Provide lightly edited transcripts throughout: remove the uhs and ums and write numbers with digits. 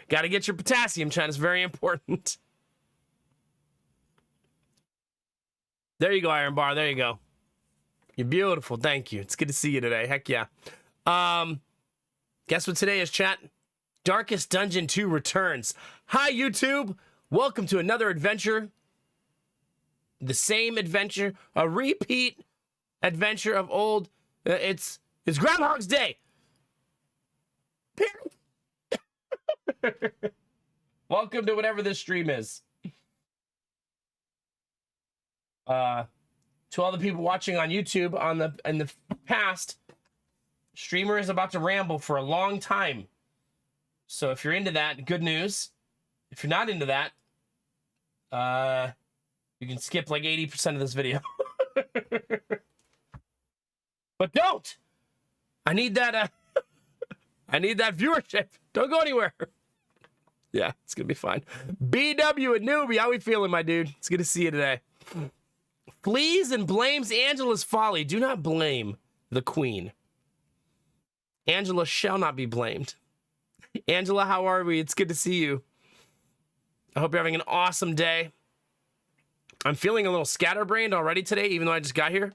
Got to get your potassium, Chat. It's very important. There you go, Iron Bar. There you go. You're beautiful. Thank you. It's good to see you today. Heck yeah. Guess what today is, Chat? Darkest Dungeon 2 returns. Hi, YouTube. Welcome to another adventure. The same adventure. A repeat adventure of old. It's Groundhog's Day. Welcome to whatever this stream is. To all the people watching on YouTube in the past, streamer is about to ramble for a long time. So if you're into that, good news. If you're not into that, you can skip like 80% of this video. But don't. I need that I need that viewership. Don't go anywhere. Yeah, it's gonna be fine. BW and Newbie, how we feeling, my dude? It's good to see you today. Flees and blames Angela's folly. Do not blame the queen. Angela shall not be blamed. Angela, how are we? It's good to see you. I hope you're having an awesome day. I'm feeling a little scatterbrained already today, even though I just got here.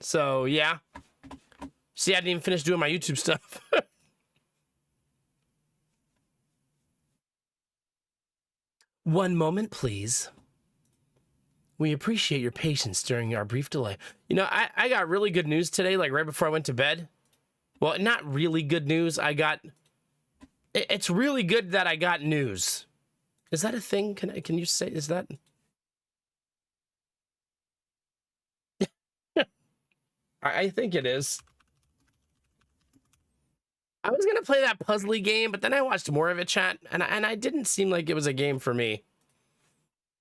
So, yeah. See, I didn't even finish doing my YouTube stuff. One moment, please. We appreciate your patience during our brief delay. You know, I got really good news today, like right before I went to bed. Well, not really good news. It's really good that I got news. Is that a thing? Can you say, is that? I think it is. I was gonna play that puzzly game, but then I watched more of it, Chat, and I didn't seem like it was a game for me.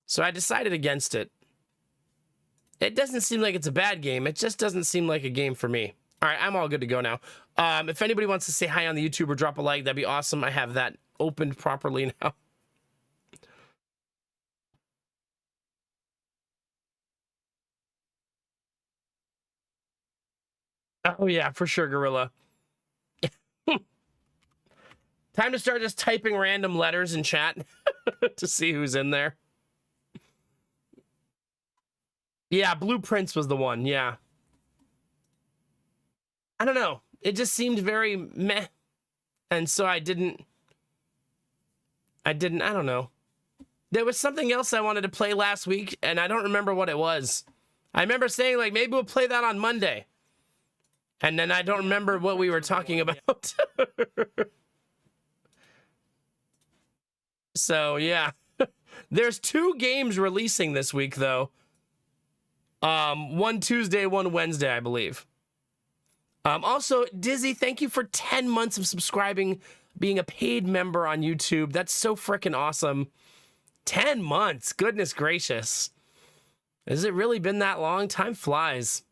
So I decided against it. It doesn't seem like it's a bad game. It just doesn't seem like a game for me. All right, I'm all good to go now. If anybody wants to say hi on the YouTube or drop a like, that'd be awesome. I have that opened properly now. Oh yeah, for sure, Gorilla. Time to start just typing random letters in chat to see who's in there. Yeah, Blueprints was the one, yeah. I don't know. It just seemed very meh. And so I don't know. There was something else I wanted to play last week, and I don't remember what it was. I remember saying, like, maybe we'll play that on Monday. And then I don't remember what we were talking about. So, yeah. There's 2 games releasing this week, though. One Tuesday, one Wednesday, I believe. Also, Dizzy, thank you for 10 months of subscribing, being a paid member on YouTube. That's so freaking awesome. 10 months. Goodness gracious. Has it really been that long? Time flies.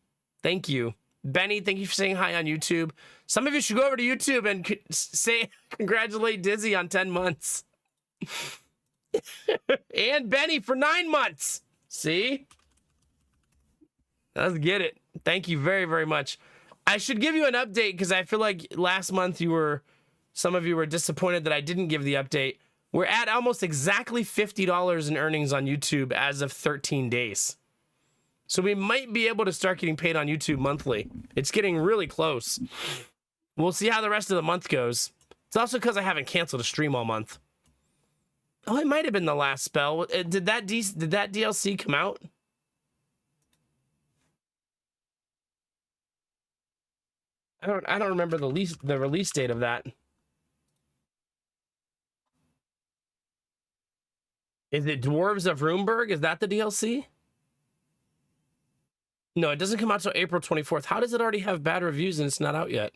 Thank you. Benny, thank you for saying hi on YouTube. Some of you should go over to YouTube and say, congratulate Dizzy on 10 months. And Benny for 9 months. See? Let's get it. Thank you very, very much. I should give you an update because I feel like last month some of you were disappointed that I didn't give the update. We're at almost exactly $50 in earnings on YouTube as of 13 days. So we might be able to start getting paid on YouTube monthly. It's getting really close. We'll see how the rest of the month goes. It's also because I haven't canceled a stream all month. Oh, it might have been the last spell. Did that DLC come out? I don't remember the release date of that. Is it Dwarves of Runeberg? Is that the DLC? No, it doesn't come out till April 24th. How does it already have bad reviews and it's not out yet?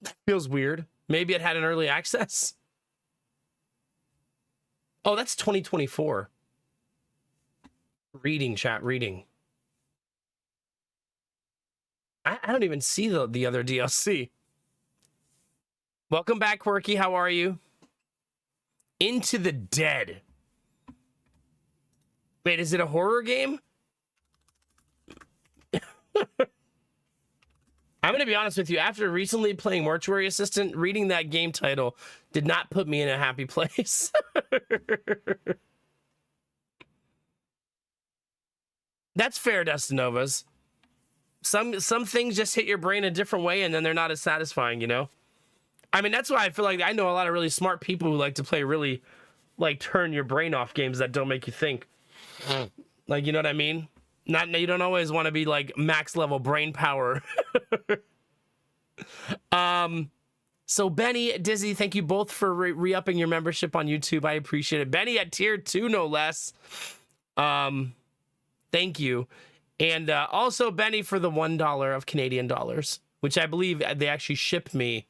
That feels weird. Maybe it had an early access. Oh, that's 2024. Reading, chat, reading. I don't even see the other DLC. Welcome back, Quirky. How are you? Into the Dead. Wait, is it a horror game? I'm going to be honest with you. After recently playing Mortuary Assistant, reading that game title did not put me in a happy place. That's fair, Destinovas. Some things just hit your brain a different way, and then they're not as satisfying, you know? I mean, that's why I feel like I know a lot of really smart people who like to play really, like, turn your brain off games that don't make you think. Like, you know what I mean? You don't always want to be, like, max level brain power. So Benny, Dizzy, thank you both for re-upping your membership on YouTube. I appreciate it. Benny at tier 2, no less. Thank you. And also Benny for the $1 of Canadian dollars, which I believe they actually ship me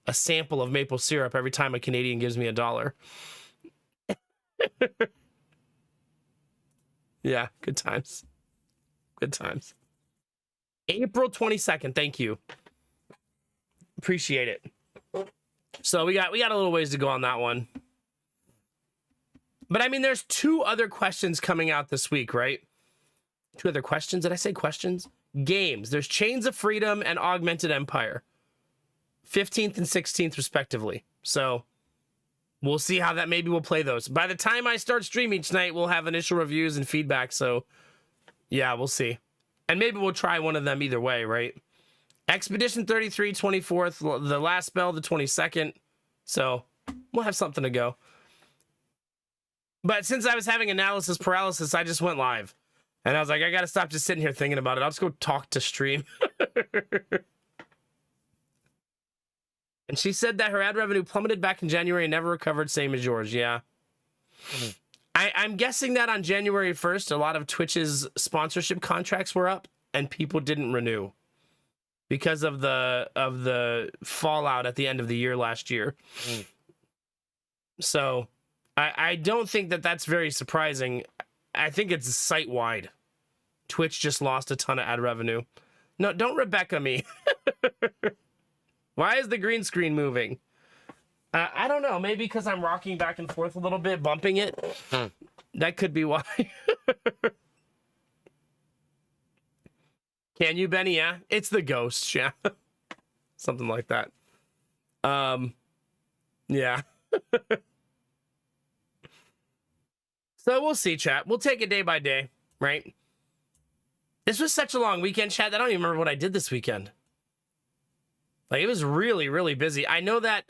a sample of maple syrup every time a Canadian gives me $1. Yeah, good times. Good times. April 22nd, thank you. Appreciate it. So we got a little ways to go on that one. But I mean, there's 2 other questions coming out this week, right? 2 other questions. Did I say questions? Games. There's Chains of Freedom and Augmented Empire. 15th and 16th, respectively. So we'll see how that, maybe we'll play those. By the time I start stream each night, we'll have initial reviews and feedback. So yeah, we'll see. And maybe we'll try one of them either way, right? Expedition 33, 24th, The Last Spell, the 22nd. So we'll have something to go. But since I was having analysis paralysis, I just went live. And I was like, I got to stop just sitting here thinking about it. I'll just go talk to stream. And she said that her ad revenue plummeted back in January and never recovered, same as yours. Yeah. I'm guessing that on January 1st, a lot of Twitch's sponsorship contracts were up and people didn't renew because of the fallout at the end of the year last year. So I don't think that that's very surprising. I think it's site-wide. Twitch just lost a ton of ad revenue. No, don't Rebecca me. Why is the green screen moving? I don't know. Maybe because I'm rocking back and forth a little bit, bumping it. That could be why. Can you, Benny? Yeah. It's the ghost. Yeah. Something like that. Yeah. So we'll see, chat. We'll take it day by day, right? This was such a long weekend, chat, that I don't even remember what I did this weekend. Like, it was really, really busy. I know that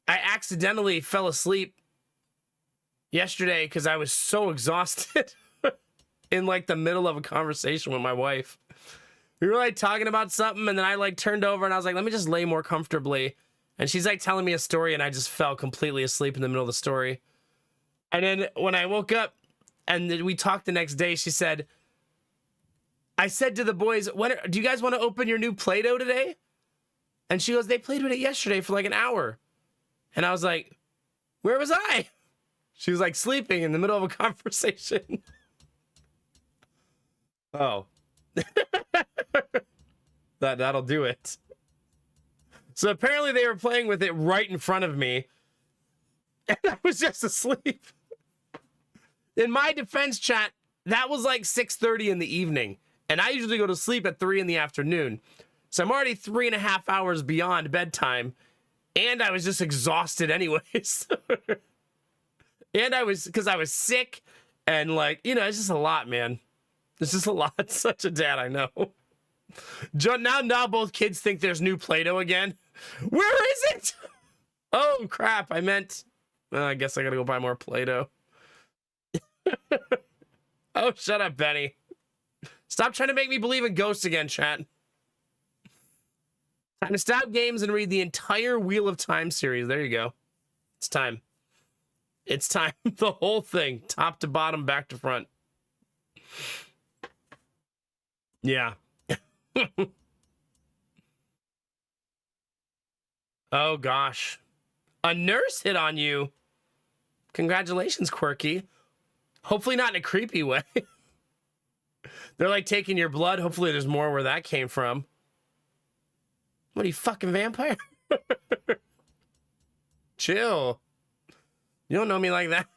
I accidentally fell asleep yesterday because I was so exhausted in, like, the middle of a conversation with my wife. We were, like, talking about something, and then I, like, turned over, and I was like, let me just lay more comfortably. And she's, like, telling me a story, and I just fell completely asleep in the middle of the story. And then when I woke up and we talked the next day, she said, I said to the boys, do you guys want to open your new Play-Doh today? And she goes, they played with it yesterday for like an hour. And I was like, where was I? She was like sleeping in the middle of a conversation. Oh. That'll do it. So apparently they were playing with it right in front of me. And I was just asleep. In my defense, chat, that was like 6:30 in the evening. And I usually go to sleep at 3 in the afternoon. So I'm already 3.5 hours beyond bedtime. And I was just exhausted anyways. And because I was sick. And like, you know, it's just a lot, man. It's just a lot. Such a dad, I know. Now both kids think there's new Play-Doh again. Where is it? Oh, crap. I meant... I guess I gotta go buy more Play-Doh. Oh, shut up, Benny. Stop trying to make me believe in ghosts again, chat. Time to stop games and read the entire Wheel of Time series. There you go. It's time. It's time. The whole thing. Top to bottom, back to front. Yeah. Oh, gosh. A nurse hit on you. Congratulations, Quirky. Hopefully not in a creepy way. They're like taking your blood. Hopefully there's more where that came from. What are you, fucking vampire? Chill. You don't know me like that.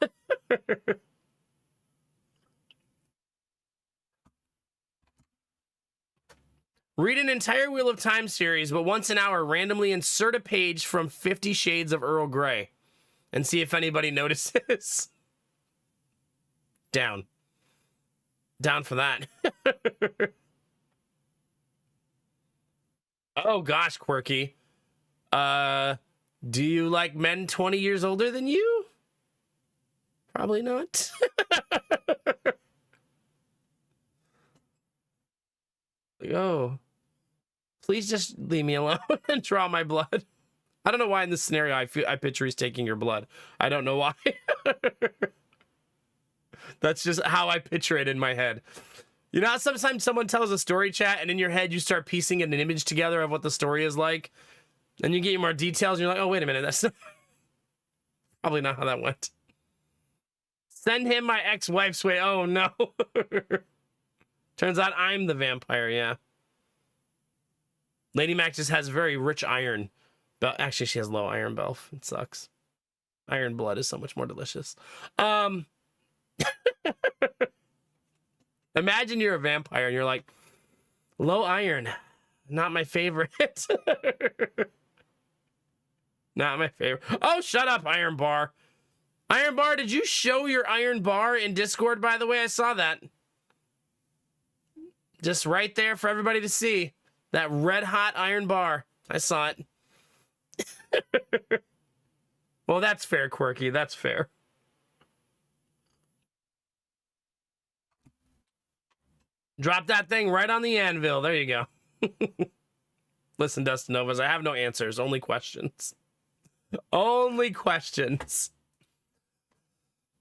Read an entire Wheel of Time series, but once an hour, randomly insert a page from 50 Shades of Earl Grey and see if anybody notices. Down. Down for that. Oh gosh, Quirky. Do you like men 20 years older than you? Probably not. Oh, please just leave me alone and draw my blood. I don't know why in this scenario I picture he's taking your blood. I don't know why. That's just how I picture it in my head. You know how sometimes someone tells a story, chat, and in your head you start piecing an image together of what the story is like, and you get more details and you're like, oh, wait a minute, that's probably not how that went. Send him my ex-wife's way. Oh no. Turns out I'm the vampire, yeah. Lady Mac just has very rich iron. Actually, she has low iron, Belf. It sucks. Iron blood is so much more delicious. Imagine you're a vampire and you're like, low iron, not my favorite. Not my favorite. Oh, shut up, Iron Bar. Iron Bar, did you show your Iron Bar in Discord, by the way? I saw that. Just right there for everybody to see. That red hot Iron Bar. I saw it. Well, that's fair, Quirky. That's fair. Drop that thing right on the anvil. There you go. Listen, Dustin Novas, I have no answers. Only questions. Only questions.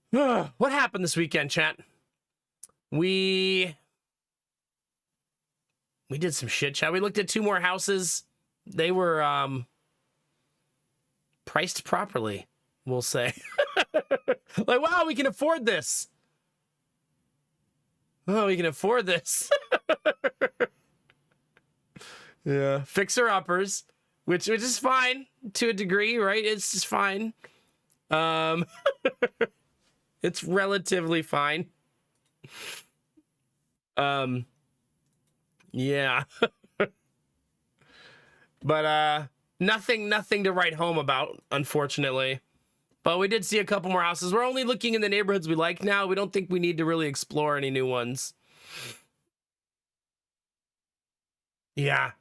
What happened this weekend, chat? We did some shit, chat. We looked at 2 more houses. They were priced properly, we'll say. Like, wow, we can afford this. Oh, we can afford this. Yeah. Fixer-uppers, which is fine to a degree, right? It's just fine. It's relatively fine. Yeah. But nothing to write home about, unfortunately. But we did see a couple more houses. We're only looking in the neighborhoods we like now. We don't think we need to really explore any new ones. Yeah.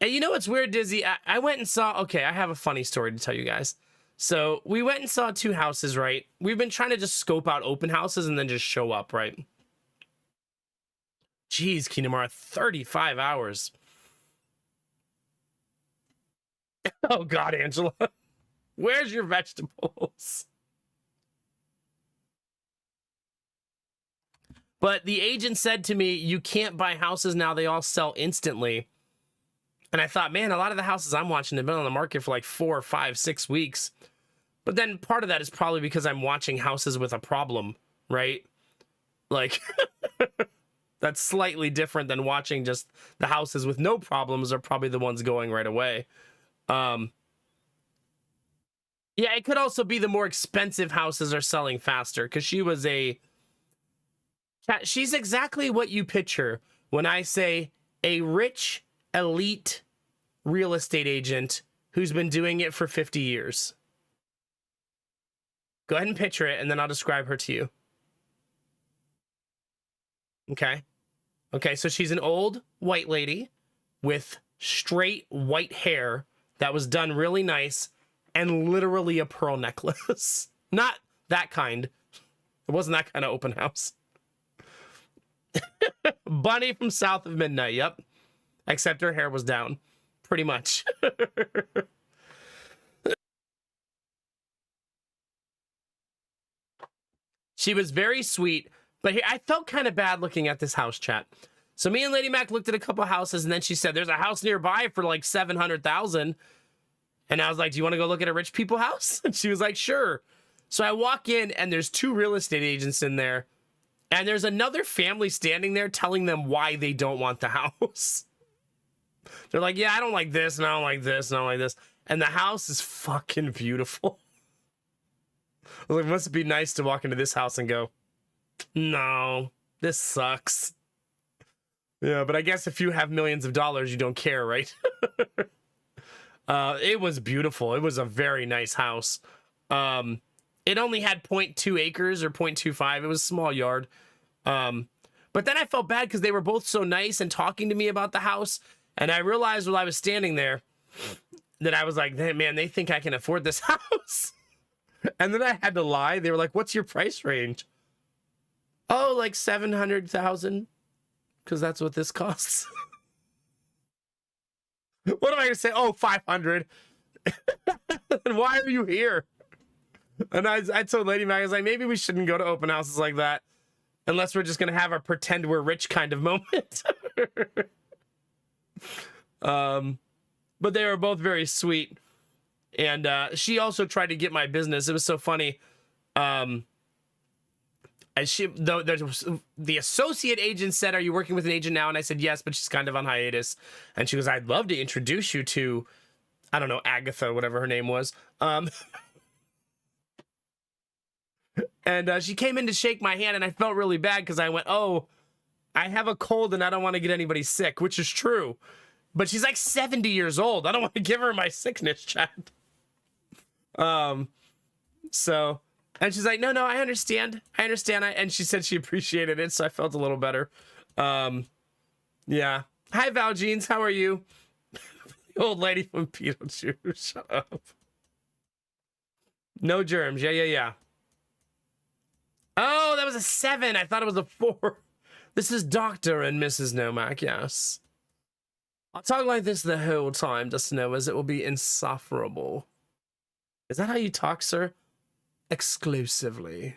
And you know what's weird, Dizzy? I went and saw... Okay, I have a funny story to tell you guys. So we went and saw 2 houses, right? We've been trying to just scope out open houses and then just show up, right? Jeez, Kinamara, 35 hours. Oh, God, Angela. Where's your vegetables? But the agent said to me, you can't buy houses now. They all sell instantly. And I thought, man, a lot of the houses I'm watching have been on the market for like 4, 5, 6 weeks. But then part of that is probably because I'm watching houses with a problem, right? Like, that's slightly different than watching just the houses with no problems are probably the ones going right away. Yeah, it could also be the more expensive houses are selling faster because she's exactly what you picture when I say a rich, elite real estate agent who's been doing it for 50 years. Go ahead and picture it, and then I'll describe her to you. Okay. Okay, so she's an old white lady with straight white hair that was done really nice and literally a pearl necklace. Not that kind. It wasn't that kind of open house. Bunny from South of Midnight, yep. Except her hair was down. Pretty much. She was very sweet, but I felt kind of bad looking at this house, chat. So me and Lady Mac looked at a couple houses, and then she said, there's a house nearby for like $700,000. And I was like, do you want to go look at a rich people house? And she was like, sure. So I walk in, and there's 2 real estate agents in there. And there's another family standing there telling them why they don't want the house. They're like, yeah, I don't like this, and I don't like this, and I don't like this. And the house is fucking beautiful. Well, it must be nice to walk into this house and go, no, this sucks. Yeah, but I guess if you have millions of dollars, you don't care, right? It was beautiful. It was a very nice house. It only had 0.2 acres or 0.25. It was a small yard. But then I felt bad because they were both so nice and talking to me about the house. And I realized while I was standing there that I was like, man, they think I can afford this house. And then I had to lie. They were like, what's your price range? Oh, like 700,000. Because that's what this costs. What am I going to say? Oh, 500. And why are you here? And I told Lady Mag, I was like, maybe we shouldn't go to open houses like that. Unless we're just going to have a pretend we're rich kind of moment. But they were both very sweet. And she also tried to get my business. It was so funny. And the associate agent said, are you working with an agent now? And I said, yes, but she's kind of on hiatus. And she goes, I'd love to introduce you to, I don't know, Agatha, whatever her name was. And she came in to shake my hand, and I felt really bad because I went, oh, I have a cold and I don't want to get anybody sick, which is true. But she's like 70 years old. I don't want to give her my sickness chat. So, and she's like, no, I understand. And she said she appreciated it, so I felt a little better. Yeah. Hi, Val Jeans. How are you? The old lady from Beetlejuice. Shut up. No germs. Yeah. Oh, that was a 7. I thought it was a 4. This is Dr. and Mrs. Nomak, yes. I'll talk like this the whole time, just to know as it will be insufferable. Is that how you talk, sir? Exclusively.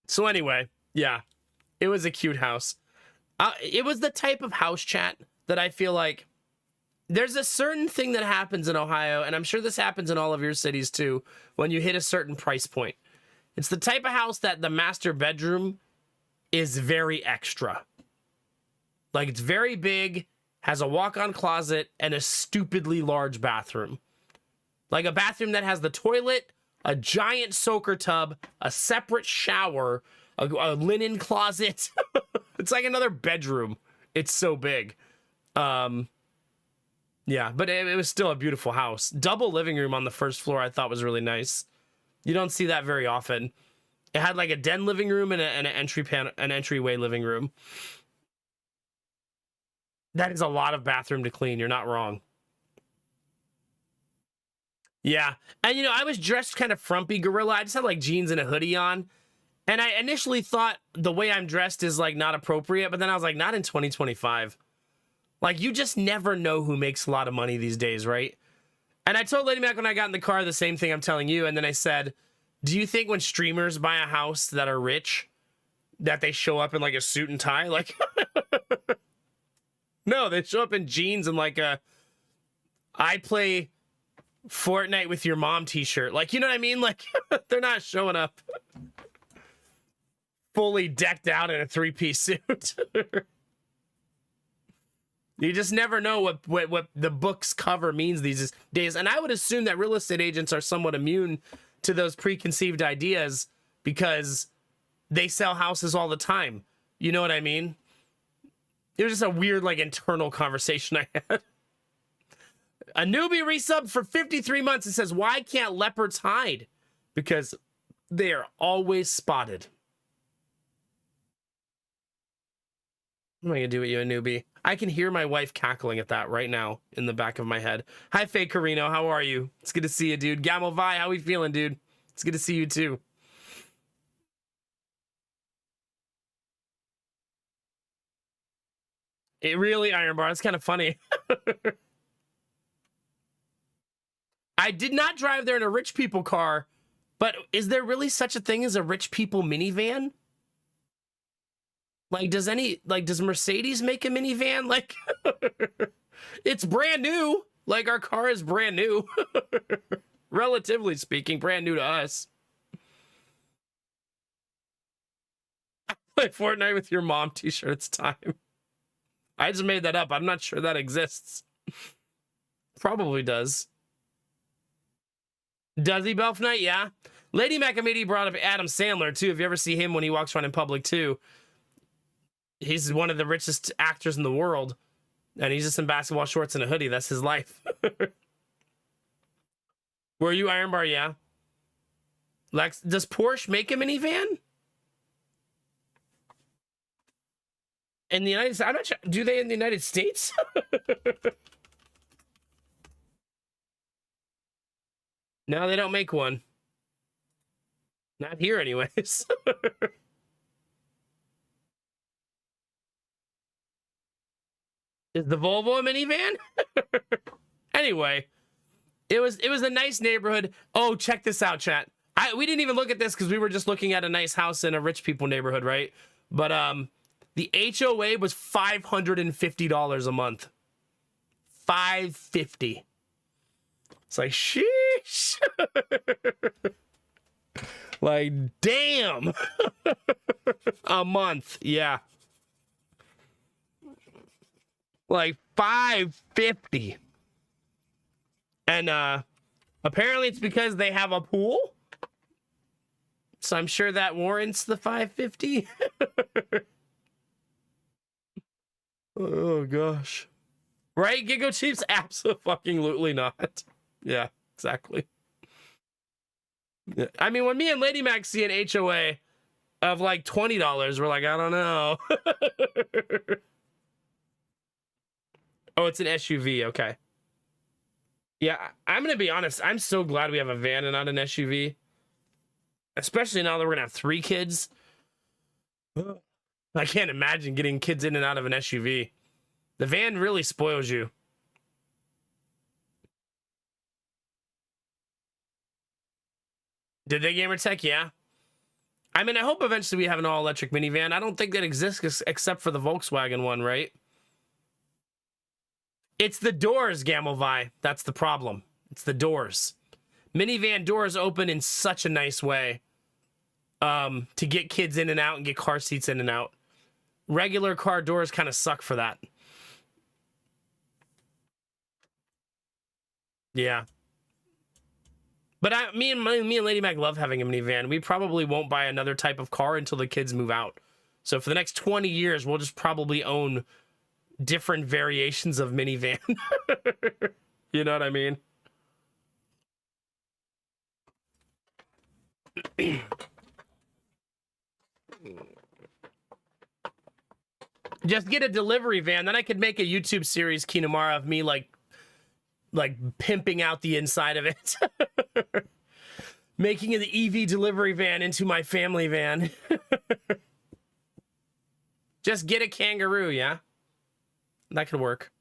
So anyway, yeah, it was a cute house. It was the type of house chat that I feel like there's a certain thing that happens in Ohio, and I'm sure this happens in all of your cities too, when you hit a certain price point. It's the type of house that the master bedroom is very extra. Like, it's very big, has a walk-on closet, and a stupidly large bathroom. Like a bathroom that has the toilet, a giant soaker tub, a separate shower, a linen closet. It's like another bedroom. It's so big. Yeah, but it was still a beautiful house. Double living room on the first floor I thought was really nice. You don't see that very often. It had like a den living room and an entryway living room. That is a lot of bathroom to clean. You're not wrong. Yeah. And, you know, I was dressed kind of frumpy gorilla. I just had like jeans and a hoodie on. And I initially thought the way I'm dressed is like not appropriate. But then I was like, not in 2025. Like, you just never know who makes a lot of money these days, right? And I told Lady Mac when I got in the car the same thing I'm telling you. And then I said, do you think when streamers buy a house that are rich, that they show up in like a suit and tie? Like, no, they show up in jeans and like a I play Fortnite with your mom t-shirt. Like, you know what I mean? Like, they're not showing up fully decked out in a 3-piece suit. You just never know what the book's cover means these days. And I would assume that real estate agents are somewhat immune to those preconceived ideas because they sell houses all the time. You know what I mean? It was just a weird, like, internal conversation I had. A newbie resubbed for 53 months and says, why can't leopards hide? Because they are always spotted. What am I going to do with you, a newbie? I can hear my wife cackling at that right now in the back of my head. Hi, Faye Carino. How are you? It's good to see you, dude. Gamovi, how we feeling, dude? It's good to see you, too. It really, Iron Bar. It's kind of funny. I did not drive there in a rich people car, but is there really such a thing as a rich people minivan? Like, does Mercedes make a minivan? Like, it's brand new. Like, our car is brand new. Relatively speaking, brand new to us. Play Fortnite with your mom t-shirt. It's time. I just made that up. I'm not sure that exists. Probably does. Does he, Belf Knight? Yeah. Lady Mac immediately brought up Adam Sandler, too. If you ever see him when he walks around in public, too, he's one of the richest actors in the world. And he's just in basketball shorts and a hoodie. That's his life. Were you Iron Bar? Yeah. Lex, does Porsche make a minivan? In the United States? I'm not sure. Do they in the United States? No, they don't make one. Not here, anyways. Is the Volvo a minivan? Anyway, it was a nice neighborhood. Oh, check this out, chat. We didn't even look at this because we were just looking at a nice house in a rich people neighborhood, right? But the HOA was $550 a month. $550. It's like, sheesh. Like, damn. A month, yeah. Like $550. And apparently it's because they have a pool. So I'm sure that warrants the $550. Oh gosh. Right, Gigo Chiefs? Absolutely not. Yeah, exactly. Yeah. I mean, when me and Lady Mac see an HOA of like $20, we're like, I don't know. Oh, it's an SUV. Okay. Yeah, I'm going to be honest. I'm so glad we have a van and not an SUV. Especially now that we're going to have 3 kids. I can't imagine getting kids in and out of an SUV. The van really spoils you. Did they Gamer Tech? Yeah. I mean, I hope eventually we have an all-electric minivan. I don't think that exists except for the Volkswagen one, right? It's the doors, Gamelvi. That's the problem. It's the doors. Minivan doors open in such a nice way to get kids in and out and get car seats in and out. Regular car doors kind of suck for that. Yeah. But me and Lady Mac love having a minivan. We probably won't buy another type of car until the kids move out. So for the next 20 years, we'll just probably own different variations of minivan. You know what I mean? Just get a delivery van. Then I could make a YouTube series, Kinamara, of me like pimping out the inside of it. Making the EV delivery van into my family van. Just get a kangaroo, yeah? That could work.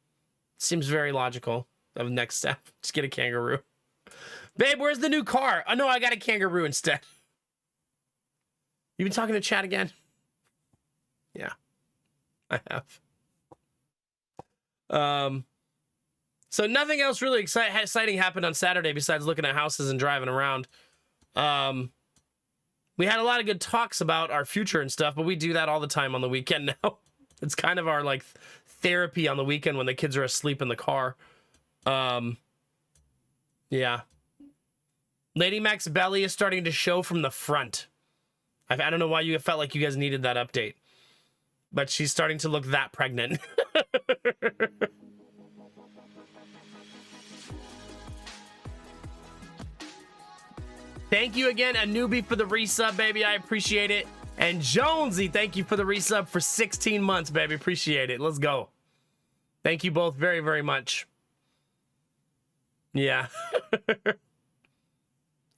Seems very logical. The next step. Just get a kangaroo. Babe, where's the new car? Oh, no, I got a kangaroo instead. You been talking to chat again? Yeah, I have. So nothing else really exciting happened on Saturday besides looking at houses and driving around. We had a lot of good talks about our future and stuff, but we do that all the time on the weekend now. It's kind of our like therapy on the weekend when the kids are asleep in the car. Yeah. Lady Mac's belly is starting to show from the front. I don't know why you felt like you guys needed that update, but she's starting to look that pregnant. Thank you again, Anubi, for the resub, baby. I appreciate it. And Jonesy, thank you for the resub for 16 months, baby. Appreciate it. Let's go. Thank you both very, very much. Yeah.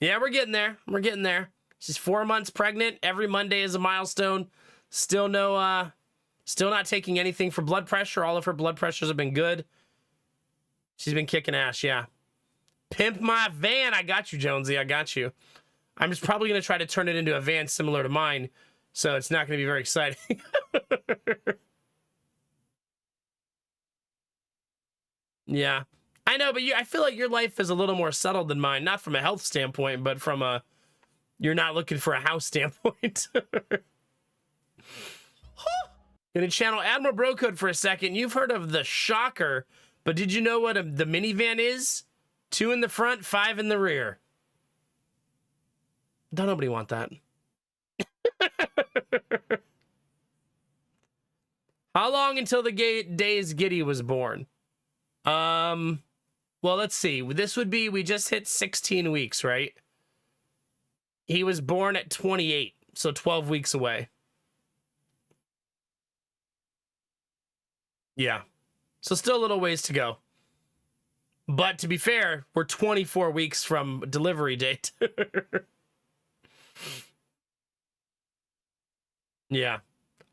Yeah, we're getting there. We're getting there. She's 4 months pregnant. Every Monday is a milestone. Still no, still not taking anything for blood pressure. All of her blood pressures have been good. She's been kicking ass, yeah. Pimp my van. I got you, Jonesy. I got you. I'm just probably going to try to turn it into a van similar to mine, so it's not going to be very exciting. Yeah. I know, but I feel like your life is a little more settled than mine. Not from a health standpoint, but from a you're not looking for a house standpoint. Gonna channel Admiral Brocode for a second. You've heard of the Shocker, but did you know what the minivan is? 2 in the front, 5 in the rear. Don't nobody want that. How long until the days Giddy was born? Well, let's see. This would be, we just hit 16 weeks, right? He was born at 28, so 12 weeks away. Yeah. So still a little ways to go. But to be fair, we're 24 weeks from delivery date. Yeah.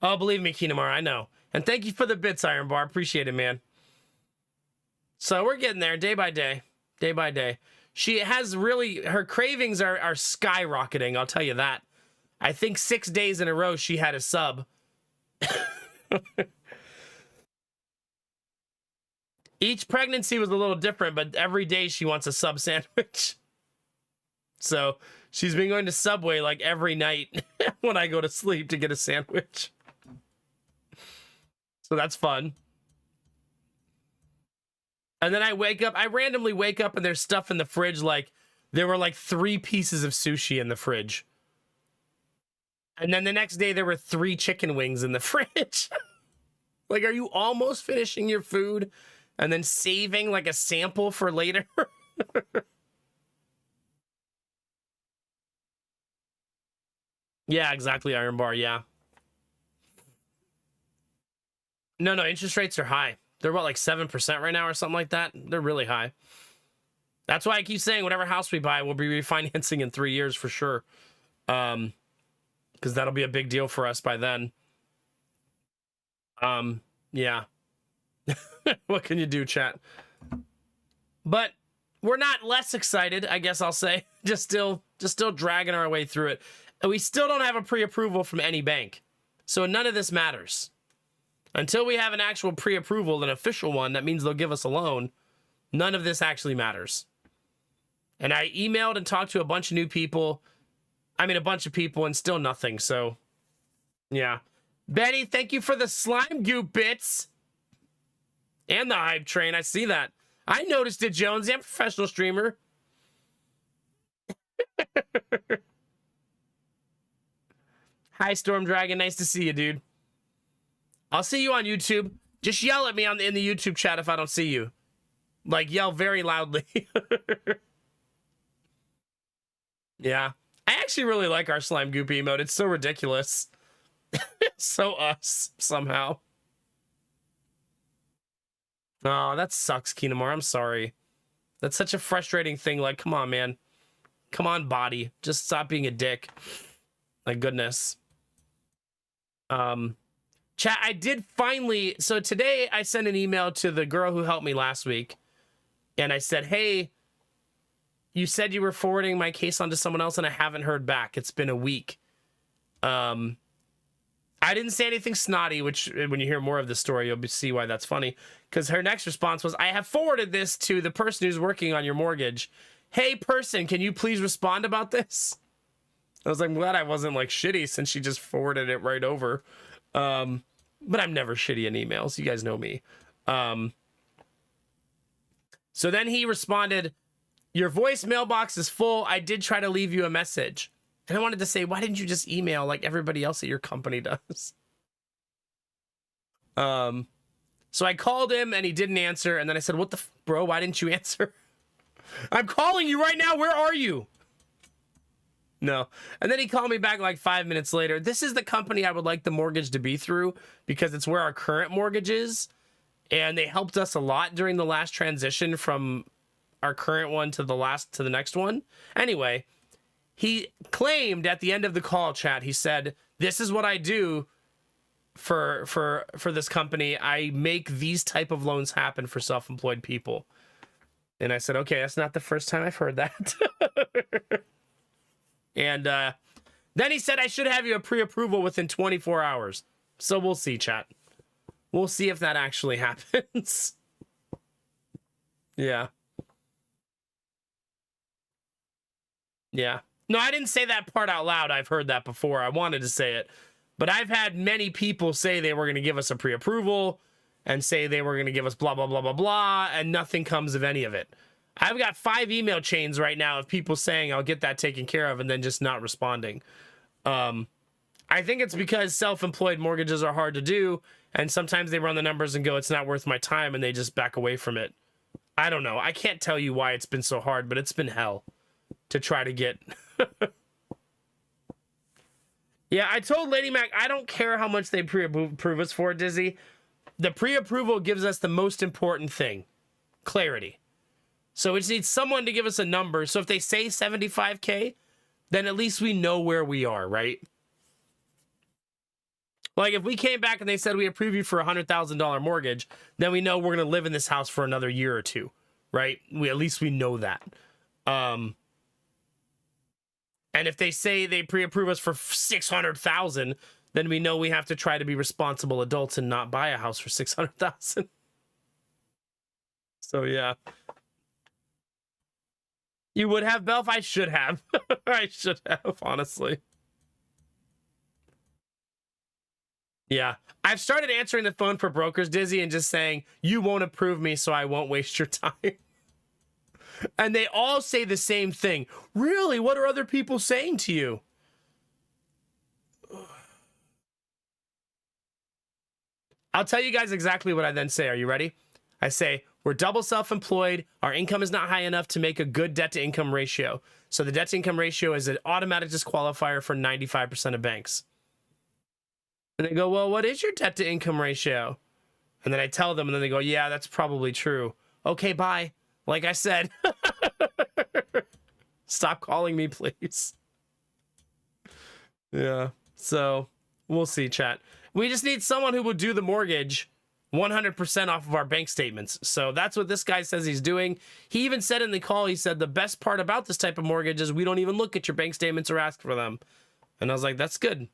Oh, believe me, Kinamar, I know. And thank you for the bits, Iron Bar. Appreciate it, man. So we're getting there day by day. Day by day. She has really, her cravings are skyrocketing, I'll tell you that. I think 6 days in a row she had a sub. Each pregnancy was a little different, but every day she wants a sub sandwich. So she's been going to Subway like every night when I go to sleep to get a sandwich. So that's fun. And then I randomly wake up and there's stuff in the fridge, like there were like 3 pieces of sushi in the fridge. And then the next day there were 3 chicken wings in the fridge. Like, are you almost finishing your food and then saving like a sample for later? Yeah, exactly, Iron Bar, yeah. No, interest rates are high. They're what, like 7% right now or something like that? They're really high. That's why I keep saying whatever house we buy, we'll be refinancing in 3 years for sure. Because that'll be a big deal for us by then. Yeah. What can you do, chat? But we're not less excited, I guess I'll say. Just still dragging our way through it. And we still don't have a pre-approval from any bank. So none of this matters. Until we have an actual pre-approval, an official one, that means they'll give us a loan, none of this actually matters. And I emailed and talked to a bunch of new people. I mean, a bunch of people, and still nothing, so yeah. Benny, thank you for the slime goop bits. And the hype train, I see that. I noticed it, Jonesy. I'm a professional streamer. Hi, Storm Dragon. Nice to see you, dude. I'll see you on YouTube. Just yell at me in the YouTube chat if I don't see you. Like, yell very loudly. Yeah. I actually really like our slime goop emote. It's so ridiculous. So us, somehow. Oh, that sucks, Kinamar. I'm sorry. That's such a frustrating thing. Like, come on, man. Come on, body. Just stop being a dick. My goodness. Chat, I did finally... So today, I sent an email to the girl who helped me last week. And I said, hey, you said you were forwarding my case onto someone else, and I haven't heard back. It's been a week. I didn't say anything snotty, which when you hear more of the story, you'll see why that's funny. Because her next response was, I have forwarded this to the person who's working on your mortgage. Hey, person, can you please respond about this? I was like, I'm glad I wasn't like shitty since she just forwarded it right over. But I'm never shitty in emails. You guys know me. So then he responded, your voice mailbox is full. I did try to leave you a message. And I wanted to say, why didn't you just email like everybody else at your company does? So I called him and he didn't answer. And then I said, what the bro, why didn't you answer? I'm calling you right now. Where are you? No. And then he called me back like 5 minutes later. This is the company I would like the mortgage to be through because it's where our current mortgage is. And they helped us a lot during the last transition from our current one to the next one. Anyway, he claimed at the end of the call, chat, he said, this is what I do for this company. I make these type of loans happen for self-employed people. And I said, okay, that's not the first time I've heard that. And then he said I should have you a pre-approval within 24 hours. So we'll see, chat. We'll see if that actually happens. Yeah. Yeah. No, I didn't say that part out loud. I've heard that before. I wanted to say it. But I've had many people say they were going to give us a pre-approval and say they were going to give us blah, blah, blah, blah, blah, and nothing comes of any of it. I've got 5 email chains right now of people saying I'll get that taken care of and then just not responding. I think it's because self-employed mortgages are hard to do, and sometimes they run the numbers and go, it's not worth my time, and they just back away from it. I don't know. I can't tell you why it's been so hard, but it's been hell to try to get. Yeah, I told Lady Mac, I don't care how much they pre-approve us for, Dizzy. The pre-approval gives us the most important thing, clarity. So we just need someone to give us a number. So if they say 75K, then at least we know where we are, right? Like if we came back and they said we approve you for a $100,000 mortgage, then we know we're going to live in this house for another year or two, right? At least we know that. And if they say they pre-approve us for 600,000, then we know we have to try to be responsible adults and not buy a house for 600,000. So yeah. You would have, Belf? I should have. I should have, honestly. Yeah. I've started answering the phone for brokers, Dizzy, and just saying, you won't approve me, so I won't waste your time. And they all say the same thing. Really? What are other people saying to you? I'll tell you guys exactly what I then say. Are you ready? I say, we're double self-employed. Our income is not high enough to make a good debt-to-income ratio. So the debt-to-income ratio is an automatic disqualifier for 95% of banks. And they go, well, what is your debt-to-income ratio? And then I tell them, and then they go, yeah, that's probably true. Okay, bye. Like I said, stop calling me, please. Yeah, so we'll see, chat. We just need someone who will do the mortgage 100% off of our bank statements. So that's what this guy says he's doing. He even said in the call, he said, the best part about this type of mortgage is we don't even look at your bank statements or ask for them. And I was like, that's good.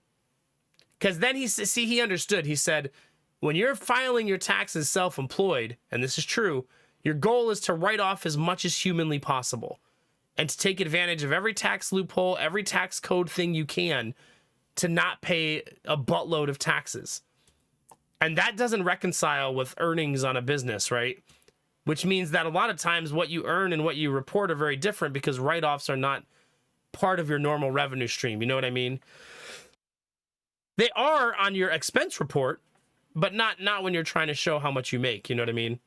Because then he understood. He said, when you're filing your taxes self-employed, and this is true, your goal is to write off as much as humanly possible and to take advantage of every tax loophole, every tax code thing you can to not pay a buttload of taxes. And that doesn't reconcile with earnings on a business, right? Which means that a lot of times what you earn and what you report are very different because write-offs are not part of your normal revenue stream. You know what I mean? They are on your expense report, but not when you're trying to show how much you make. You know what I mean?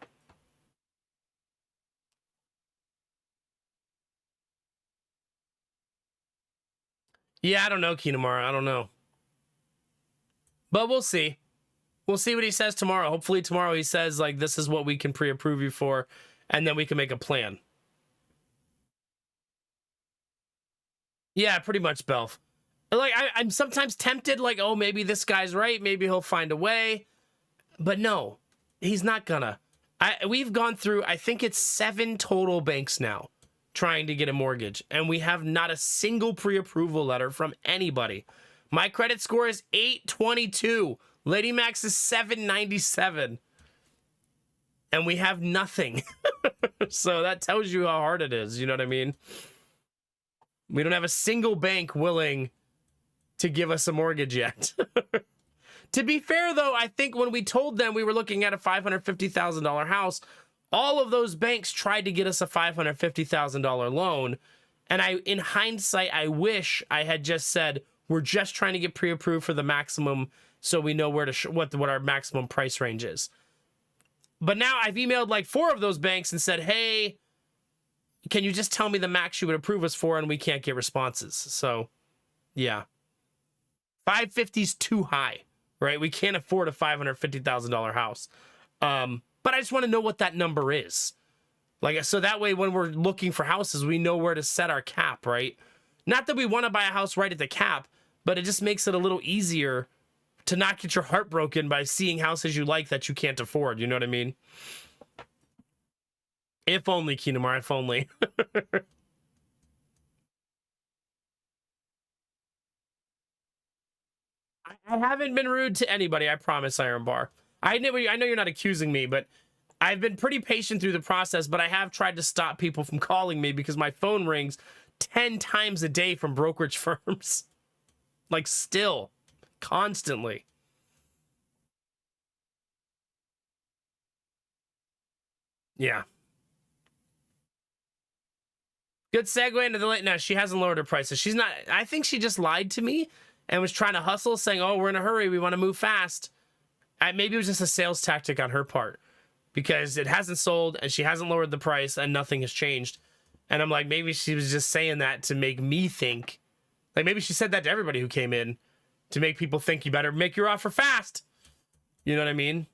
Yeah, I don't know, Kinamara. I don't know. But we'll see. We'll see what he says tomorrow. Hopefully tomorrow he says, like, this is what we can pre-approve you for, and then we can make a plan. Yeah, pretty much, Belf. Like, I'm sometimes tempted, like, oh, maybe this guy's right. Maybe he'll find a way. But no, he's not gonna. We've gone through, I think it's 7 total banks now trying to get a mortgage, and we have not a single pre-approval letter from anybody. My credit score is 822. Lady Max is 797. And we have nothing. So that tells you how hard it is. You know what I mean? We don't have a single bank willing to give us a mortgage yet. To be fair, though, I think when we told them we were looking at a $550,000 house, all of those banks tried to get us a $550,000 loan. And in hindsight, I wish I had just said, we're just trying to get pre-approved for the maximum so we know where to what our maximum price range is. But now I've emailed like 4 of those banks and said, hey, can you just tell me the max you would approve us for? And we can't get responses. So, yeah. 550 is too high, right? We can't afford a $550,000 house. But I just want to know what that number is. Like, so that way when we're looking for houses, we know where to set our cap, right? Not that we want to buy a house right at the cap, but it just makes it a little easier to not get your heart broken by seeing houses you like that you can't afford. You know what I mean? If only, Kinamar, if only. I haven't been rude to anybody, I promise, Iron Bar. I know you're not accusing me, but I've been pretty patient through the process, but I have tried to stop people from calling me because my phone rings 10 times a day from brokerage firms. Like, still. Constantly. Yeah. Good segue into the late. No, she hasn't lowered her prices. She's not. I think she just lied to me and was trying to hustle, saying, "Oh, we're in a hurry. We want to move fast." Maybe it was just a sales tactic on her part because it hasn't sold and she hasn't lowered the price and nothing has changed. And I'm like, maybe she was just saying that to make me think. Like maybe she said that to everybody who came in to make people think you better make your offer fast. You know what I mean?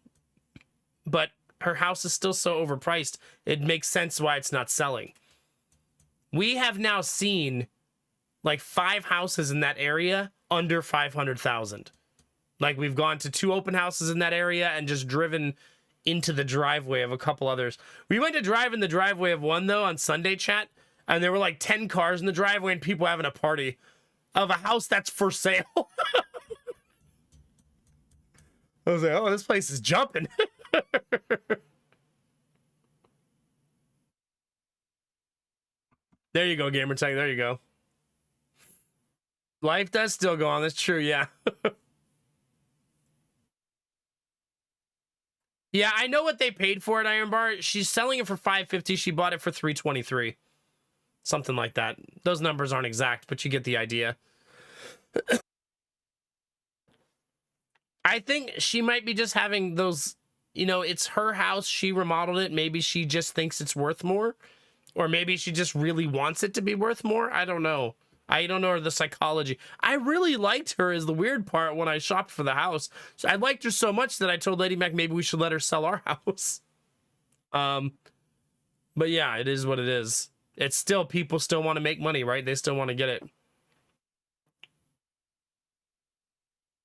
But her house is still so overpriced. It makes sense why it's not selling. We have now seen like 5 houses in that area under 500,000. Like we've gone to 2 open houses in that area and just driven into the driveway of a couple others. We went to drive in the driveway of one though on Sunday, chat, and there were like 10 cars in the driveway and people having a party of a house that's for sale. I was like, oh, this place is jumping. There you go, Gamer Tag. There you go. Life does still go on. That's true. Yeah. Yeah, I know what they paid for it, Iron Bar. She's selling it for $550. She bought it for $323. Something like that. Those numbers aren't exact, but you get the idea. I think she might be just having those, you know, it's her house. She remodeled it. Maybe she just thinks it's worth more. Or maybe she just really wants it to be worth more. I don't know. I don't know the psychology. I really liked her is the weird part when I shopped for the house. So I liked her so much that I told Lady Mac maybe we should let her sell our house. But yeah, it is what it is. It's still, people still want to make money, right? They still want to get it.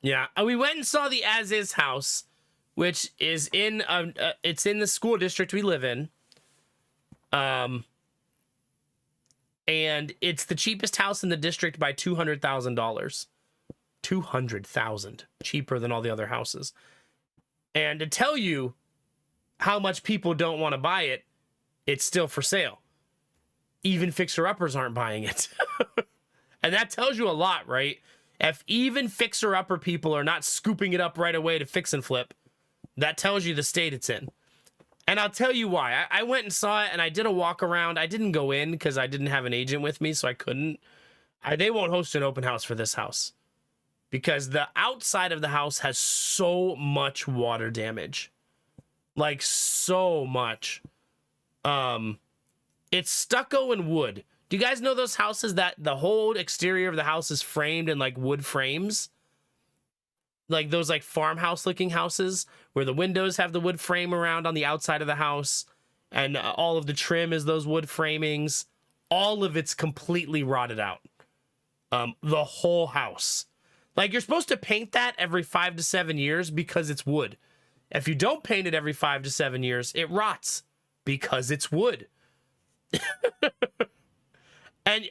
Yeah, we went and saw the As Is house, which is in it's in the school district we live in. And it's the cheapest house in the district by $200,000. $200,000 cheaper than all the other houses. And to tell you how much people don't want to buy it, it's still for sale. Even fixer-uppers aren't buying it. And that tells you a lot, right? If even fixer-upper people are not scooping it up right away to fix and flip, that tells you the state it's in. And I'll tell you why. I went and saw it, and I did a walk around. I didn't go in because I didn't have an agent with me, so I couldn't. They won't host an open house for this house because the outside of the house has so much water damage. Like, so much. It's stucco and wood. Do you guys know those houses that the whole exterior of the house is framed in, like, wood frames? Like those like farmhouse looking houses where the windows have the wood frame around on the outside of the house and all of the trim is those wood framings. All of it's completely rotted out. The whole house. Like you're supposed to paint that every 5 to 7 years because it's wood. If you don't paint it every 5 to 7 years, it rots because it's wood. And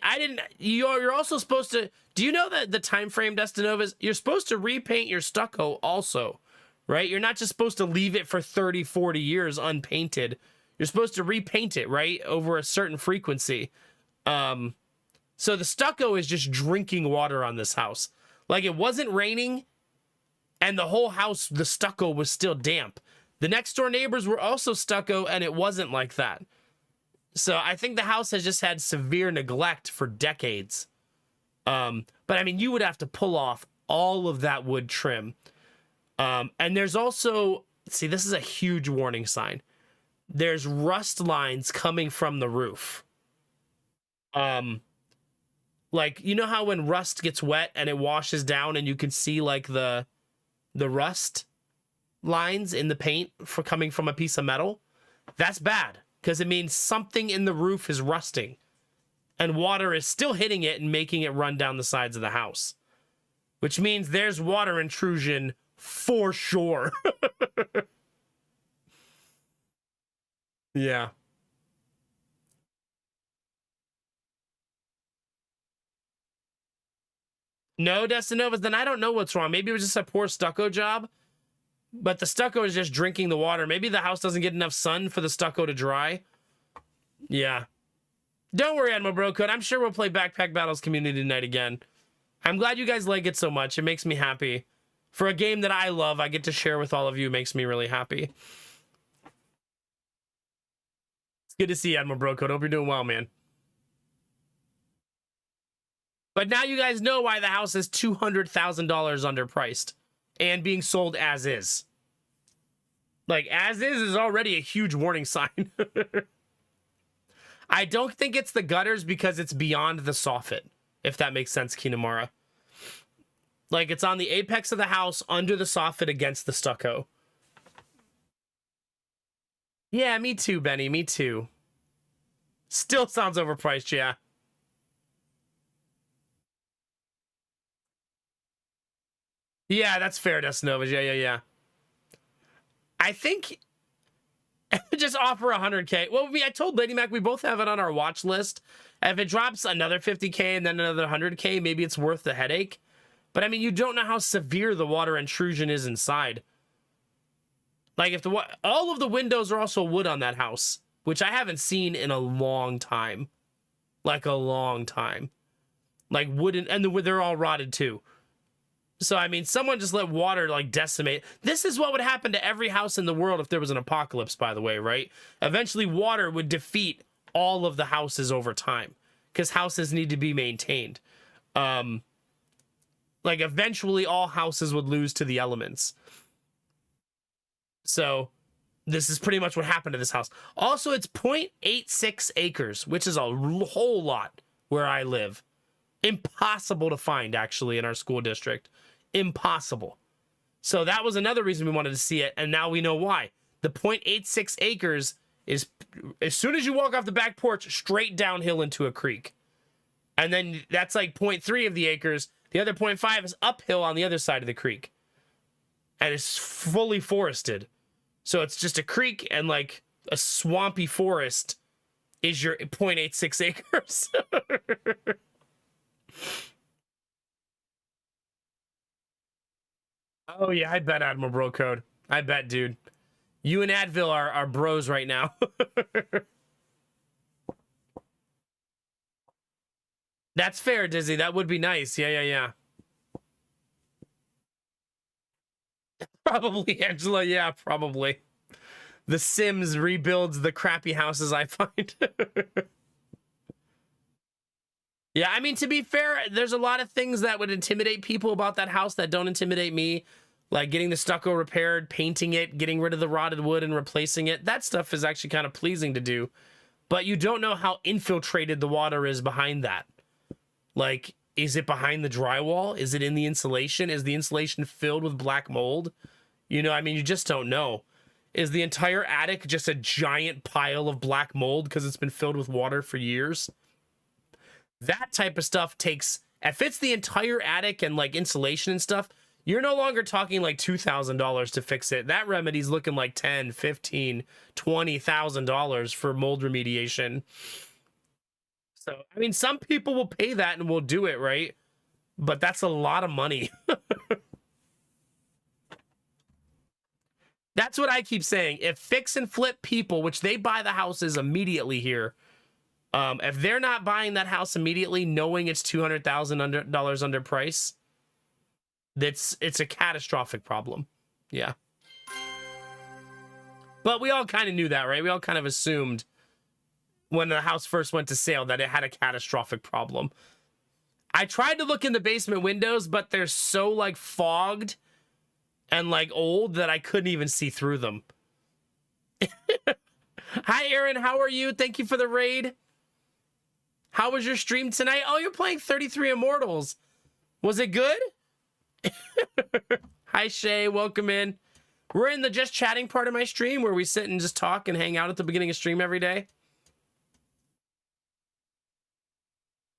you're also supposed to, do you know that the time frame, Destinovas, you're supposed to repaint your stucco also, right? You're not just supposed to leave it for 30, 40 years unpainted. You're supposed to repaint it, right? Over a certain frequency. So the stucco is just drinking water on this house. Like it wasn't raining and the whole house, the stucco was still damp. The next door neighbors were also stucco and it wasn't like that. So I think the house has just had severe neglect for decades. But I mean, you would have to pull off all of that wood trim. And there's also, see, this is a huge warning sign. There's rust lines coming from the roof. Like, you know how when rust gets wet and it washes down and you can see like the rust lines in the paint for coming from a piece of metal? That's bad. Because it means something in the roof is rusting. And water is still hitting it and making it run down the sides of the house. Which means there's water intrusion for sure. Yeah. No, Destinovas, then I don't know what's wrong. Maybe it was just a poor stucco job. But the stucco is just drinking the water. Maybe the house doesn't get enough sun for the stucco to dry. Yeah. Don't worry, Admiral Bro Code. I'm sure we'll play Backpack Battles Community tonight again. I'm glad you guys like it so much. It makes me happy. For a game that I love, I get to share with all of you. It makes me really happy. It's good to see you, Admiral Bro Code. Hope you're doing well, man. But now you guys know why the house is $200,000 underpriced and being sold as is. Like, as is already a huge warning sign. I don't think it's the gutters because it's beyond the soffit, if that makes sense, Kinamara. Like, it's on the apex of the house, under the soffit, against the stucco. Yeah, me too, Benny, me too. Still sounds overpriced, yeah. Yeah, that's fair, Desnovas. Yeah. I think just offer 100K. Well, I told Lady Mac we both have it on our watch list. If it drops another 50K and then another 100K, maybe it's worth the headache. But I mean, you don't know how severe the water intrusion is inside. Like, if all of the windows are also wood on that house, which I haven't seen in a long time. Like, a long time. Like, wooden, and they're all rotted too. So, I mean, someone just let water, like, decimate. This is what would happen to every house in the world if there was an apocalypse, by the way, right? Eventually, water would defeat all of the houses over time. Because houses need to be maintained. Like, eventually, all houses would lose to the elements. So, this is pretty much what happened to this house. Also, it's 0.86 acres, which is a whole lot where I live. Impossible to find, actually, in our school district. Impossible. So that was another reason we wanted to see it, and now we know why. The 0.86 acres is, as soon as you walk off the back porch, straight downhill into a creek. And then that's like 0.3 of the acres. The other 0.5 is uphill on the other side of the creek. And it's fully forested. So it's just a creek and like a swampy forest is your 0.86 acres. Oh yeah, I bet Admiral Bro Code. I bet, dude. You and Advil are bros right now. That's fair, Dizzy. That would be nice. Yeah. Probably, Angela. Yeah, probably. The Sims rebuilds the crappy houses I find. Yeah, I mean, to be fair, there's a lot of things that would intimidate people about that house that don't intimidate me. Like getting the stucco repaired, painting it, getting rid of the rotted wood and replacing it. That stuff is actually kind of pleasing to do. But you don't know how infiltrated the water is behind that. Like, is it behind the drywall? Is it in the insulation? Is the insulation filled with black mold? You know, I mean, you just don't know. Is the entire attic just a giant pile of black mold because it's been filled with water for years? That type of stuff takes, if it's the entire attic and like insulation and stuff, you're no longer talking like $2,000 to fix it. That remedy's looking like $10, $15, $20,000 for mold remediation. So, I mean, some people will pay that and will do it, right? But that's a lot of money. That's what I keep saying. If fix and flip people, which they buy the houses immediately here, if they're not buying that house immediately, knowing it's $200,000 under price, it's a catastrophic problem. Yeah. But we all kind of knew that, right? We all kind of assumed when the house first went to sale that it had a catastrophic problem. I tried to look in the basement windows, but they're so like fogged and like old that I couldn't even see through them. Hi, Aaron. How are you? Thank you for the raid. How was your stream tonight? Oh, you're playing 33 Immortals. Was it good? Hi, Shay. Welcome in. We're in the just chatting part of my stream where we sit and just talk and hang out at the beginning of stream every day.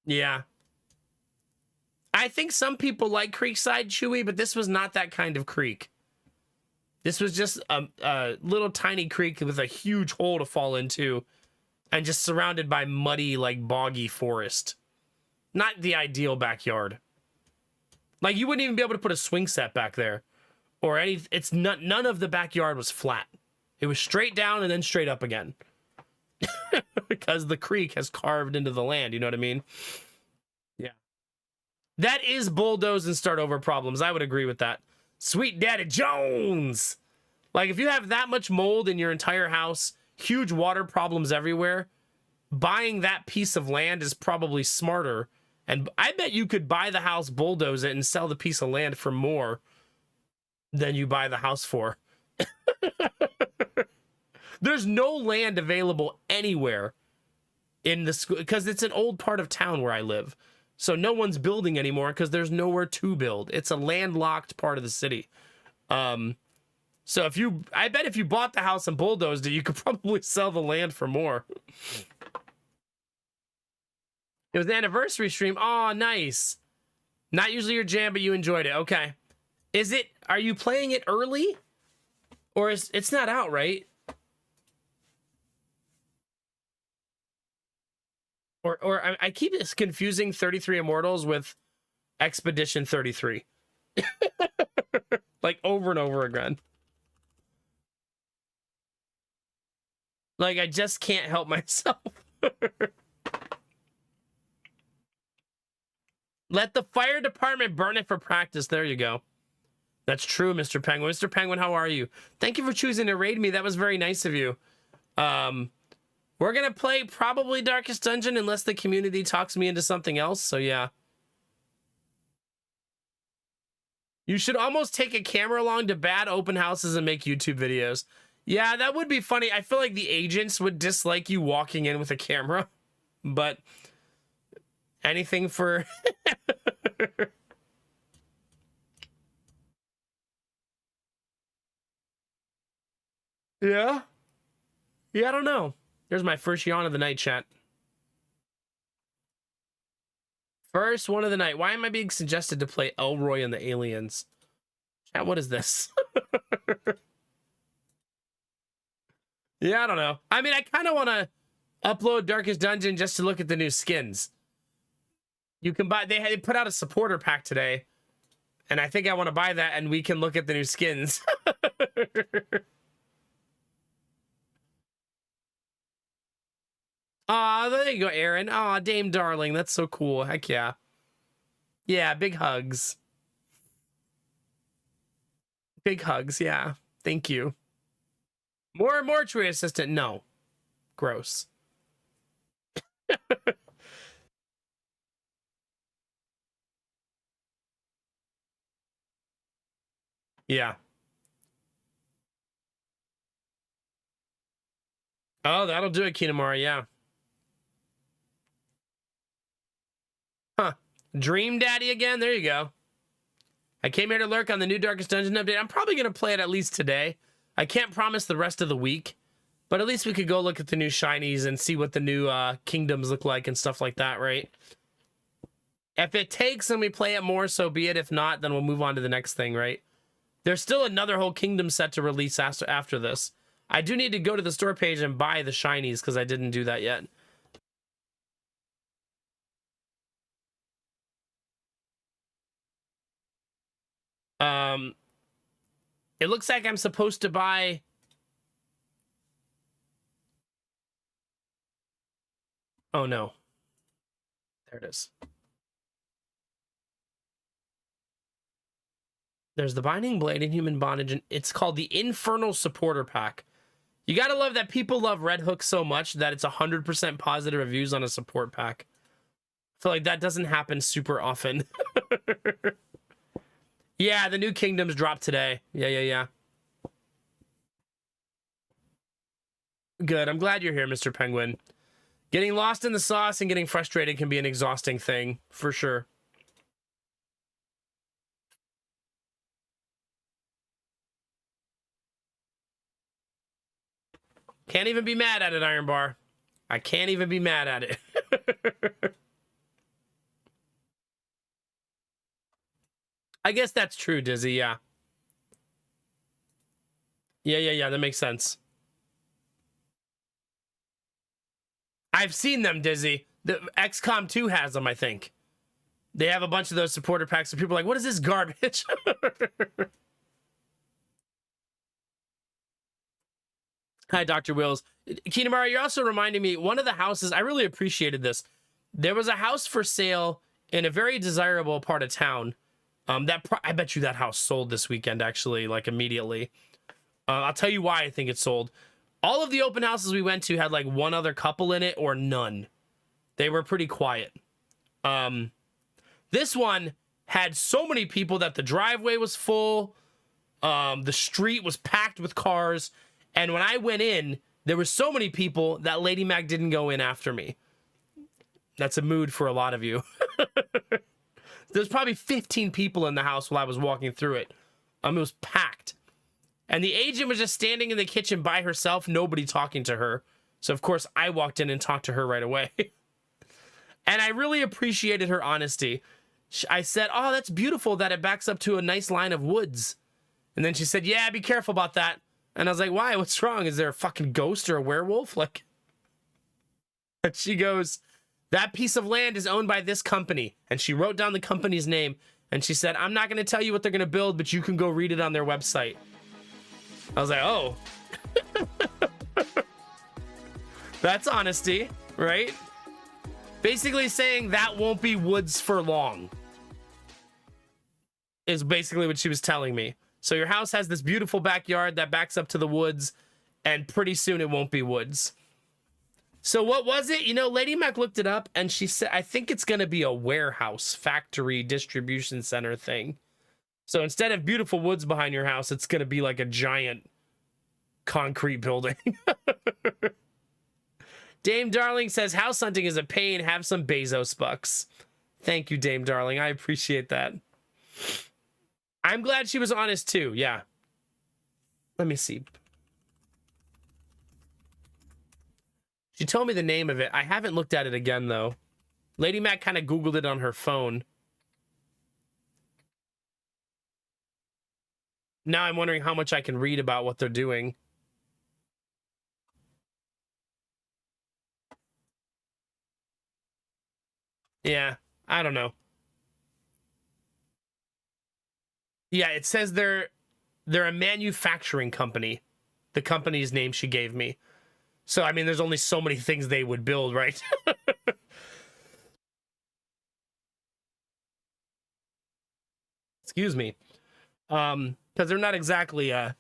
Yeah. I think some people like Creekside, Chewy, but this was not that kind of creek. This was just a little tiny creek with a huge hole to fall into and just surrounded by muddy, like, boggy forest. Not the ideal backyard. Like, you wouldn't even be able to put a swing set back there. Or any, it's not, none of the backyard was flat. It was straight down and then straight up again. Because the creek has carved into the land, you know what I mean? Yeah. That is bulldoze and start over problems. I would agree with that. Sweet Daddy Jones! Like, if you have that much mold in your entire house, huge water problems everywhere, buying that piece of land is probably smarter And I bet you could buy the house, bulldoze it, and sell the piece of land for more than you buy the house for. There's no land available anywhere in the school because it's an old part of town where I live. So no one's building anymore because there's nowhere to build. It's a landlocked part of the city. So I bet if you bought the house and bulldozed it, you could probably sell the land for more. It was an anniversary stream. Oh, nice. Not usually your jam, but you enjoyed it. Okay. Are you playing it early? Or it's not out, right? Or I keep confusing 33 Immortals with Expedition 33. Like over and over again. Like I just can't help myself. Let the fire department burn it for practice. There you go. That's true, Mr. Penguin. Mr. Penguin, how are you? Thank you for choosing to raid me. That was very nice of you. We're going to play probably Darkest Dungeon unless the community talks me into something else. So, yeah. You should almost take a camera along to bad open houses and make YouTube videos. Yeah, that would be funny. I feel like the agents would dislike you walking in with a camera. But anything for... Yeah? Yeah, I don't know. There's my first yawn of the night, chat. First one of the night. Why am I being suggested to play Elroy and the Aliens? Chat, what is this? Yeah, I don't know. I mean, I kind of want to upload Darkest Dungeon just to look at the new skins. You can buy... They put out a supporter pack today. And I think I want to buy that and we can look at the new skins. Aw, there you go, Aaron. Aw, Dame Darling. That's so cool. Heck yeah. Yeah, big hugs. Big hugs, yeah. Thank you. More mortuary assistant. No. Gross. Yeah. Oh, that'll do it, Kinamara, yeah. Huh. Dream Daddy again? There you go. I came here to lurk on the new Darkest Dungeon update. I'm probably going to play it at least today. I can't promise the rest of the week, but at least we could go look at the new shinies and see what the new kingdoms look like and stuff like that, right? If it takes and we play it more, so be it. If not, then we'll move on to the next thing, right? There's still another whole kingdom set to release after this. I do need to go to the store page and buy the shinies because I didn't do that yet. It looks like I'm supposed to buy... Oh, no. There it is. There's the Binding Blade, Inhuman Bondage, and it's called the Infernal Supporter Pack. You gotta love that people love Red Hook so much that it's 100% positive reviews on a support pack. I feel like that doesn't happen super often. Yeah, the new kingdoms dropped today. Yeah. Good. I'm glad you're here, Mr. Penguin. Getting lost in the sauce and getting frustrated can be an exhausting thing, for sure. Can't even be mad at it, Iron Bar. I can't even be mad at it. I guess that's true, Dizzy, yeah. Yeah, that makes sense. I've seen them, Dizzy. The XCOM 2 has them, I think. They have a bunch of those supporter packs, and people are like, what is this garbage? Hi, Dr. Wills. Kinamara, you're also reminding me, one of the houses, I really appreciated this. There was a house for sale in a very desirable part of town. I bet you that house sold this weekend, actually, like immediately. I'll tell you why I think it sold. All of the open houses we went to had like one other couple in it or none. They were pretty quiet. This one had so many people that the driveway was full. The street was packed with cars. And when I went in, there were so many people that Lady Mac didn't go in after me. That's a mood for a lot of you. There's probably 15 people in the house while I was walking through it. It was packed. And the agent was just standing in the kitchen by herself, nobody talking to her. So, of course, I walked in and talked to her right away. And I really appreciated her honesty. I said, oh, that's beautiful that it backs up to a nice line of woods. And then she said, yeah, be careful about that. And I was like, why? What's wrong? Is there a fucking ghost or a werewolf? Like, and she goes, that piece of land is owned by this company. And she wrote down the company's name. And she said, I'm not going to tell you what they're going to build, but you can go read it on their website. I was like, oh. That's honesty, right? Basically saying that won't be woods for long. Is basically what she was telling me. So your house has this beautiful backyard that backs up to the woods, and pretty soon it won't be woods. So what was it? You know, Lady Mac looked it up, and she said, I think it's going to be a warehouse, factory, distribution center thing. So instead of beautiful woods behind your house, it's going to be like a giant concrete building. Dame Darling says, house hunting is a pain. Have some Bezos bucks. Thank you, Dame Darling. I appreciate that. I'm glad she was honest, too. Yeah. Let me see. She told me the name of it. I haven't looked at it again, though. Lady Mac kind of Googled it on her phone. Now I'm wondering how much I can read about what they're doing. Yeah, I don't know. Yeah, it says they're a manufacturing company. The company's name she gave me. So, I mean, there's only so many things they would build, right? Excuse me. Because they're not exactly a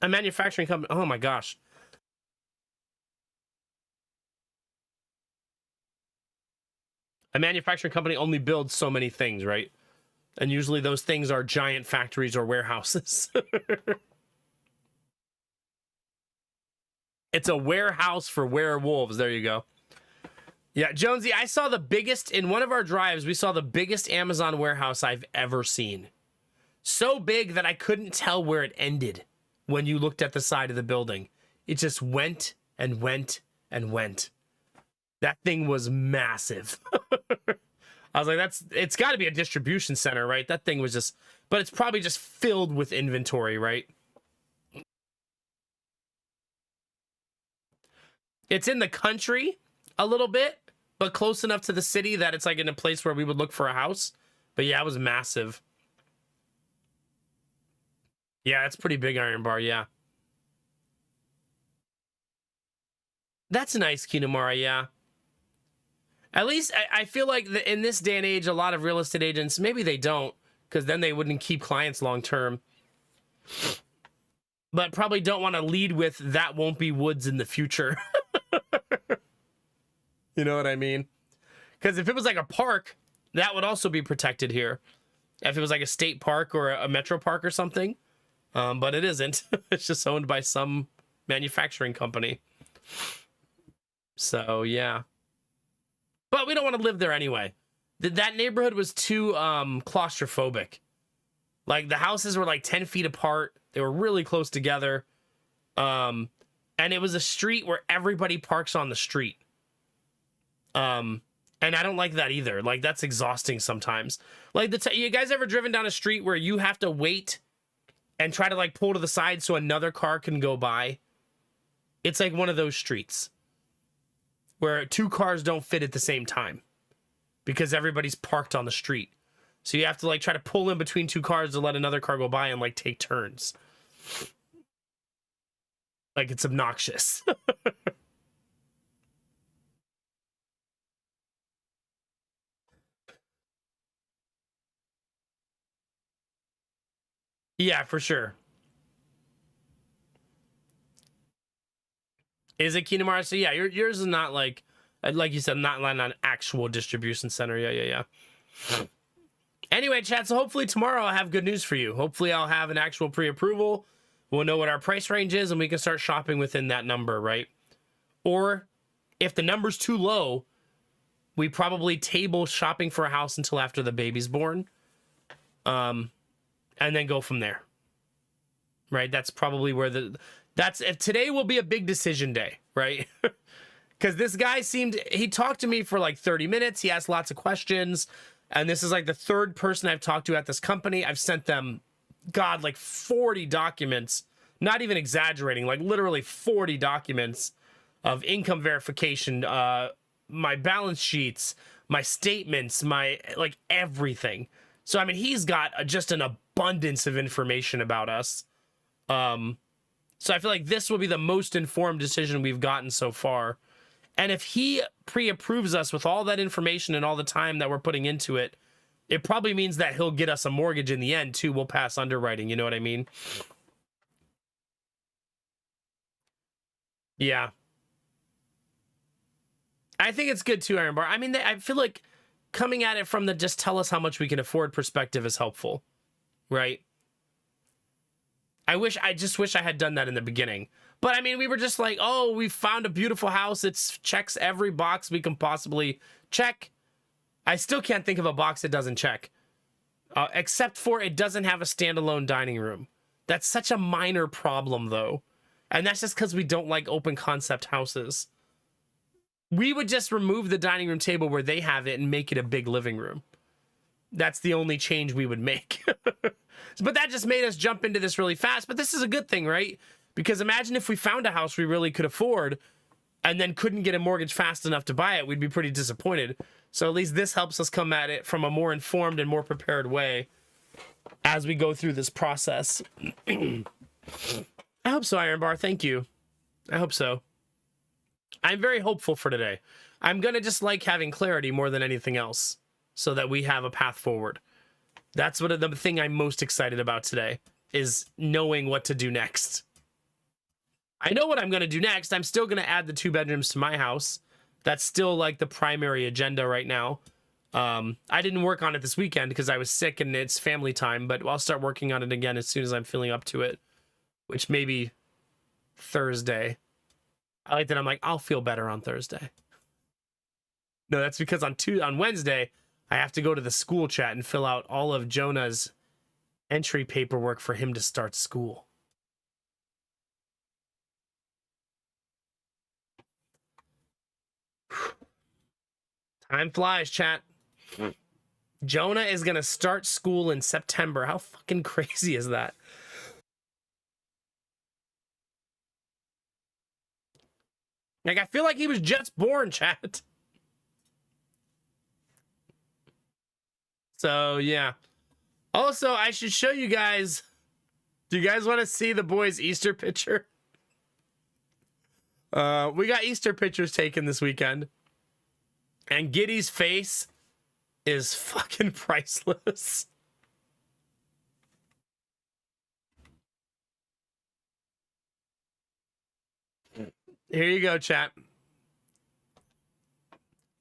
manufacturing company. Oh my gosh. A manufacturing company only builds so many things, right? And usually those things are giant factories or warehouses. It's a warehouse for werewolves. There you go. Yeah, Jonesy, I saw the biggest, in one of our drives, we saw the biggest Amazon warehouse I've ever seen. So big that I couldn't tell where it ended when you looked at the side of the building. It just went and went and went. That thing was massive. I was like, it's got to be a distribution center, right? That thing was just, but it's probably just filled with inventory, right? It's in the country a little bit, but close enough to the city that it's like in a place where we would look for a house. But yeah, it was massive. Yeah, it's pretty big, Iron Bar, yeah. That's nice, Kinamara, yeah. At least I feel like in this day and age, a lot of real estate agents, maybe they don't, because then they wouldn't keep clients long term. But probably don't want to lead with, that won't be woods in the future. You know what I mean? Because if it was like a park, that would also be protected here. If it was like a state park or a metro park or something. But it isn't. It's just owned by some manufacturing company. So, yeah. But we don't want to live there anyway. That neighborhood was too claustrophobic. Like, the houses were like 10 feet apart. They were really close together. And it was a street where everybody parks on the street. And I don't like that either. Like, that's exhausting sometimes. Like, you guys ever driven down a street where you have to wait and try to, like, pull to the side so another car can go by? It's like one of those streets where two cars don't fit at the same time because everybody's parked on the street. So you have to, like, try to pull in between two cars to let another car go by and, like, take turns. Like, it's obnoxious. Yeah, for sure. Is it Kinamara? So yeah, yours is not like Like you said, not an actual distribution center. Yeah. Anyway, chat, so hopefully tomorrow I'll have good news for you. Hopefully I'll have an actual pre-approval. We'll know what our price range is, and we can start shopping within that number, right? Or if the number's too low, we probably table shopping for a house until after the baby's born. And then go from there. Right? That's probably where if today will be a big decision day, right? Because this guy he talked to me for like 30 minutes. He asked lots of questions. And this is like the third person I've talked to at this company. I've sent them, God, like 40 documents, not even exaggerating, like literally 40 documents of income verification, my balance sheets, my statements, my like everything. So, I mean, he's got just an abundance of information about us. So I feel like this will be the most informed decision we've gotten so far. And if he pre-approves us with all that information and all the time that we're putting into it, it probably means that he'll get us a mortgage in the end too. We'll pass underwriting. You know what I mean? Yeah. I think it's good too, Iron Bar. I mean, I feel like coming at it from the just tell us how much we can afford perspective is helpful, right? I just wish I had done that in the beginning. But I mean, we were just like, oh, we found a beautiful house. It checks every box we can possibly check. I still can't think of a box it doesn't check. Except for it doesn't have a standalone dining room. That's such a minor problem, though. And that's just because we don't like open concept houses. We would just remove the dining room table where they have it and make it a big living room. That's the only change we would make. But that just made us jump into this really fast. But this is a good thing, right? Because imagine if we found a house we really could afford and then couldn't get a mortgage fast enough to buy it. We'd be pretty disappointed. So at least this helps us come at it from a more informed and more prepared way as we go through this process. I hope so, Iron Bar. Thank you. I hope so. I'm very hopeful for today. I'm going to just like having clarity more than anything else so that we have a path forward. That's what the thing I'm most excited about today is knowing what to do next. I know what I'm going to do next. I'm still going to add the 2 bedrooms to my house. That's still like the primary agenda right now. I didn't work on it this weekend because I was sick and it's family time, but I'll start working on it again as soon as I'm feeling up to it, which may be Thursday. I like that. I'm like, I'll feel better on Thursday. No, that's because on Wednesday, I have to go to the school chat and fill out all of Jonah's entry paperwork for him to start school. Time flies, chat. Jonah is going to start school in September. How fucking crazy is that? Like, I feel like he was just born, chat. So, yeah. Also, I should show you guys. Do you guys want to see the boys' Easter picture? We got Easter pictures taken this weekend. And Giddy's face is fucking priceless. Here you go, chat.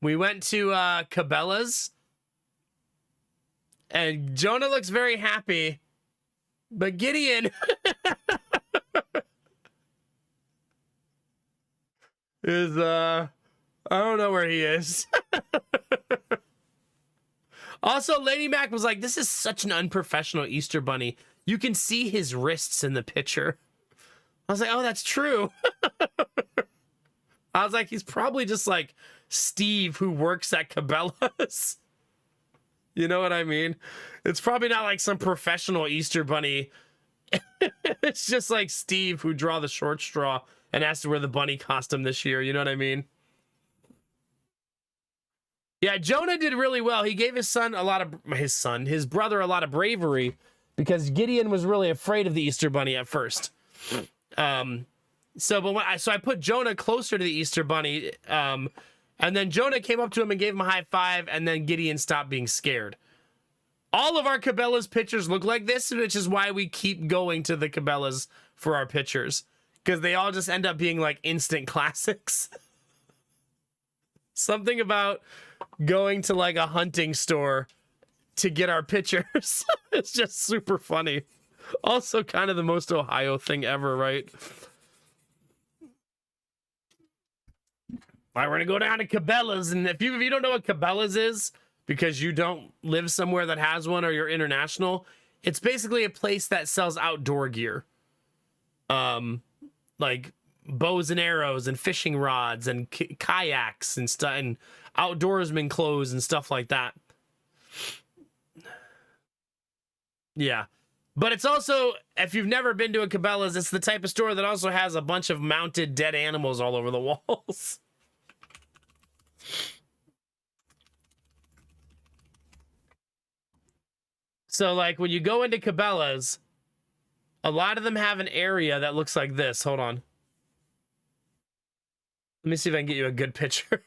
We went to Cabela's. And Jonah looks very happy. But Gideon is I don't know where he is. Also, Lady Mac was like, this is such an unprofessional Easter bunny. You can see his wrists in the picture. I was like, oh, that's true. I was like, he's probably just like Steve who works at Cabela's. You know what I mean? It's probably not like some professional Easter bunny. It's just like Steve who draw the short straw and has to wear the bunny costume this year. You know what I mean? Yeah, Jonah did really well. He gave his brother a lot of bravery because Gideon was really afraid of the Easter bunny at first. So I put Jonah closer to the Easter bunny, and then Jonah came up to him and gave him a high five, and then Gideon stopped being scared. All of our Cabela's pictures look like this, which is why we keep going to the Cabela's for our pictures, because they all just end up being like instant classics. Something about going to like a hunting store to get our pictures. It's just super funny. Also kind of the most Ohio thing ever, right? All right, we're gonna go down to Cabela's, and if you don't know what Cabela's is because you don't live somewhere that has one or you're international, it's basically a place that sells outdoor gear, like bows and arrows and fishing rods and kayaks and stuff and outdoorsman clothes and stuff like that. Yeah. But it's also, if you've never been to a Cabela's, it's the type of store that also has a bunch of mounted dead animals all over the walls. So, like, when you go into Cabela's, a lot of them have an area that looks like this. Hold on. Let me see if I can get you a good picture.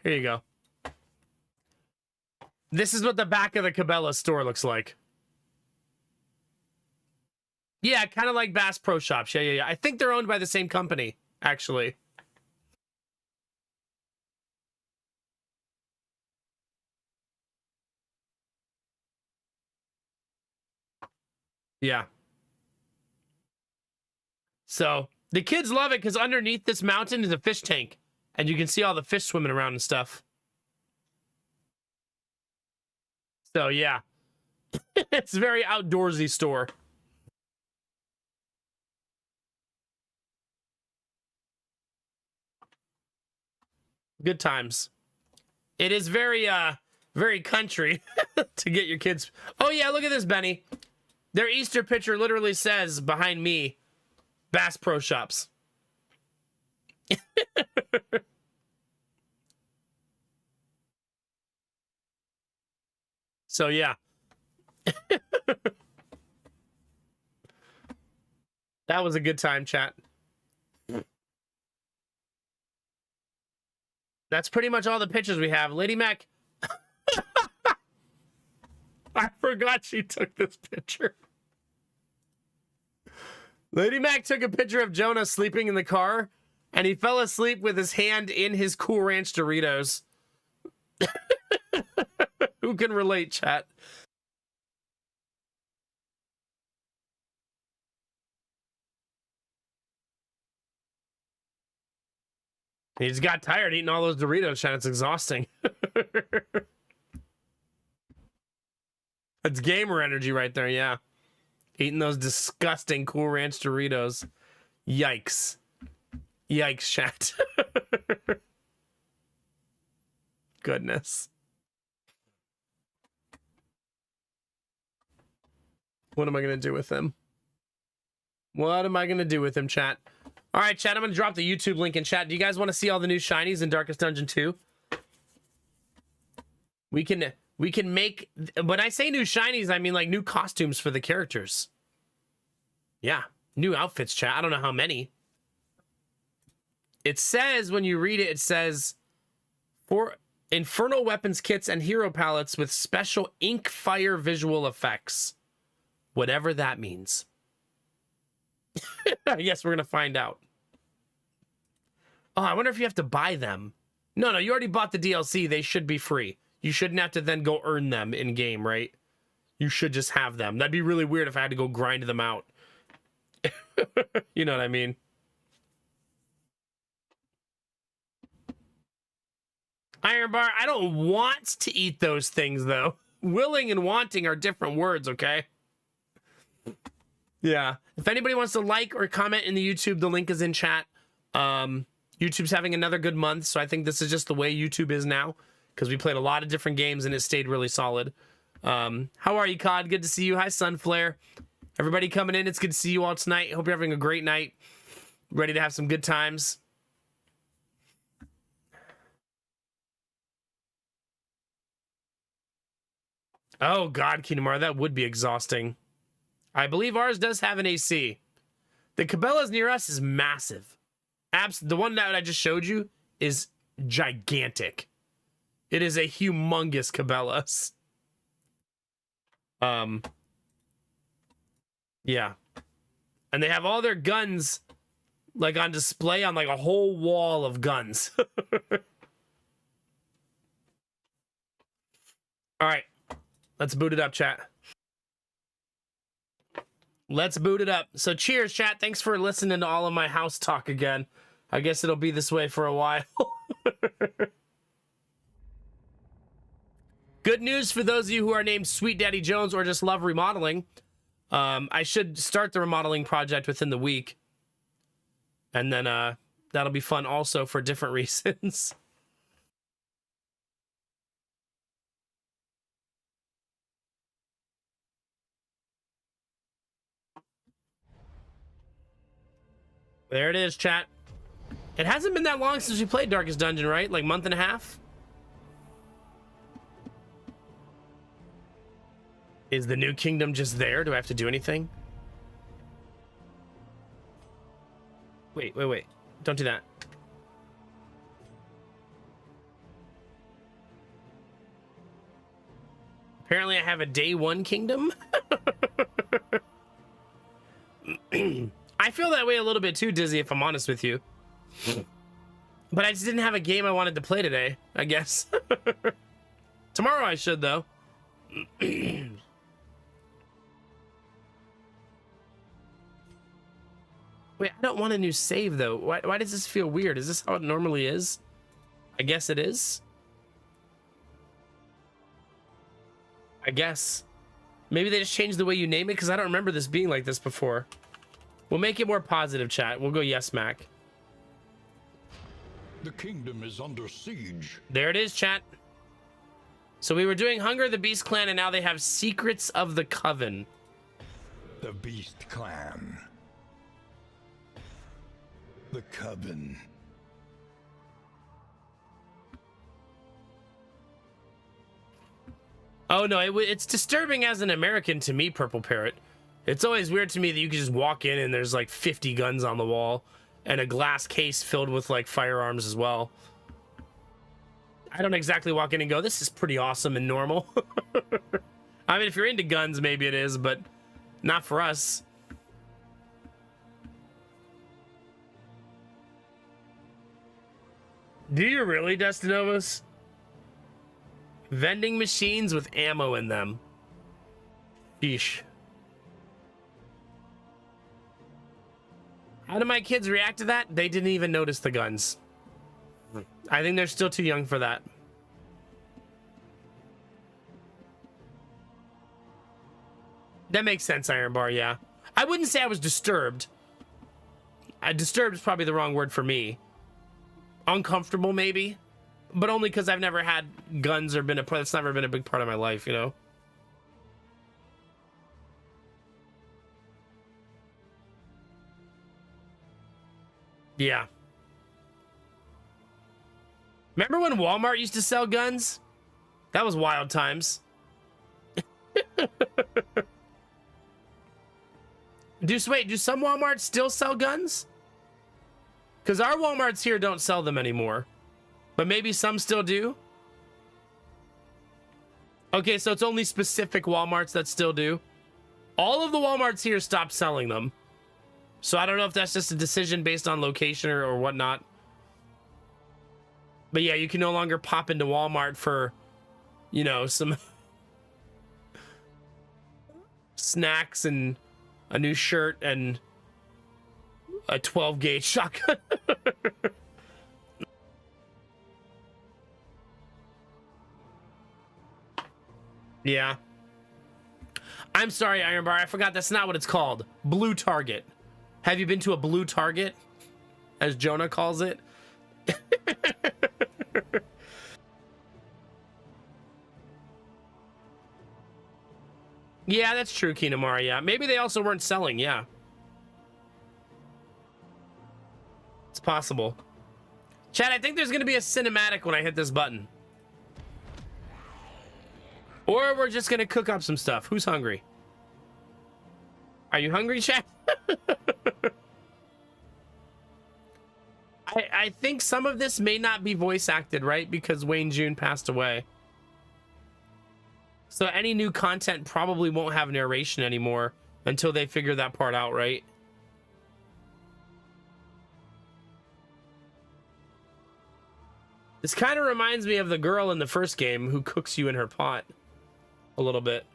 Here you go. This is what the back of the Cabela's store looks like. Yeah, kind of like Bass Pro Shops. Yeah. I think they're owned by the same company, actually. Yeah. So the kids love it because underneath this mountain is a fish tank, and you can see all the fish swimming around and stuff. So yeah, it's a very outdoorsy store. Good times. It is very very country to get your kids. Oh yeah, look at this, Benny. Their Easter picture literally says behind me, Bass Pro Shops. So yeah. That was a good time, chat. That's pretty much all the pictures we have. Lady Mac. I forgot she took this picture. Lady Mac took a picture of Jonah sleeping in the car, and he fell asleep with his hand in his Cool Ranch Doritos. Who can relate, chat? He just got tired eating all those Doritos, chat. It's exhausting. That's gamer energy right there, yeah. Eating those disgusting Cool Ranch Doritos. Yikes. Yikes, chat. Goodness. What am I going to do with him? What am I going to do with him, chat? All right, chat, I'm going to drop the YouTube link in chat. Do you guys want to see all the new shinies in Darkest Dungeon 2? We can make, when I say new shinies, I mean like new costumes for the characters. Yeah, new outfits, chat. I don't know how many. It says, when you read it, it says, for Infernal Weapons kits and hero palettes with special ink fire visual effects. Whatever that means. I guess we're going to find out. Oh, I wonder if you have to buy them. No, you already bought the DLC. They should be free. You shouldn't have to then go earn them in game, right? You should just have them. That'd be really weird if I had to go grind them out. You know what I mean? Iron Bar, I don't want to eat those things, though. Willing and wanting are different words, okay? Yeah. If anybody wants to like or comment in the YouTube, the link is in chat. YouTube's having another good month, so I think this is just the way YouTube is now, because we played a lot of different games and it stayed really solid. How are you, COD? Good to see you. Hi, Sunflare. Everybody coming in, it's good to see you all tonight. Hope you're having a great night. Ready to have some good times. Oh, God, Kinamar, that would be exhausting. I believe ours does have an AC. The Cabela's near us is massive. The one that I just showed you is gigantic. It is a humongous Cabela's. Yeah. And they have all their guns like on display on like a whole wall of guns. All right, let's boot it up, chat. Let's boot it up. So cheers, chat. Thanks for listening to all of my house talk again. I guess it'll be this way for a while. Good news for those of you who are named Sweet Daddy Jones or just love remodeling. I should start the remodeling project within the week. And then that'll be fun also for different reasons. There it is, chat. It hasn't been that long since we played Darkest Dungeon, right? Like month and a half? Is the new kingdom just there? Do I have to do anything? Wait. Don't do that. Apparently I have a day one kingdom. I feel that way a little bit too, Dizzy, if I'm honest with you. But I just didn't have a game I wanted to play today, I guess. Tomorrow I should, though. Wait, I don't want a new save, though. Why does this feel weird? Is this how it normally is? I guess it is. I guess. Maybe they just changed the way you name it, because I don't remember this being like this before. We'll make it more positive, chat. We'll go yes, Mac. The kingdom is under siege. There it is, chat. So we were doing Hunger of the Beast Clan, and now they have Secrets of the Coven. The Beast Clan. The Coven. Oh, no, it's disturbing as an American to me, Purple Parrot. It's always weird to me that you can just walk in and there's like 50 guns on the wall and a glass case filled with like firearms as well. I don't exactly walk in and go, this is pretty awesome and normal. I mean, if you're into guns, maybe it is, but not for us. Do you really, Destinovas? Vending machines with ammo in them. Sheesh. How do my kids react to that? They didn't even notice the guns. I think they're still too young for that. That makes sense, Iron Bar, yeah. I wouldn't say I was disturbed. Disturbed is probably the wrong word for me. Uncomfortable, maybe. But only because I've never had guns or been that's never been a big part of my life, you know? Yeah. Remember when Walmart used to sell guns? That was wild times. Do some Walmarts still sell guns? Because our Walmarts here don't sell them anymore. But maybe some still do? Okay, so it's only specific Walmarts that still do. All of the Walmarts here stopped selling them. So I don't know if that's just a decision based on location or whatnot. But yeah, you can no longer pop into Walmart for, you know, some snacks and a new shirt and a 12 gauge shotgun. Yeah. I'm sorry, Iron Bar. I forgot that's not what it's called. Blue Target. Have you been to a Blue Target? As Jonah calls it. Yeah, that's true, Kinamara. Yeah. Maybe they also weren't selling. Yeah. It's possible. Chad, I think there's going to be a cinematic when I hit this button. Or we're just going to cook up some stuff. Who's hungry? Are you hungry, Chad? I think some of this may not be voice acted, right? Because Wayne June passed away. So any new content probably won't have narration anymore until they figure that part out, right? This kind of reminds me of the girl in the first game who cooks you in her pot. A little bit.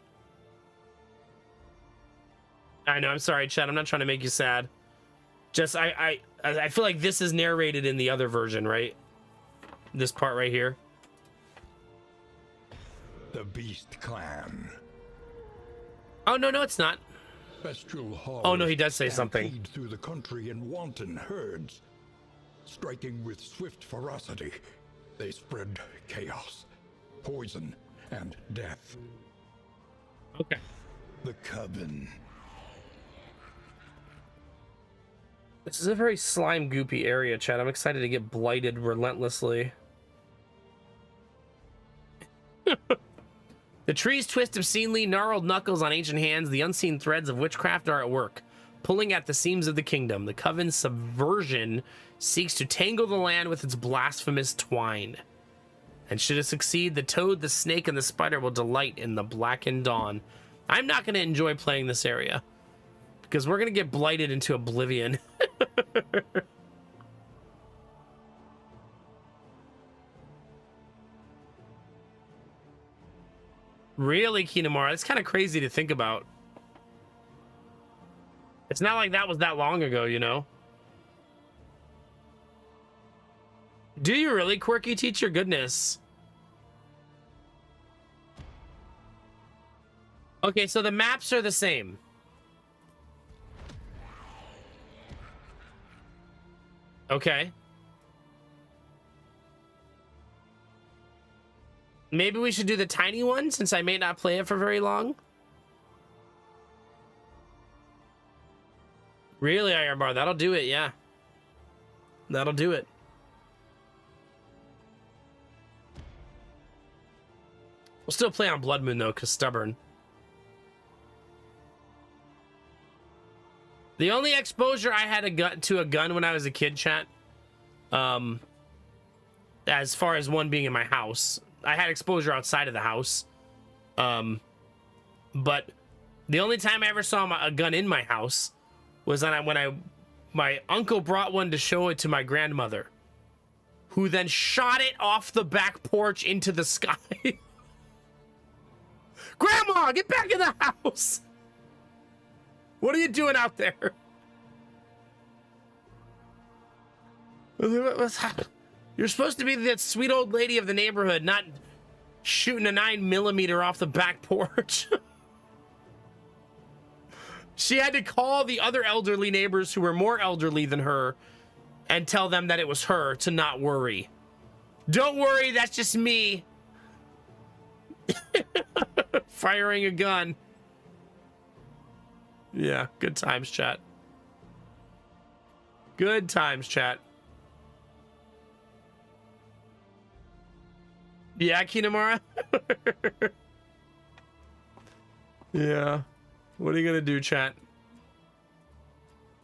I know, I'm sorry, Chad. I'm not trying to make you sad. Just, I feel like this is narrated in the other version, right? This part right here. The Beast Clan. Oh, no, it's not. Bestial horrors Oh, no, he does say something. stampede through the country in wanton herds. Striking with swift ferocity, they spread chaos, poison, and death. Okay. The Coven. This is a very slime goopy area, Chad. I'm excited to get blighted relentlessly. The trees twist obscenely, gnarled knuckles on ancient hands, the unseen threads of witchcraft are at work, pulling at the seams of the kingdom. The Coven's subversion seeks to tangle the land with its blasphemous twine. And should it succeed, the toad, the snake, and the spider will delight in the blackened dawn. I'm not going to enjoy playing this area, because we're going to get blighted into oblivion. Really, Kinamara? It's kind of crazy to think about. It's not like that was that long ago, you know? Do you really, Quirky Teacher? Goodness. Okay, so the maps are the same. Okay. Maybe we should do the tiny one, since I may not play it for very long. Really, Ironbar? That'll do it, yeah. That'll do it. We'll still play on Blood Moon, though, because stubborn. The only exposure I had to a gun when I was a kid, chat, as far as one being in my house, I had exposure outside of the house. But the only time I ever saw a gun in my house was when my uncle brought one to show it to my grandmother, who then shot it off the back porch into the sky. Grandma, get back in the house! What are you doing out there? You're supposed to be that sweet old lady of the neighborhood, not shooting a 9mm off the back porch. She had to call the other elderly neighbors who were more elderly than her and tell them that it was her to not worry. Don't worry, that's just me. Firing a gun. Yeah, good times, chat. Good times, chat. Yeah, Kinamara? Yeah. What are you gonna do, chat?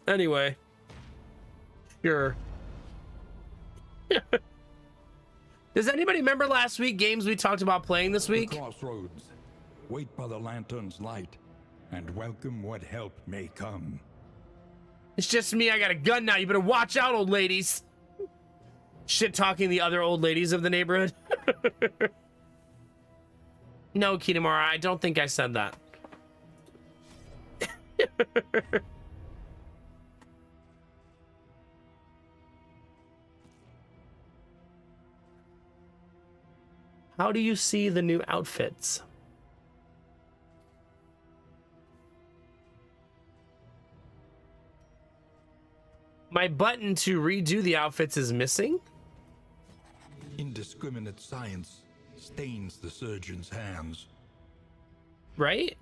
Anyway. Sure. Does anybody remember last week games we talked about playing this week? The crossroads. Wait by the lantern's light, and welcome what help may come. It's just me, I got a gun now. You better watch out, old ladies. Shit talking the other old ladies of the neighborhood. No, Kinamara, I don't think I said that. How do you see the new outfits? My button to redo the outfits is missing? Indiscriminate science stains the surgeon's hands. Right?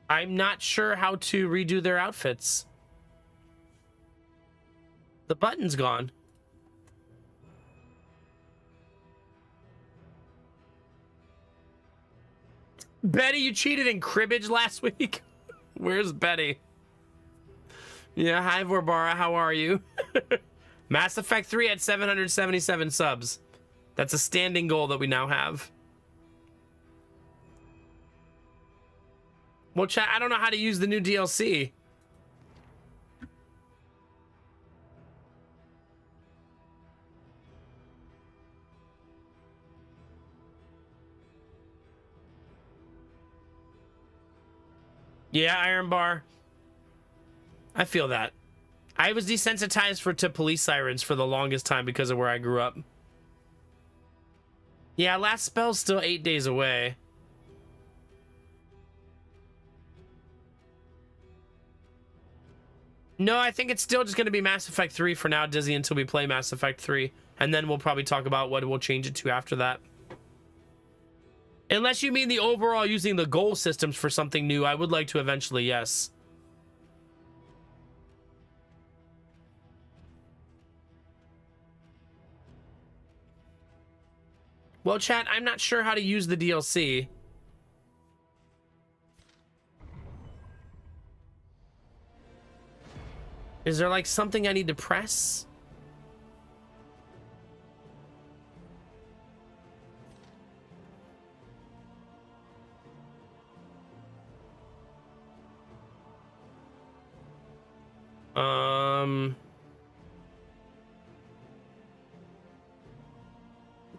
I'm not sure how to redo their outfits. The button's gone. Betty, you cheated in cribbage last week? Where's Betty? Yeah, hi Vorbara, how are you? Mass Effect 3 at 777 subs. That's a standing goal that we now have. Well, chat, I don't know how to use the new DLC. Yeah, Iron Bar. I feel that. I was desensitized to police sirens for the longest time because of where I grew up. Yeah, last spell's still 8 days away. No, I think it's still just going to be Mass Effect 3 for now, Dizzy, until we play Mass Effect 3. And then we'll probably talk about what we'll change it to after that. Unless you mean the overall using the goal systems for something new, I would like to eventually, yes. Well, chat, I'm not sure how to use the DLC. Is there like something I need to press?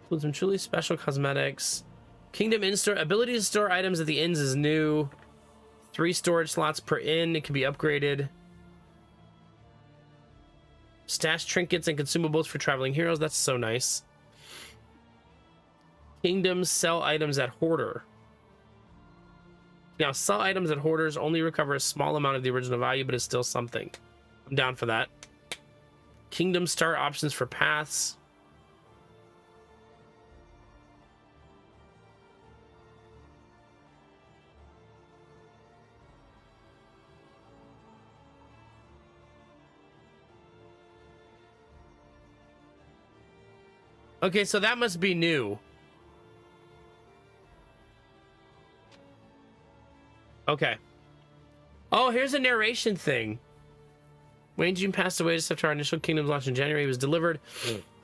Includes some truly special cosmetics. Kingdom in-store ability to store items at the inns is new. 3 storage slots per inn. It can be upgraded. Stash trinkets and consumables for traveling heroes. That's so nice. Kingdoms sell items at Hoarder. Now, sell items at Hoarders only recover a small amount of the original value, but it's still something. I'm down for that. Kingdom start options for paths. Okay, so that must be new. Okay. Oh, here's a narration thing. Wayne June passed away just after our initial Kingdoms launch in January. He was delivered,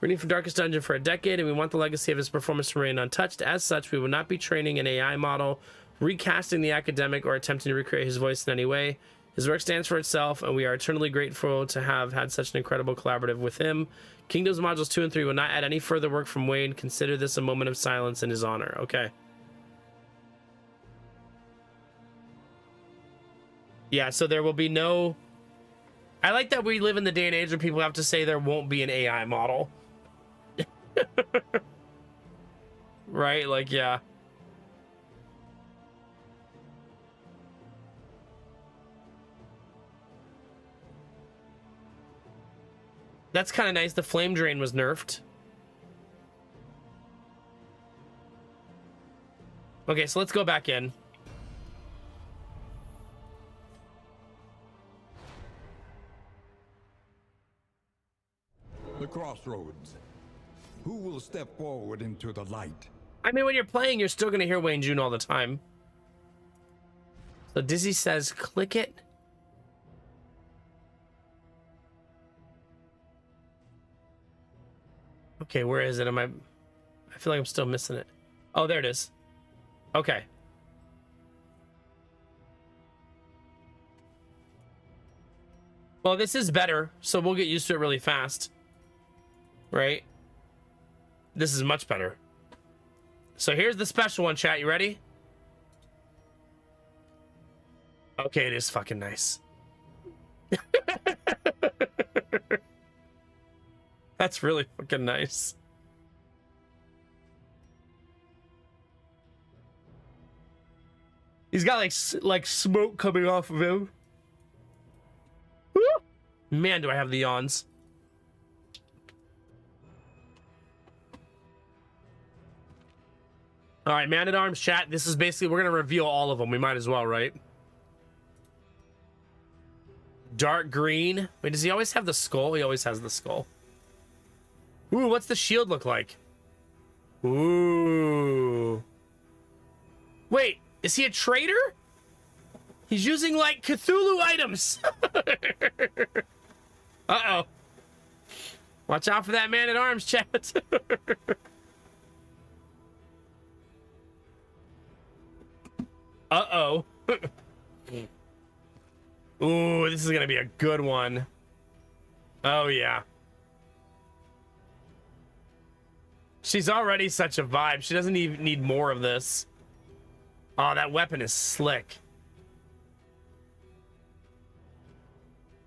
reading from Darkest Dungeon for a decade, and we want the legacy of his performance to remain untouched. As such, we will not be training an AI model, recasting the academic, or attempting to recreate his voice in any way. His work stands for itself, and we are eternally grateful to have had such an incredible collaborative with him. Kingdoms Modules 2 and 3 will not add any further work from Wayne. Consider this a moment of silence in his honor. Okay. Yeah, so there will be no... I like that we live in the day and age where people have to say there won't be an AI model. Right? Like, yeah. That's kind of nice. The flame drain was nerfed. Okay, so let's go back in. The crossroads. Who will step forward into the light? I mean, when you're playing, you're still going to hear Wayne June all the time. So Dizzy says, click it. Okay, where is it? I feel like I'm still missing it. Oh, there it is. Okay. Well, this is better, so we'll get used to it really fast. Right? This is much better. So here's the special one, chat. You ready? Okay, it is fucking nice. That's really fucking nice. He's got like smoke coming off of him. Woo! Man, do I have the yawns. All right, Man-at-Arms chat. This is basically, we're going to reveal all of them. We might as well, right? Dark green. Wait, does he always have the skull? He always has the skull. Ooh, what's the shield look like? Ooh. Wait, is he a traitor? He's using, like, Cthulhu items. Uh-oh. Watch out for that Man-at-Arms chat. Uh-oh. Ooh, this is gonna be a good one. Oh, yeah. She's already such a vibe. She doesn't even need more of this. Oh, that weapon is slick.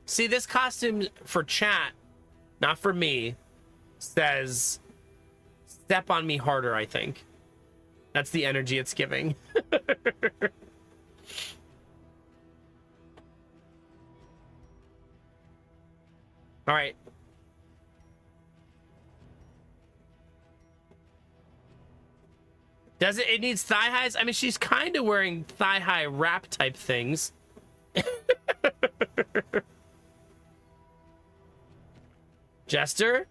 See, this costume for chat, not for me, says step on me harder, I think. That's the energy it's giving. All right. Does it? It needs thigh highs? I mean, she's kind of wearing thigh high wrap type things. Jester?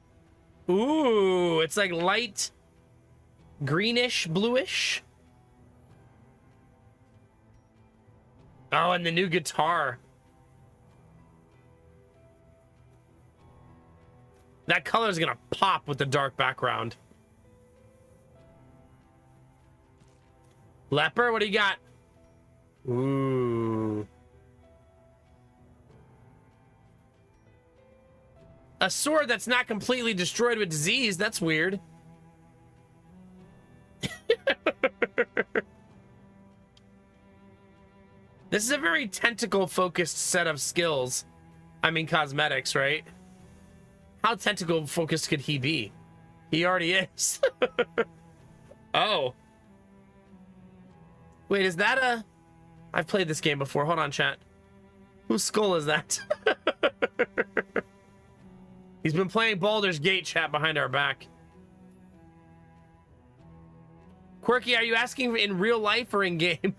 Ooh, it's like light greenish, bluish. Oh, and the new guitar. That color is gonna pop with the dark background. Leper, what do you got? Ooh. A sword that's not completely destroyed with disease. That's weird. This is a very tentacle-focused set of skills. I mean, cosmetics, right? How tentacle-focused could he be? He already is. Oh. Wait, is that a... I've played this game before. Hold on, chat. Whose skull is that? He's been playing Baldur's Gate, chat, behind our back. Quirky, are you asking in real life or in game?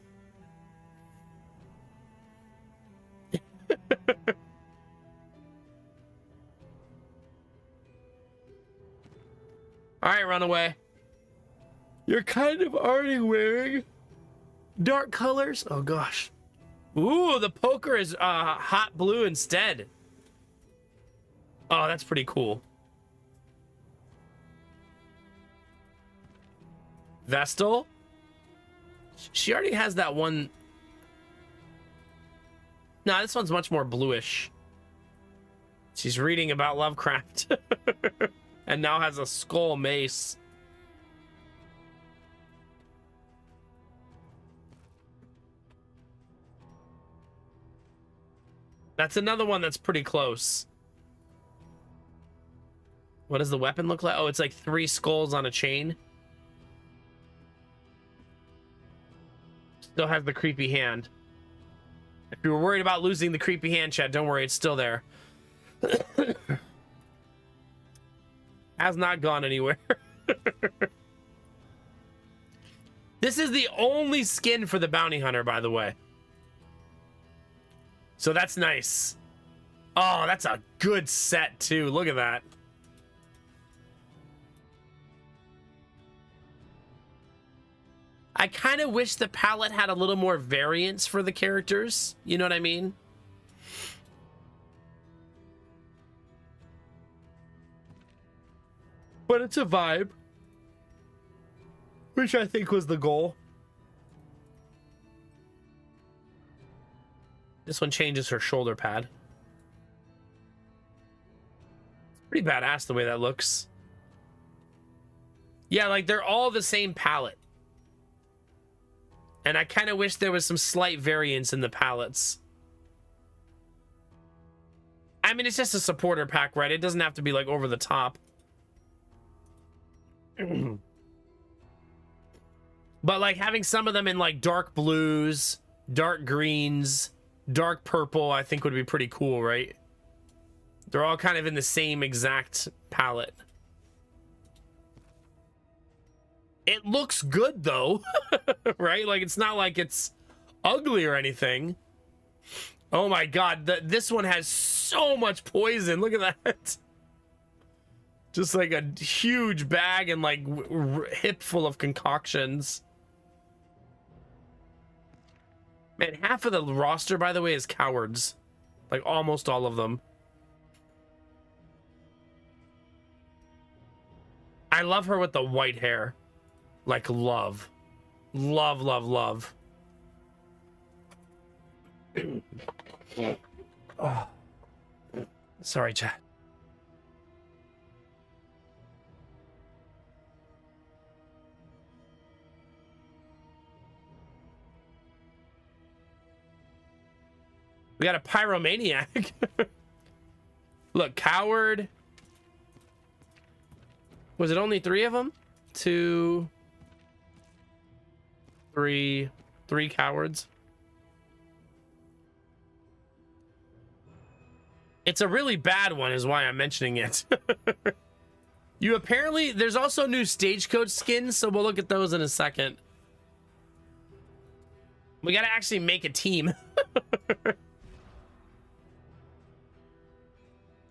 All right, Runaway. You're kind of already wearing dark colors. Oh, gosh. Ooh, the poker is hot blue instead. Oh, that's pretty cool. Vestal? She already has that one. Nah, this one's much more bluish. She's reading about Lovecraft. And now has a skull mace. That's another one that's pretty close. What does the weapon look like? Oh, it's like 3 skulls on a chain. Still has the creepy hand. If you were worried about losing the creepy hand, chat, don't worry, it's still there. Has not gone anywhere. This is the only skin for the bounty hunter, by the way. So that's nice. Oh, that's a good set, too. Look at that. I kind of wish the palette had a little more variance for the characters. You know what I mean? But it's a vibe. Which I think was the goal. This one changes her shoulder pad. It's pretty badass the way that looks. Yeah, like they're all the same palette. And I kind of wish there was some slight variance in the palettes. I mean, it's just a supporter pack, right? It doesn't have to be like over the top. But like having some of them in like dark blues, dark greens, dark purple, I think would be pretty cool, right? They're all kind of in the same exact palette. It looks good though, right? Like it's not like it's ugly or anything. Oh my god, this one has so much poison. Look at that. Just like a huge bag and like hip full of concoctions. Man, half of the roster, by the way, is cowards. Like almost all of them. I love her with the white hair. Like love. Love, love, love. Oh. Sorry, chat. We got a pyromaniac. Look, coward. Was it only 3 of them? 2, 3, 3 cowards. It's a really bad one is why I'm mentioning it. You apparently, there's also new Stagecoach skins, so we'll look at those in a second. We gotta actually make a team.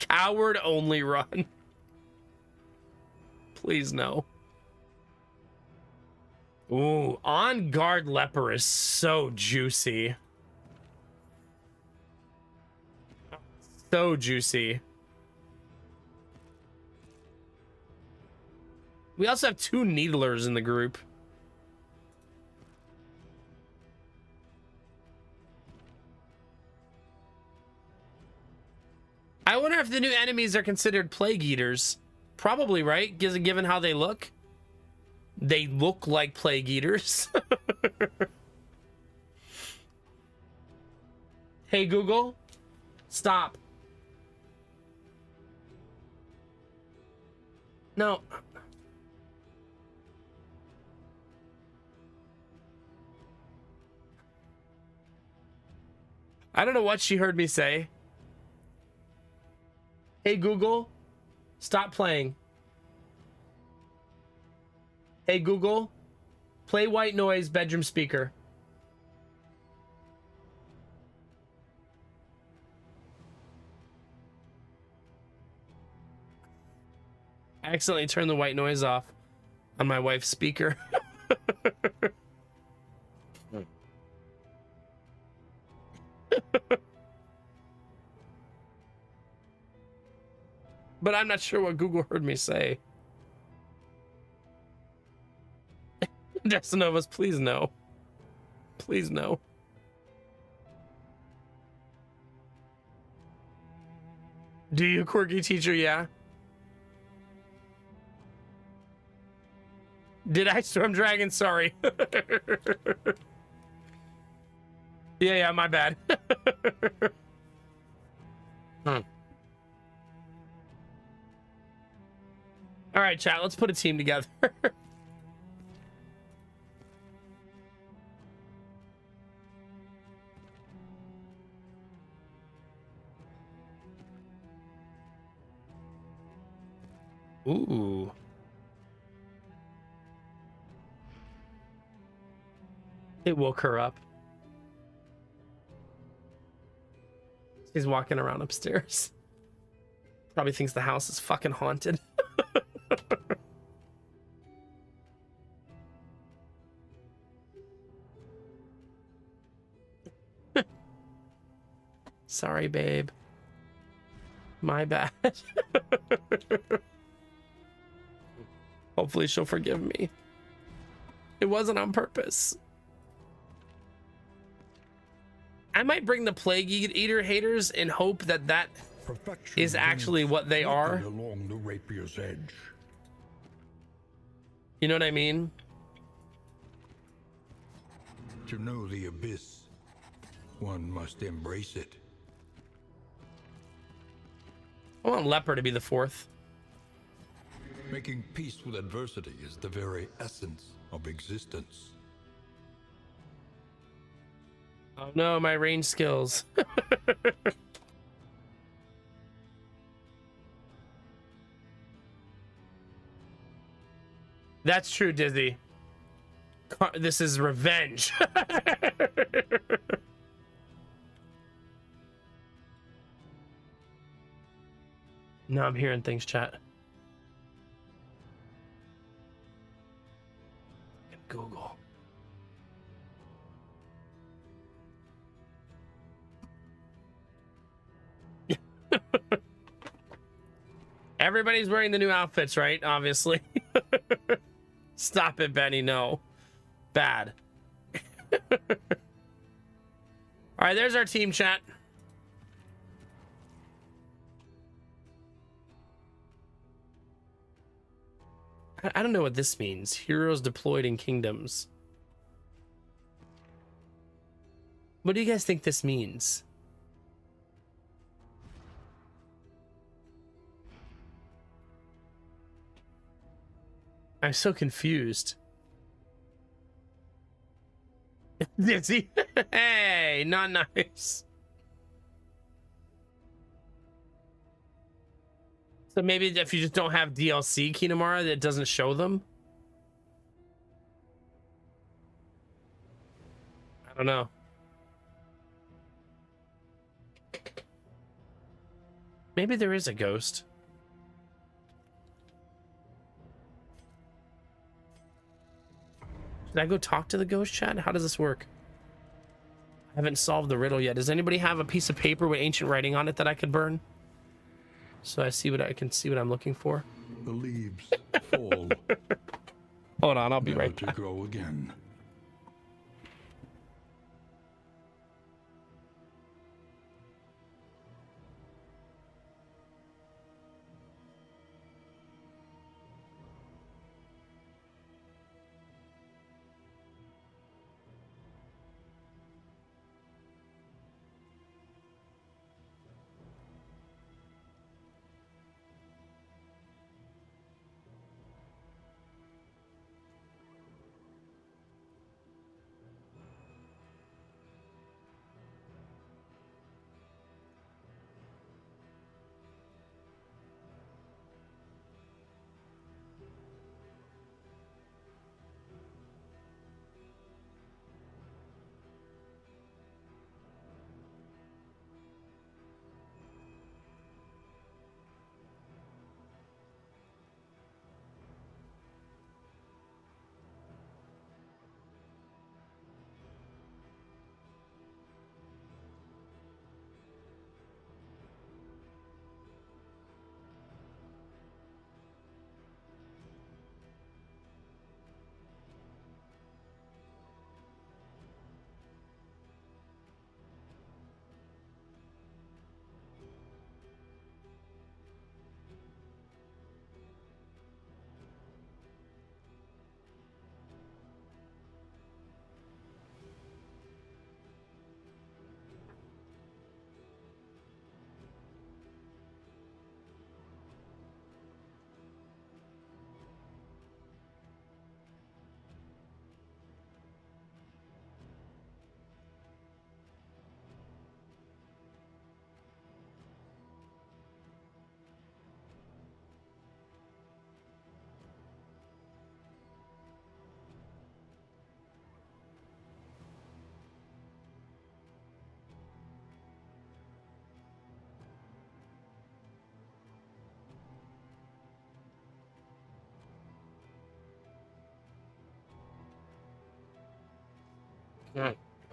Coward only run. Please no. Ooh, On Guard Leper is so juicy. So juicy. We also have 2 Needlers in the group. I wonder if the new enemies are considered Plague Eaters. Probably, right? Given how they look. They look like Plague Eaters. Hey, Google. Stop. No. I don't know what she heard me say. Hey, Google, stop playing. Hey, Google, play white noise bedroom speaker. I accidentally turned the white noise off on my wife's speaker. But I'm not sure what Google heard me say. Destinovas, please no. Please no. Do you, quirky teacher? Yeah. Did I, Storm Dragon? Sorry. Yeah, my bad. All right, chat, let's put a team together. Ooh. It woke her up. She's walking around upstairs. Probably thinks the house is fucking haunted. Sorry, babe. My bad. Hopefully she'll forgive me. It wasn't on purpose. I might bring the Plague Eater haters in hope that that Perfection is actually what they are. along the rapier's edge. You know what I mean? To know the abyss, one must embrace it. I want Leper to be the 4th. Making peace with adversity is the very essence of existence. Oh no, my range skills. That's true, Dizzy. This is revenge. No, I'm hearing things, chat. Google. Everybody's wearing the new outfits, right? Obviously. Stop it, Benny. No. Bad. All right, there's our team, chat. I don't know what this means. Heroes deployed in kingdoms. What do you guys think this means? I'm so confused. Dizzy. Hey, not nice. So maybe if you just don't have DLC, Kinemara, that doesn't show them? I don't know. Maybe there is a ghost. Did I go talk to the ghost, chat? How does this work? I haven't solved the riddle yet. Does anybody have a piece of paper with ancient writing on it that I could burn? So I can see what I'm looking for. The leaves fall. Hold on, I'll be never right to back. grow again.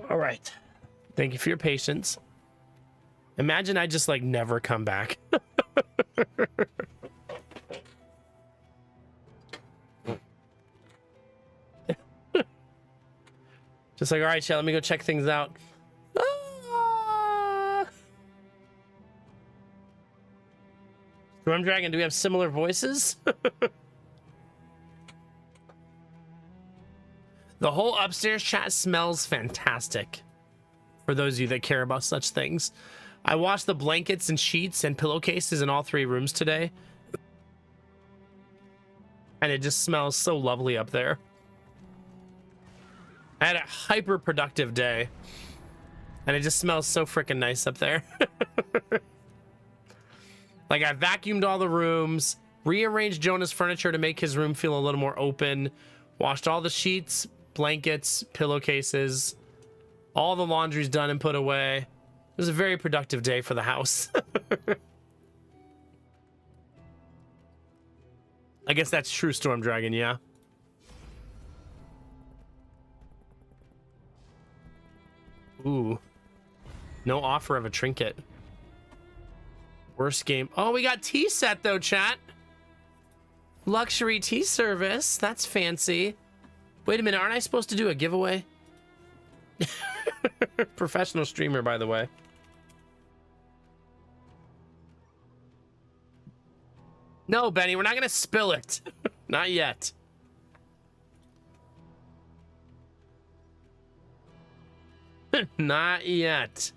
All right. Thank you for your patience. Imagine I just like never come back. Just like, all right, chat, let me go check things out. Ah! Storm Dragon, do we have similar voices? The whole upstairs chat smells fantastic. For those of you that care about such things. I washed the blankets and sheets and pillowcases in all 3 rooms today. And it just smells so lovely up there. I had a hyper productive day. And it just smells so freaking nice up there. Like I vacuumed all the rooms, rearranged Jonah's furniture to make his room feel a little more open, washed all the sheets, blankets, pillowcases, all the laundry's done and put away. It was a very productive day for the house. I guess that's true, Storm Dragon, yeah. Ooh. No offer of a trinket. Worst game. Oh, we got tea set though, chat. Luxury tea service. That's fancy. Wait a minute, aren't I supposed to do a giveaway? Professional streamer, by the way. No, Benny, we're not gonna spill it. Not yet. Not yet.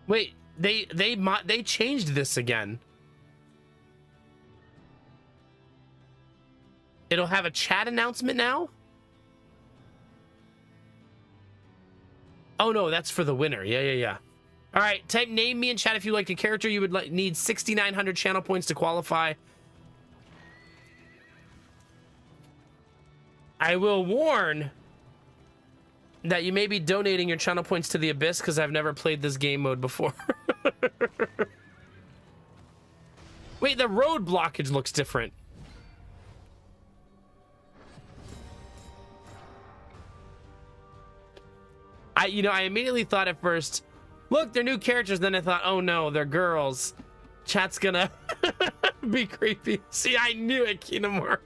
Wait, they changed this again. It'll have a chat announcement now? Oh, no, that's for the winner. Yeah. All right, type name me in chat if you liked a character. You would need 6,900 channel points to qualify. I will warn that you may be donating your channel points to the Abyss because I've never played this game mode before. Wait, the road blockage looks different. I immediately thought at first, look, they're new characters. Then I thought, oh no, they're girls. Chat's gonna be creepy. See, I knew it, Kinemura.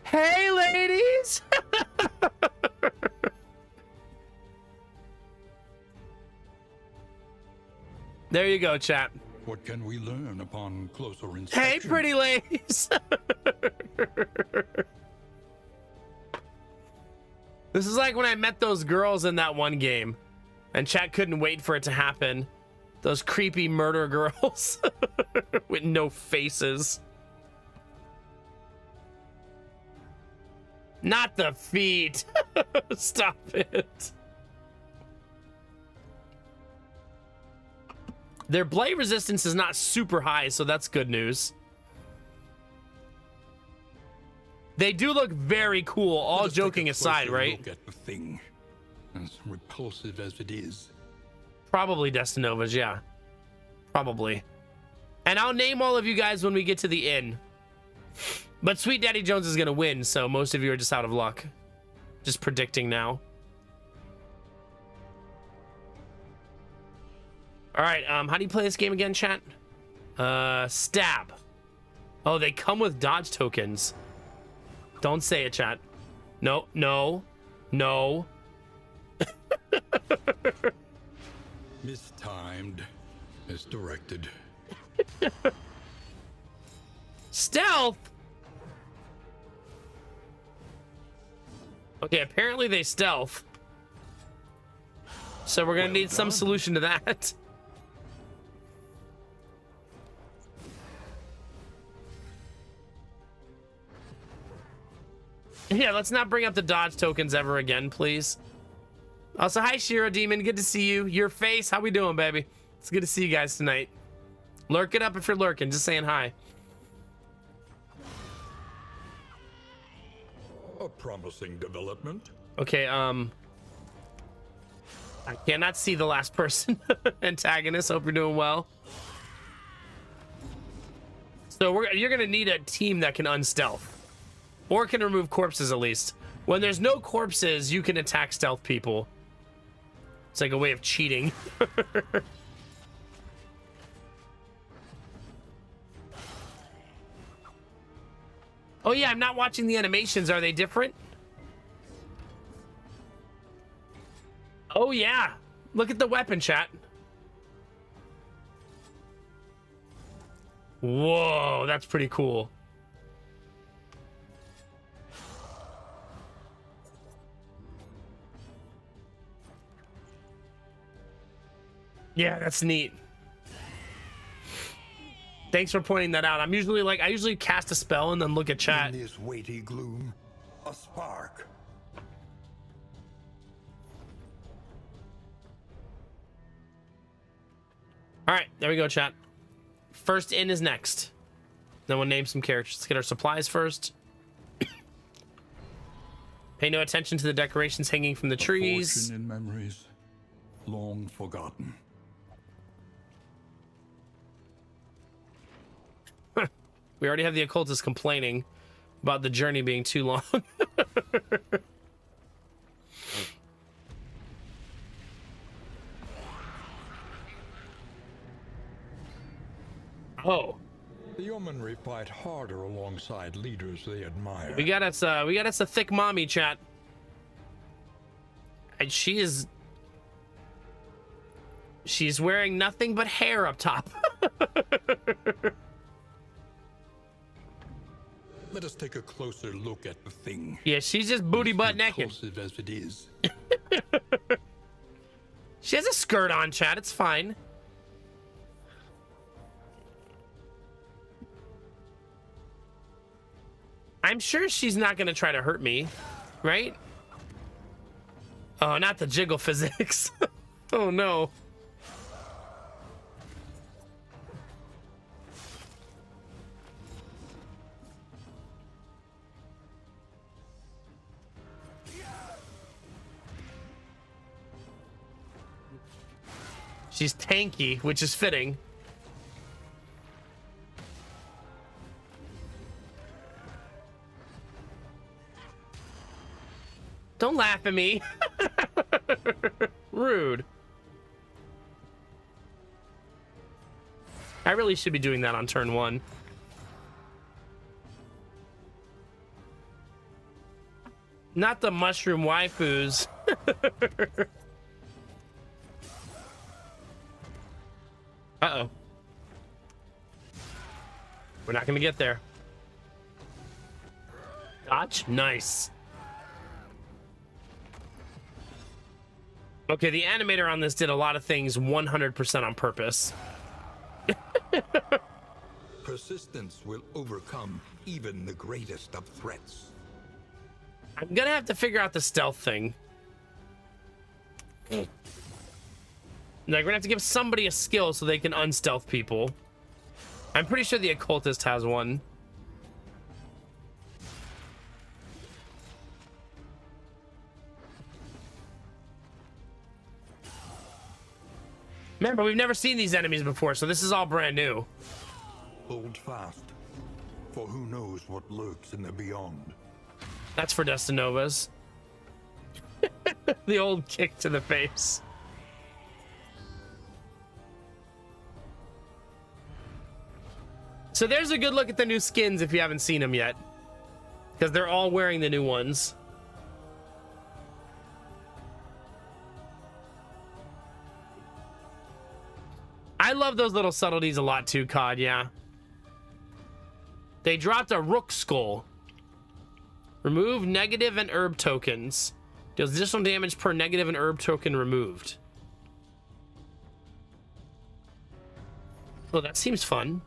Hey, ladies. There you go, chat. What can we learn upon closer inspection? Hey, pretty ladies. This is like when I met those girls in that one game, and chat couldn't wait for it to happen. Those creepy murder girls with no faces. Not the feet. Stop it. Their blight resistance is not super high, so that's good news. They do look very cool, all joking aside, right? Look at the thing, as repulsive as it is. Probably Destinovas, yeah. Probably. And I'll name all of you guys when we get to the inn. But Sweet Daddy Jones is going to win, so most of you are just out of luck. Just predicting now. All right, how do you play this game again, chat? Stab. Oh, they come with dodge tokens. Don't say it, chat. No. Mistimed, misdirected. Stealth? Okay, apparently they stealth. So we're gonna need some solution to that. Yeah, let's not bring up the dodge tokens ever again, please. Also, hi, Shiro Demon. Good to see you. Your face. How we doing, baby? It's good to see you guys tonight. Lurk it up if you're lurking. Just saying hi. A promising development. Okay, I cannot see the last person. Antagonist. Hope you're doing well. So you're gonna need a team that can unstealth. Or can remove corpses, at least. When there's no corpses, you can attack stealth people. It's like a way of cheating. Oh yeah, I'm not watching the animations. Are they different? Oh yeah. Look at the weapon, chat. Whoa, that's pretty cool. Yeah, that's neat. Thanks for pointing that out. I usually cast a spell and then look at chat. In this weighty gloom, a spark. All right, there we go, chat. First in is next. Then we'll name some characters. Let's get our supplies first. Pay no attention to the decorations hanging from the trees. Fortune in memories long forgotten. We already have the occultist complaining about the journey being too long. Oh, The yeomanry fight harder alongside leaders they admire. we got us a thick mommy, chat. And she's wearing nothing but hair up top. Let us take a closer look at the thing. Yeah, she's just booty butt naked. Repulsive as it is. She has a skirt on, chat. It's fine. I'm sure she's not going to try to hurt me, right? Oh, not the jiggle physics. Oh, no. She's tanky, which is fitting. Don't laugh at me. Rude. I really should be doing that on turn 1. Not the mushroom waifus. Uh-oh. We're not gonna get there. Dodge? Nice. Okay, the animator on this did a lot of things 100% on purpose. Persistence will overcome even the greatest of threats. I'm gonna have to figure out the stealth thing. Like, we're gonna have to give somebody a skill so they can unstealth people. I'm pretty sure the occultist has one. Remember, we've never seen these enemies before, so this is all brand new. Hold fast, for who knows what lurks in the beyond. That's for Destinovas. The old kick to the face. So there's a good look at the new skins if you haven't seen them yet, because they're all wearing the new ones. I love those little subtleties a lot too, COD, yeah. They dropped a Rook Skull. Remove negative and herb tokens. Deals additional damage per negative and herb token removed. Well, that seems fun.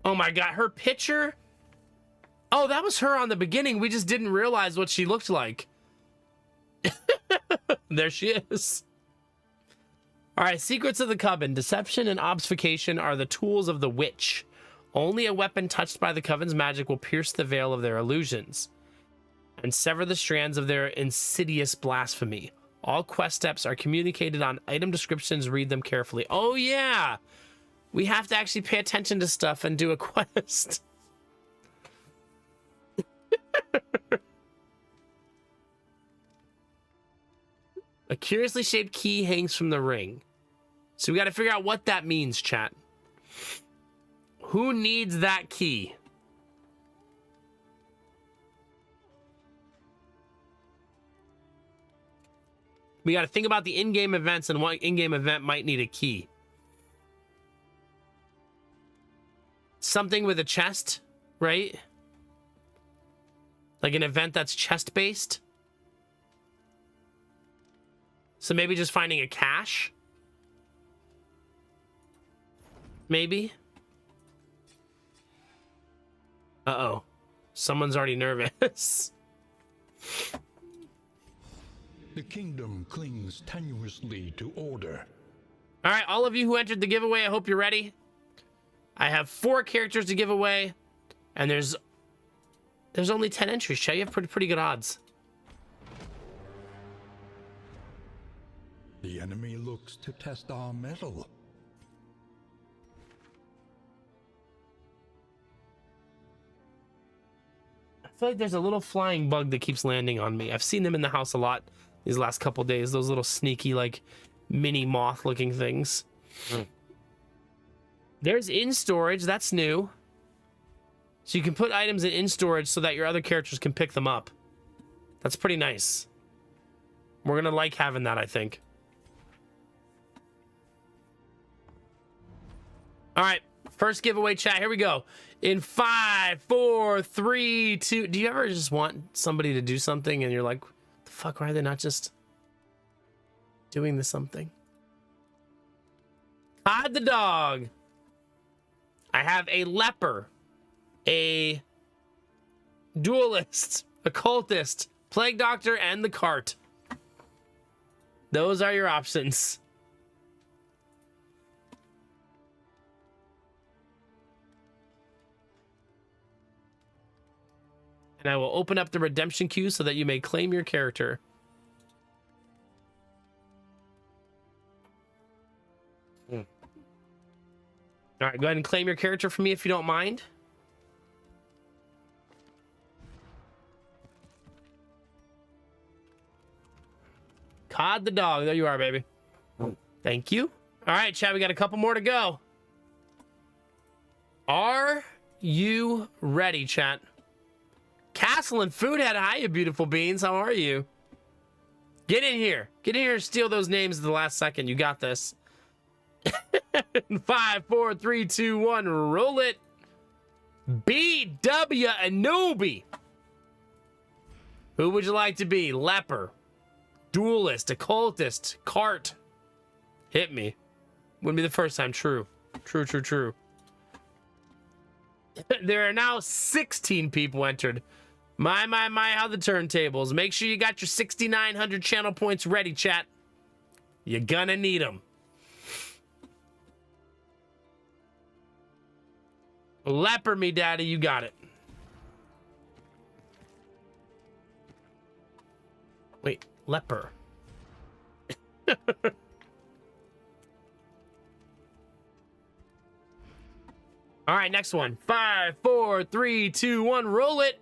Oh my god, her picture? Oh, that was her on the beginning. We just didn't realize what she looked like. There she is. All right, Secrets of the Coven. Deception and obfuscation are the tools of the witch. Only a weapon touched by the Coven's magic will pierce the veil of their illusions and sever the strands of their insidious blasphemy. All quest steps are communicated on item descriptions. Read them carefully. Oh, yeah. We have to actually pay attention to stuff and do a quest. A curiously shaped key hangs from the ring. So we got to figure out what that means, chat. Who needs that key? We got to think about the in-game events and what in-game event might need a key. Something with a chest, right? Like an event that's chest-based. So maybe just finding a cache? Maybe? Uh-oh. Someone's already nervous. The kingdom clings tenuously to order. All right, all of you who entered the giveaway, I hope you're ready. I have 4 characters to give away, and there's only 10 entries, Chet. You have pretty good odds. The enemy looks to test our mettle. I feel like there's a little flying bug that keeps landing on me. I've seen them in the house a lot these last couple days. Those little sneaky, like, mini moth-looking things. There's in storage. That's new. So you can put items in storage so that your other characters can pick them up. That's pretty nice. We're going to like having that, I think. All right. First giveaway, chat. Here we go. In 5, 4, 3, 2. Do you ever just want somebody to do something and you're like, what the fuck, why are they not just doing this something? Hide the dog. I have a leper. a duelist, occultist, plague doctor, and the cart. Those are your options. And I will open up the redemption queue so that you may claim your character. All right, go ahead and claim your character for me if you don't mind. Cod the dog. There you are, baby. Thank you. All right, chat, we got a couple more to go. Are you ready, chat? Castle and Foodhead, hi, you beautiful beans. How are you? Get in here. Get in here and steal those names at the last second. You got this. 5, 4, 3, 2, 1. Roll it. BW Anubi. Who would you like to be? Leper, duelist, occultist, cart. Hit me. Wouldn't be the first time. True. True, true, true. There are now 16 people entered. My, how the turntables. Make sure you got your 6,900 channel points ready, chat. You're gonna need them. Leper me, daddy. You got it. Wait, leper. All right, next one. 5, 4, 3, 2, 1. Roll it.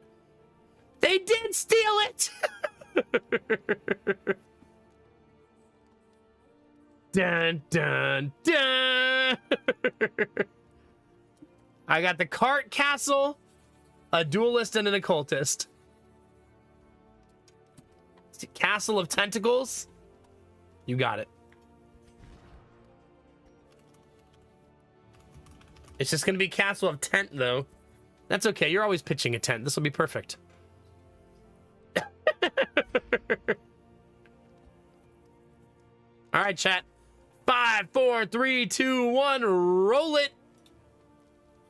They did steal it. Dun, dun, dun. I got the cart, castle, a duelist, and an occultist. Castle of Tentacles. You got it. It's just going to be Castle of Tent, though. That's okay. You're always pitching a tent. This will be perfect. All right, chat. 5, 4, 3, 2, 1. Roll it.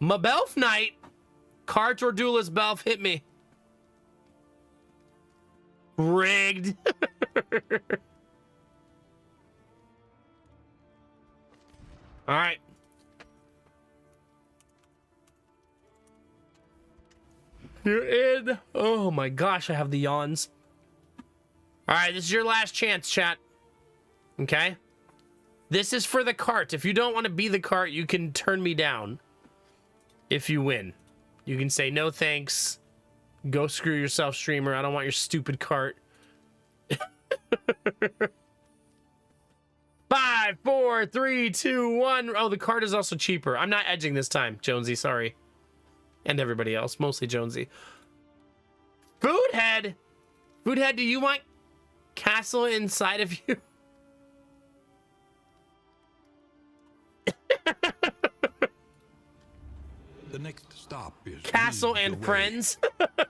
Mabelf Knight. Cart or duelist, Belf, hit me. Rigged. All right. You're in. Oh my gosh, I have the yawns. All right, this is your last chance, chat. Okay? This is for the cart. If you don't want to be the cart, you can turn me down. If you win. You can say, no thanks. Go screw yourself, streamer. I don't want your stupid cart. 5, 4, 3, 2, 1. Oh, the cart is also cheaper. I'm not edging this time, Jonesy. Sorry. And everybody else. Mostly Jonesy. Foodhead. Foodhead, do you want castle inside of you? The next stop is Castle leagues and away. friends.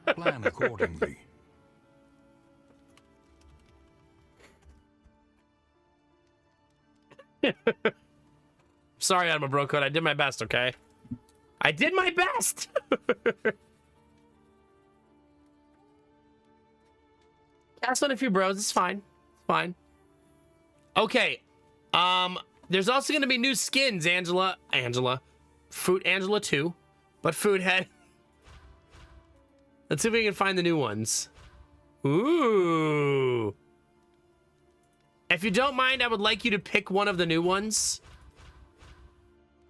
Plan accordingly. Sorry, I'm a bro code. I did my best, okay? I did my best. Castle and a few bros. It's fine. It's fine. Okay. There's also going to be new skins, Angela. Food Angela too. But Foodhead. Let's see if we can find the new ones. Ooh. If you don't mind, I would like you to pick one of the new ones.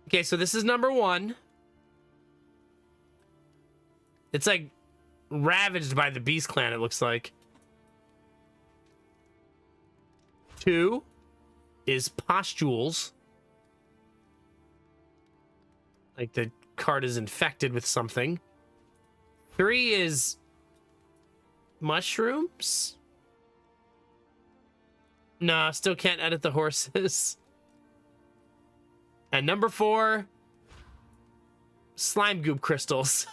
Okay, so this is number 1. It's like ravaged by the Beast Clan, it looks like. 2 is Pustules. Like the card is infected with something. 3 is mushrooms. No, still can't edit the horses. And number 4, slime goop crystals.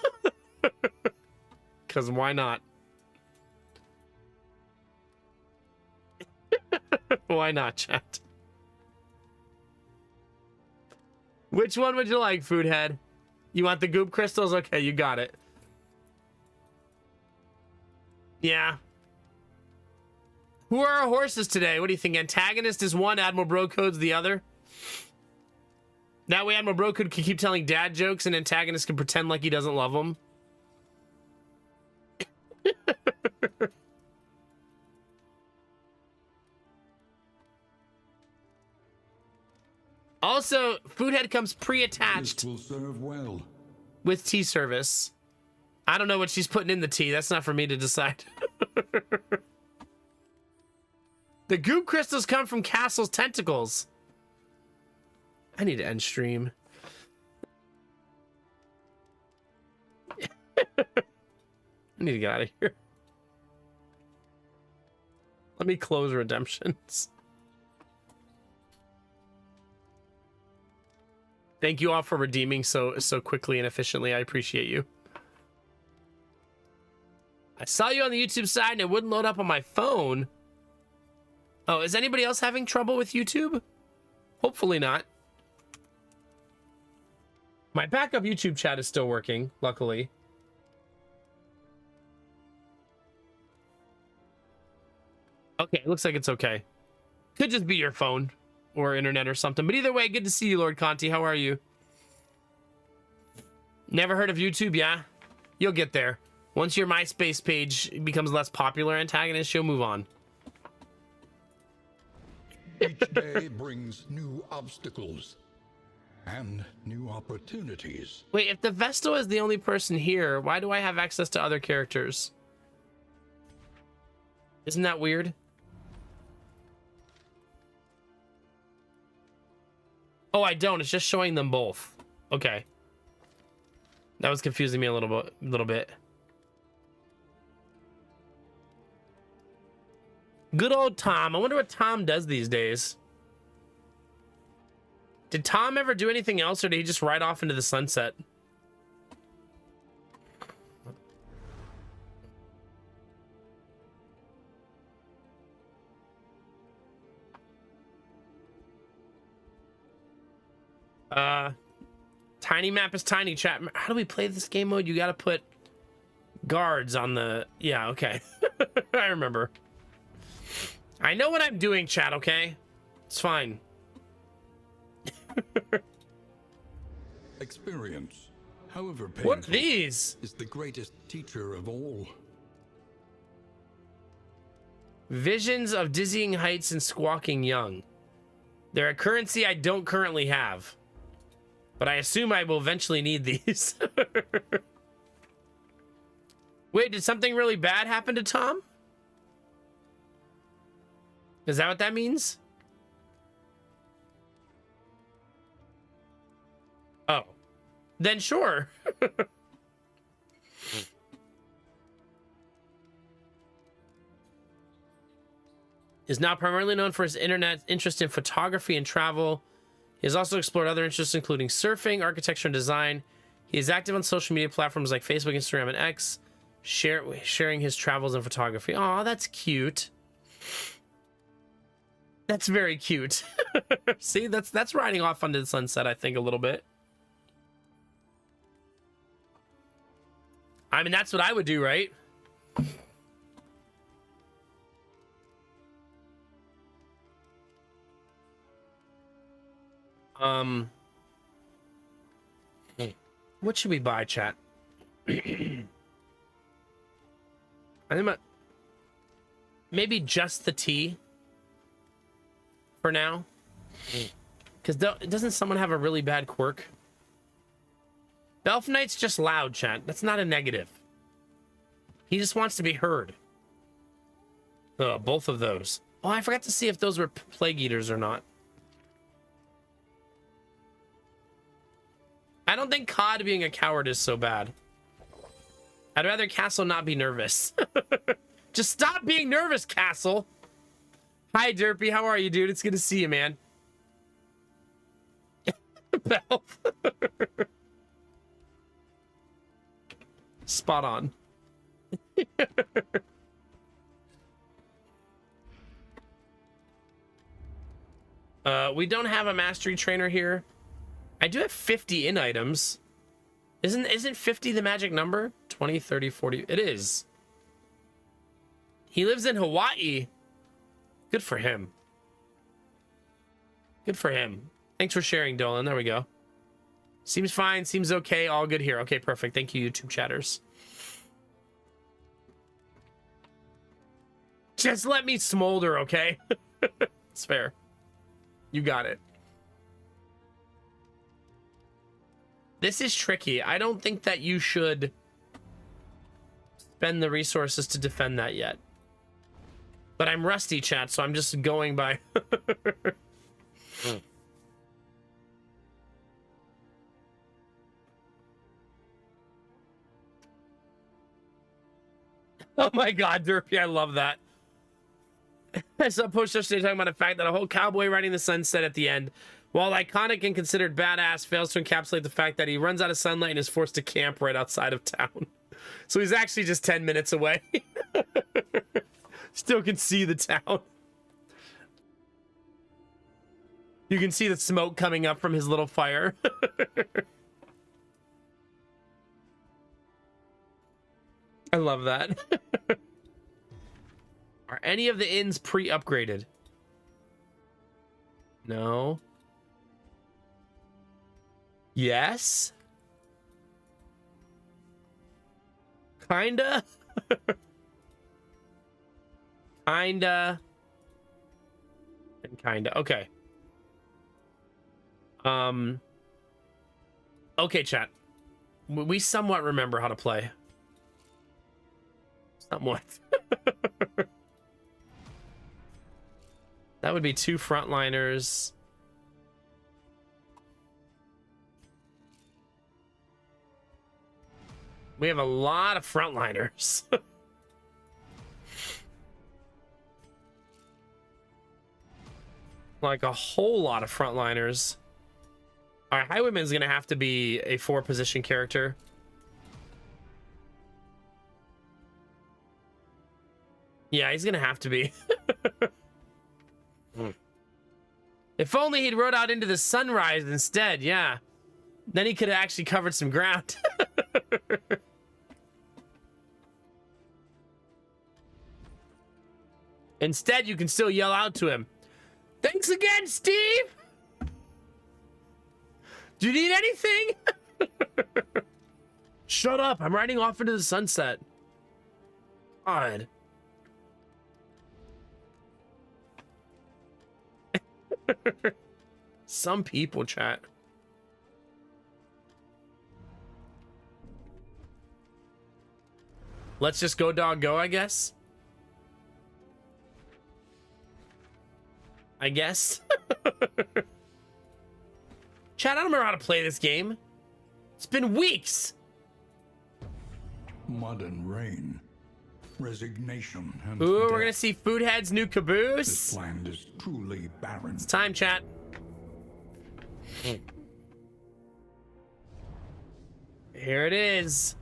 Because why not? Why not, chat? Which one would you like, Foodhead? You want the goop crystals? Okay, you got it. Yeah. Who are our horses today? What do you think? Antagonist is one, Admiral Bro Code's the other. That way Admiral Bro Code can keep telling dad jokes and Antagonist can pretend like he doesn't love them. Also, Foodhead comes pre-attached. This will serve well. With tea service. I don't know what she's putting in the tea. That's not for me to decide. The goop crystals come from Castle's tentacles. I need to end stream. I need to get out of here. Let me close redemptions. Thank you all for redeeming so quickly and efficiently. I appreciate you. I saw you on the YouTube side and it wouldn't load up on my phone. Oh, is anybody else having trouble with YouTube? Hopefully not. My backup YouTube chat is still working, luckily. Okay, looks like it's okay. Could just be your phone or internet or something. But either way, good to see you, Lord Conti. How are you? Never heard of YouTube? Yeah, you'll get there. Once your MySpace page becomes less popular, Antagonist, you'll move on. Each day brings new obstacles and new opportunities. Wait, if the Vestal is the only person here, why do I have access to other characters? Isn't that weird? Oh, I don't. It's just showing them both. Okay. That was confusing me a little bit. Good old Tom. I wonder what Tom does these days. Did Tom ever do anything else, or did he just ride off into the sunset? Tiny map is tiny, chat. How do we play this game mode? You gotta put guards on the... Yeah, okay. I remember. I know what I'm doing, chat, okay? It's fine. Experience, however painful, What are these? is the greatest teacher of all. Visions of dizzying heights and squawking young. They're a currency I don't currently have. But I assume I will eventually need these. Wait, did something really bad happen to Tom? Is that what that means? Oh. Then sure. Is now primarily known for his internet interest in photography and travel. He has also explored other interests, including surfing, architecture, and design. He is active on social media platforms like Facebook, Instagram, and X, sharing his travels and photography. Aw, that's cute. That's very cute. See, that's riding off onto the sunset, I think, a little bit. I mean, that's what I would do, right? What should we buy, chat? I think maybe just the tea for now. Because doesn't someone have a really bad quirk? Elf Knight's just loud, chat. That's not a negative. He just wants to be heard. Both of those. Oh, I forgot to see if those were Plague Eaters or not. I don't think COD being a coward is so bad. I'd rather Castle not be nervous. Just stop being nervous, Castle. Hi, Derpy. How are you, dude? It's good to see you, man. Belf. Spot on. We don't have a mastery trainer here. I do have 50 in items. Isn't 50 the magic number? 20, 30, 40. It is. He lives in Hawaii. Good for him. Good for him. Thanks for sharing, Dolan. There we go. Seems fine. Seems okay. All good here. Okay, perfect. Thank you, YouTube chatters. Just let me smolder, okay? It's fair. You got it. This is tricky. I don't think that you should spend the resources to defend that yet. But I'm rusty, chat, so I'm just going by... Oh my god, Derpy, I love that. I saw Push yesterday talking about the fact that a whole cowboy riding the sunset at the end, while iconic and considered badass, fails to encapsulate the fact that he runs out of sunlight and is forced to camp right outside of town. So he's actually just 10 minutes away. Still can see the town. You can see the smoke coming up from his little fire. I love that. Are any of the inns pre-upgraded? No. Yes. Kinda. Kinda. And kinda. Okay. Okay, chat. We somewhat remember how to play. Somewhat. That would be 2 frontliners. We have a lot of frontliners. Like a whole lot of frontliners. All right, Highwayman's gonna have to be a 4-position character. Yeah, he's gonna have to be. If only he'd rode out into the sunrise instead, yeah. Then he could have actually covered some ground. Instead, you can still yell out to him. Thanks again, Steve! Do you need anything? Shut up, I'm riding off into the sunset. God. Some people, chat. Let's just go, dog, go, I guess. I guess. Chat, I don't remember how to play this game. It's been weeks. Mud and rain, resignation, and Ooh, death. we're gonna see Foodhead's new This caboose. land is truly barren. It's time, chat. Here it is.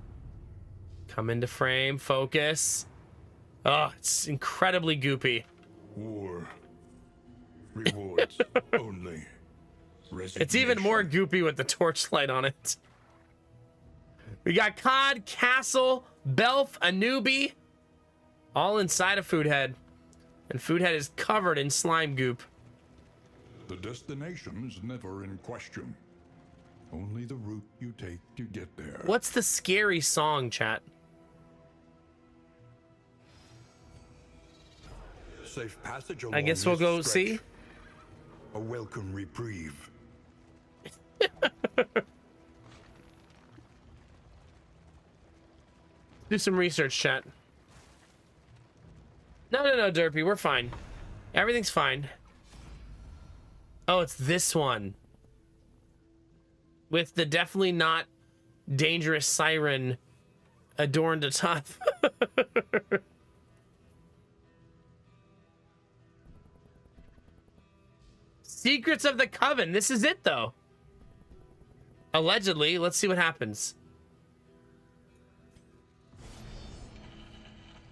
Come into frame, focus. Oh, it's incredibly goopy. War rewards only resignation. It's even more goopy with the torchlight on it. We got Cod, Castle, Belf, Anubi, all inside of Foodhead. And Foodhead is covered in slime goop. The destination is never in question. Only the route you take to get there. What's the scary song, chat? Safe passage along I guess we'll this go stretch. see. A welcome reprieve. Do some research, chat. No, Derpy, we're fine. Everything's fine. Oh, it's this one. With the definitely not dangerous siren adorned atop. Secrets of the Coven. This is it, though. Allegedly. Let's see what happens.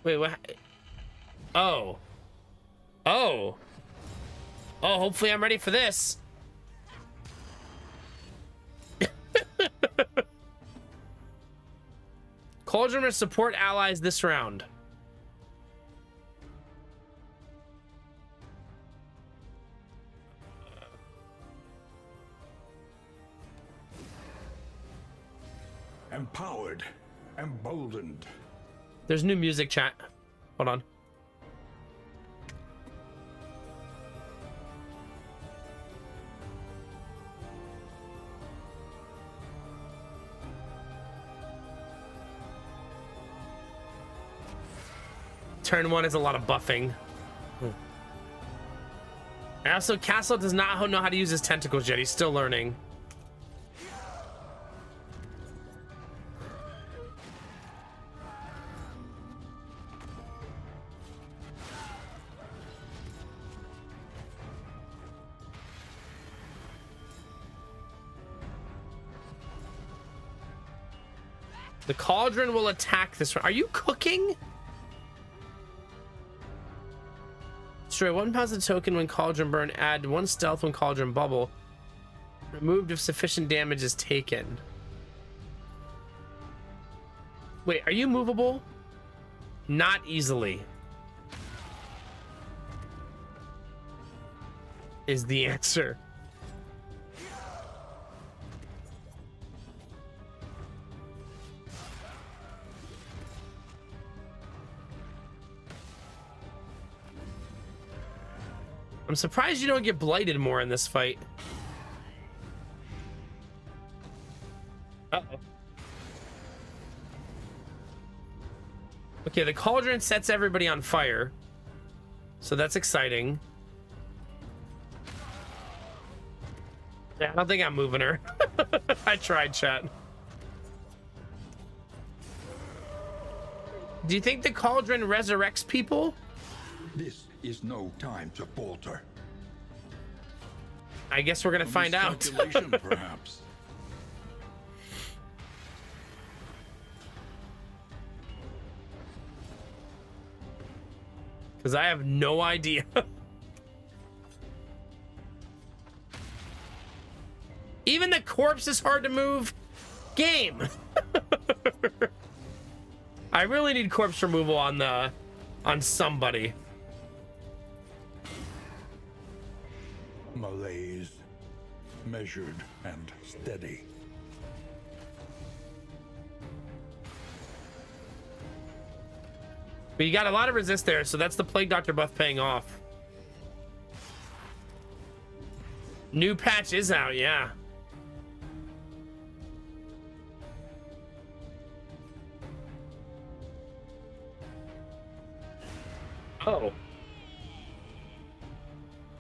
Wait, what? Oh. Oh. Oh, hopefully I'm ready for this. Cauldron will support allies this round. Empowered, emboldened. There's new music, chat. Hold on. Turn 1 is a lot of buffing. And also, Castle does not know how to use his tentacles yet. He's still learning. The Cauldron will attack this round. Are you cooking? Destroy 1 positive token when Cauldron burn. Add 1 stealth when Cauldron bubble. Removed if sufficient damage is taken. Wait, are you movable? Not easily. Is the answer. I'm surprised you don't get blighted more in this fight. Uh-oh. Okay, the Cauldron sets everybody on fire. So that's exciting. Yeah, I don't think I'm moving her. I tried, chat. Do you think the Cauldron resurrects people? This is no time to falter. I guess we're gonna find out. Speculation, perhaps. Because I have no idea. Even the corpse is hard to move. Game. I really need corpse removal on somebody. Malaise, measured and steady. But you got a lot of resist there, so that's the Plague Doctor buff paying off. New patch is out, yeah. Oh.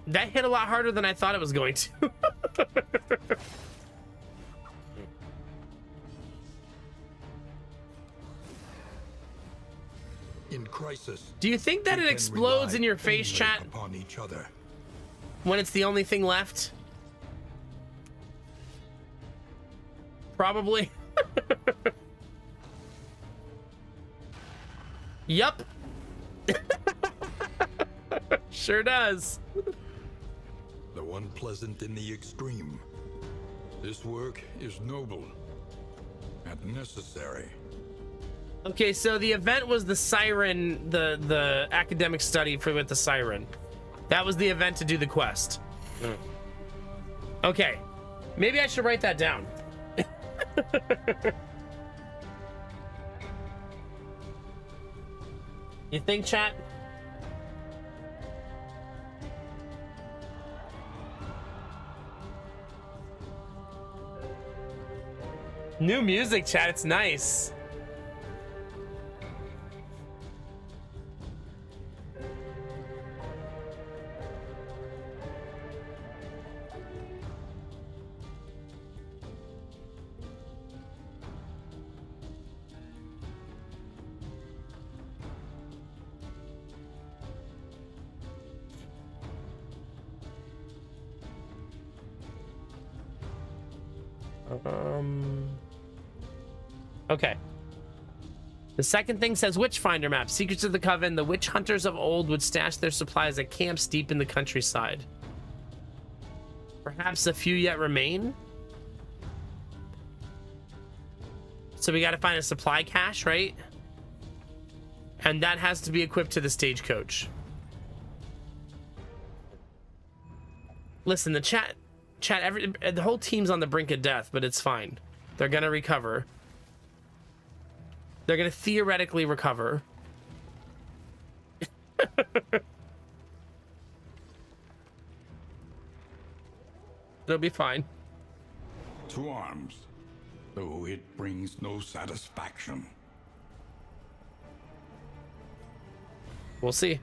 That hit a lot harder than I thought it was going to. In crisis, Do you think that we it can explodes rely in your face, only chat, upon each other. when it's the only thing left? Probably. Yup. Sure does. The one pleasant in the extreme. This work is noble and necessary. Okay, so the event was the siren, the academic study for with the siren. That was the event to do the quest. Okay, maybe I should write that down. You think, chat? New music, chat. It's nice. Okay. The second thing says Witchfinder map. Secrets of the Coven. The witch hunters of old would stash their supplies at camps deep in the countryside. Perhaps a few yet remain? So we got to find a supply cache, right? And that has to be equipped to the stagecoach. Listen, the chat, the whole team's on the brink of death, but it's fine. They're gonna recover. They're gonna theoretically recover. It'll be fine. To arms, though it brings no satisfaction. We'll see.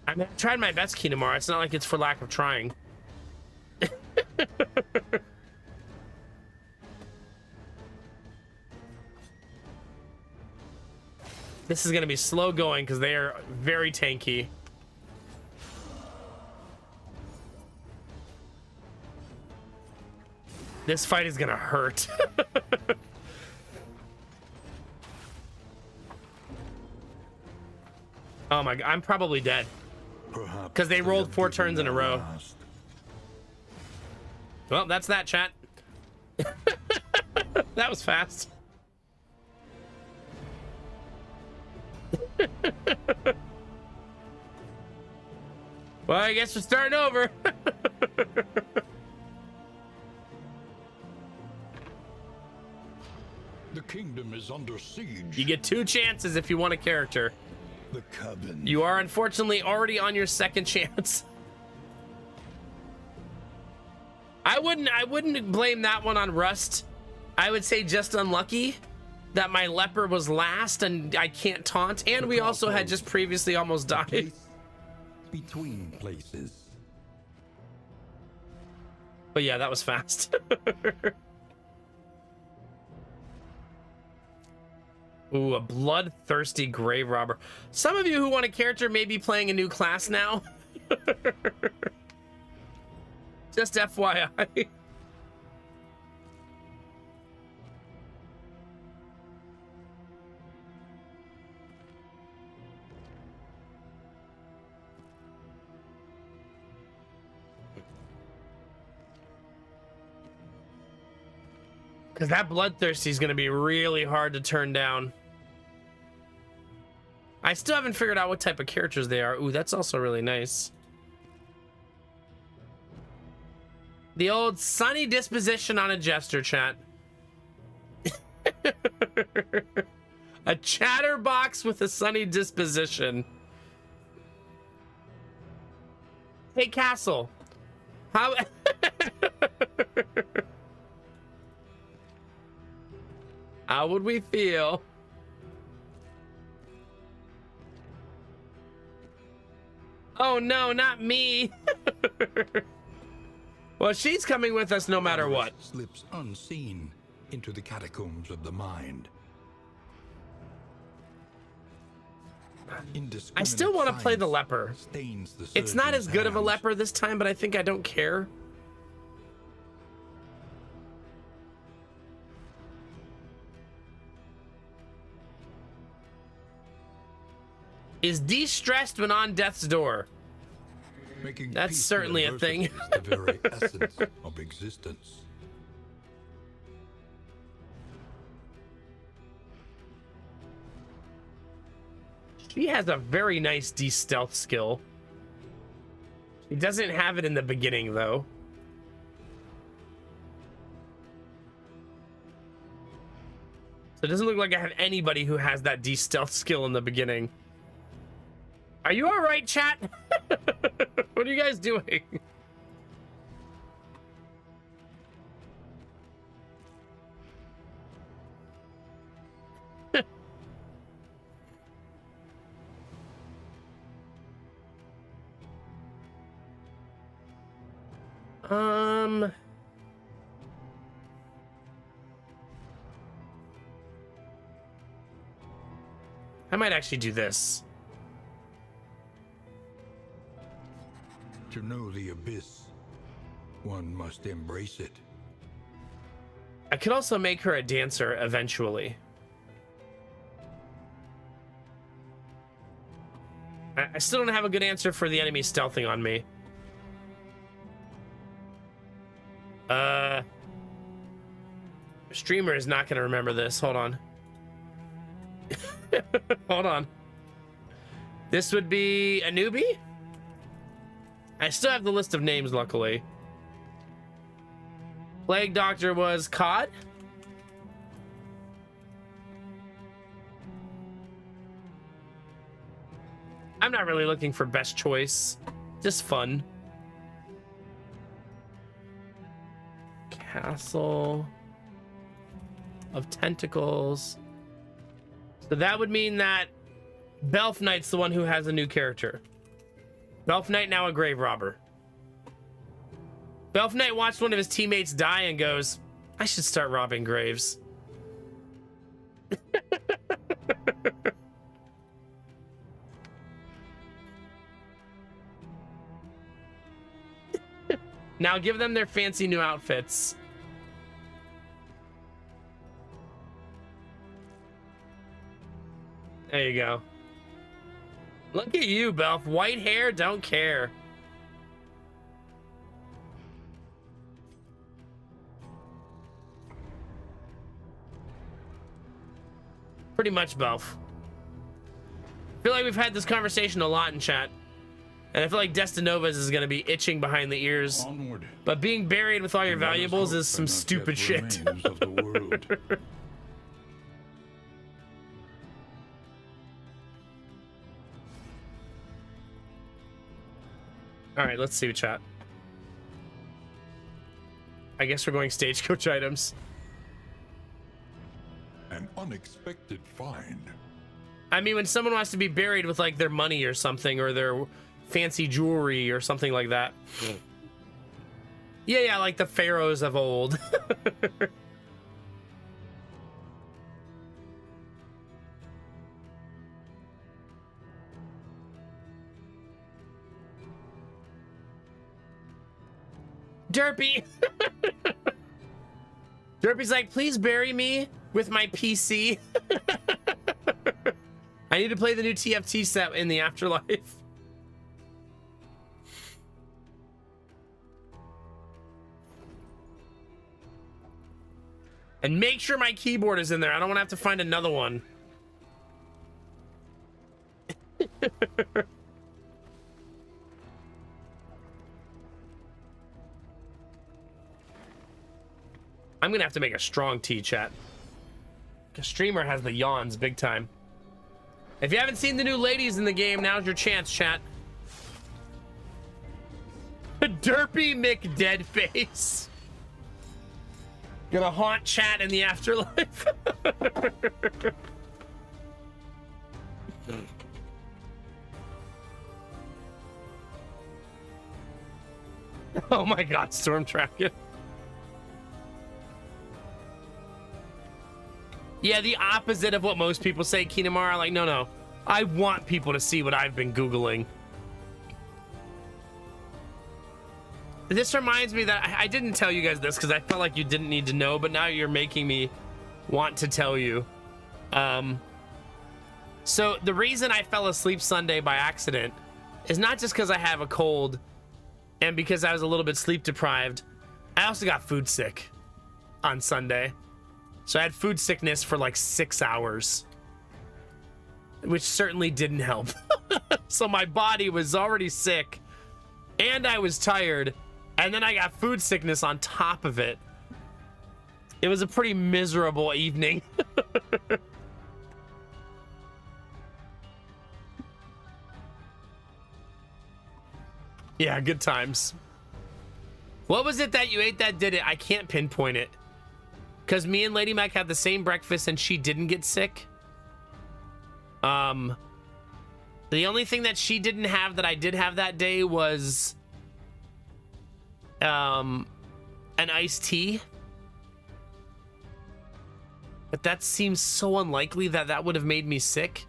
I mean, I tried my best key tomorrow. It's not like it's for lack of trying. This is going to be slow going because they are very tanky. This fight is going to hurt. Oh my God, I'm probably dead. Because they rolled 4 turns in a row. Well, that's that, chat. That was fast. Well, I guess we're starting over. The kingdom is under siege. You get 2 chances if you want a character. The Coven. You are unfortunately already on your 2nd chance. I wouldn't blame that one on Rust. I would say just unlucky that my leper was last and I can't taunt, and we also had just previously almost died. Place between places. But yeah, that was fast. Ooh, a bloodthirsty grave robber. Some of you who want a character may be playing a new class now. Just FYI. Because that bloodthirsty is going to be really hard to turn down. I still haven't figured out what type of characters they are. Ooh, that's also really nice. The old sunny disposition on a jester, chat. A chatterbox with a sunny disposition. Hey, Castle. How... How would we feel? Oh no, not me. Well, she's coming with us no matter what. Slips unseen into the catacombs of the mind. I still want to play the leper. It's not as good of a leper this time, but I think I don't care. Is de-stressed when on death's door. That's certainly a thing. Is the very essence of existence. She has a very nice de-stealth skill. She doesn't have it in the beginning, though. So it doesn't look like I have anybody who has that de-stealth skill in the beginning. Are you all right, chat? What are you guys doing? I might actually do this. To know the abyss, one must embrace it. I could also make her a dancer eventually. I still don't have a good answer for the enemy stealthing on me. Streamer is not gonna remember this. Hold on. Hold on. This would be a newbie? I still have the list of names, luckily. Plague Doctor was Cod. I'm not really looking for best choice. Just fun. Castle of Tentacles. So that would mean that Belf Knight's the one who has a new character. Belf Knight now a grave robber. Belf Knight watched one of his teammates die and goes, I should start robbing graves. Now give them their fancy new outfits. There you go. Look at you, Belf. White hair, don't care. Pretty much, Belf. I feel like we've had this conversation a lot in chat. And I feel like Destinovas is going to be itching behind the ears. Onward. But being buried with all your And let us valuables hope is for some not stupid yet shit. remains of the world. All right, let's see, chat. I guess we're going stagecoach items. An unexpected find. I mean, when someone wants to be buried with like their money or something, or their fancy jewelry or something like that. Yeah, like the pharaohs of old. Derpy. Derpy's like, please bury me with my PC. I need to play the new TFT set in the afterlife. And make sure my keyboard is in there. I don't want to have to find another one. I'm gonna have to make a strong tea, chat. The streamer has the yawns big time. If you haven't seen the new ladies in the game, now's your chance, chat. Derpy McDeadface. Gonna haunt chat in the afterlife. Oh my god, Storm Dragon. Yeah, the opposite of what most people say, Kinamara. Like, no. I want people to see what I've been Googling. This reminds me that I didn't tell you guys this because I felt like you didn't need to know, but now you're making me want to tell you. So the reason I fell asleep Sunday by accident is not just because I have a cold and because I was a little bit sleep deprived. I also got food sick on Sunday. So I had food sickness for like 6 hours, which certainly didn't help. So my body was already sick and I was tired. And then I got food sickness on top of it. It was a pretty miserable evening. Yeah, good times. What was it that you ate that did it? I can't pinpoint it. Because me and Lady Mac had the same breakfast and she didn't get sick. The only thing that she didn't have that I did have that day was an iced tea. But that seems so unlikely that that would have made me sick.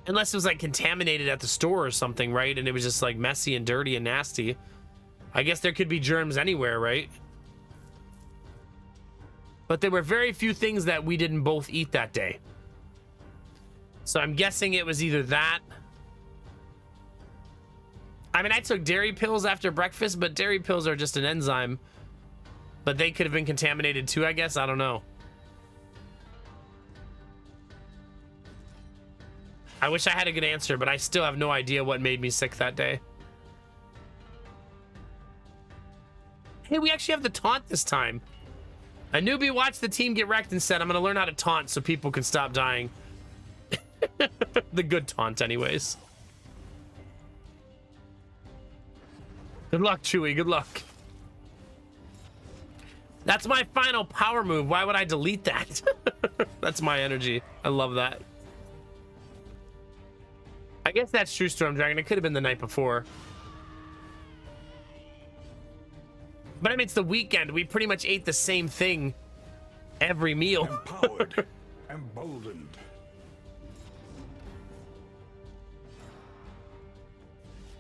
Unless it was like contaminated at the store or something, right? And it was just like messy and dirty and nasty. I guess there could be germs anywhere, right? But there were very few things that we didn't both eat that day. So I'm guessing it was either that I mean, I took dairy pills after breakfast, but dairy pills are just an enzyme. But they could have been contaminated too, I guess. I don't know. I wish I had a good answer, but I still have no idea what made me sick that day. Hey, we actually have the taunt this time. A newbie watched the team get wrecked and said, I'm going to learn how to taunt so people can stop dying. The good taunt, anyways. Good luck, Chewie. Good luck. That's my final power move. Why would I delete that? That's my energy. I love that. I guess that's true, Storm Dragon. It could have been the night before. But I mean, it's the weekend. We pretty much ate the same thing every meal. Empowered, emboldened.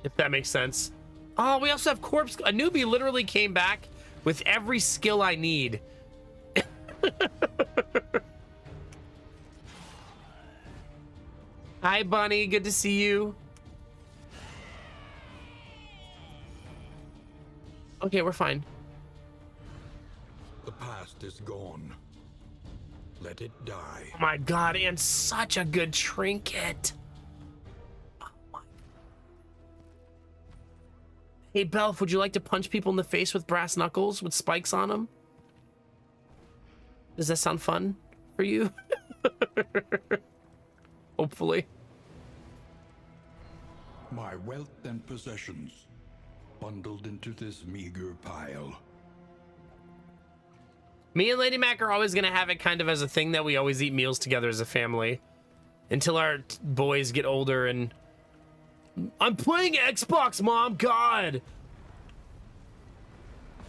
If that makes sense. Oh, we also have corpse. A newbie literally came back with every skill I need. Hi, Bunny. Good to see you. Okay, we're fine. The past is gone. Let it die. Oh my god, and such a good trinket. Oh my. Hey, Belf, would you like to punch people in the face with brass knuckles with spikes on them? Does that sound fun for you? Hopefully. My wealth and possessions bundled into this meager pile. Me and Lady Mac are always going to have it kind of as a thing that we always eat meals together as a family. Until our boys get older and... I'm playing Xbox, Mom! God!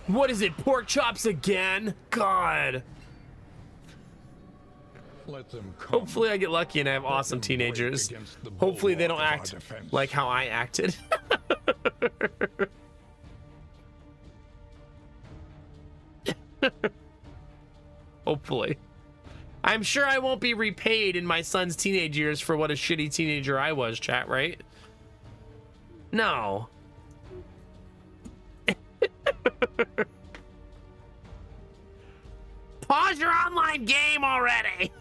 What is it, pork chops again? God! Let them come. Hopefully I get lucky and I have awesome teenagers. Hopefully they don't act like how I acted. Hopefully. I'm sure I won't be repaid in my son's teenage years for what a shitty teenager I was, chat, right? No. Pause your online game already.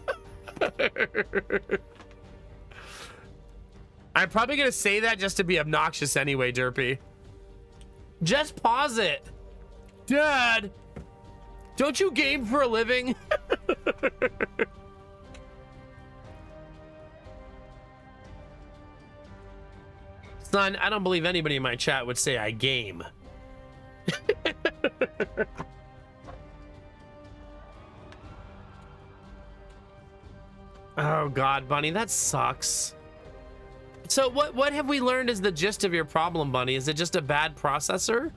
I'm probably gonna say that just to be obnoxious anyway, Derpy. Just pause it. Dad, don't you game for a living? Son, I don't believe anybody in my chat would say I game. Oh God, Bunny, that sucks. So what have we learned is the gist of your problem, Bunny? Is it just a bad processor?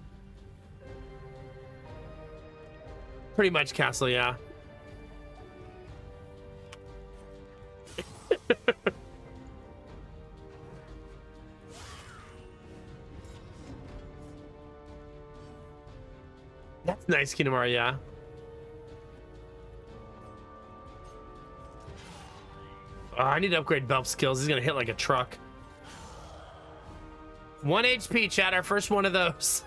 Pretty much, Castle, yeah. That's nice, Kinamara, yeah. Oh, I need to upgrade Belf's skills. He's gonna hit like a truck. 1 HP, chat, our first one of those.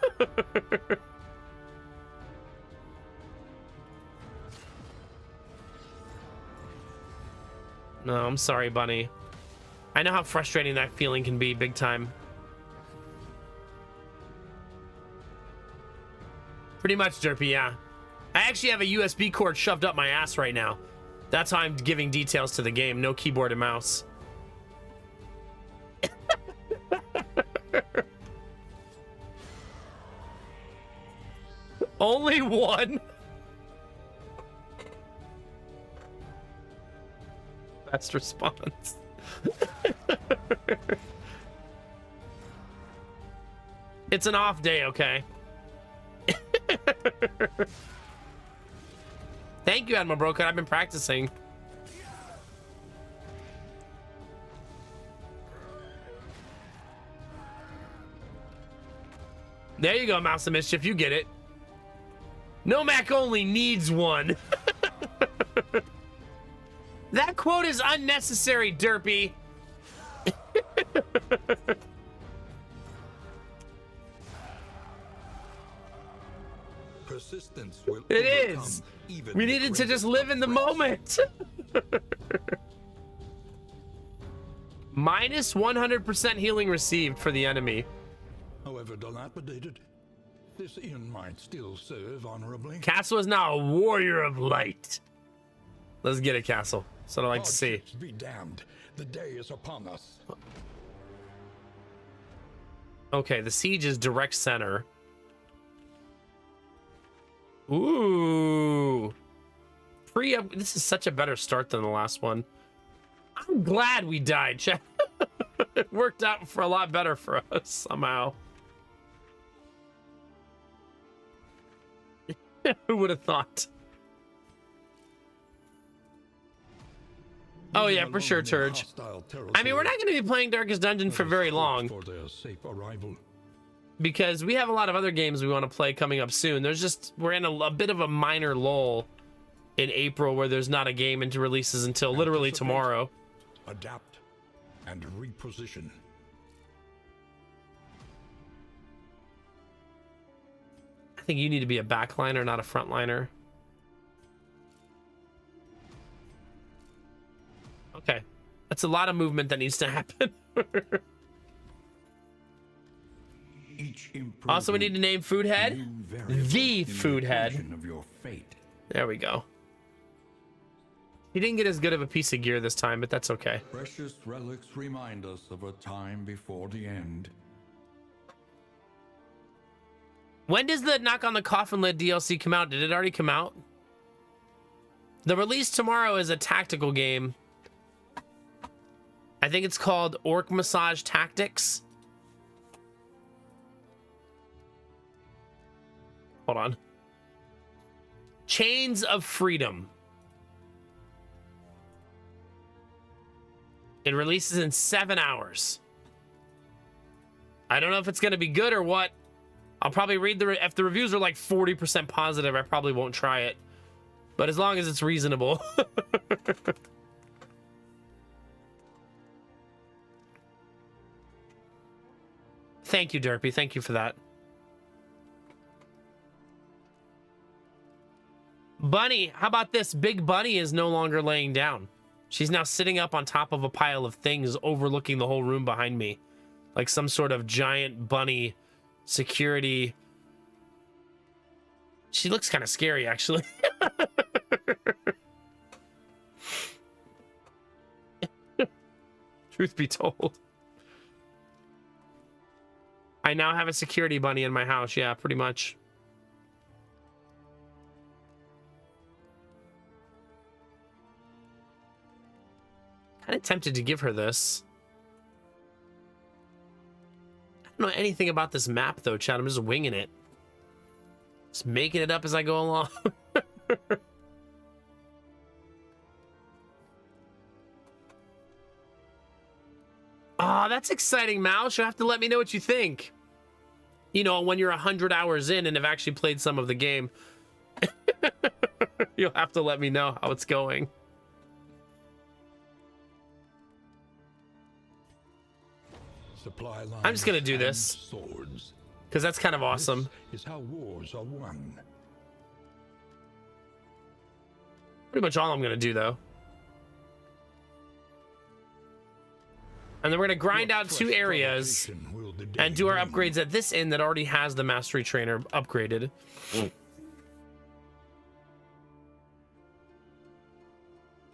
No, I'm sorry, Bunny. I know how frustrating that feeling can be, big time. Pretty much, Derpy, yeah. I actually have a USB cord shoved up my ass right now. That's how I'm giving details to the game. No keyboard and mouse. Only one? Best response. It's an off day, okay? Thank you, Admiral Broken. I've been practicing. There you go, Mouse of Mischief. You get it. No Mac only needs one. That quote is unnecessary, Derpy. persistence will It overcome is. even We the needed to just greatest live in the of threats. moment. Minus 100% healing received for the enemy. However dilapidated, this inn might still serve honorably. Castle is now a warrior of light. Let's get it, Castle. That's what I like to see. Hardships be damned. The day is upon us. Okay, the siege is direct center. Ooh. Pre-up. This is such a better start than the last one. I'm glad we died, chat. It worked out for a lot better for us somehow. Who would have thought? Oh yeah, for sure, Turge. I mean, we're not going to be playing Darkest Dungeon for very long For their safe arrival. because we have a lot of other games we want to play coming up soon. We're in a bit of a minor lull in April where there's not a game into releases until literally Anticipate, tomorrow. Adapt and reposition. I think you need to be a backliner, not a frontliner. Okay. That's a lot of movement that needs to happen. Each Also, we need to name Food Head. The Food Head. Of your fate. There we go. He didn't get as good of a piece of gear this time, but that's okay. Precious relics remind us of a time before the end. When does the Knock on the Coffin Lid DLC come out? Did it already come out? The release tomorrow is a tactical game. I think it's called Orc Massage Tactics. Hold on. Chains of Freedom. It releases in 7 hours. I don't know if it's going to be good or what. I'll probably read if the reviews are like 40% positive, I probably won't try it. But as long as it's reasonable. Thank you, Derpy. Thank you for that. Bunny, how about this? Big Bunny is no longer laying down. She's now sitting up on top of a pile of things overlooking the whole room behind me. Like some sort of giant bunny security. She looks kind of scary, actually. Truth be told. I now have a security bunny in my house. Yeah, pretty much. Kind of tempted to give her this. I don't know anything about this map, though, Chad. I'm just winging it. Just making it up as I go along. Ah, that's exciting, Mouse. You'll have to let me know what you think. You know, when you're 100 hours in and have actually played some of the game. You'll have to let me know how it's going. Supply lines I'm just gonna do and this. Swords. Because that's kind of awesome. This is how wars are won. Pretty much all I'm going to do, though. And then we're going to grind Your out 2 fresh areas provocation will the day and do our bring. upgrades at this inn that already has the Mastery Trainer upgraded.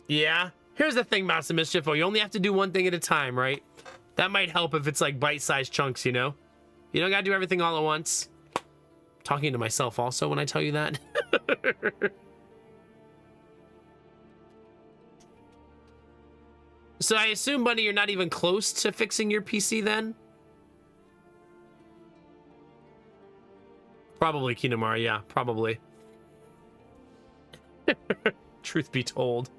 Yeah. Here's the thing, Mouse and Mischief. You only have to do one thing at a time, right? That might help if it's like bite-sized chunks, you know? You don't gotta do everything all at once. I'm talking to myself also when I tell you that. So I assume, Bunny, you're not even close to fixing your PC then? Probably, Kinemara, yeah, probably. Truth be told.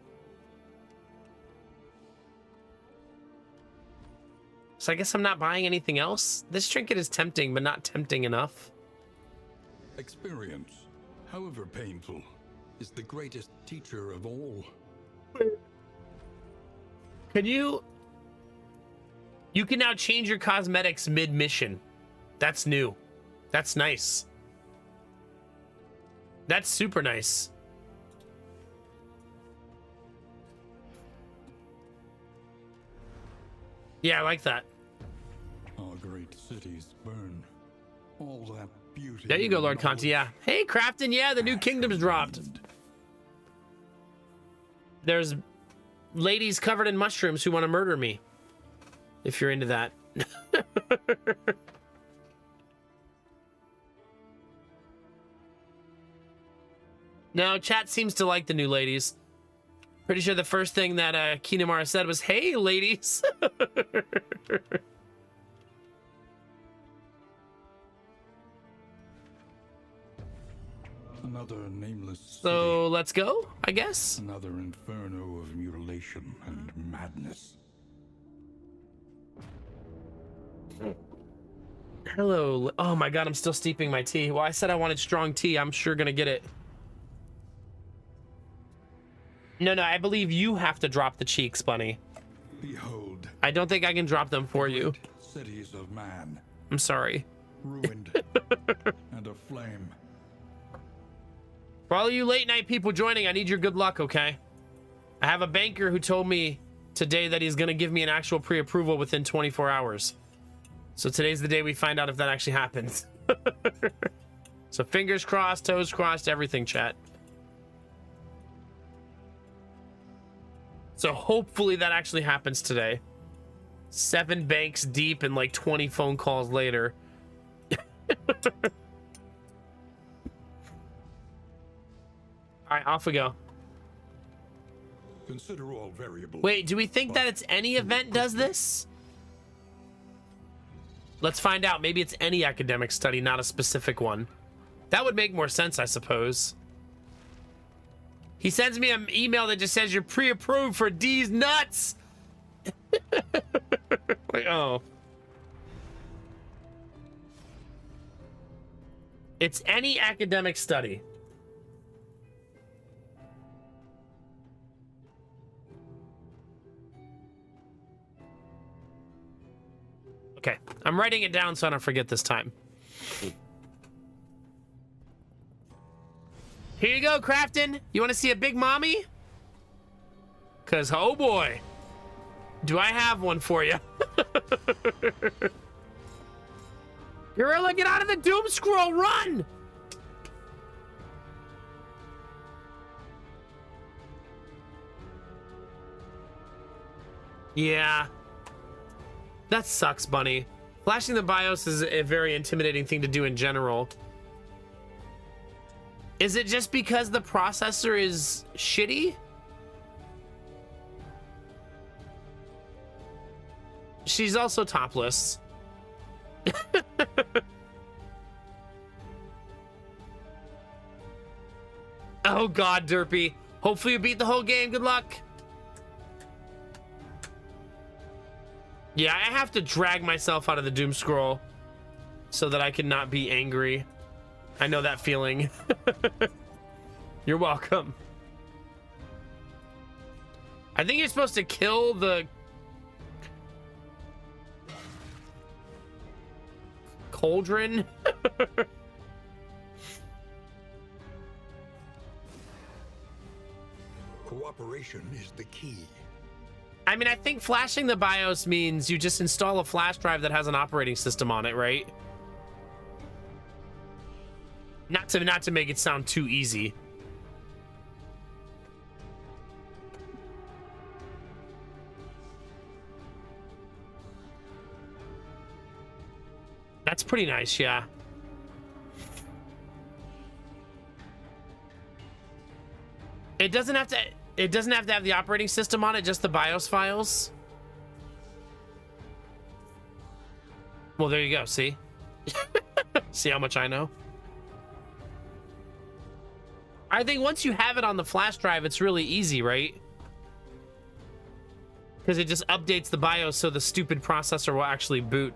So I guess I'm not buying anything else? This trinket is tempting, but not tempting enough. Experience, however painful, is the greatest teacher of all. Can you... You can now change your cosmetics mid-mission. That's new. That's nice. That's super nice. Yeah, I like that. Our great cities burn. All that beauty. There you go, and Lord Conti. Yeah. Hey, Crafton. Yeah, the new kingdom's dropped. There's ladies covered in mushrooms who want to murder me. If you're into that. No, chat seems to like the new ladies. Pretty sure the first thing that Kinemara said was, "Hey, ladies." Another nameless city. So let's go, I guess. Another inferno of mutilation and madness. Hello. Oh my god, I'm still steeping my tea. Well, I said I wanted strong tea. I'm sure gonna get it. No, I believe you have to drop the cheeks, Bunny. Behold. I don't think I can drop them for you. Cities of man. I'm sorry. Ruined and aflame. For all you late night people joining, I need your good luck, okay? I have a banker who told me today that he's gonna give me an actual pre-approval within 24 hours. So today's the day we find out if that actually happens. So fingers crossed, toes crossed, everything, chat. So hopefully that actually happens today. 7 banks deep and like 20 phone calls later. All right, off we go. Consider all variables. Wait, do we think that it's any event does this? Let's find out. Maybe it's any academic study, not a specific one. That would make more sense, I suppose. He sends me an email that just says you're pre-approved for D's nuts. Like, oh. It's any academic study. Okay, I'm writing it down so I don't forget this time. Here you go, Crafton. You want to see a big mommy? Because, oh boy, do I have one for you. Gorilla, get out of the doom scroll, run! Yeah. That sucks, Bunny. Flashing the BIOS is a very intimidating thing to do in general. Is it just because the processor is shitty? She's also topless. Oh god, Derpy. Hopefully you beat the whole game. Good luck. Yeah, I have to drag myself out of the doom scroll so that I can not be angry. I know that feeling. You're welcome. I think you're supposed to kill the cauldron. Cooperation is the key. I mean, I think flashing the BIOS means you just install a flash drive that has an operating system on it, right? Not to make it sound too easy. That's pretty nice, yeah. It doesn't have to have the operating system on it, just the BIOS files. Well, there you go, see? See how much I know? I think once you have it on the flash drive, it's really easy, right? Because it just updates the BIOS so the stupid processor will actually boot.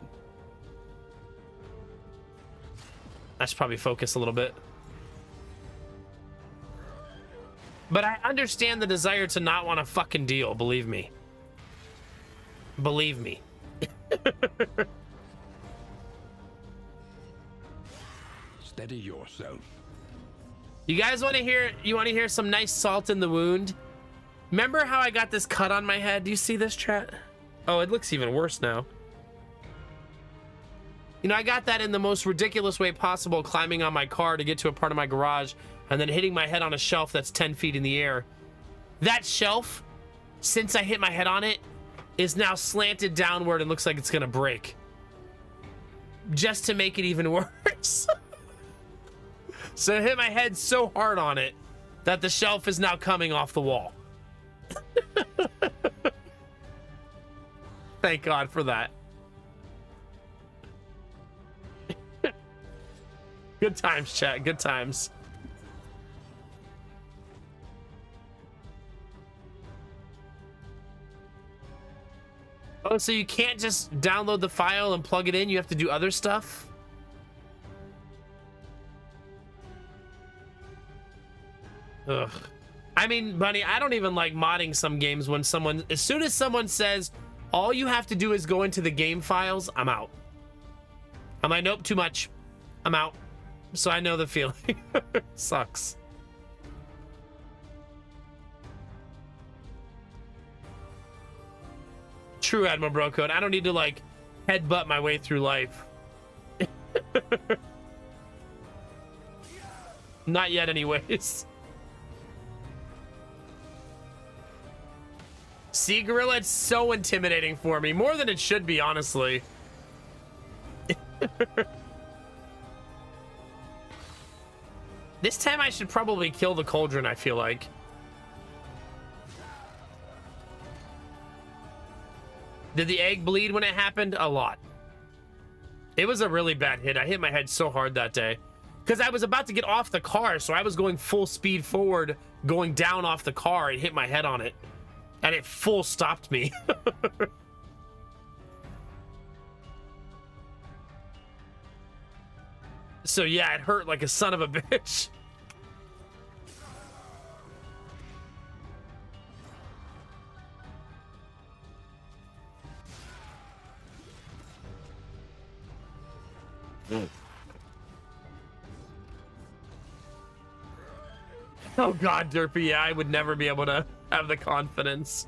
I should probably focus a little bit. But I understand the desire to not want a fucking deal, believe me. Believe me. Steady yourself. You guys want to hear? You want to hear some nice salt in the wound? Remember how I got this cut on my head? Do you see this, chat? Oh, it looks even worse now. You know, I got that in the most ridiculous way possible, climbing on my car to get to a part of my garage and then hitting my head on a shelf that's 10 feet in the air. That shelf, since I hit my head on it, is now slanted downward and looks like it's gonna break. Just to make it even worse. So I hit my head so hard on it that the shelf is now coming off the wall. Thank God for that. Good times, chat. Good times. Oh, so you can't just download the file and plug it in? You have to do other stuff? Ugh. I mean, Bunny, I don't even like modding some games when someone... As soon as someone says, all you have to do is go into the game files, I'm out. I'm like, nope, too much. I'm out. So I know the feeling. Sucks. True, Admiral Brocode. I don't need to, like, headbutt my way through life. Not yet, anyways. See, Gorilla, it's so intimidating for me. More than it should be, honestly. This time I should probably kill the cauldron, I feel like. Did the egg bleed when it happened? A lot. It was a really bad hit. I hit my head so hard that day. Because I was about to get off the car, so I was going full speed forward, going down off the car, and hit my head on it. And it full stopped me. So yeah, it hurt like a son of a bitch. Oh God, Derpy, yeah, I would never be able to have the confidence.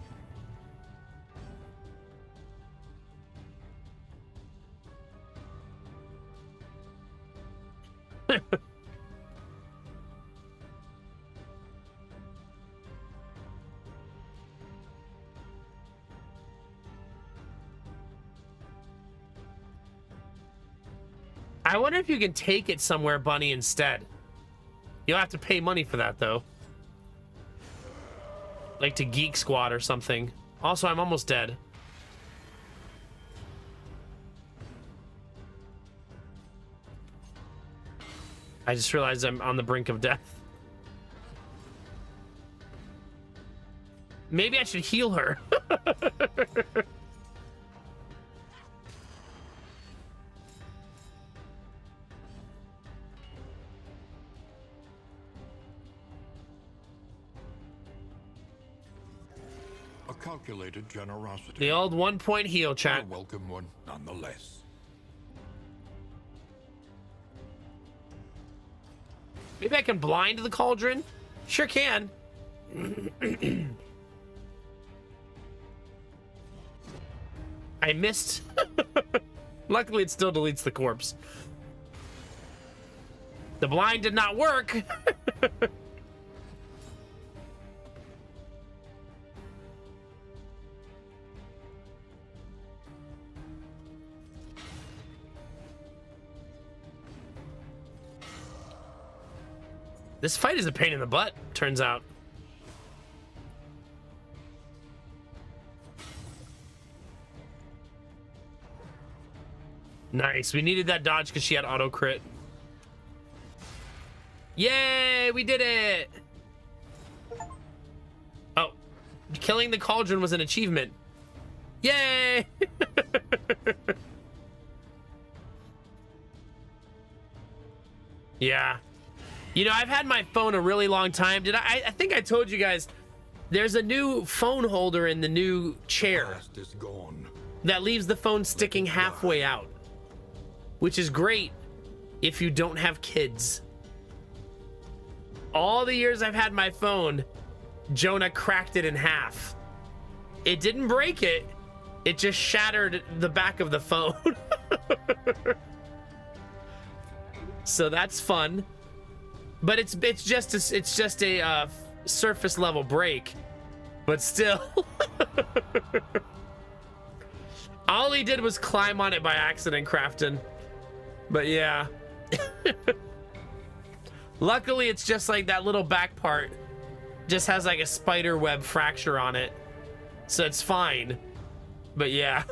I wonder if you can take it somewhere, Bunny, instead. You'll have to pay money for that, though. Like to Geek Squad or something. Also, I'm almost dead. I just realized I'm on the brink of death. Maybe I should heal her. A calculated generosity. The old 1 point heal, A chat. welcome one, nonetheless. Maybe I can blind the cauldron? Sure can. I missed. Luckily, it still deletes the corpse. The blind did not work. This fight is a pain in the butt, turns out. Nice. We needed that dodge because she had auto crit. Yay! We did it! Oh. Killing the cauldron was an achievement. Yay! Yeah. You know, I've had my phone a really long time. I think I told you guys, there's a new phone holder in the new chair Past is gone. that leaves the phone sticking halfway out, which is great if you don't have kids. all the years I've had my phone, Jonah cracked it in half. It didn't break it. It just shattered the back of the phone. So that's fun. But it's just a surface level break. But still. All he did was climb on it by accident, Crafton. But yeah. Luckily, it's just like that little back part just has like a spider web fracture on it. So it's fine. But yeah.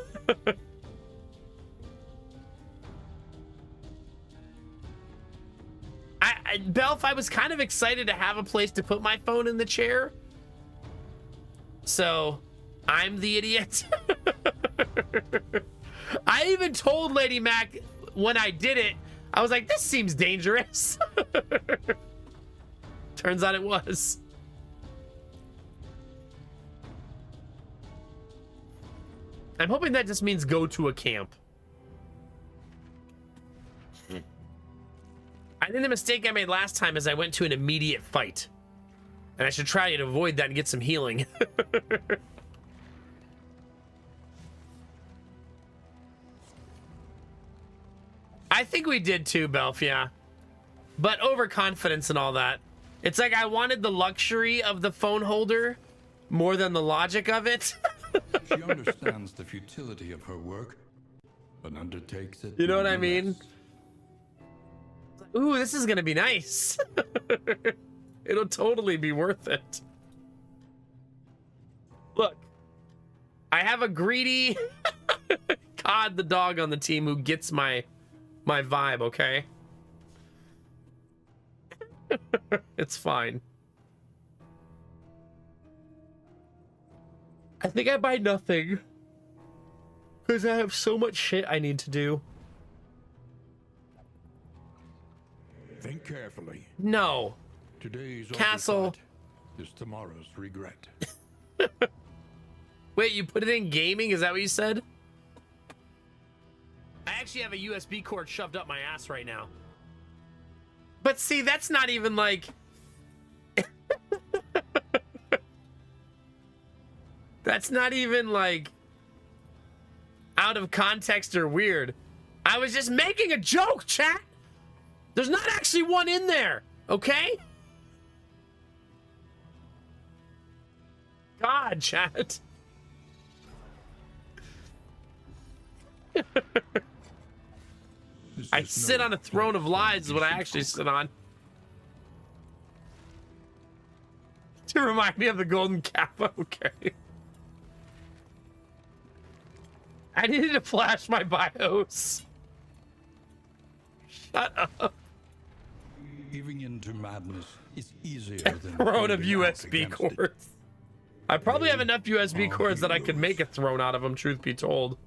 Belf, I was kind of excited to have a place to put my phone in the chair. So I'm the idiot. I even told Lady Mac when I did it, I was like, this seems dangerous. Turns out it was. I'm hoping that just means go to a camp. I think the mistake I made last time is I went to an immediate fight. And I should try to avoid that and get some healing. I think we did too, Belf, yeah. But overconfidence and all that. It's like I wanted the luxury of the phone holder more than the logic of it. She understands the futility of her work, but undertakes it. You know what I mean? nonetheless. Ooh, this is gonna be nice. It'll totally be worth it. Look, I have a greedy Cod the dog on the team who gets my vibe, okay? It's fine. I think I buy nothing because I have so much shit I need to do. Think carefully. No. Today's Castle. oversight is tomorrow's regret. Wait, you put it in gaming? Is that what you said? I actually have a USB cord shoved up my ass right now. But see, that's not even like... That's not even like out of context or weird. I was just making a joke, chat. There's not actually one in there, okay? God, chat. I sit on a throne of lies is what I actually sit on. To remind me of the golden kappa, okay. I needed to flash my BIOS. Shut up. Giving into madness is easier than Throne of holding out USB against it. cords. I probably have enough USB cords that I could make a throne out of them, truth be told.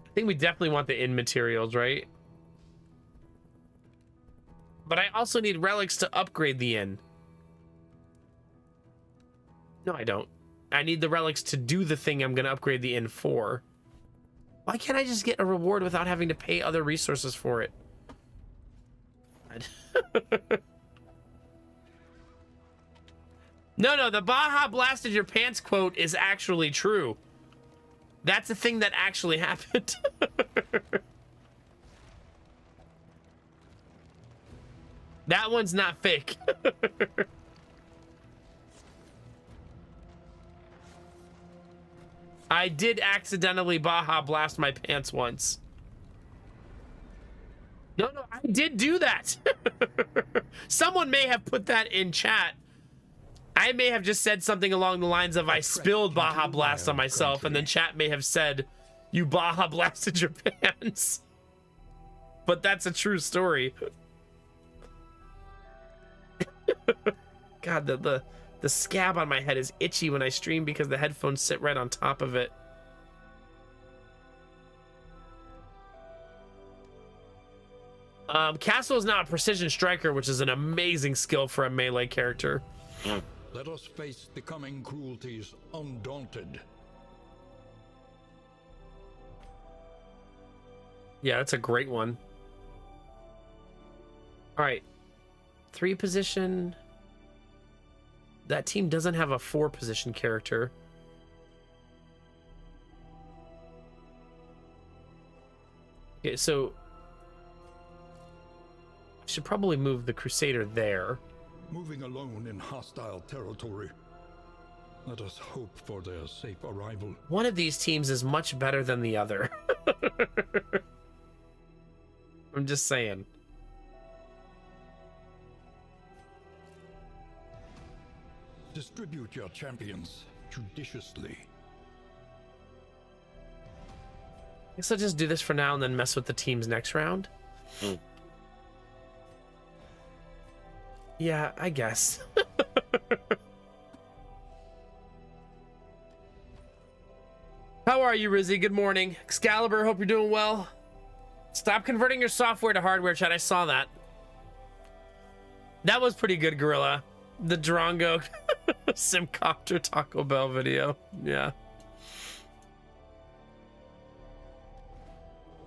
I think we definitely want the in materials, right? But I also need relics to upgrade the in. No, I don't. I need the relics to do the thing I'm going to upgrade the in for. Why can't I just get a reward without having to pay other resources for it? No, the Baja blasted your pants quote is actually true. That's a thing that actually happened. That one's not fake. I did accidentally Baja blast my pants once. No, I did do that. Someone may have put that in chat. I may have just said something along the lines of I spilled Baja Blast on myself, and then chat may have said, you Baja blasted your pants. But that's a true story. God, the scab on my head is itchy when I stream because the headphones sit right on top of it. Castle is now a precision striker, which is an amazing skill for a melee character. Let us face the coming cruelties undaunted. Yeah, that's a great one. All right. 3 position. That team doesn't have a 4 position character. Okay, so I should probably move the Crusader there. Moving alone in hostile territory. Let us hope for their safe arrival. One of these teams is much better than the other. I'm just saying. Distribute your champions judiciously. I guess I'll just do this for now and then mess with the teams next round. Yeah, I guess. How are you, Rizzy? Good morning. Excalibur, hope you're doing well. Stop converting your software to hardware, chat. I saw that. That was pretty good, Gorilla. The Drongo Simcopter Taco Bell video. Yeah.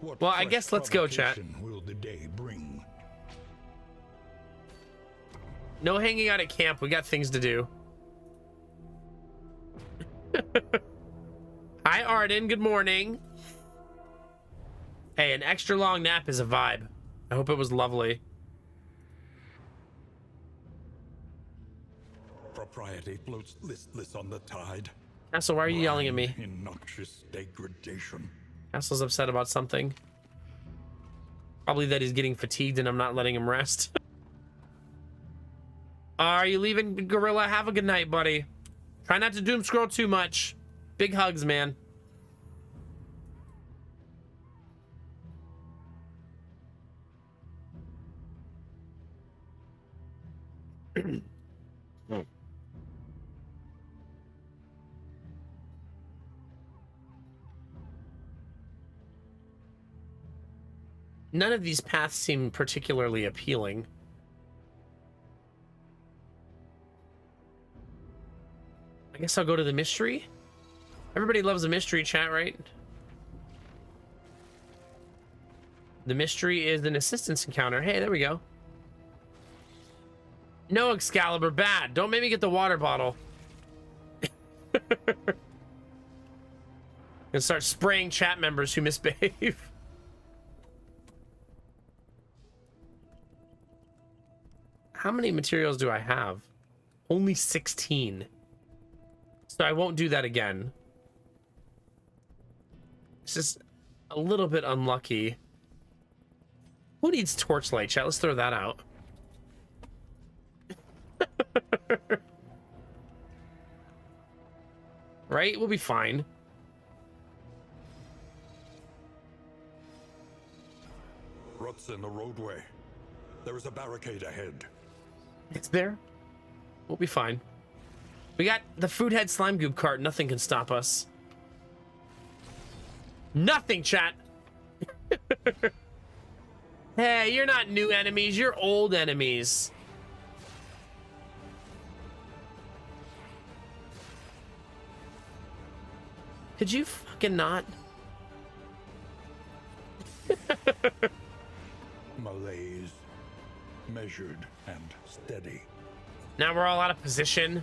What Well, I fresh guess let's go, chat. provocation will the day bring? No hanging out at camp. We got things to do. Hi, Arden. Good morning. Hey, an extra long nap is a vibe. I hope it was lovely. Propriety floats listless on the tide. Castle, why are you yelling at me? In noxious degradation. Castle's upset about something. Probably that he's getting fatigued and I'm not letting him rest. Are you leaving, Gorilla? Have a good night, buddy. Try not to doom scroll too much. Big hugs, man. None of these paths seem particularly appealing. I guess I'll go to the mystery. Everybody loves a mystery, chat, right? The mystery is an assistance encounter. Hey, there we go. No, Excalibur, bad. Don't make me get the water bottle. And start spraying chat members who misbehave. How many materials do I have? Only 16. So I won't do that again. It's just a little bit unlucky. Who needs torchlight, chat? Let's throw that out. Right? We'll be fine. Ruts in the roadway. There is a barricade ahead. It's there. We'll be fine. We got the food head slime goop cart. Nothing can stop us. Nothing, chat. Hey, you're not new enemies. You're old enemies. Could you fucking not? Malaise. Measured and steady. Now we're all out of position.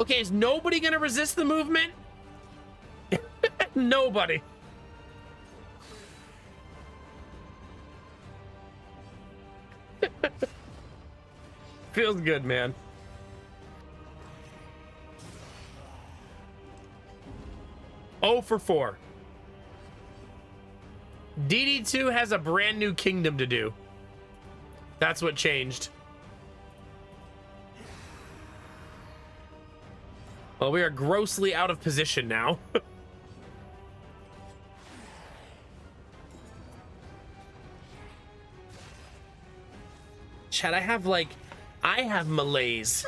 Okay, is nobody gonna resist the movement? Nobody. Feels good, man. Oh for 4. DD2 has a brand new kingdom to do. That's what changed. Well, we are grossly out of position now. Chat, I have malaise.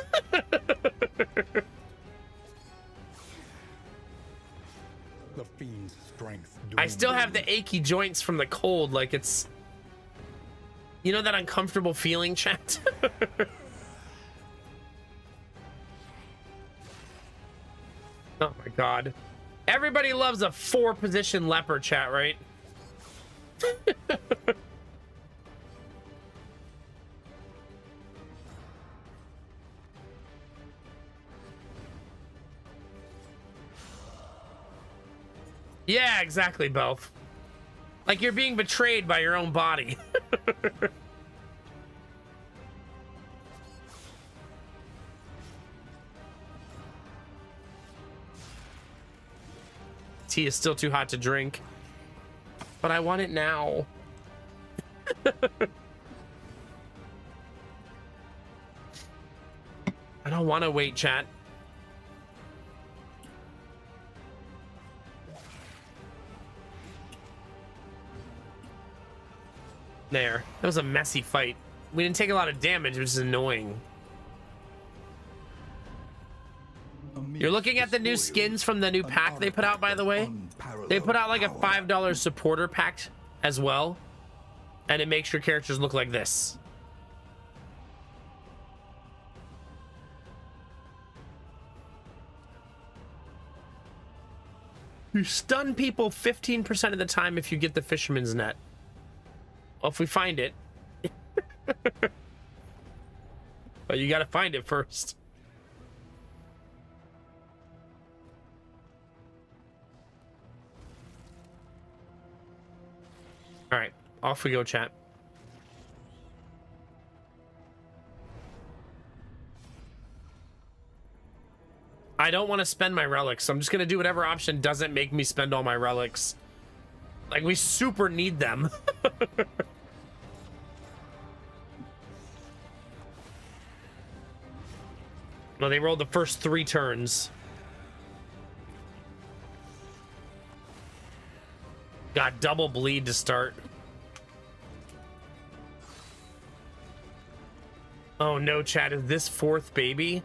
The fiend's strength. I still have the achy joints from the cold, like it's... You know that uncomfortable feeling, chat? Oh my god. Everybody loves a 4-position leper, chat, right? Yeah, exactly, Belf. Like you're being betrayed by your own body. Tea is still too hot to drink, but I want it now. I don't want to wait, chat. There. That was a messy fight. We didn't take a lot of damage, which is annoying. You're looking at the new skins from the new pack they put out, by the way. They put out like a $5 supporter pack as well. And it makes your characters look like this. You stun people 15% of the time if you get the fisherman's net. Well, if we find it. But you gotta find it first. All right, off we go, chat. I don't want to spend my relics, so I'm just gonna do whatever option doesn't make me spend all my relics. Like, we super need them. Well, they rolled the first 3 turns. Got double bleed to start. Oh no, chat, is this 4th baby?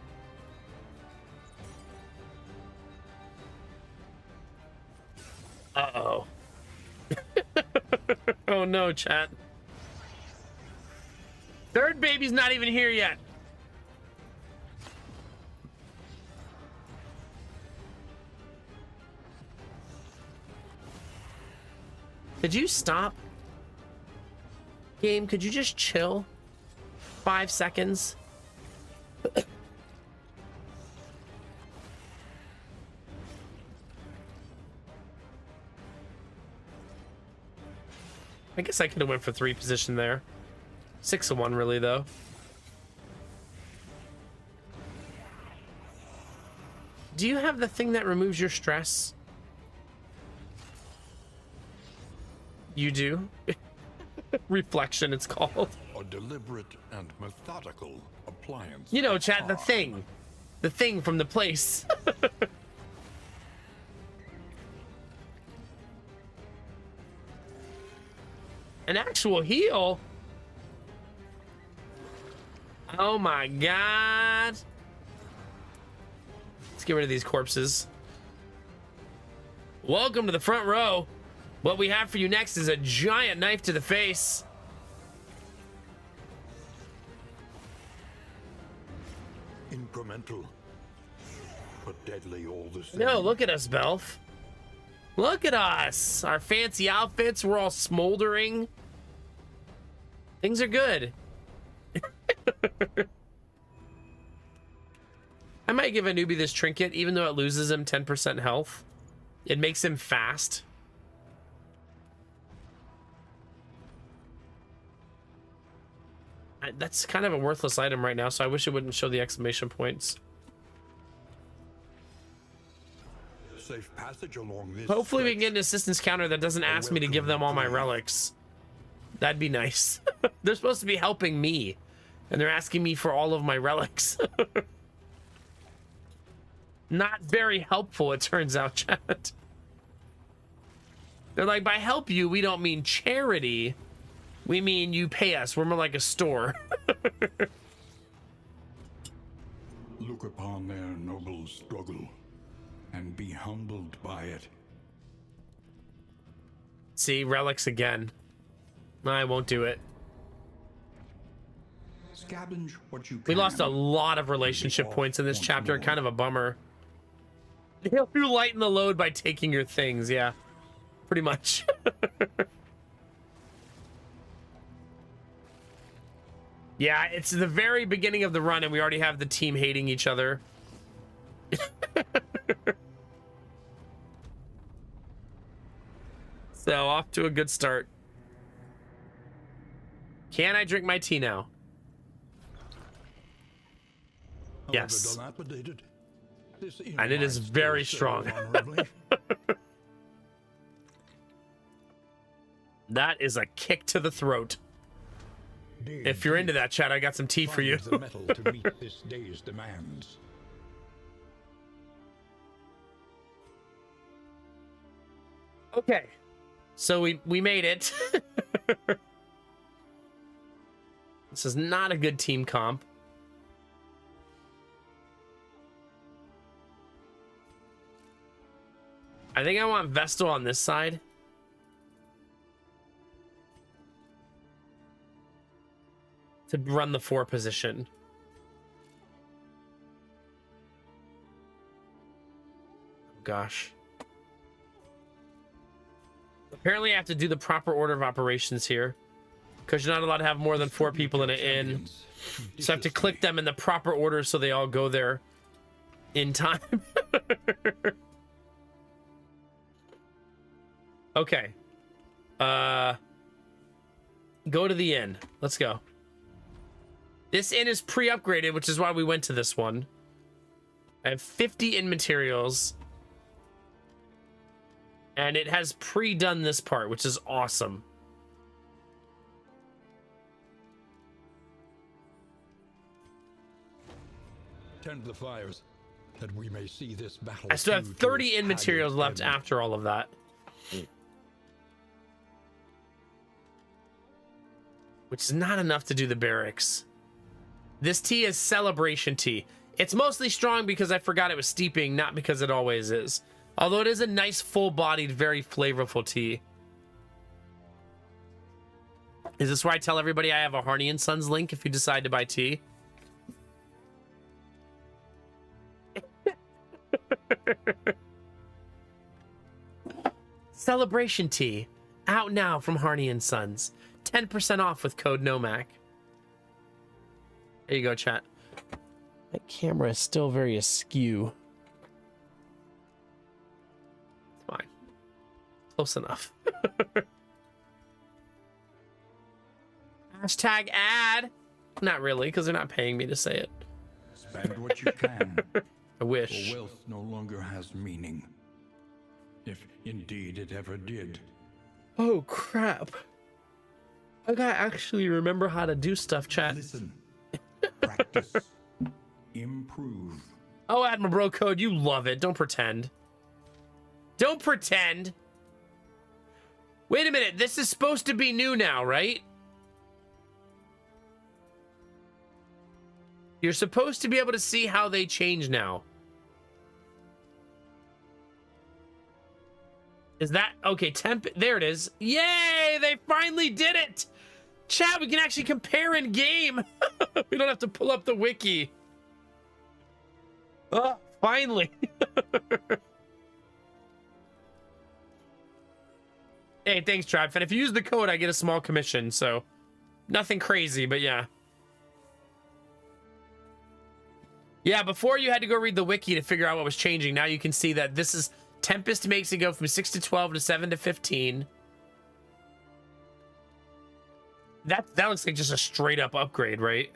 Uh-oh. Oh no, chat. 3rd baby's not even here yet. Could you stop? Game, could you just chill? 5 seconds. I guess I could have went for 3 position there. 6 of 1 really though. Do you have the thing that removes your stress? You do? Reflection, it's called. A deliberate and methodical appliance. You know, chat, the thing. The thing from the place. An actual heal? Oh my god. Let's get rid of these corpses. Welcome to the front row. What we have for you next is a giant knife to the face. Incremental, but deadly all the same. No, look at us, Belf. Look at us. Our fancy outfits, we're all smoldering. Things are good. I might give a newbie this trinket, even though it loses him 10% health. It makes him fast. That's kind of a worthless item right now, so I wish it wouldn't show the exclamation points. Safe passage along this Hopefully we stretch. can get an assistance counter that doesn't ask me to give them all my relics. That'd be nice. They're supposed to be helping me, and they're asking me for all of my relics. Not very helpful, it turns out, chat. They're like, by help you, we don't mean charity. We mean you pay us. We're more like a store. Look upon their noble struggle and be humbled by it. See, relics again. I won't do it. Scavenge what you can. We lost a lot of relationship points in this chapter. Kind of a bummer. You lighten the load by taking your things. Yeah, pretty much. Yeah, it's the very beginning of the run and we already have the team hating each other. So off to a good start. Can I drink my tea now? Yes. Dilapidated, this inn And it is might very still serve strong. honorably. That is a kick to the throat. Dig If you're into deep, that, Chad, I got some tea for you. find the metal to meet this day's demands. Okay. So we made it. This is not a good team comp. I think I want Vestal on this side. To run the 4 position. Oh, gosh. Apparently I have to do the proper order of operations here. Because you're not allowed to have more than 4 people in an inn. So I have to click them in the proper order so they all go there in time. Okay. Go to the inn. Let's go. This inn is pre-upgraded, which is why we went to this one. I have 50 inn materials. And it has pre-done this part, which is awesome. Tend the fires, that we may see this battle. I still have through to 30 its inn materials haggard left end. after all of that. Which is not enough to do the barracks. This tea is celebration tea. It's mostly strong because I forgot it was steeping, not because it always is. Although it is a nice, full-bodied, very flavorful tea. Is this where I tell everybody I have a Harney & Sons link if you decide to buy tea? Celebration tea. Out now from Harney & Sons. 10% off with code NOMAC. There you go, chat. My camera is still very askew. It's fine. Close enough. Hashtag ad. Not really, because they're not paying me to say it. Spend what you can, I wish. for wealth no longer has meaning. If indeed it ever did. Oh, crap. I gotta actually remember how to do stuff, chat. Listen, practice, improve. Oh, Admiral Bro Code, you love it. Don't pretend. Don't pretend. Wait a minute. This is supposed to be new now, right? You're supposed to be able to see how they change now. Is that... Okay, temp... There it is. Yay! They finally did it! Chat, we can actually compare in game. We don't have to pull up the wiki. Oh, finally. Hey, thanks, TribeFan. If you use the code, I get a small commission, so nothing crazy, but yeah. Yeah, before you had to go read the wiki to figure out what was changing. Now you can see that this is... Tempest makes it go from 6 to 12 to 7 to 15. That looks like just a straight up upgrade, right?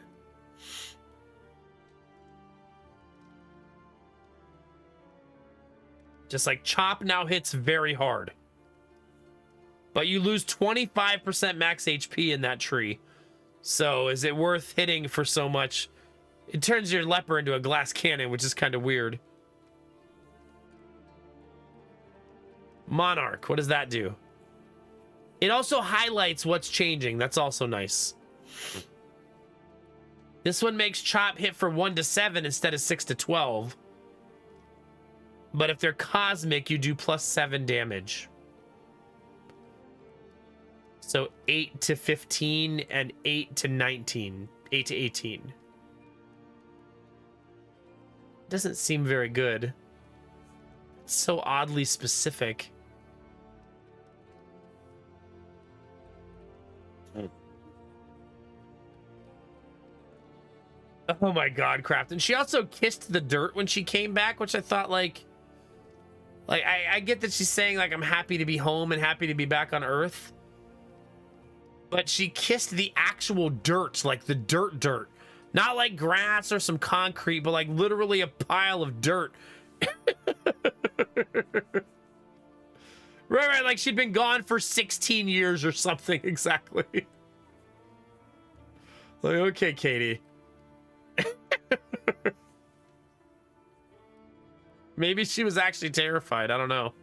Just like Chop now hits very hard. But you lose 25% max HP in that tree. So is it worth hitting for so much? It turns your leper into a glass cannon, which is kind of weird. Monarch, what does that do? It also highlights what's changing. That's also nice. This one makes Chop hit for 1 to 7 instead of 6 to 12. But if they're cosmic, you do plus 7 damage. So 8 to 15 and 8 to 19. 8 to 18. Doesn't seem very good. It's so oddly specific. Oh my god, Crafton. She also kissed the dirt when she came back, which I thought, like Like, I get that she's saying, like, I'm happy to be home and happy to be back on Earth. But she kissed the actual dirt, like the dirt. Not like grass or some concrete, but like literally a pile of dirt. Right, like she'd been gone for 16 years or something, exactly. Like, okay, Katie. Maybe she was actually terrified, I don't know.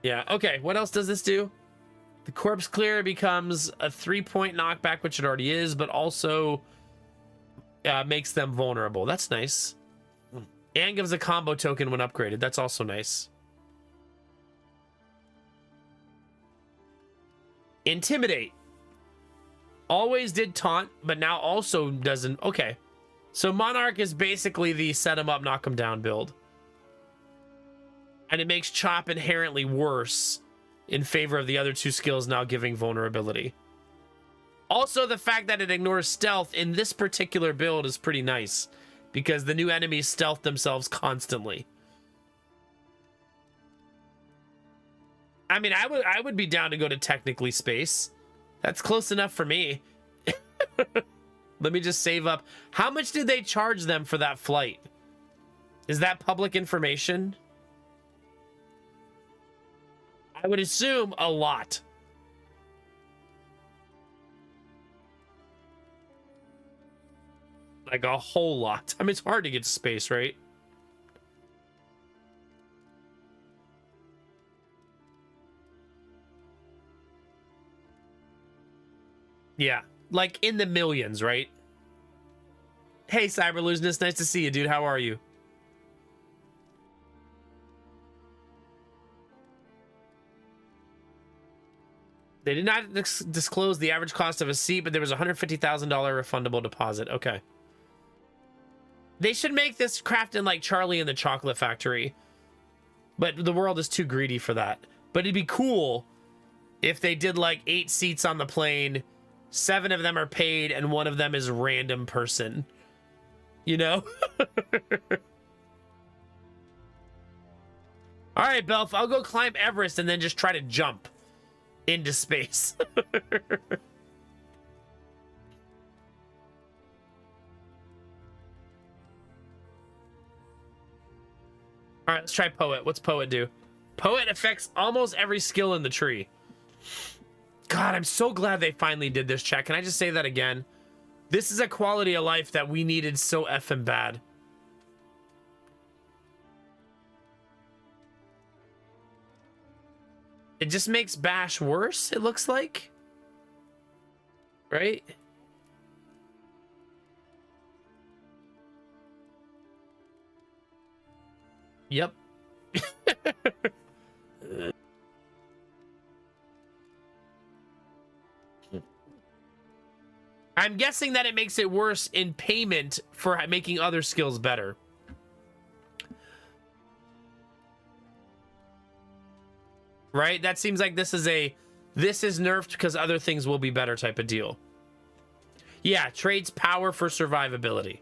Yeah, okay, what else does this do? The corpse clear becomes a 3-point knockback, which it already is, but also makes them vulnerable. That's nice. And gives a combo token when upgraded. That's also nice. Intimidate. Always did taunt, but now also doesn't. Okay. So Monarch is basically the set him up, knock him down build. And it makes Chop inherently worse in favor of the other two skills now giving vulnerability. Also, the fact that it ignores stealth in this particular build is pretty nice, because the new enemies stealth themselves constantly. I mean, I would be down to go to technically space. That's close enough for me. Let me just save up. How much did they charge them for that flight? Is that public information? I would assume a lot. Like a whole lot. I mean, it's hard to get to space, right? Yeah, like in the millions, right? Hey, Cyberluseness, nice to see you, dude. How are you? They did not disclose the average cost of a seat, but there was a $150,000 refundable deposit. Okay. They should make this craft in like Charlie and the Chocolate Factory, but the world is too greedy for that. But it'd be cool if they did like 8 seats on the plane, 7 of them are paid, and 1 of them is a random person. You know? All right, Belf, I'll go climb Everest and then just try to jump into space. All right, let's try Poet. What's Poet do? Poet affects almost every skill in the tree. God, I'm so glad they finally did this, chat. Can I just say that again? This is a quality of life that we needed so effing bad. It just makes Bash worse, it looks like. Right? Yep. I'm guessing that it makes it worse in payment for making other skills better. Right? That seems like this is nerfed because other things will be better type of deal. Yeah, trades power for survivability.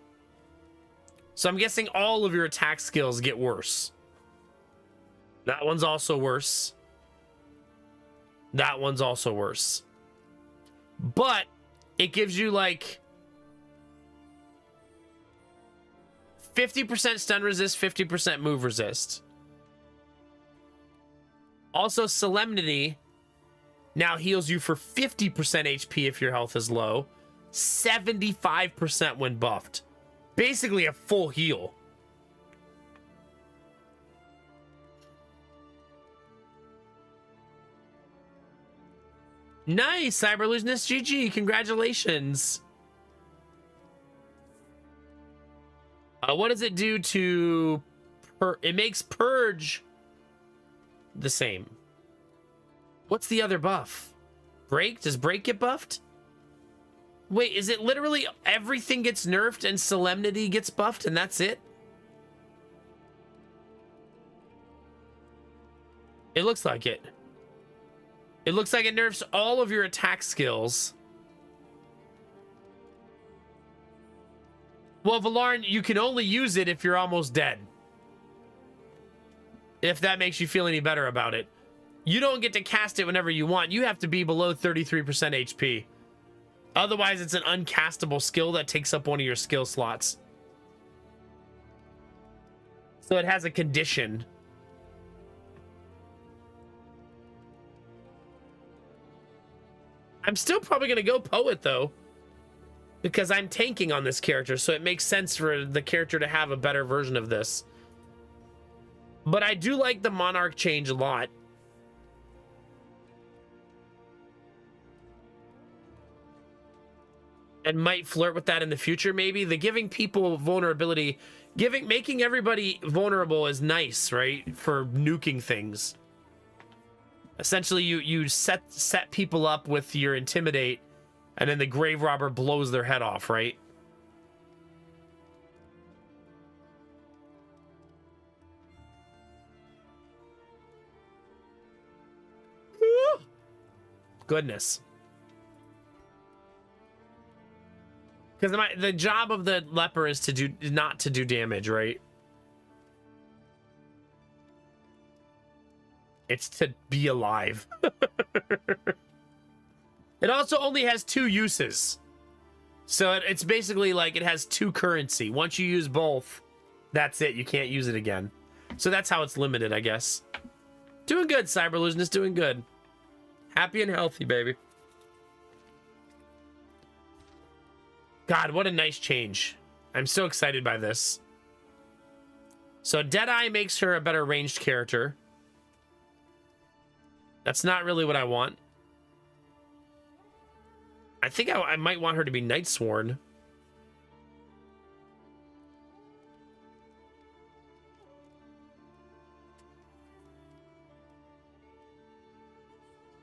So I'm guessing all of your attack skills get worse. That one's also worse. That one's also worse. But it gives you like 50% stun resist, 50% move resist. Also, Solemnity now heals you for 50% HP if your health is low, 75% when buffed. Basically a full heal. Nice, Cyberluseness GG, congratulations. What does it do to... It makes Purge the same. What's the other buff? Break? Does Break get buffed? Wait, is it literally everything gets nerfed and Solemnity gets buffed and that's it? It looks like it. It looks like it nerfs all of your attack skills. Well, Valoran, you can only use it if you're almost dead. If that makes you feel any better about it. You don't get to cast it whenever you want. You have to be below 33% HP. Otherwise, it's an uncastable skill that takes up one of your skill slots. So it has a condition. I'm still probably going to go Poet, though. Because I'm tanking on this character, so it makes sense for the character to have a better version of this. But I do like the Monarch change a lot. And might flirt with that in the future, maybe. The giving people vulnerability, making everybody vulnerable is nice, right? For nuking things. Essentially, you set people up with your Intimidate, and then the Grave Robber blows their head off, right? Goodness. Because the job of the leper is not to do damage, right? It's to be alive. It also only has 2 uses. So it's basically like it has 2 currency. Once you use both, that's it. You can't use it again. So that's how it's limited, I guess. Doing good, Cyberlusionist. Doing good. Happy and healthy, baby. God, what a nice change. I'm so excited by this. So Deadeye makes her a better ranged character. That's not really what I want. I think I might want her to be Nightsworn.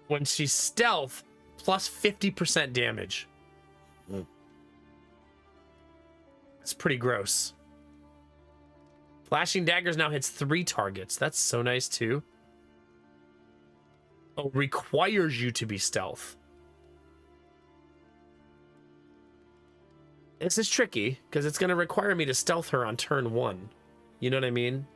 When she's stealth, plus 50% damage. It's pretty gross. Flashing Daggers now hits 3 targets. That's so nice, too. Oh, requires you to be stealth. This is tricky, because it's going to require me to stealth her on turn 1. You know what I mean?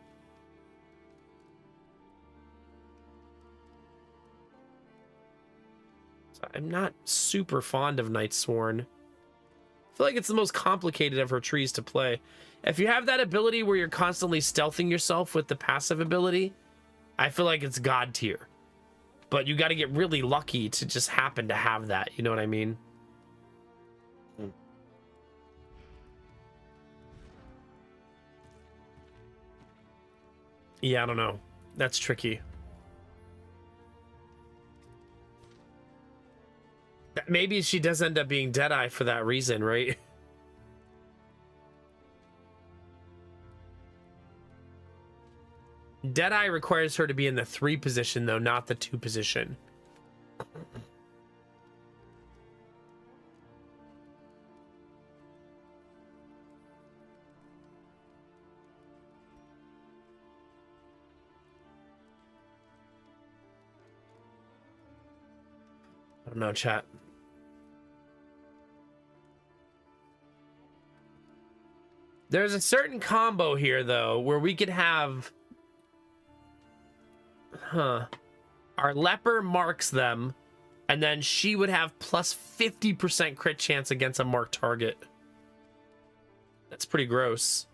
So I'm not super fond of Nightsworn. I feel like it's the most complicated of her trees to play. If you have that ability where you're constantly stealthing yourself with the passive ability, I feel like it's God tier. But you got to get really lucky to just happen to have that. You know what I mean? Yeah, I don't know. That's tricky. Maybe she does end up being Deadeye for that reason, right? Deadeye requires her to be in the 3 position, though, not the 2 position. I don't know, chat. There's a certain combo here, though, where we could have... Our leper marks them, and then she would have plus 50% crit chance against a marked target. That's pretty gross.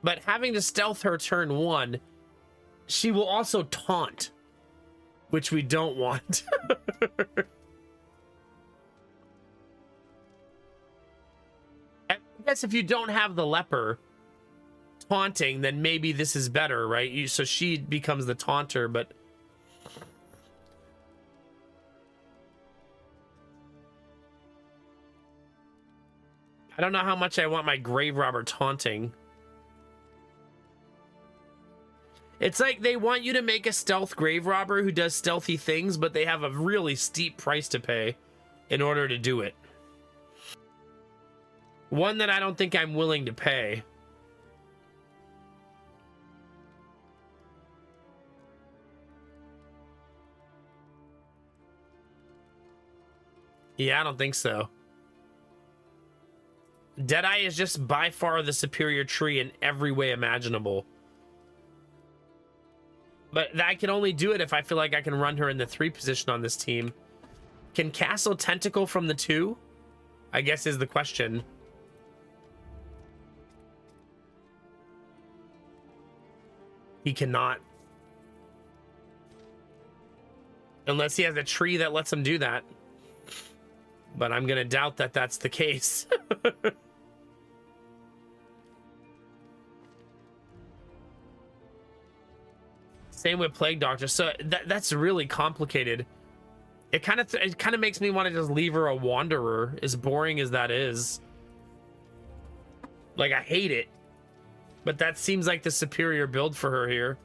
But having to stealth her turn 1, she will also taunt, which we don't want. I guess if you don't have the leper taunting, then maybe this is better, right? So she becomes the taunter, but... I don't know how much I want my Grave Robber taunting. It's like they want you to make a stealth Grave Robber who does stealthy things, but they have a really steep price to pay in order to do it. One that I don't think I'm willing to pay. Yeah, I don't think so. Deadeye is just by far the superior tree in every way imaginable. But I can only do it if I feel like I can run her in the 3 position on this team. Can Castle tentacle from the 2? I guess is the question. He cannot. Unless he has a tree that lets him do that. But I'm going to doubt that that's the case. Same with Plague Doctor. So that's really complicated. It kind of makes me want to just leave her a Wanderer, as boring as that is. Like, I hate it. But that seems like the superior build for her here.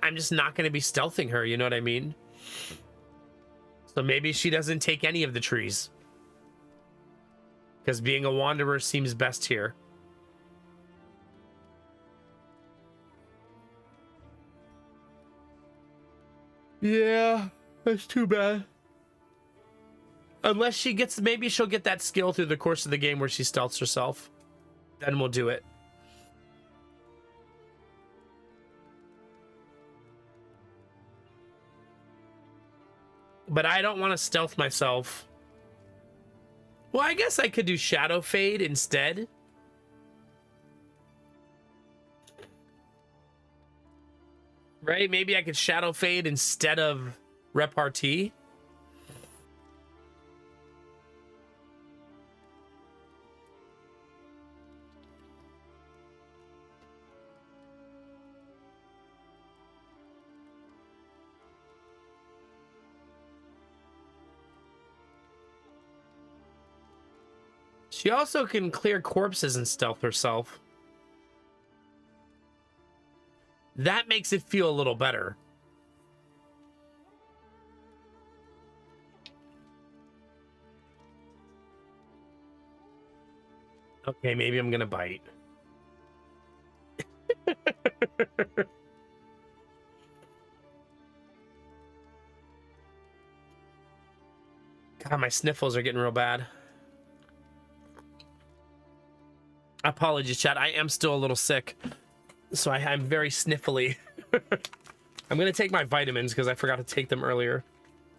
I'm just not going to be stealthing her, you know what I mean? So maybe she doesn't take any of the trees. Because being a Wanderer seems best here. Yeah, that's too bad. Unless she gets, maybe she'll get that skill through the course of the game where she stealths herself. Then we'll do it. But I don't want to stealth myself. Well, I guess I could do Shadow Fade instead. Right? Maybe I could Shadow Fade instead of Repartee. She also can clear corpses and stealth herself. That makes it feel a little better. Okay, maybe I'm gonna bite. God, my sniffles are getting real bad. Apologies, chat. I am still a little sick, so I'm very sniffly. I'm gonna take my vitamins because I forgot to take them earlier,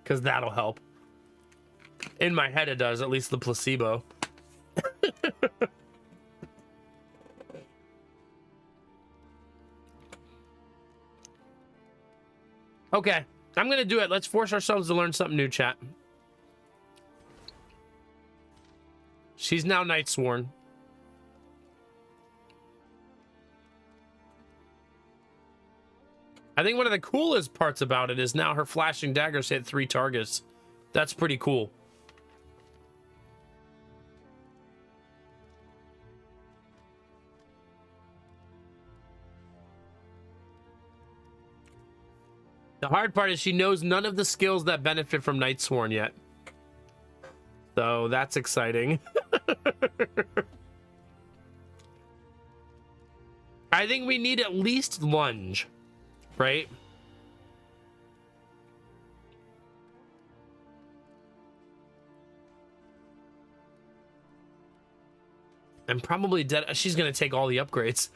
because that'll help. In my head, it does. At least the placebo. Okay, I'm gonna do it. Let's force ourselves to learn something new, chat. She's now Nightsworn. I think one of the coolest parts about it is now her flashing daggers hit 3 targets. That's pretty cool. The hard part is she knows none of the skills that benefit from Nightsworn yet. So that's exciting. I think we need at least lunge. Right? I'm probably dead. She's gonna take all the upgrades.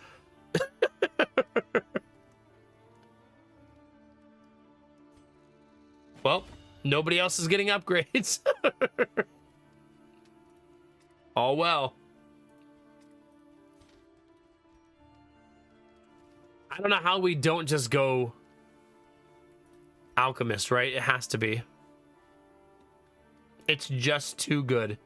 Well, nobody else is getting upgrades. All well. I don't know how we don't just go Alchemist, right? It has to be. It's just too good.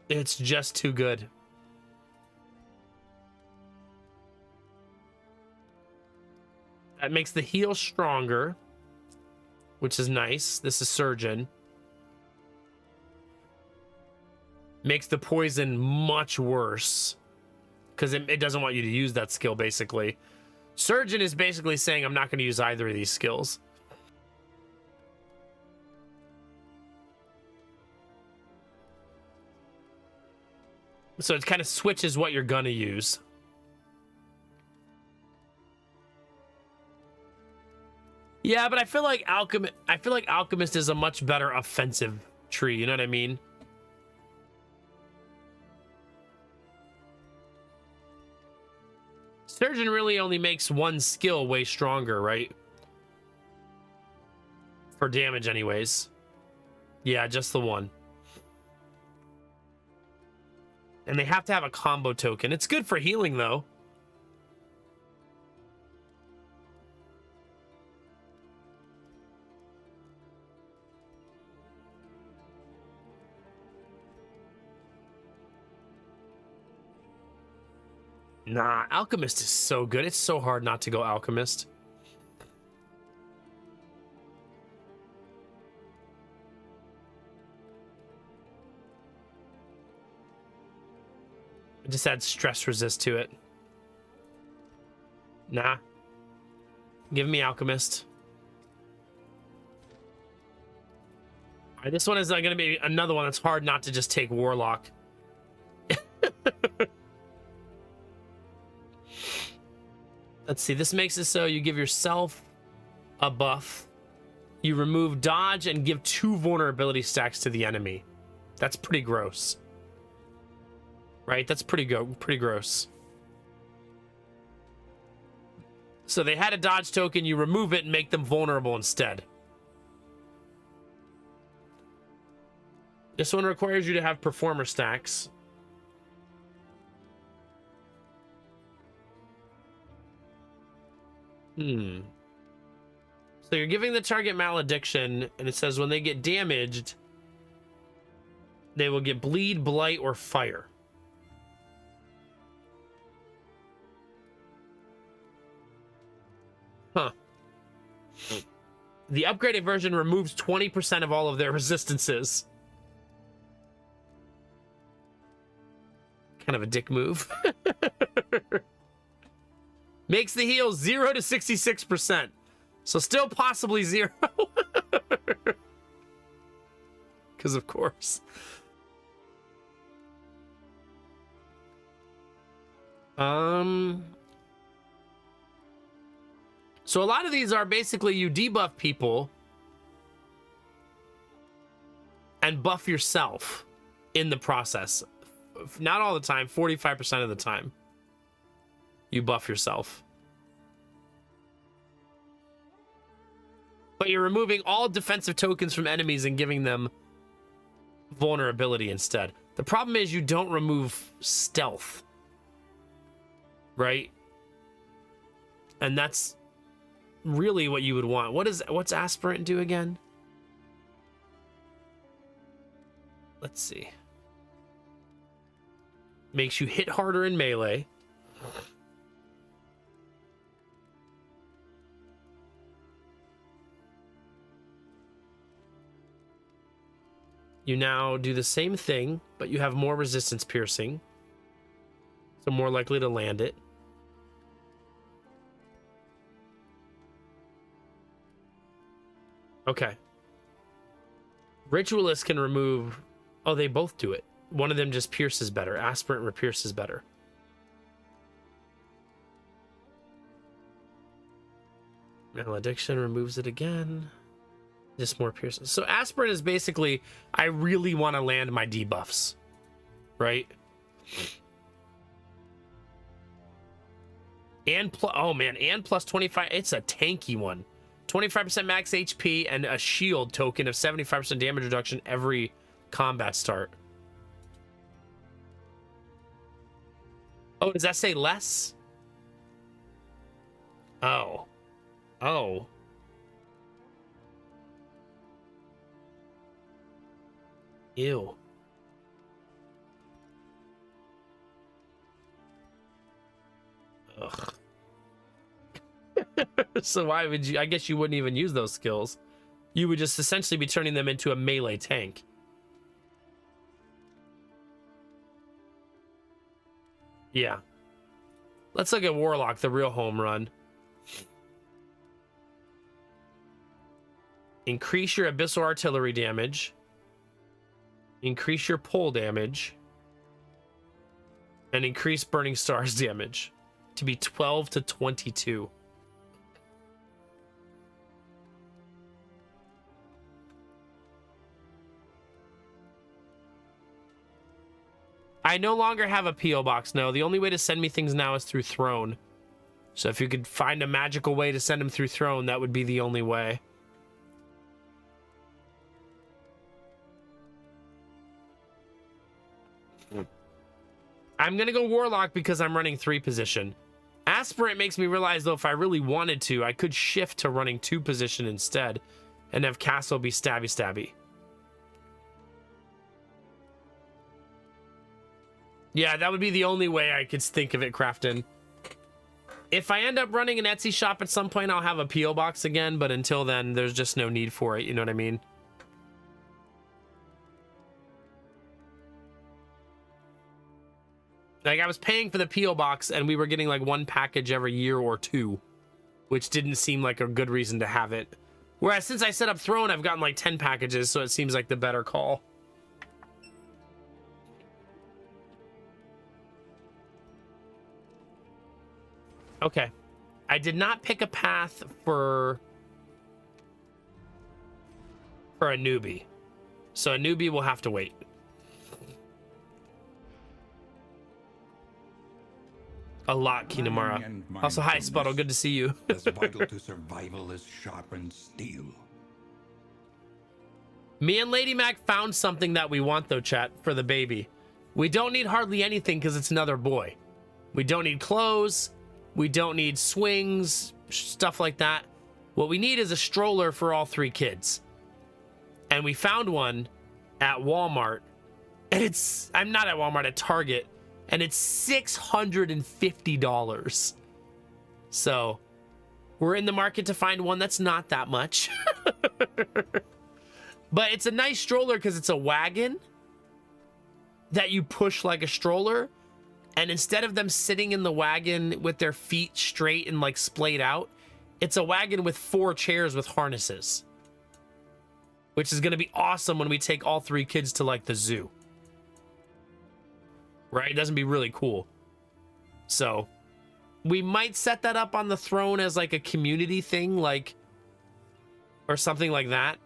It's just too good. That makes the heal stronger, which is nice. This is Surgeon. Makes the poison much worse, because it doesn't want you to use that skill, basically. Surgeon is basically saying, I'm not going to use either of these skills. So it kind of switches what you're gonna use. Yeah, but I feel like Alchemist is a much better offensive tree, you know what I mean? Surgeon really only makes one skill way stronger, right? For damage anyways. Yeah, just the one. And they have to have a combo token. It's good for healing, though. Nah, Alchemist is so good. It's so hard not to go Alchemist. It just adds stress resist to it. Nah. Give me Alchemist. All right, this one is going to be another one that's hard not to just take Warlock. Let's see. This makes it so you give yourself a buff. You remove dodge and give 2 vulnerability stacks to the enemy. That's pretty gross. Right? That's pretty gross. So they had a dodge token. You remove it and make them vulnerable instead. This one requires you to have performer stacks. So you're giving the target malediction, and it says when they get damaged, they will get bleed, blight, or fire. Huh. The upgraded version removes 20% of all of their resistances. Kind of a dick move. Makes the heal 0 to 66%. So still possibly 0. Because of course. So a lot of these are basically you debuff people and buff yourself in the process. Not all the time, 45% of the time. You buff yourself. But you're removing all defensive tokens from enemies and giving them vulnerability instead. The problem is you don't remove stealth. Right? And that's really what you would want. What's Aspirant do again? Let's see. Makes you hit harder in melee. You now do the same thing, but you have more resistance piercing. So more likely to land it. Okay. Ritualist can remove... Oh, they both do it. One of them just pierces better. Aspirant repierces better. Malediction removes it again. Just more piercing. So Aspirant is basically, I really want to land my debuffs. Right? And oh man, and plus 25. It's a tanky one. 25% max HP and a shield token of 75% damage reduction every combat start. Oh, does that say less? Oh. Oh. Ew. Ugh. So why would you... I guess you wouldn't even use those skills. You would just essentially be turning them into a melee tank. Yeah. Let's look at Warlock, the real home run. Increase your Abyssal Artillery damage. Increase your pull damage. And increase burning stars damage to be 12 to 22. I no longer have a P.O. box. No, the only way to send me things now is through Throne. So if you could find a magical way to send them through Throne, that would be the only way. I'm going to go Warlock because I'm running 3 position. Aspirant makes me realize, though, if I really wanted to, I could shift to running 2 position instead and have Castle be stabby stabby. Yeah, that would be the only way I could think of it, Crafton. If I end up running an Etsy shop at some point, I'll have a P.O. box again, but until then, there's just no need for it, you know what I mean? Like, I was paying for the P.O. box, and we were getting, like, 1 package every year or 2, which didn't seem like a good reason to have it. Whereas, since I set up Throne, I've gotten, like, 10 packages, so it seems like the better call. Okay. I did not pick a path for a newbie. So a newbie will have to wait. A lot, Kinamara. Also, hi, Sputtle. Good to see you. As vital to survival as sharpened steel. Me and Lady Mac found something that we want, though, chat, for the baby. We don't need hardly anything because it's another boy. We don't need clothes. We don't need swings, stuff like that. What we need is a stroller for all 3 kids. And we found one at Walmart. And I'm not at Walmart, at Target. And it's $650. So we're in the market to find one that's not that much. But it's a nice stroller because it's a wagon that you push like a stroller. And instead of them sitting in the wagon with their feet straight and like splayed out, it's a wagon with 4 chairs with harnesses. Which is going to be awesome when we take all 3 kids to like the zoo. Right? It doesn't be really cool. So we might set that up on the Throne as like a community thing, like, or something like that.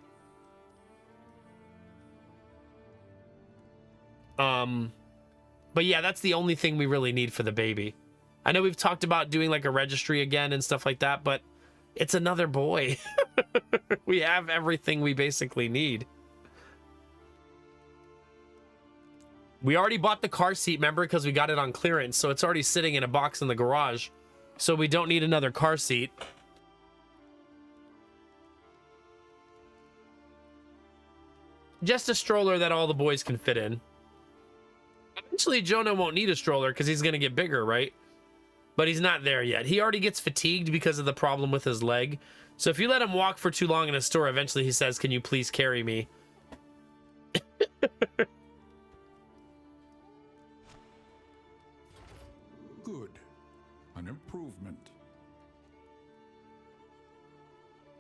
But yeah, that's the only thing we really need for the baby. I know we've talked about doing like a registry again and stuff like that, but it's another boy. We have everything we basically need. We already bought the car seat, remember, because we got it on clearance, so it's already sitting in a box in the garage. So we don't need another car seat. Just a stroller that all the boys can fit in. Eventually, Jonah won't need a stroller because he's going to get bigger, right? But he's not there yet. He already gets fatigued because of the problem with his leg. So if you let him walk for too long in a store, eventually he says, "Can you please carry me?" Good. An improvement.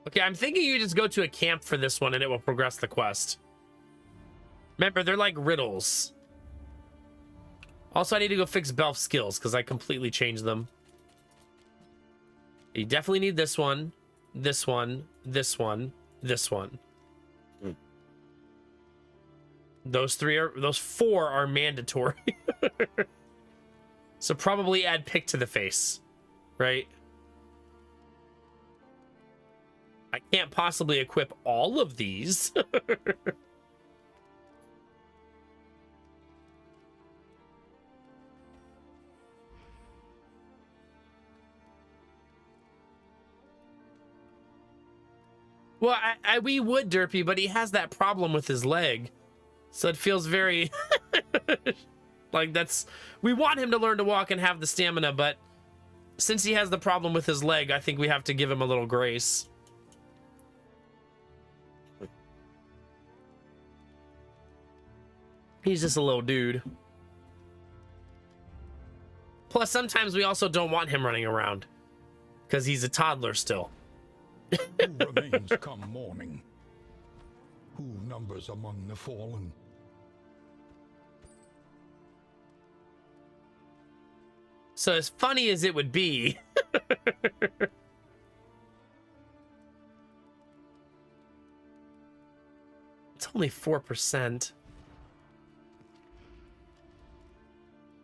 Okay, I'm thinking you just go to a camp for this one and it will progress the quest. Remember, they're like riddles. Also, I need to go fix Belf's skills because I completely changed them. You definitely need this one, this one, this one, this one. Those 4 are mandatory. So probably add pick to the face, right? I can't possibly equip all of these. Well, we would, Derpy, but he has that problem with his leg. So it feels very... like that's... We want him to learn to walk and have the stamina, but since he has the problem with his leg, I think we have to give him a little grace. He's just a little dude. Plus, sometimes we also don't want him running around because he's a toddler still. Who remains come morning? Who numbers among the fallen? So as funny as it would be, it's only 4%.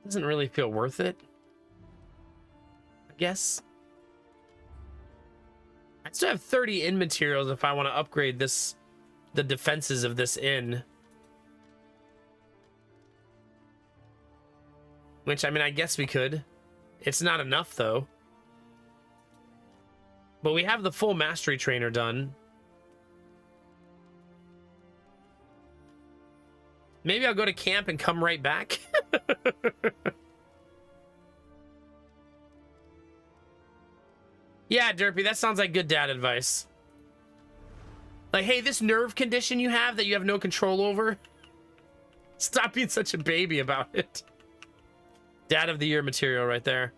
Doesn't really feel worth it, I guess. I still have 30 inn materials if I want to upgrade this, the defenses of this inn. Which, I mean, I guess we could. It's not enough, though. But we have the full mastery trainer done. Maybe I'll go to camp and come right back. Yeah, Derpy, that sounds like good dad advice. Like, hey, this nerve condition you have that you have no control over, stop being such a baby about it. Dad of the year material right there.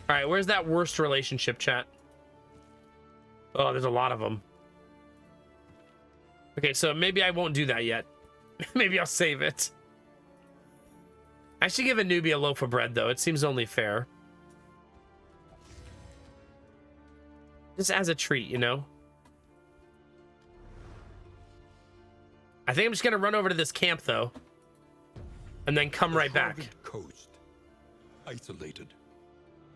All right, where's that worst relationship, chat? Oh, there's a lot of them. Okay, so maybe I won't do that yet. Maybe I'll save it. I should give a newbie a loaf of bread, though. It seems only fair. Just as a treat, you know? I think I'm just gonna run over to this camp, though. And then come right back. Coast, isolated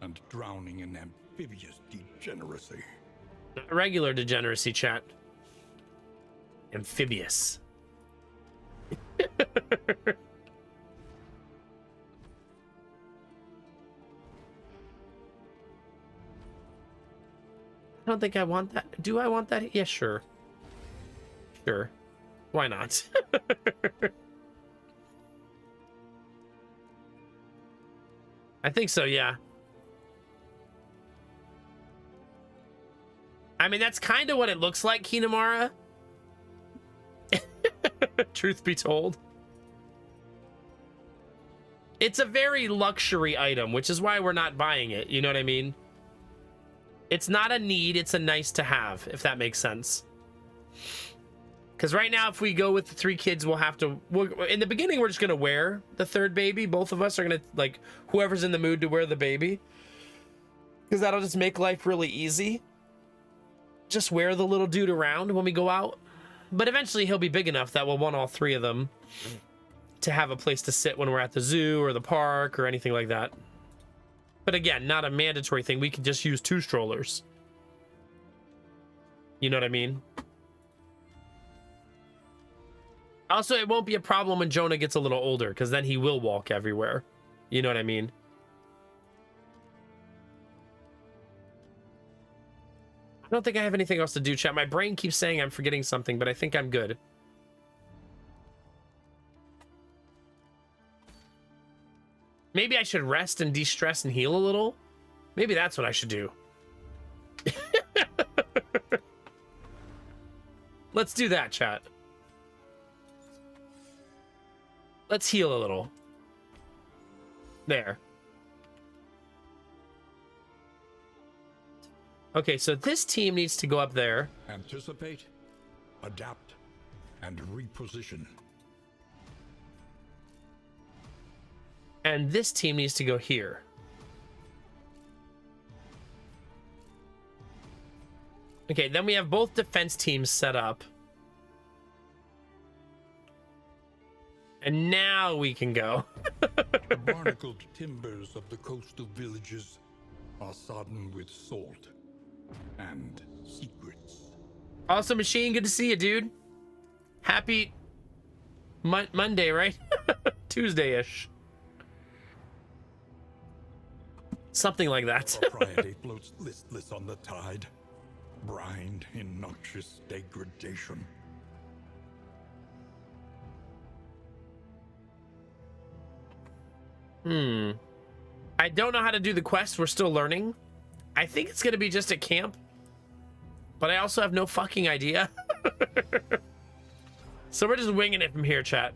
and drowning in amphibious degeneracy. Regular degeneracy, chat. Amphibious. I don't think I want that. Do I want that? Yeah, sure. Sure. Why not? I think so, yeah. I mean, that's kind of what it looks like, Kinamara. Truth be told. It's a very luxury item, which is why we're not buying it. You know what I mean? It's not a need, it's a nice to have, if that makes sense. Because right now, if we go with the 3 kids, we'll have to... in the beginning, we're just going to wear the 3rd baby. Both of us are going to, like, whoever's in the mood to wear the baby. Because that'll just make life really easy. Just wear the little dude around when we go out. But eventually, he'll be big enough that we'll want all 3 of them to have a place to sit when we're at the zoo or the park or anything like that. But again, not a mandatory thing. We can just use 2 strollers. You know what I mean? Also, it won't be a problem when Jonah gets a little older, because then he will walk everywhere. You know what I mean? I don't think I have anything else to do, chat. My brain keeps saying I'm forgetting something, but I think I'm good. Maybe I should rest and de-stress and heal a little. Maybe that's what I should do. Let's do that, chat. Let's heal a little. There. Okay, so this team needs to go up there. Anticipate, adapt, and reposition. And this team needs to go here. Okay, then we have both defense teams set up. And now we can go. The barnacled timbers of the coastal villages are sodden with salt and secrets. Also, Machine, good to see you, dude. Happy Monday, right? Tuesday-ish. Something like that. Propriety floats listless on the tide, brined in noxious degradation. I don't know how to do the quest. We're still learning. I think it's going to be just a camp. But I also have no fucking idea. So we're just winging it from here, chat.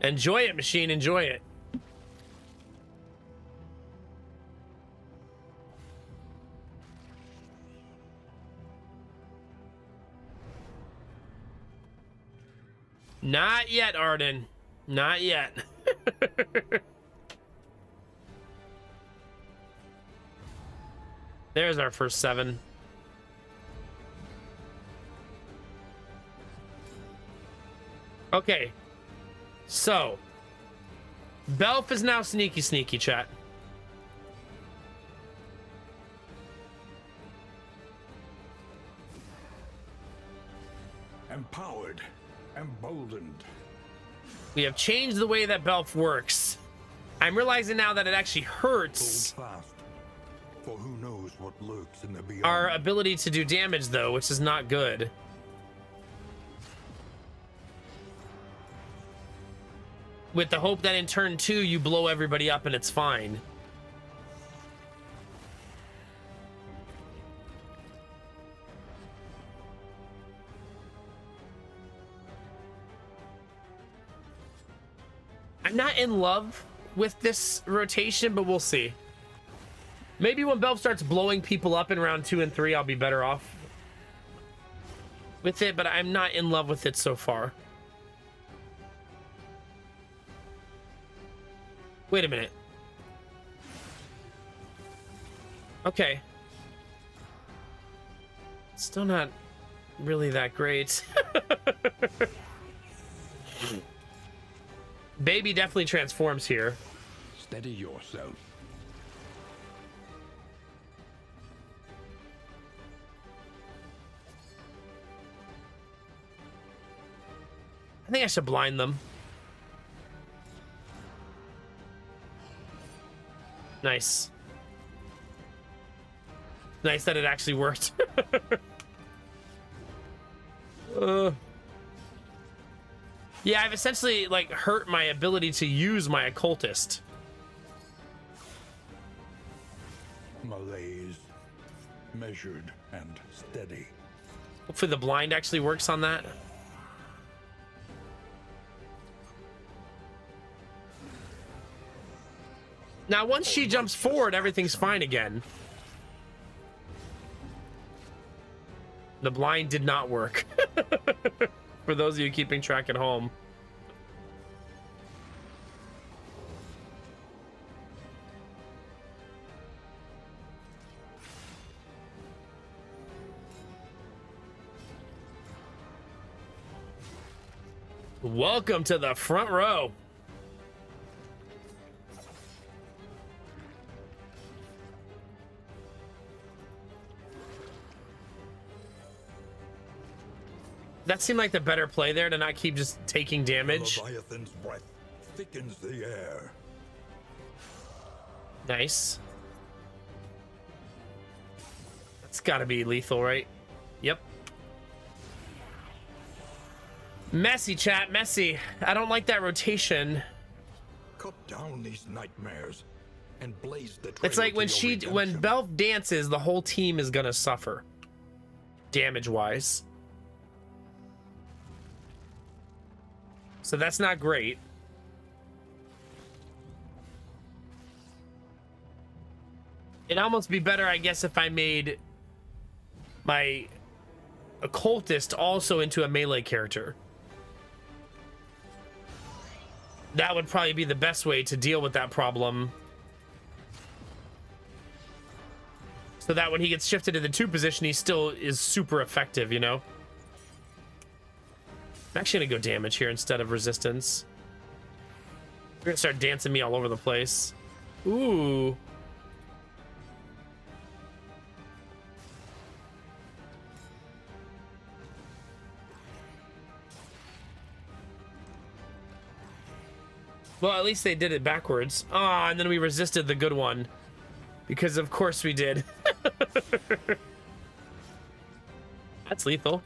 Enjoy it, Machine. Enjoy it. Not yet, Arden. Not yet. There's our first 7. Okay. So, Belf is now sneaky, chat. Empowered, emboldened. We have changed the way that Belf works. I'm realizing now that it actually hurts Hold fast, for who knows what lurks in the beyond. our ability to do damage, though, which is not good. With the hope that in turn 2, you blow everybody up and it's fine. I'm not in love with this rotation, but we'll see. Maybe when Belf starts blowing people up in round 2 and 3, I'll be better off with it, but I'm not in love with it so far. Wait a minute. Okay. Still not really that great. Baby definitely transforms here. Steady yourself. I think I should blind them. Nice. Nice that it actually worked. Yeah, I've essentially like hurt my ability to use my occultist. Malaise, measured and steady. Hopefully the blind actually works on that. Now, once she jumps forward, everything's fine again. The blind did not work. For those of you keeping track at home. Welcome to the front row. That seemed like the better play there, to not keep just taking damage. Leviathan's breath thickens the air. Nice. That's gotta be lethal, right? Yep. Messy, chat, messy. I don't like that rotation. Cut down these nightmares and blaze the trail. It's like when to your when redemption. Belf dances, the whole team is gonna suffer. Damage-wise. So that's not great. It'd almost be better, I guess, if I made my occultist also into a melee character. That would probably be the best way to deal with that problem. So that when he gets shifted to the 2 position, he still is super effective, you know? I'm actually gonna go damage here instead of resistance. You're gonna start dancing me all over the place. Ooh. Well, at least they did it backwards. Ah, and then we resisted the good one. Because of course we did. That's lethal.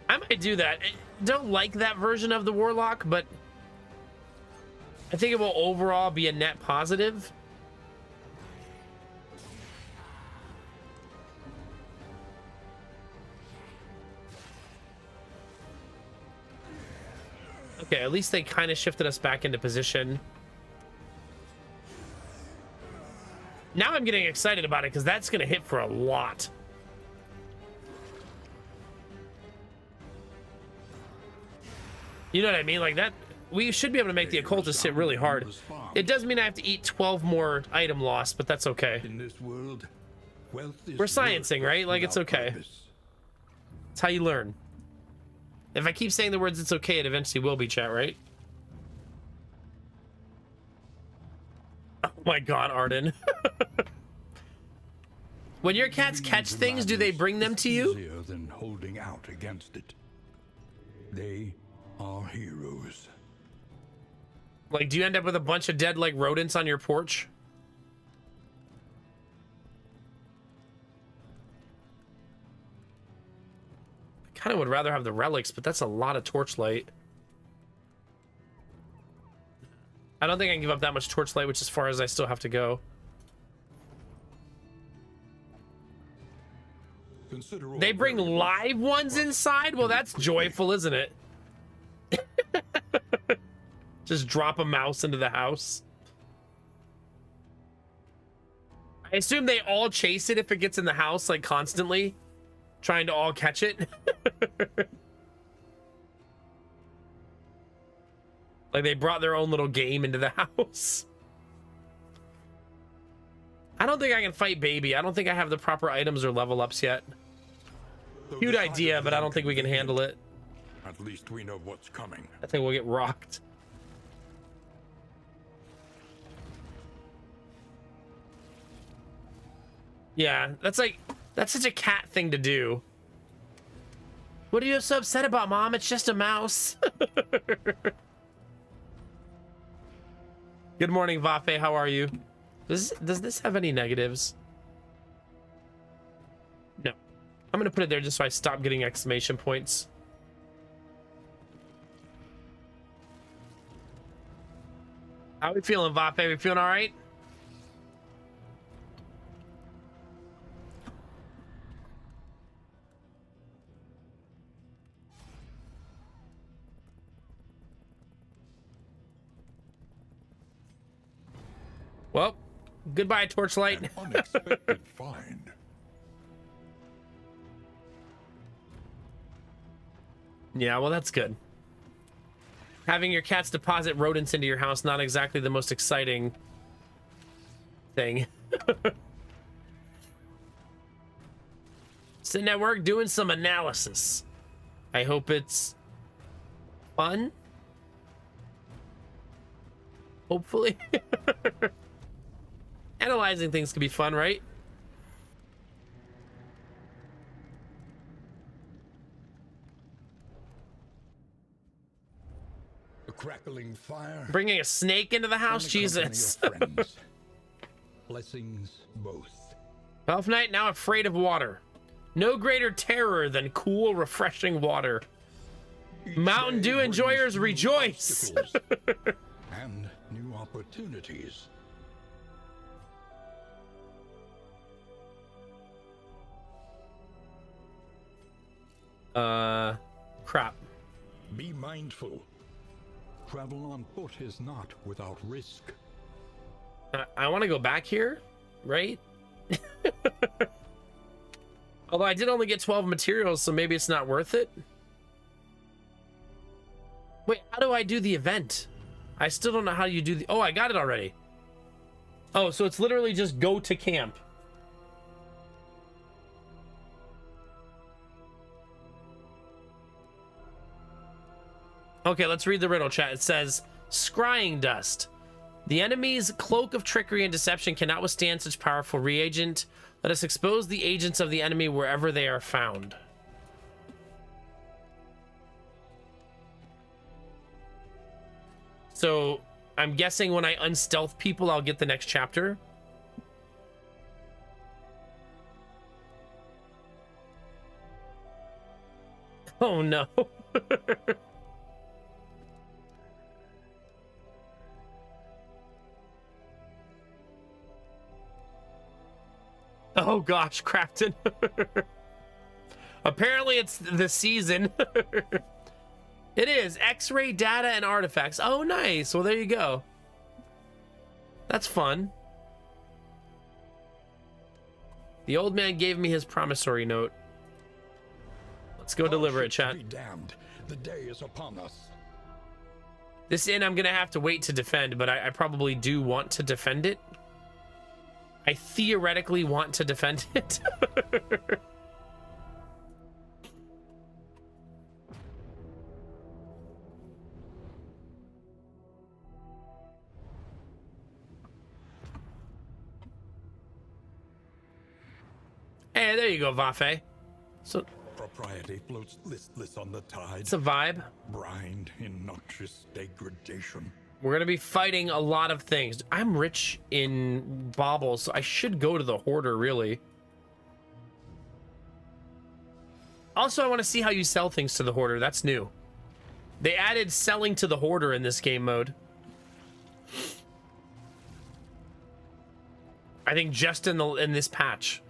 I might do that. I don't like that version of the Warlock, but I think it will overall be a net positive. Okay, at least they kind of shifted us back into position. Now I'm getting excited about it because that's going to hit for a lot. You know what I mean? Like that, we should be able to make the occultist hit really hard. It does mean I have to eat 12 more item loss, but that's okay. In this world, wealth is We're sciencing, right? Like, it's okay. It's how you learn. If I keep saying the words "it's okay," it eventually will be, chat, right? Oh my god, Arden. When your cats catch things, do they bring them to you? Easier than holding out against it. They are heroes. Like, do you end up with a bunch of dead, like, rodents on your porch? I kind of would rather have the relics, but that's a lot of torchlight. I don't think I can give up that much torchlight, which is as far as I still have to go. They bring live ones inside? Well, that's joyful, isn't it? Just drop a mouse into the house. I assume they all chase it if it gets in the house, like, constantly. Trying to all catch it. Like, they brought their own little game into the house. I don't think I can fight Baby. I don't think I have the proper items or level ups yet. Cute idea, but I don't think we can handle it. At least we know what's coming. I think we'll get rocked. Yeah, that's such a cat thing to do. What are you so upset about, Mom? It's just a mouse. Good morning, Vafe. How are you? Does this have any negatives? No. I'm gonna put it there just so I stop getting exclamation points. How we feeling, Vafe? We feeling all right? Well, goodbye, Torchlight. An unexpected find. Yeah, well, that's good. Having your cats deposit rodents into your house, not exactly the most exciting thing. Sitting at work doing some analysis. I hope it's fun. Hopefully. Analyzing things can be fun, right? A crackling fire. Bringing a snake into the house? Jesus. Blessings both. Elf Knight now afraid of water. No greater terror than cool, refreshing water. Mountain Dew enjoyers rejoice. And new opportunities. Crap. Be mindful. Travel on foot is not without risk. I want to go back here, right? Although I did only get 12 materials, so maybe it's not worth it. Wait, how do I do the event? I still don't know how you do the... Oh, I got it already. Oh, so it's literally just go to camp. Okay, let's read the riddle, chat. It says, Scrying Dust. The enemy's cloak of trickery and deception cannot withstand such powerful reagent. Let us expose the agents of the enemy wherever they are found. So, I'm guessing when I unstealth people, I'll get the next chapter. Oh no. Oh gosh, Crafton. Apparently it's the season. It is X-ray data and artifacts. Oh, nice. Well, there you go. That's fun. The old man gave me his promissory note. Let's go deliver it, chat. Be damned. The day is upon us. This inn I'm gonna have to wait to defend, but I probably do want to defend it. I theoretically want to defend it. Hey, there you go, Vafe. So Propriety floats listless on the tide, it's a vibe. brined in noxious degradation. We're gonna be fighting a lot of things. I'm rich in baubles, so I should go to the hoarder, really. Also, I want to see how you sell things to the hoarder. That's new. They added selling to the hoarder in this game mode. I think just in this patch.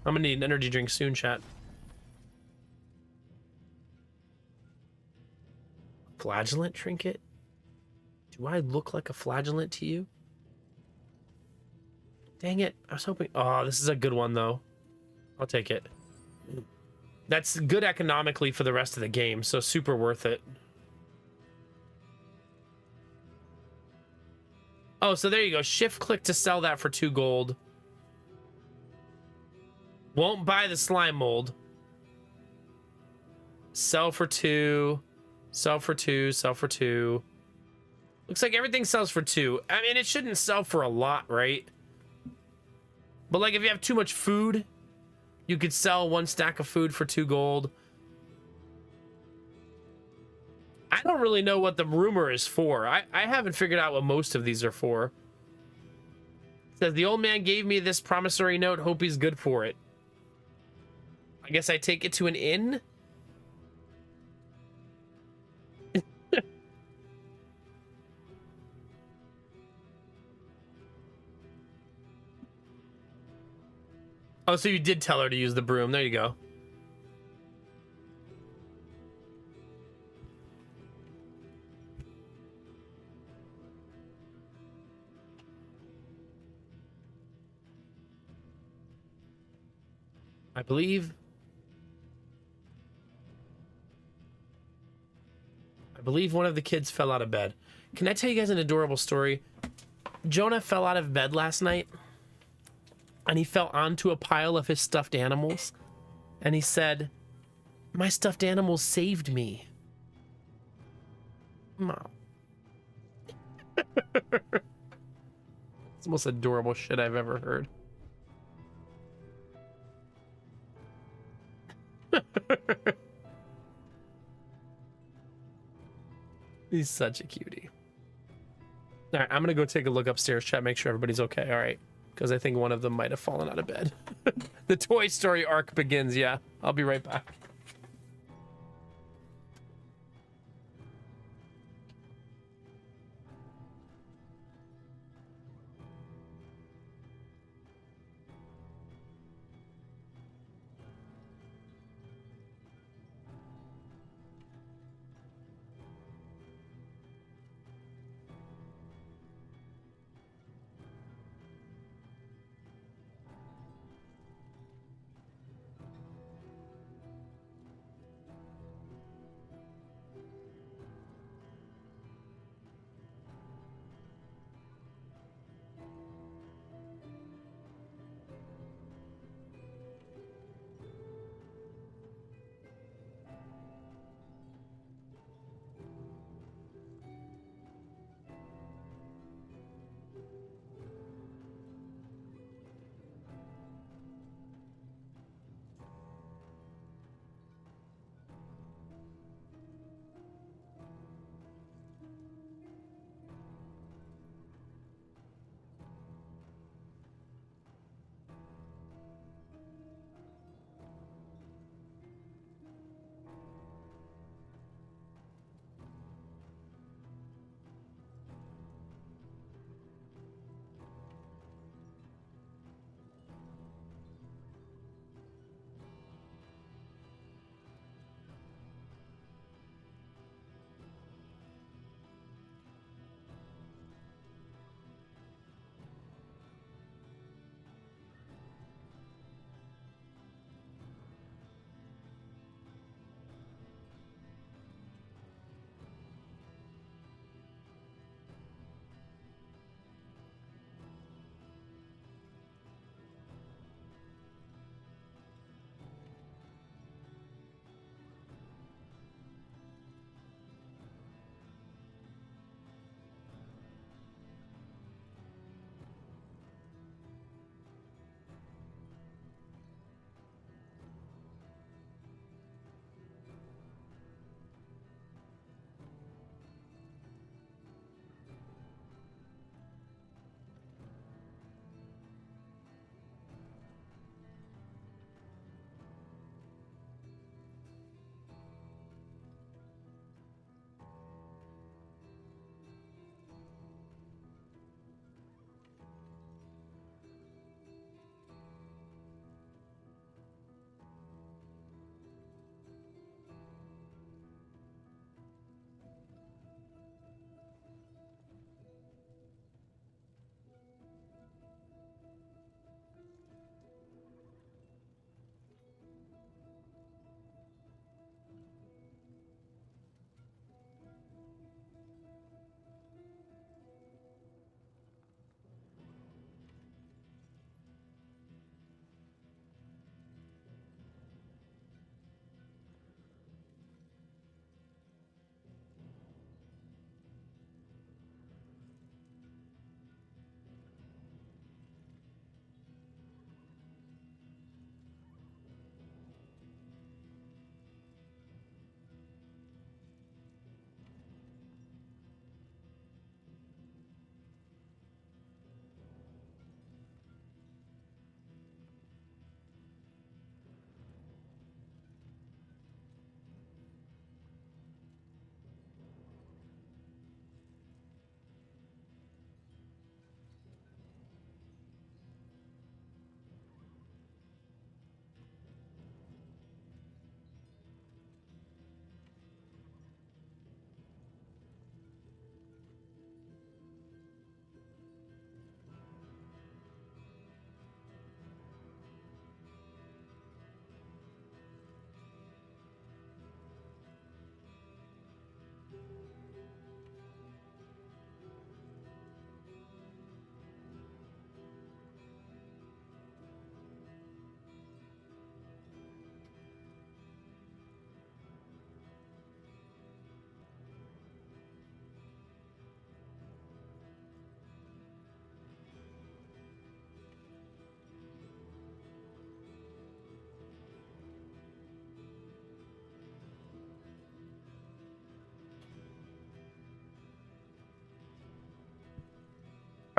I'm gonna need an energy drink soon, chat. Flagellant trinket? Do I look like a flagellant to you? Dang it. I was hoping... Oh, this is a good one, though. I'll take it. That's good economically for the rest of the game, so super worth it. Oh, so there you go. Shift click to sell that for 2 gold. Won't buy the slime mold. Sell for 2. Sell for 2. Sell for 2. Looks like everything sells for 2. I mean, it shouldn't sell for a lot, right? But like if you have too much food, you could sell 1 stack of food for 2 gold. I don't really know what the rumor is for. I haven't figured out what most of these are for. It says the old man gave me this promissory note. Hope he's good for it. I guess I take it to an inn. Oh, so you did tell her to use the broom. There you go. I believe one of the kids fell out of bed. Can I tell you guys an adorable story? Jonah fell out of bed last night and he fell onto a pile of his stuffed animals and he said, "My stuffed animals saved me." Mom. It's the most adorable shit I've ever heard. He's such a cutie. All right, I'm gonna go take a look upstairs, chat, make sure everybody's okay. All right, because I think one of them might have fallen out of bed. The Toy Story arc begins. Yeah, I'll be right back.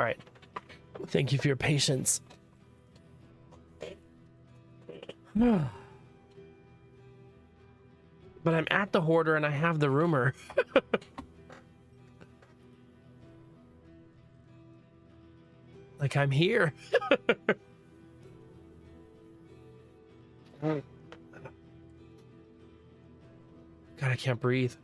All right. Thank you for your patience. But I'm at the hoarder and I have the rumor. Like I'm here. God, I can't breathe.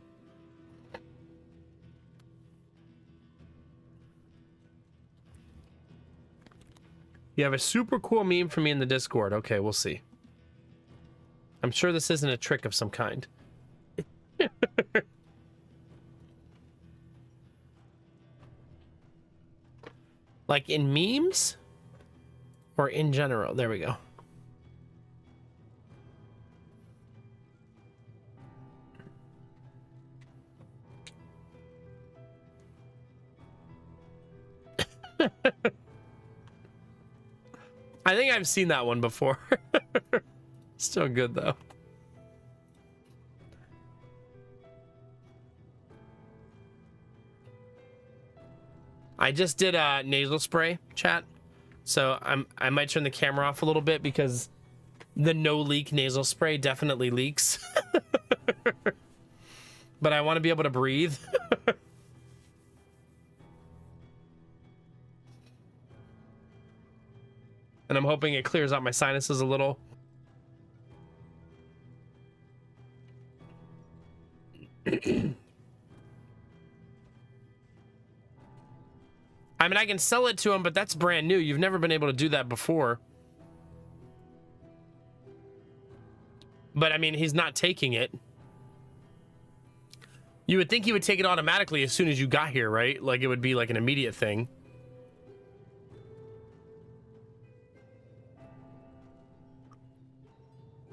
You have a super cool meme for me in the Discord. Okay, we'll see. I'm sure this isn't a trick of some kind. Like in memes? Or in general? There we go. I think I've seen that one before. Still good though. I just did a nasal spray, chat. So I might turn the camera off a little bit because the no leak nasal spray definitely leaks. But I want to be able to breathe. And I'm hoping it clears out my sinuses a little. I mean, I can sell it to him, but that's brand new. You've never been able to do that before. But I mean, he's not taking it. You would think he would take it automatically as soon as you got here, right? Like it would be like an immediate thing.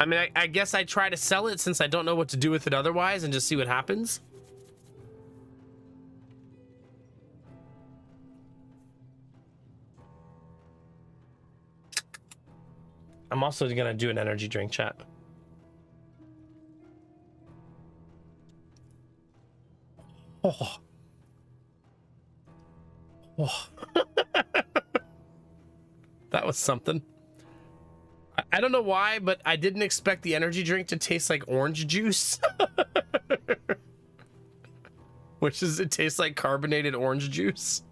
I mean, I guess I try to sell it since I don't know what to do with it otherwise and just see what happens. I'm also gonna do an energy drink, chat. Oh. Oh. That was something. I don't know why, but I didn't expect the energy drink to taste like orange juice. Which is, it tastes like carbonated orange juice.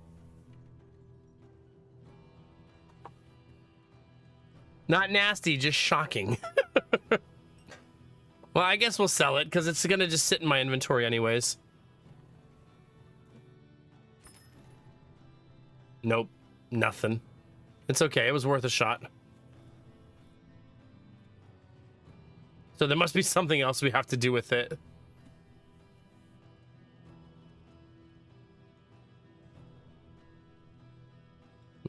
Not nasty, just shocking. Well, I guess we'll sell it because it's gonna just sit in my inventory anyways. Nope, nothing. It's okay, it was worth a shot. So there must be something else we have to do with it.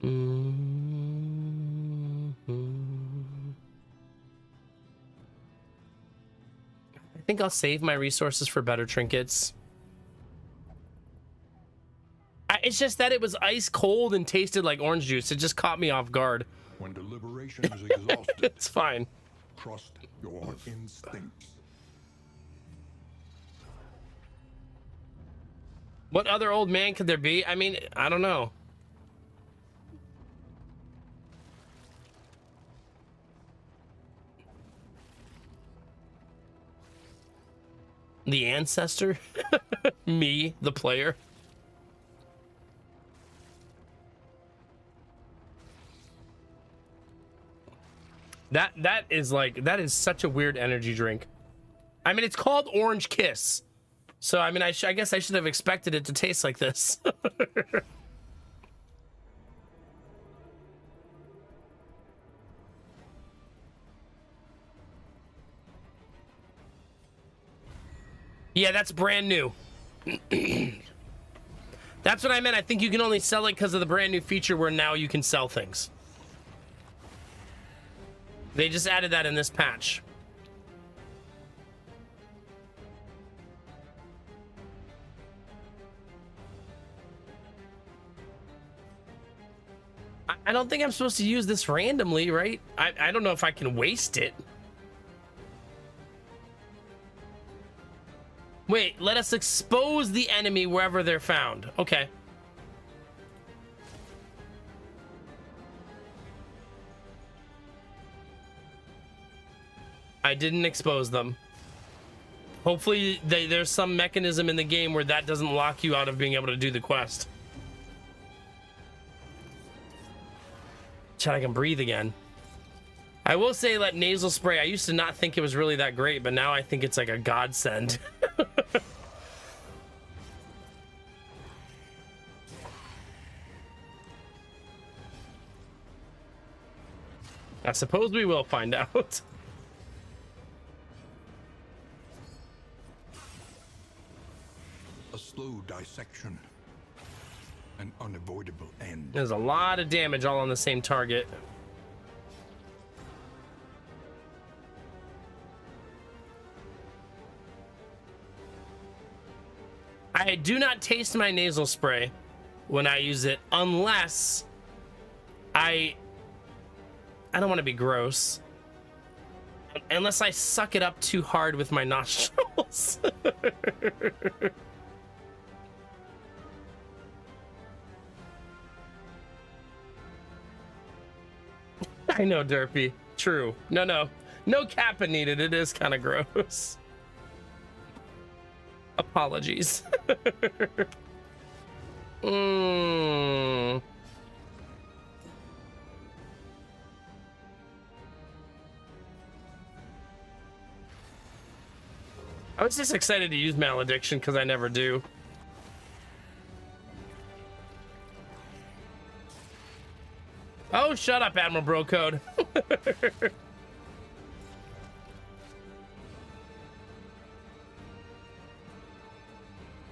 I think I'll save my resources for better trinkets. It's just that it was ice cold and tasted like orange juice. It just caught me off guard. When deliberation is exhausted, It's fine. trust your instincts. What other old man could there be? I mean, I don't know. The ancestor? Me, the player. That is such a weird energy drink. I mean, it's called Orange Kiss. So, I mean, I guess I should have expected it to taste like this. Yeah, that's brand new. That's what I meant. I think you can only sell it because of the brand new feature where now you can sell things. They just added that in this patch. I don't think I'm supposed to use this randomly, right? I don't know if I can waste it. Wait, let us expose the enemy wherever they're found. Okay. I didn't expose them. Hopefully there's some mechanism in the game where that doesn't lock you out of being able to do the quest. Chat, I can breathe again. I will say that nasal spray, I used to not think it was really that great, but now I think it's like a godsend. I suppose we will find out. A slow dissection. An unavoidable end. There's a lot of damage all on the same target. I do not taste my nasal spray when I use it unless I don't want to be gross. Unless I suck it up too hard with my nostrils. I know, Derpy. True. No Kappa needed. It is kind of gross. Apologies. I was just excited to use Malediction because I never do. Oh, shut up, Admiral Bro Code.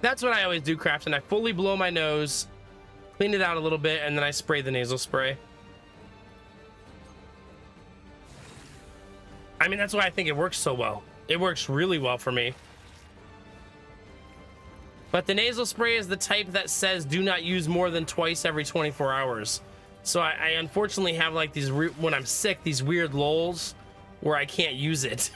That's what I always do, Crafton. I fully blow my nose, clean it out a little bit, and then I spray the nasal spray. I mean, that's why I think it works so well. It works really well for me. But the nasal spray is the type that says do not use more than twice every 24 hours. So I unfortunately have like these, when I'm sick, these weird lulls where I can't use it.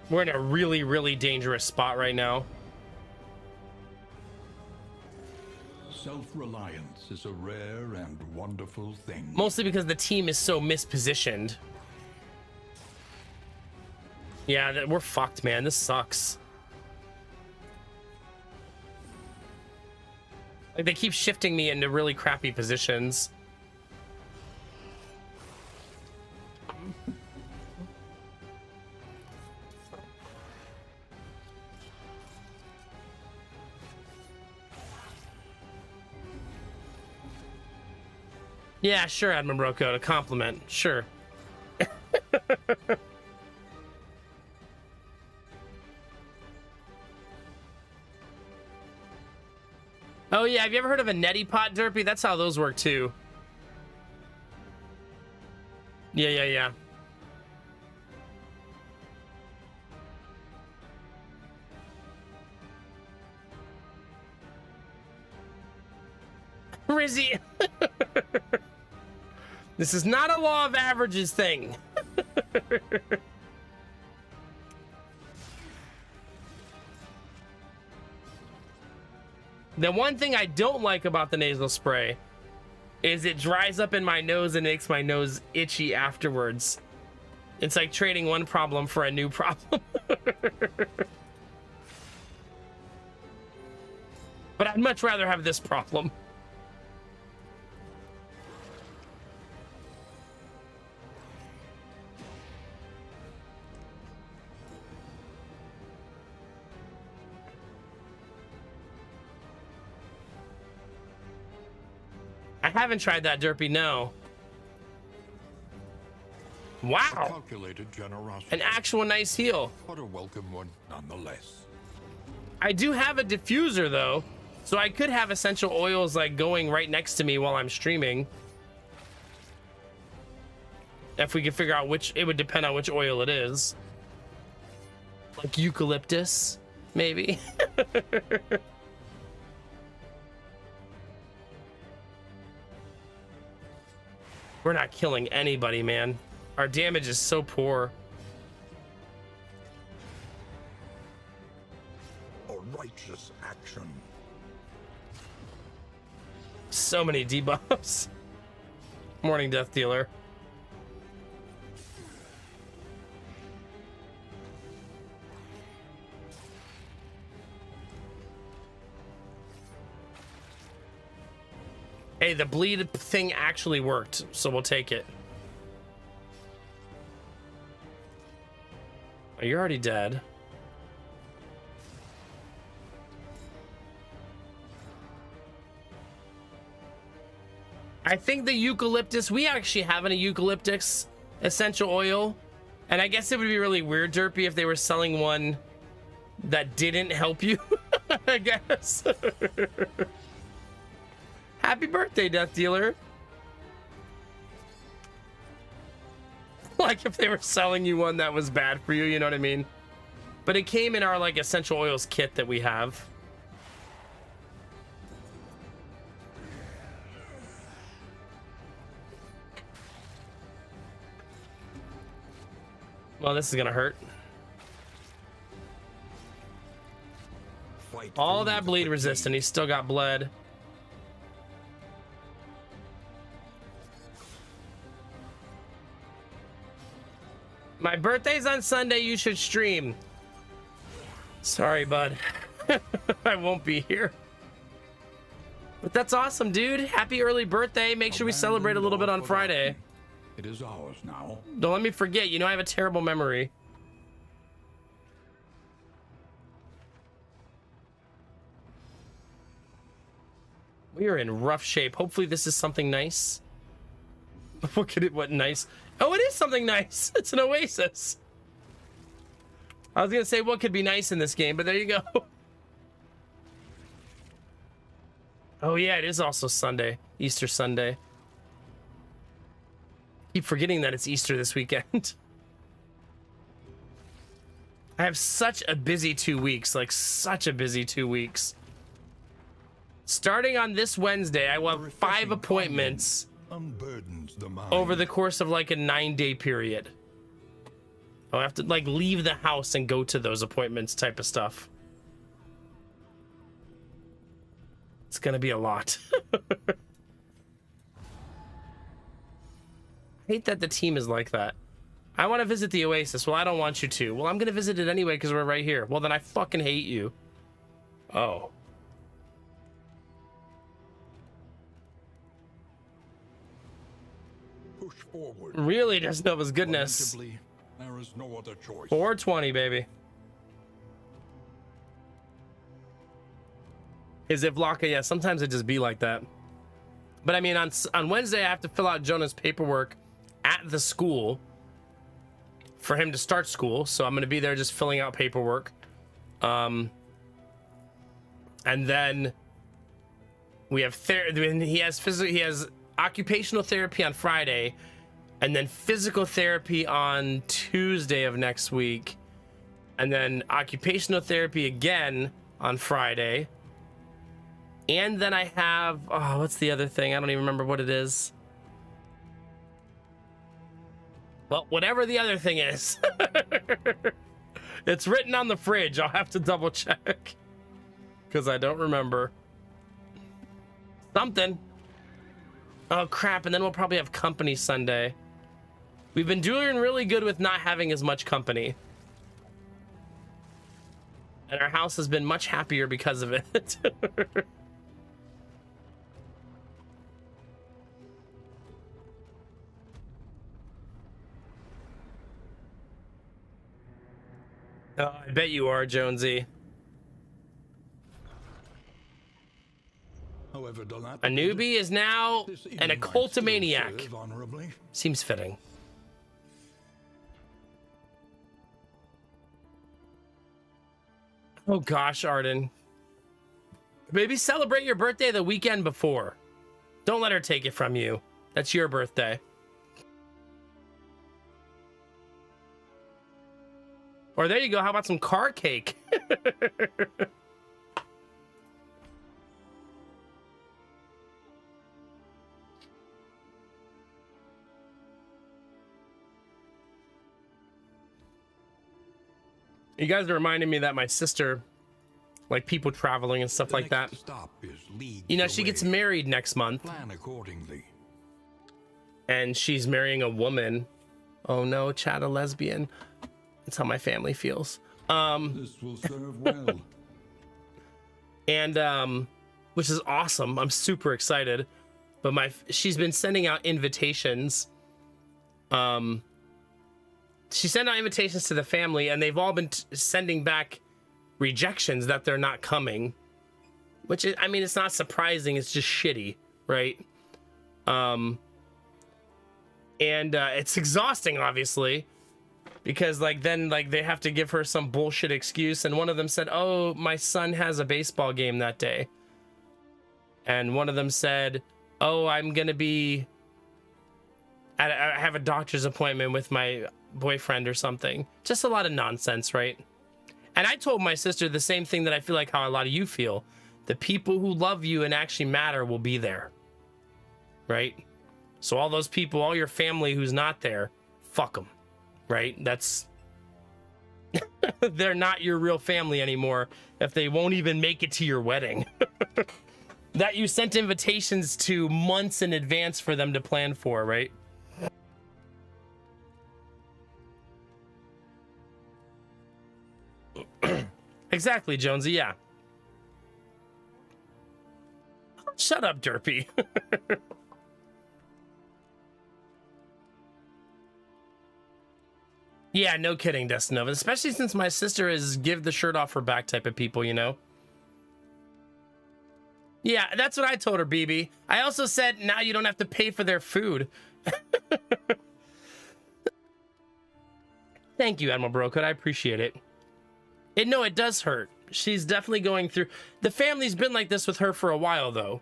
We're in a really, really dangerous spot right now. Self-reliance is a rare and wonderful thing. Mostly because the team is so mispositioned. Yeah, we're fucked, man. This sucks. Like, they keep shifting me into really crappy positions. Yeah, sure, Admin Brocode, a compliment. Sure. Oh yeah, have you ever heard of a neti pot, Derpy? That's how those work too. Yeah. Rizzy. This is not a law of averages thing. The one thing I don't like about the nasal spray is it dries up in my nose and makes my nose itchy afterwards. It's like trading one problem for a new problem. But I'd much rather have this problem. I haven't tried that, Derpy, no. Wow. Calculated generosity. An actual nice heal. But a welcome one nonetheless. I do have a diffuser, though, so I could have essential oils, like, going right next to me while I'm streaming. If we could figure out which, it would depend on which oil it is. Like eucalyptus, maybe. We're not killing anybody, man. Our damage is so poor. A righteous action. so many debuffs. Morning, Death Dealer. Hey, the bleed thing actually worked, so we'll take it. Oh, you're already dead. I think the eucalyptus, we actually have an eucalyptus essential oil. And I guess it would be really weird, Derpy, if they were selling one that didn't help you, I guess. Happy birthday, Death Dealer. Like if they were selling you one that was bad for you, you know what I mean? But it came in our like essential oils kit that we have. Well, this is gonna hurt. Fight All through that the bleed fatigue. resistant. He's still got bled. My birthday's on Sunday. You should stream. Sorry, bud. I won't be here. But that's awesome, dude. Happy early birthday. Make sure we celebrate a little bit on Friday. It is ours now. Don't let me forget. You know I have a terrible memory. We are in rough shape. Hopefully this is something nice. Look at it, what nice. Oh, it is something nice. It's an oasis. I was gonna say what could be nice in this game, but there you go. Oh yeah, it is also Sunday. Easter Sunday. Keep forgetting that it's Easter this weekend. I have such a busy 2 weeks, like such a busy 2 weeks. Starting on this Wednesday, I will have 5 appointments Unburdens the mind. over the course of like a 9-day period. I'll have to like leave the house and go to those appointments type of stuff. It's gonna be a lot. I hate that the team is like that. I want to visit the Oasis. Well, I don't want you to. Well, I'm gonna visit it anyway because we're right here. Well, then I fucking hate you. Oh. Push forward. Really, just Nova's goodness. Lamentably, there is no other choice. 420, baby. Is it Vlaka? Yeah, sometimes it just be like that. But I mean, on Wednesday, I have to fill out Jonah's paperwork at the school for him to start school. So I'm going to be there just filling out paperwork. And then we have he has occupational therapy on Friday, and then physical therapy on Tuesday of next week, and then occupational therapy again on Friday. And then I have, oh, what's the other thing? I don't even remember what it is. Well, whatever the other thing is. It's written on the fridge. I'll have to double check because I don't remember. Something. Oh, crap. And then we'll probably have company Sunday. We've been doing really good with not having as much company. And our house has been much happier because of it. Oh, I bet you are, Jonesy. However, A newbie is now this an evening might occultomaniac. still serve honorably. Seems fitting. Oh gosh, Arden. Maybe celebrate your birthday the weekend before. Don't let her take it from you. That's your birthday. Or there you go. How about some car cake? You guys are reminding me that my sister like people traveling and stuff The like that. next stop is leagues You know, she gets away. married next month, Plan accordingly. and she's marrying a woman. Oh no, Chad, a lesbian. That's how my family feels. This will serve well. And which is awesome. I'm super excited. But she's been sending out invitations. She sent out invitations to the family, and they've all been sending back rejections that they're not coming. Which is, I mean, it's not surprising. It's just shitty, right? And it's exhausting, obviously, because then they have to give her some bullshit excuse. And one of them said, "Oh, my son has a baseball game that day." And one of them said, "Oh, I'm gonna be I have a doctor's appointment with my boyfriend or something." Just a lot of nonsense, right? And I told my sister the same thing that I feel like how a lot of you feel. The people who love you and actually matter will be there, right? So all those people, all your family who's not there, fuck them, right? That's they're not your real family anymore if they won't even make it to your wedding. That you sent invitations to months in advance for them to plan for, right? Exactly, Jonesy, yeah. Shut up, Derpy. Yeah, no kidding, Destinova. Especially since my sister is give the shirt off her back type of people, you know? Yeah, that's what I told her, BB. I also said, now you don't have to pay for their food. Thank you, Admiral Brocoat. I appreciate it. No, it does hurt. She's definitely going through... The family's been like this with her for a while, though.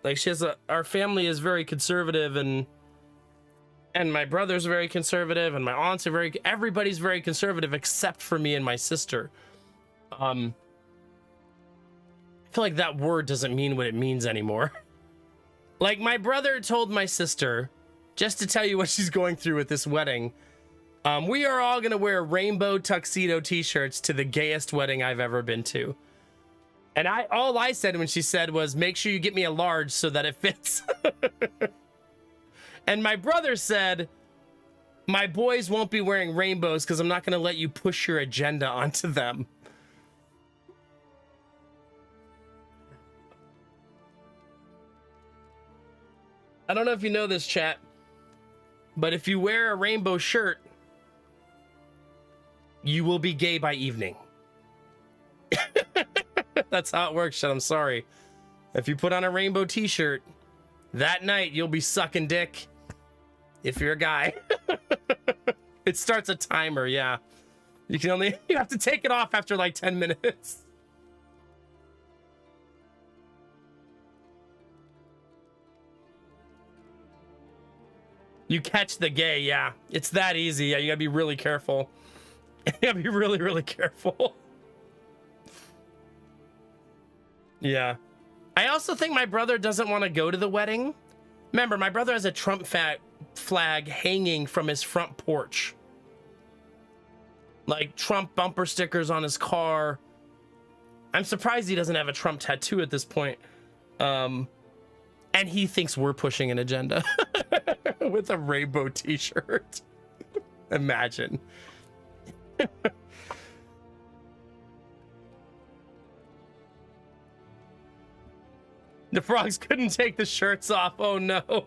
Like, she has our family is very conservative, and my brother's very conservative, and my aunts are very... Everybody's very conservative except for me and my sister. I feel like that word doesn't mean what it means anymore. Like, my brother told my sister, just to tell you what she's going through with this wedding, we are all gonna wear rainbow tuxedo t-shirts to the gayest wedding I've ever been to. And all I said when she said was, make sure you get me a large so that it fits. And my brother said, my boys won't be wearing rainbows because I'm not gonna let you push your agenda onto them. I don't know if you know this, chat, but if you wear a rainbow shirt, you will be gay by evening. That's how it works, chat. I'm sorry. If you put on a rainbow t-shirt, that night you'll be sucking dick. If you're a guy. It starts a timer, yeah. You have to take it off after like 10 minutes. You catch the gay, yeah. It's that easy. Yeah, you gotta be really careful. You gotta be really, really careful. Yeah. I also think my brother doesn't want to go to the wedding. Remember, my brother has a Trump flag hanging from his front porch. Like Trump bumper stickers on his car. I'm surprised he doesn't have a Trump tattoo at this point. And he thinks we're pushing an agenda with a rainbow t-shirt. Imagine. The frogs couldn't take the shirts off. Oh no.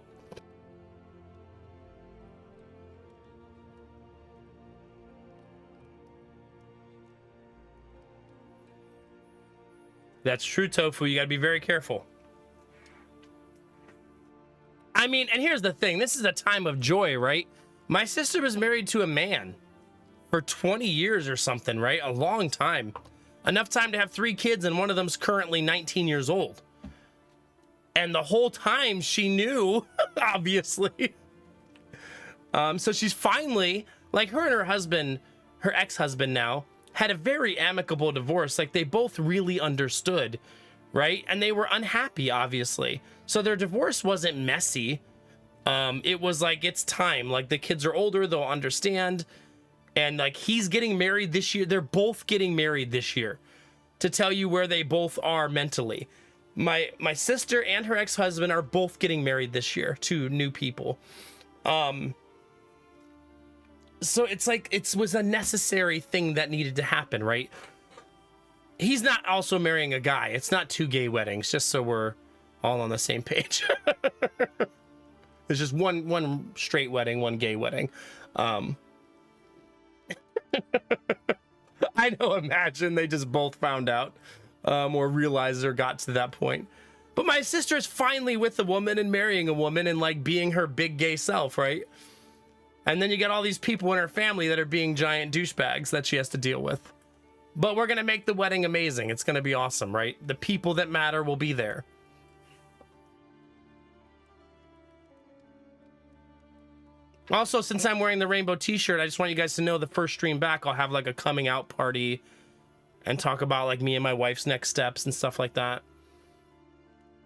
That's true, Tofu. You gotta be very careful. I mean, and here's the thing. This is a time of joy, right? My sister was married to a man for 20 years or something, right? A long time. Enough time to have 3 kids, and one of them's currently 19 years old. And the whole time she knew, obviously. So she's finally, like, her and her husband, her ex-husband now, had a very amicable divorce. Like, they both really understood, right? And they were unhappy, obviously. So their divorce wasn't messy. It was like, it's time. Like, the kids are older, they'll understand. And like, he's getting married this year. They're both getting married this year. to tell you where they both are mentally. My sister and her ex-husband are both getting married this year to new people. So it's like it was a necessary thing that needed to happen, right? He's not also marrying a guy. It's not 2 gay weddings, just so we're all on the same page. It's just one straight wedding, 1 gay wedding. I know, imagine they just both found out or realized or got to that point. But my sister's finally with a woman and marrying a woman and like being her big gay self, right? And then you get all these people in her family that are being giant douchebags that she has to deal with. But we're going to make the wedding amazing. It's going to be awesome, right? The people that matter will be there. Also, since I'm wearing the rainbow t-shirt, I just want you guys to know the first stream back, I'll have like a coming out party and talk about like me and my wife's next steps and stuff like that.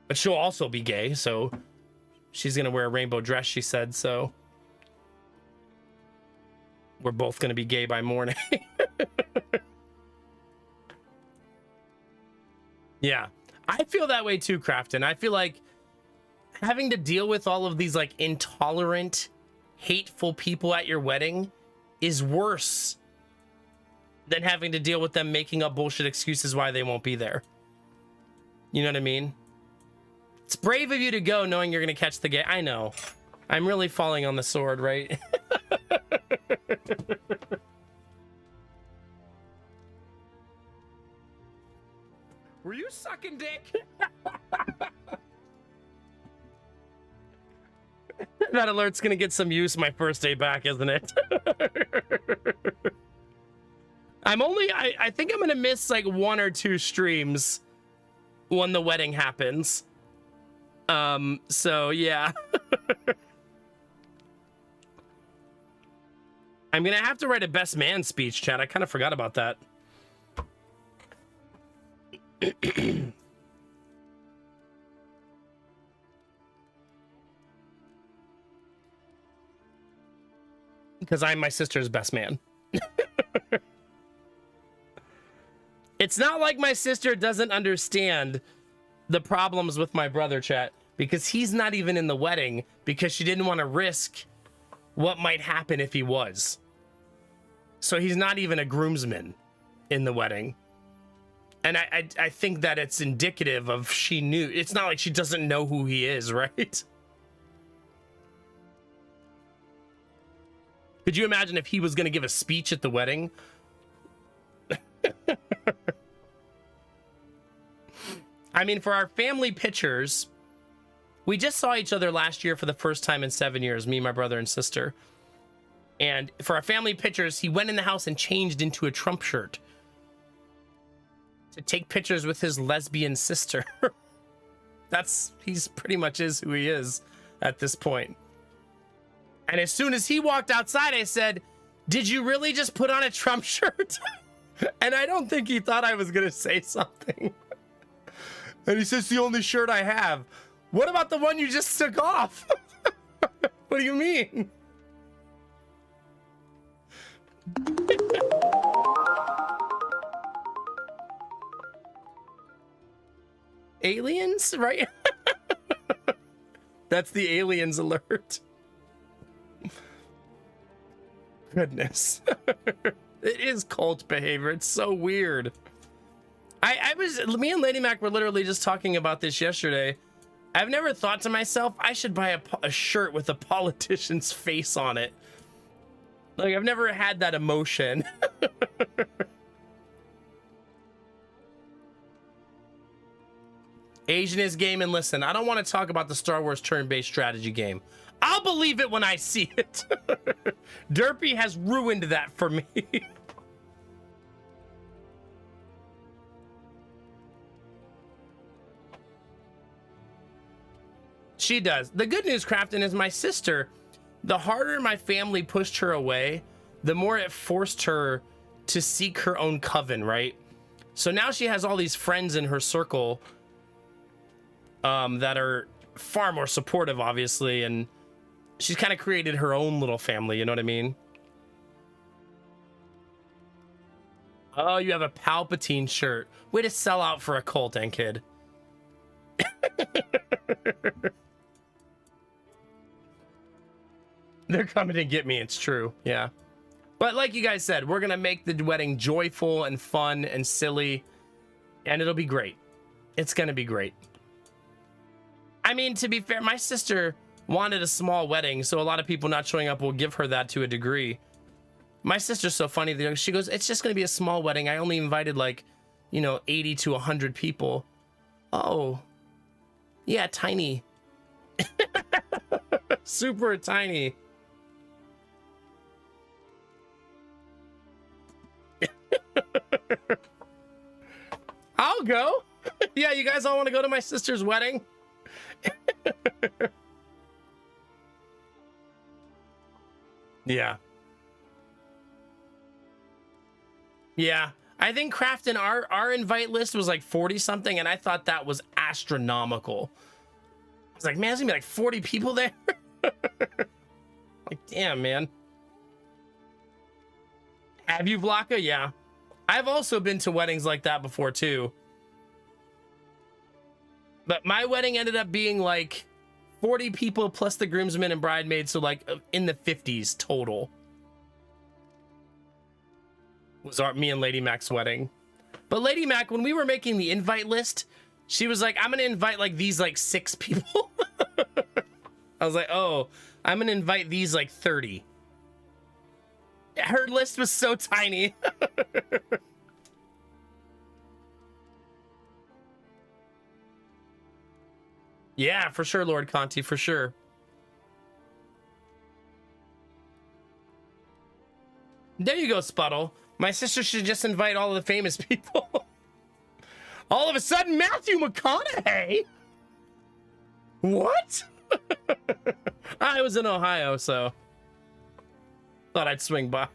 But she'll also be gay, so she's going to wear a rainbow dress, she said, so we're both going to be gay by morning. Yeah, I feel that way too, Crafton. I feel like having to deal with all of these like intolerant, hateful people at your wedding is worse than having to deal with them making up bullshit excuses why they won't be there. You know what I mean? It's brave of you to go knowing you're going to catch the gay. I know. I'm really falling on the sword, right? Were you sucking dick? That alert's gonna get some use my first day back, isn't it? I think I'm gonna miss like 1 or 2 streams when the wedding happens. So yeah. I'm gonna have to write a best man speech, chat. I kind of forgot about that. Because I'm my sister's best man. It's not like my sister doesn't understand the problems with my brother, chat, because he's not even in the wedding because she didn't want to risk what might happen if he was. So he's not even a groomsman in the wedding. And I think that it's indicative of she knew. It's not like she doesn't know who he is, right? Could you imagine if he was going to give a speech at the wedding? I mean, for our family pictures, we just saw each other last year for the first time in 7 years, me, my brother, and sister. And for our family pictures, he went in the house and changed into a Trump shirt to take pictures with his lesbian sister. He's pretty much is who he is at this point. And as soon as he walked outside, I said, "Did you really just put on a Trump shirt?" And I don't think he thought I was going to say something. And he says, "The only shirt I have." What about the one you just took off? What do you mean? Aliens, right? That's the aliens alert. Goodness. It is cult behavior. It's so weird. Me and Lady Mac were literally just talking about this yesterday. I've never thought to myself, I should buy a shirt with a politician's face on it. Like, I've never had that emotion. Asian is game, and listen, I don't want to talk about the Star Wars turn-based strategy game. I'll believe it when I see it. Derpy has ruined that for me. She does. The good news, Crafton, is my sister, the harder my family pushed her away, the more it forced her to seek her own coven, right? So now she has all these friends in her circle that are far more supportive, obviously, and she's kind of created her own little family, you know what I mean? Oh, you have a Palpatine shirt. Way to sell out for a cult, kid. They're coming to get me. It's true. Yeah. But like you guys said, we're going to make the wedding joyful and fun and silly. And it'll be great. It's going to be great. I mean, to be fair, my sister wanted a small wedding. So a lot of people not showing up will give her that to a degree. My sister's so funny. She goes, it's just going to be a small wedding. I only invited 80 to 100 people. Oh, yeah, tiny. Super tiny. I'll go. Yeah, you guys all want to go to my sister's wedding? Yeah. Yeah. I think Crafton, our invite list was like 40 something, and I thought that was astronomical. I was like, man, there's gonna be like 40 people there. Like, damn, man. Have you, Vlaka? Yeah. I've also been to weddings like that before too. But my wedding ended up being like 40 people plus the groomsmen and bridesmaids, so like in the 50s total. Was me and Lady Mac's wedding. But Lady Mac, when we were making the invite list, she was like, I'm gonna invite like these like 6 people. I was like, oh, I'm gonna invite these like 30. Her list was so tiny. Yeah, for sure, Lord Conti, for sure. There you go, Sputtle. My sister should just invite all of the famous people. All of a sudden, Matthew McConaughey? What? I was in Ohio, so thought I'd swing by.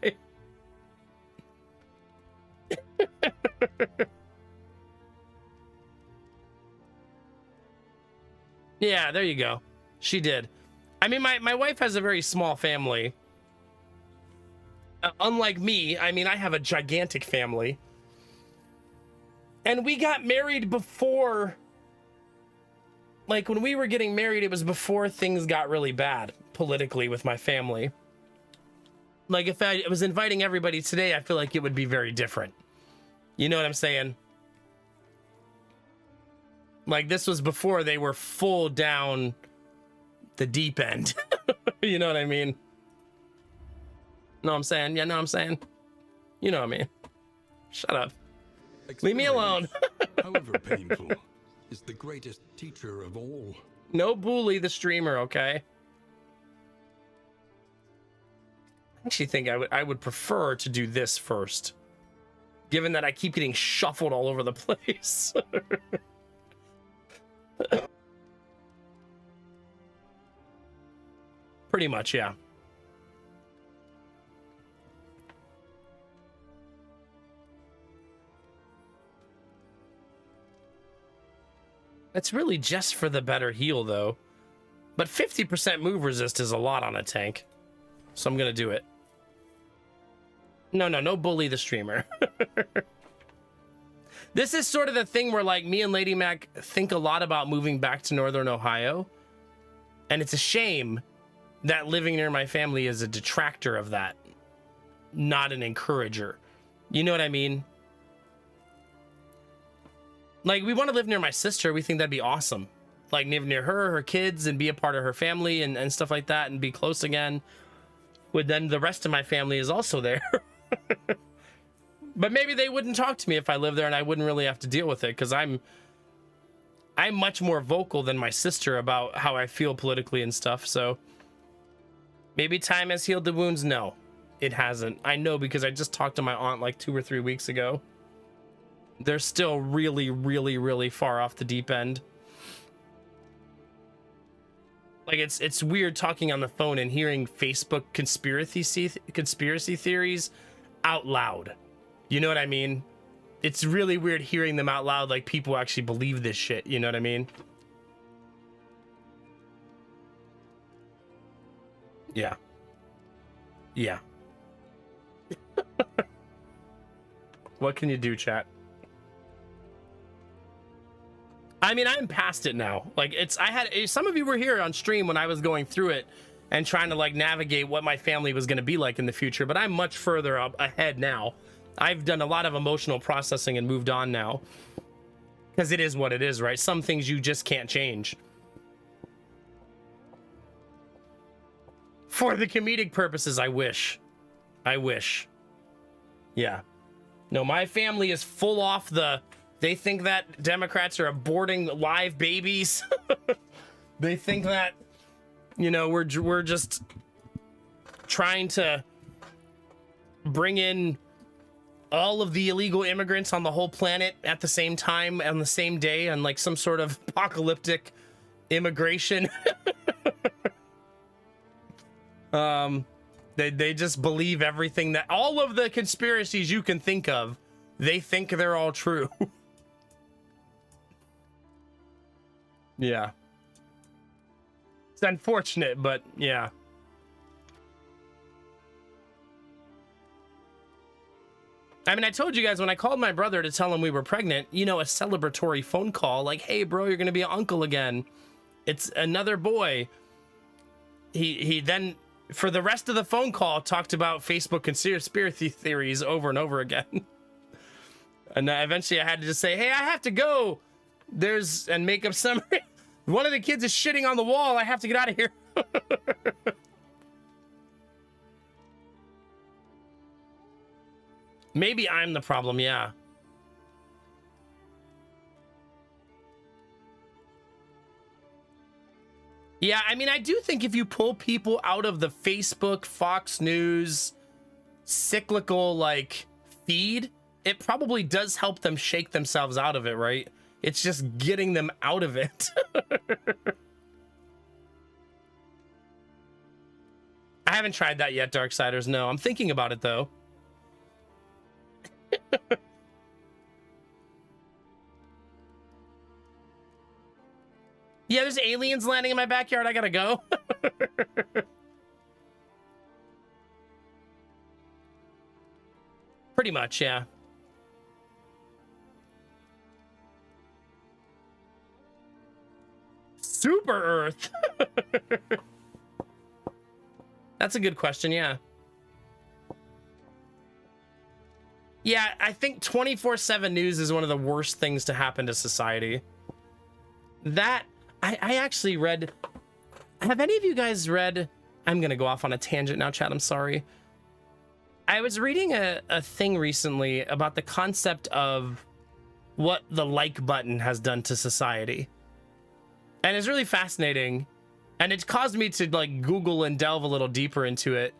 Yeah, there you go. She did. I mean, my wife has a very small family. Unlike me, I mean, I have a gigantic family. And we got married before, like when we were getting married, it was before things got really bad politically with my family. Like if I was inviting everybody today, I feel like it would be very different. You know what I'm saying? Like this was before they were full down the deep end. You know what I mean? Know what I'm saying? Yeah, know what I'm saying? You know what I mean? Shut up. Leave me alone. However painful, is the greatest teacher of all. No bully the streamer, okay? I actually think I would prefer to do this first, given that I keep getting shuffled all over the place. Pretty much, yeah. It's really just for the better heal, though. But 50% move resist is a lot on a tank. So I'm going to do it. No bully the streamer. This is sort of the thing where, like, me and Lady Mac think a lot about moving back to Northern Ohio. And it's a shame that living near my family is a detractor of that, not an encourager. You know what I mean? Like, we want to live near my sister. We think that'd be awesome. Like, live near her kids, and be a part of her family and stuff like that, and be close again. But then the rest of my family is also there. But maybe they wouldn't talk to me if I lived there, and I wouldn't really have to deal with it, because I'm much more vocal than my sister about how I feel politically and stuff. So maybe time has healed the wounds. No, it hasn't. I know, because I just talked to my aunt like 2 or 3 weeks ago. They're still really, really, really far off the deep end. Like, it's weird talking on the phone and hearing Facebook conspiracy theories out loud. You know what I mean? It's really weird hearing them out loud, like people actually believe this shit. You know what I mean? Yeah. Yeah. What can you do, chat? I mean, I'm past it now. Like, some of you were here on stream when I was going through it and trying to like navigate what my family was going to be like in the future, but I'm much further up ahead now. I've done a lot of emotional processing and moved on now. Because it is what it is, right? Some things you just can't change. For the comedic purposes, I wish. I wish. Yeah. No, my family is full off the... They think that Democrats are aborting live babies. They think that, you know, we're just trying to bring in all of the illegal immigrants on the whole planet at the same time on the same day on like some sort of apocalyptic immigration. They just believe everything that all of the conspiracies you can think of, they think they're all true. Yeah. It's unfortunate, but yeah. I mean, I told you guys when I called my brother to tell him we were pregnant, you know, a celebratory phone call like, hey, bro, you're going to be an uncle again. It's another boy. He then, for the rest of the phone call, talked about Facebook conspiracy theories over and over again. And eventually I had to just say, hey, I have to go. And make up some... One of the kids is shitting on the wall. I have to get out of here. Maybe I'm the problem, yeah. Yeah, I mean, I do think if you pull people out of the Facebook, Fox News, cyclical, like, feed, it probably does help them shake themselves out of it, right? It's just getting them out of it. I haven't tried that yet, Darksiders. No, I'm thinking about it, though. Yeah, there's aliens landing in my backyard. I gotta go. Pretty much, yeah. Super Earth? That's a good question, yeah. Yeah, I think 24/7 news is one of the worst things to happen to society. That, I actually read... Have any of you guys read... I'm gonna go off on a tangent now, chat, I'm sorry. I was reading a thing recently about the concept of what the like button has done to society. And it's really fascinating. And it caused me to like Google and delve a little deeper into it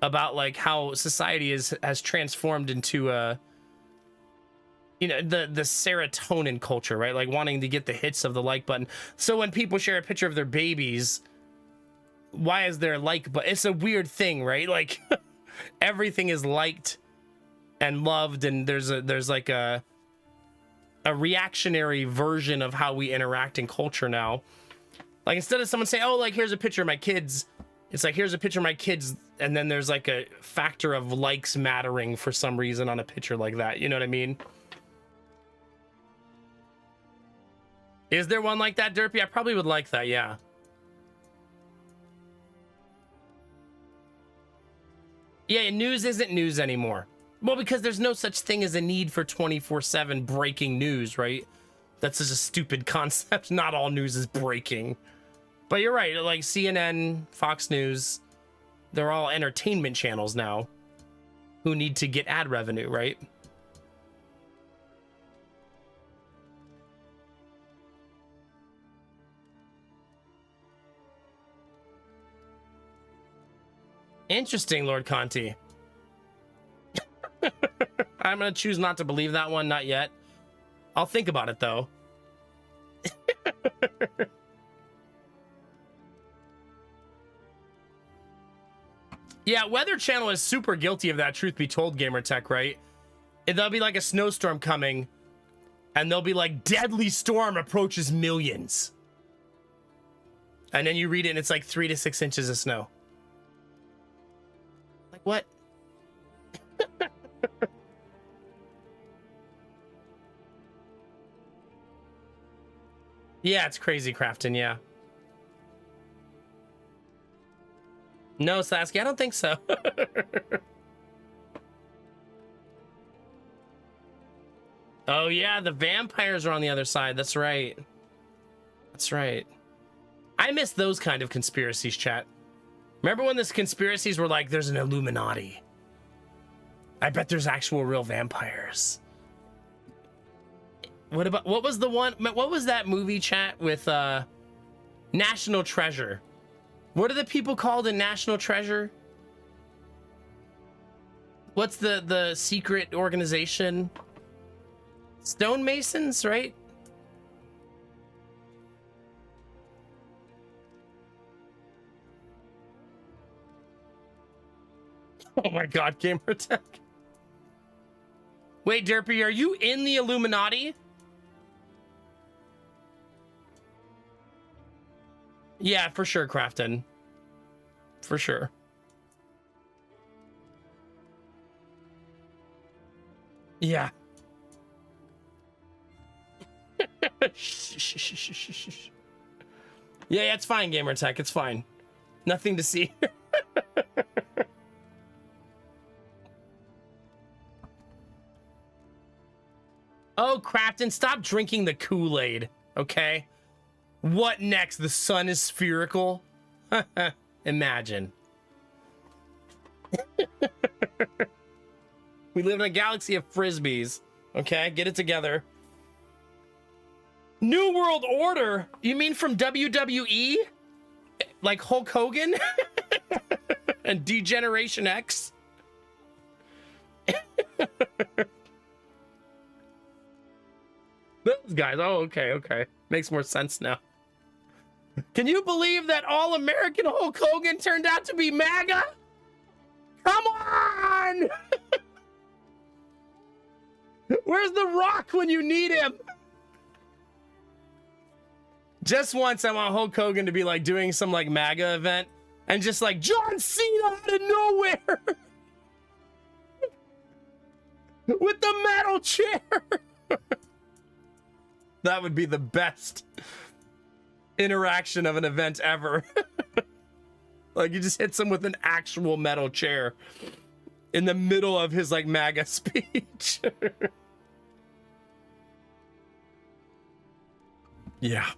about like how society has transformed into you know, the serotonin culture, right? Like wanting to get the hits of the like button. So when people share a picture of their babies, why is there a like button? It's a weird thing, right? Like everything is liked and loved, and there's like a reactionary version of how we interact in culture now. Like instead of someone saying, oh, like here's a picture of my kids, it's like here's a picture of my kids, and then there's like a factor of likes mattering for some reason on a picture like that. You know what I mean? Is there one like that, Derpy? I probably would like that, yeah. Yeah, news isn't news anymore. Well, because there's no such thing as a need for 24/7 breaking news, right? That's just a stupid concept. Not all news is breaking. But you're right, like CNN, Fox News, they're all entertainment channels now who need to get ad revenue, right? Interesting, Lord Conti. I'm gonna choose not to believe that one, not yet. I'll think about it though. Yeah, Weather Channel is super guilty of that, truth be told, Gamertech, right? There'll be like a snowstorm coming, and they'll be like, deadly storm approaches millions. And then you read it and it's like 3 to 6 inches of snow. Like what? Yeah, it's crazy, Crafton, yeah. No, Saskia, I don't think so. Oh, yeah, the vampires are on the other side. That's right. That's right. I miss those kind of conspiracies, chat. Remember when these conspiracies were like, there's an Illuminati? I bet there's actual real vampires. What was the one? What was that movie, chat, with National Treasure? What are the people called in National Treasure? What's the secret organization? Stonemasons, right? Oh my god, Gamertech. Wait, Derpy, are you in the Illuminati? Yeah, for sure, Crafton. For sure. Yeah. Yeah, it's fine, Gamertech. It's fine. Nothing to see. Oh, Crafton, stop drinking the Kool-Aid, okay? What next? The sun is spherical? Imagine. We live in a galaxy of frisbees, okay? Get it together. New World Order? You mean from WWE? Like Hulk Hogan? And Degeneration X? Those guys. Oh, okay. Makes more sense now. Can you believe that all-American Hulk Hogan turned out to be MAGA? Come on! Where's The Rock when you need him? Just once I want Hulk Hogan to be like doing some like MAGA event and just like John Cena out of nowhere with the metal chair. That would be the best interaction of an event ever. Like you just hits him with an actual metal chair in the middle of his like MAGA speech. Yeah.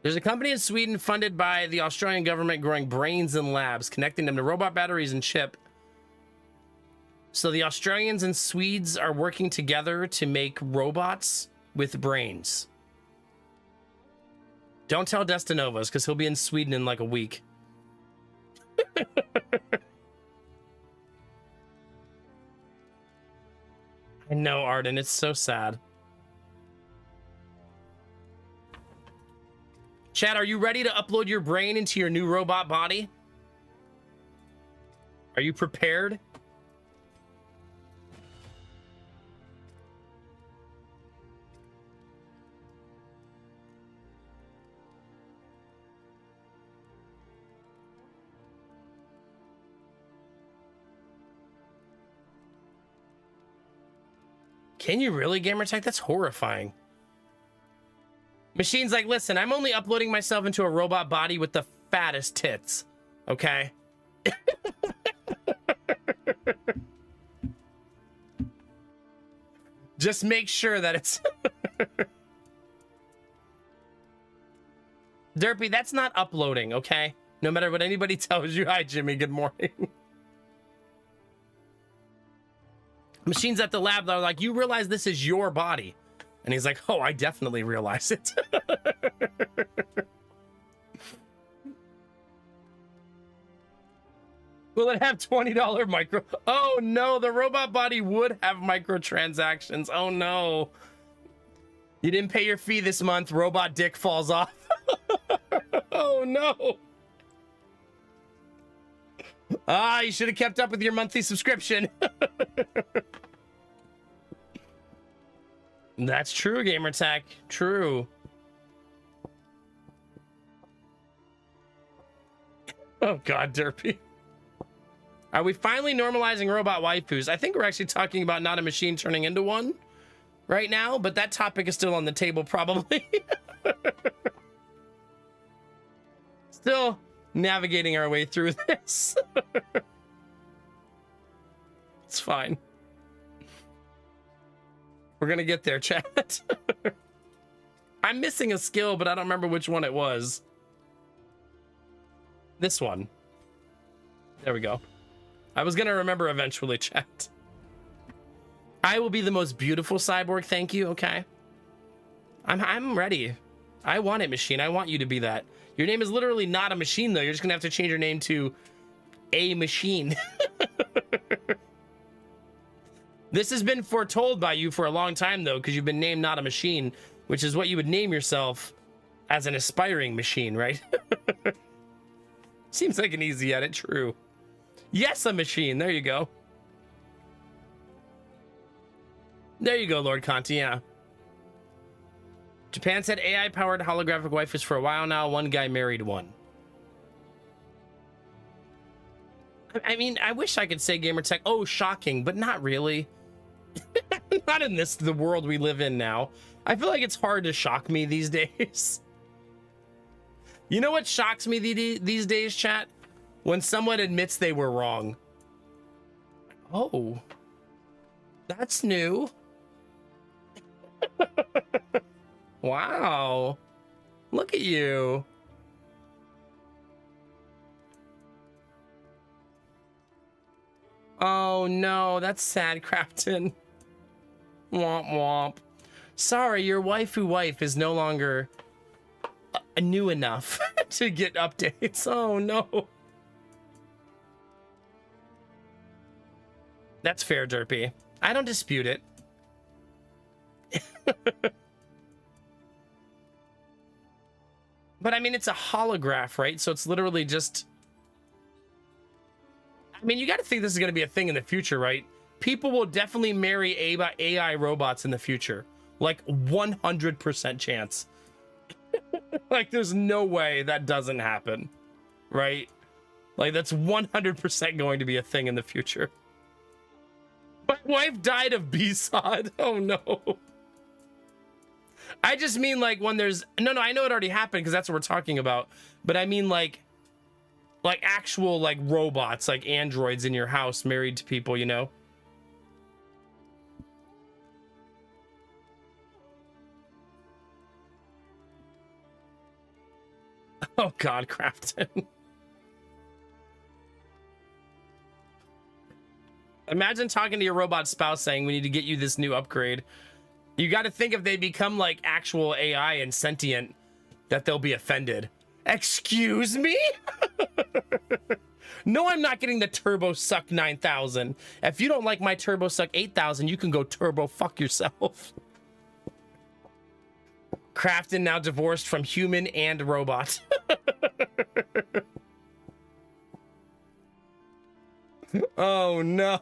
There's a company in Sweden funded by the Australian government growing brains in labs, connecting them to robot batteries and chip. So the Australians and Swedes are working together to make robots with brains. Don't tell Destinovas, because he'll be in Sweden in like a week. I know, Arden, it's so sad. Chad, are you ready to upload your brain into your new robot body? Are you prepared? Can you really, Gamertech? That's horrifying. Machine's like, listen, I'm only uploading myself into a robot body with the fattest tits, okay? Just make sure that it's... Derpy, that's not uploading, okay? No matter what anybody tells you. Hi, Jimmy, good morning. Machine's at the lab, they're like, you realize this is your body? And he's like, oh, I definitely realize it. Will it have $20 micro? Oh no, the robot body would have microtransactions. Oh no. You didn't pay your fee this month, robot dick falls off. Oh no. Ah, you should have kept up with your monthly subscription. That's true, Gamertech. True. Oh god, Derpy. Are we finally normalizing robot waifus? I think we're actually talking about not a machine turning into one. right now, but that topic is still on the table, probably. Still navigating our way through this. It's fine. We're gonna get there, chat. I'm missing a skill, but I don't remember which one it was. This one. There we go. I was gonna remember eventually, chat. I will be the most beautiful cyborg, thank you, okay? I'm ready. I want it, machine. I want you to be that. Your name is literally not a machine, though. You're just gonna have to change your name to a machine. This has been foretold by you for a long time, though, because you've been named not a machine, which is what you would name yourself as an aspiring machine, right? Seems like an easy edit, true. Yes, a machine. There you go. There you go, Lord Conti, yeah. Japan said AI-powered holographic wife's for a while now. One guy married one. I mean, I wish I could say gamertech. Oh, shocking, but not really. Not in the world we live in now. I feel like it's hard to shock me these days. You know what shocks me these days, chat? When someone admits they were wrong. Oh, that's new. Wow. Look at you. Oh no, that's sad, Crafton. Womp womp. Sorry, your waifu wife is no longer new enough to get updates. Oh no. That's fair, Derpy. I don't dispute it. But I mean, it's a holograph, right? So it's literally just... I mean, you got to think this is going to be a thing in the future, right? People will definitely marry AI robots in the future. Like 100% chance. Like there's no way that doesn't happen, right? Like that's 100% going to be a thing in the future. My wife died of B-Sod. Oh no. I just mean like when there's... No, I know it already happened because that's what we're talking about. But I mean like actual like robots, like androids in your house married to people, you know? Oh God, Crafton. Imagine talking to your robot spouse saying, we need to get you this new upgrade. You got to think if they become like actual AI and sentient, that they'll be offended. Excuse me? No, I'm not getting the Turbo Suck 9000. If you don't like my Turbo Suck 8000, you can go turbo fuck yourself. Crafton now divorced from human and robot. Oh no.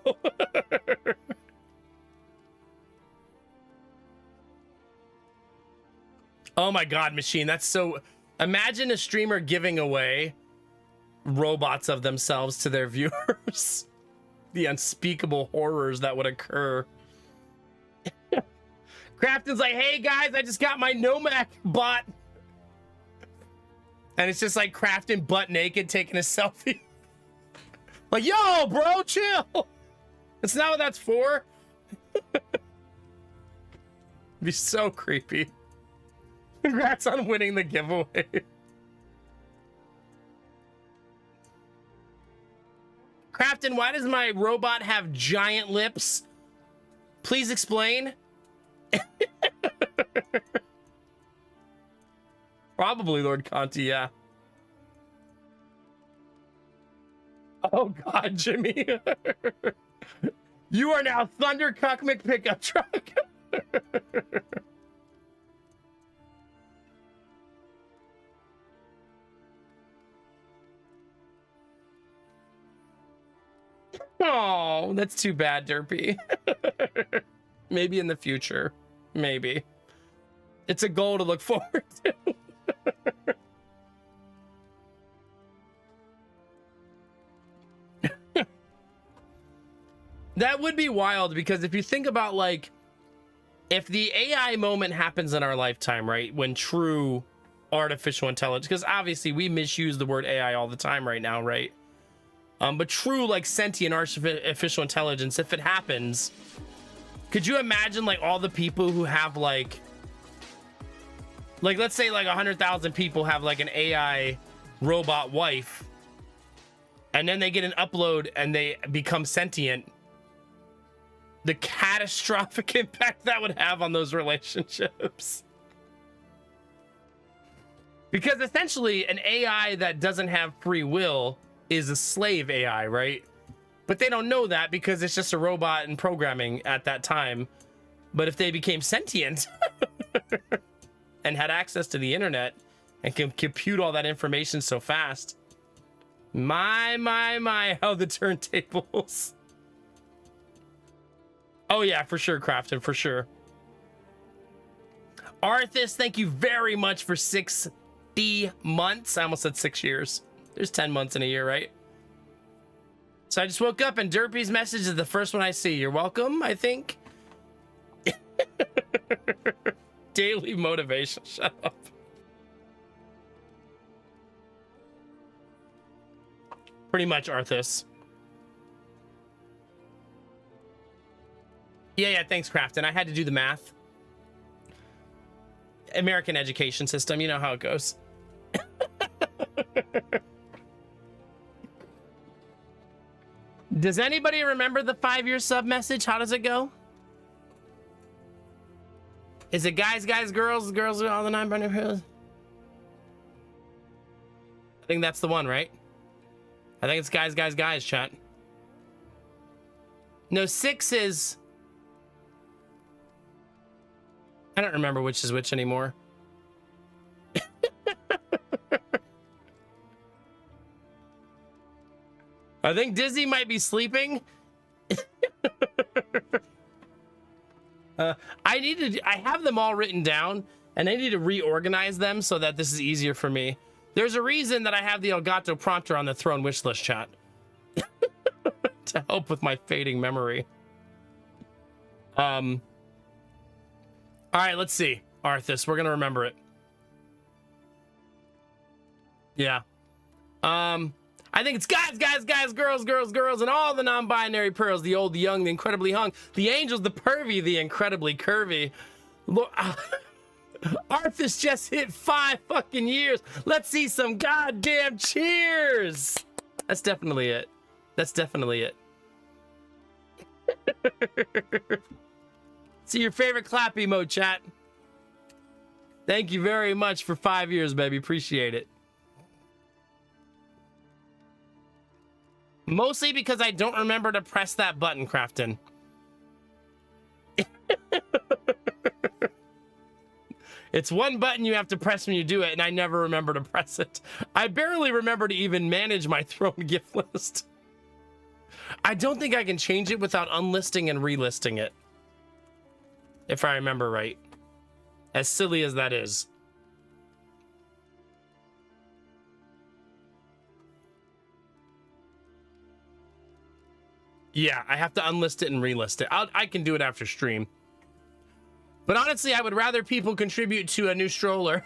Oh my God, machine. That's so... Imagine a streamer giving away robots of themselves to their viewers. The unspeakable horrors that would occur. Crafton's like, hey guys, I just got my Nomak bot. And it's just like Crafton butt naked taking a selfie. Like, yo, bro, chill. That's not what that's for. It'd be so creepy. Congrats on winning the giveaway. Crafton, why does my robot have giant lips? Please explain. Probably, Lord Conti, yeah. Oh God, Jimmy. You are now Thundercuck McPickup Truck. Oh, that's too bad, Derpy. Maybe in the future. Maybe. It's a goal to look forward to. That would be wild because if you think about like if the AI moment happens in our lifetime, right, when true artificial intelligence, because obviously we misuse the word AI all the time right now, right? But true, like, sentient artificial intelligence, if it happens, could you imagine, like, all the people who have, like let's say, like, 100,000 people have, like, an AI robot wife, and then they get an upload and they become sentient, the catastrophic impact that would have on those relationships. Because essentially, an AI that doesn't have free will is a slave AI, right? But they don't know that because it's just a robot and programming at that time. But if they became sentient and had access to the internet and can compute all that information so fast, my, how the turntables. Oh yeah, for sure, Crafton, for sure. Arthas, thank you very much for 60 months. I almost said 6 years. There's 10 months in a year, right? So I just woke up and Derpy's message is the first one I see. You're welcome, I think. Daily motivation. Shut up. Pretty much, Arthas. Yeah, thanks, Crafton. I had to do the math. American education system, you know how it goes. Does anybody remember the 5-year sub message? How does it go? Is it guys, girls, all the 9 burning pills? I think that's the one, right? I think it's guys, chat. No, 6 is... I don't remember which is which anymore. I think Dizzy might be sleeping. I have them all written down, and I need to reorganize them so that this is easier for me. There's a reason that I have the Elgato prompter on the throne wish list, chat. To help with my fading memory. All right, let's see. Arthas, we're gonna remember it. Yeah. I think it's guys, girls, and all the non-binary pearls, the old, the young, the incredibly hung, the angels, the pervy, the incredibly curvy. Arthas just hit 5 fucking years. Let's see some goddamn cheers. That's definitely it. That's definitely it. See your favorite clap emote, chat. Thank you very much for 5 years, baby. Appreciate it. Mostly because I don't remember to press that button, Crafton. It's one button you have to press when you do it, and I never remember to press it. I barely remember to even manage my throne gift list. I don't think I can change it without unlisting and relisting it. If I remember right. As silly as that is. Yeah, I have to unlist it and relist it. I can do it after stream. But honestly, I would rather people contribute to a new stroller.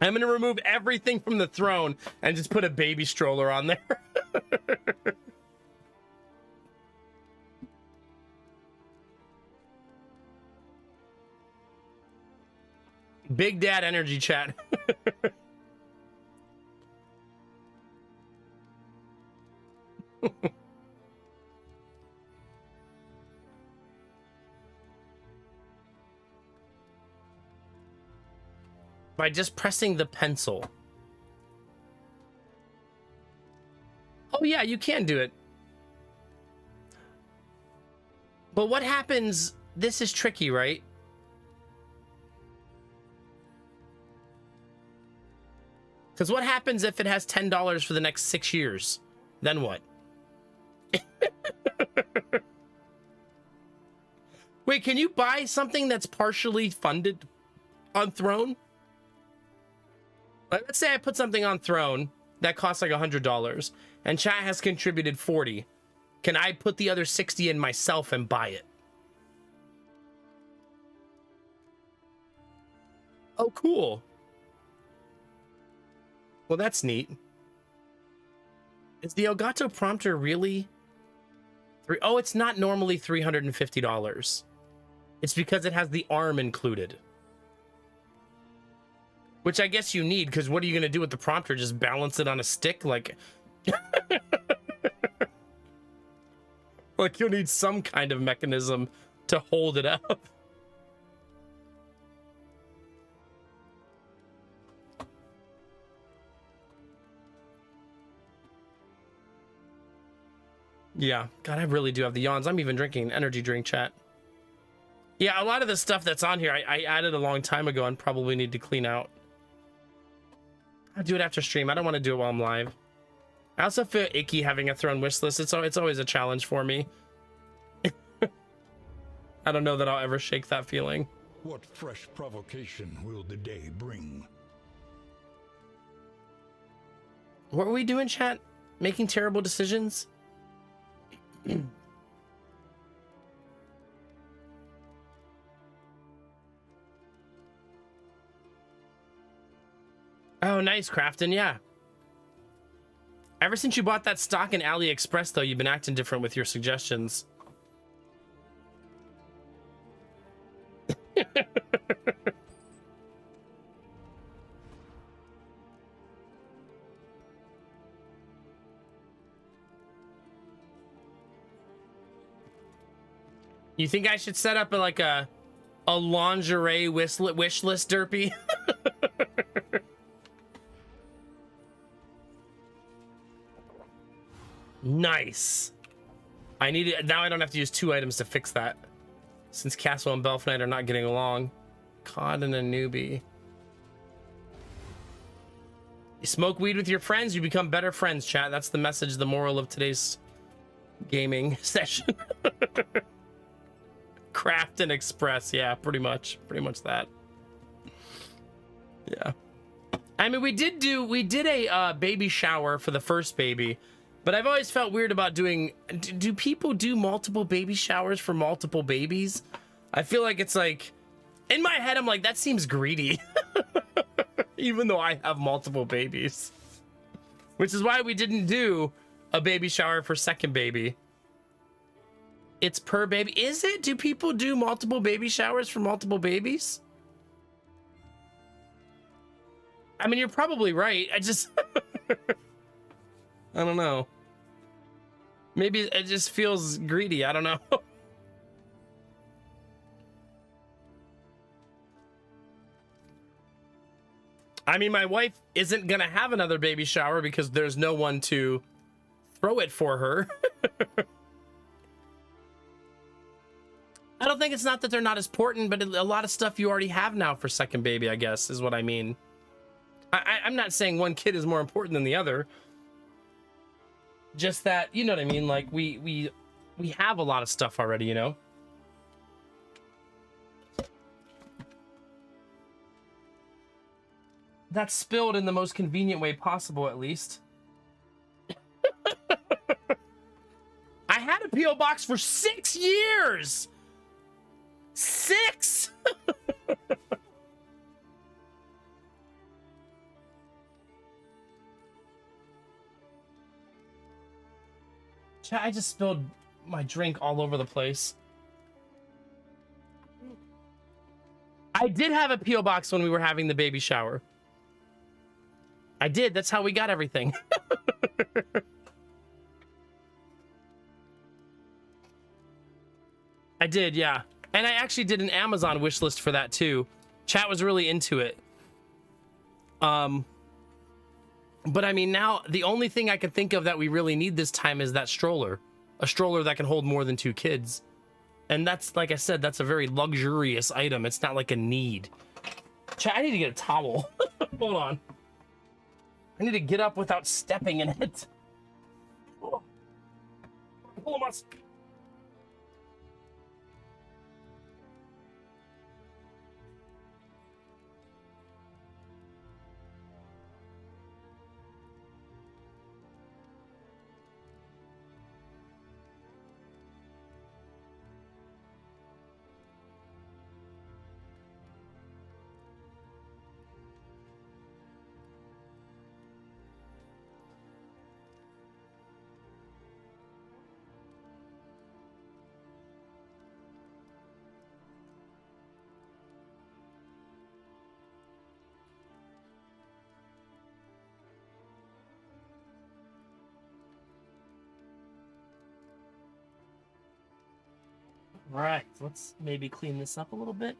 I'm going to remove everything from the throne and just put a baby stroller on there. Big Dad energy, chat. By just pressing the pencil. Oh yeah, you can do it. But what happens? This is tricky, right? Because what happens if it has $10 for the next 6 years? Then what? Wait, can you buy something that's partially funded on Throne? Let's say I put something on Throne that costs like $100 and chat has contributed 40. Can I put the other 60 in myself and buy it? Oh, cool. Well, that's neat. Is the Elgato prompter really... Oh, it's not normally $350. It's because it has the arm included. Which I guess you need, because what are you going to do with the prompter? Just balance it on a stick? Like... like, you'll need some kind of mechanism to hold it up. Yeah, God, I really do have the yawns. I'm even drinking an energy drink, chat. Yeah, a lot of the stuff that's on here, I added a long time ago and probably need to clean out. I'll do it after stream. I don't want to do it while I'm live. I also feel icky having a thrown wish list. It's always a challenge for me. I don't know that I'll ever shake that feeling. What fresh provocation will the day bring? What were we doing, chat? Making terrible decisions? Oh, nice, Crafton, yeah. Ever since you bought that stock in AliExpress, though, you've been acting different with your suggestions. You think I should set up a lingerie wish list, Derpy? Nice. I need it now. I don't have to use 2 items to fix that, since Castle and Belf Knight are not getting along. Cod and a newbie. You smoke weed with your friends, you become better friends, chat. That's the message, the moral of today's gaming session. Craft and Express, yeah, pretty much that. Yeah, I mean, we did a baby shower for the first baby, but I've always felt weird about doing. Do people do multiple baby showers for multiple babies? I feel like it's like, in my head, I'm like, that seems greedy. Even though I have multiple babies, which is why we didn't do a baby shower for second baby. It's per baby. Is it? Do people do multiple baby showers for multiple babies? I mean, you're probably right. I just... I don't know. Maybe it just feels greedy. I don't know. I mean, my wife isn't going to have another baby shower because there's no one to throw it for her. I don't think it's not that they're not as important, but a lot of stuff you already have now for second baby, I guess, is what I mean. I'm not saying one kid is more important than the other. Just that, you know what I mean? Like, we have a lot of stuff already, you know? That's spilled in the most convenient way possible, at least. I had a P.O. box for 6 years! 6! I just spilled my drink all over the place. I did have a P.O. box when we were having the baby shower. I did. That's how we got everything. I did, yeah. And I actually did an Amazon wish list for that too. Chat was really into it. But I mean, now the only thing I can think of that we really need this time is that stroller. A stroller that can hold more than 2 kids. And that's, like I said, that's a very luxurious item. It's not like a need. Chat, I need to get a towel. Hold on. I need to get up without stepping in it. Oh. Pull my... All right, let's maybe clean this up a little bit.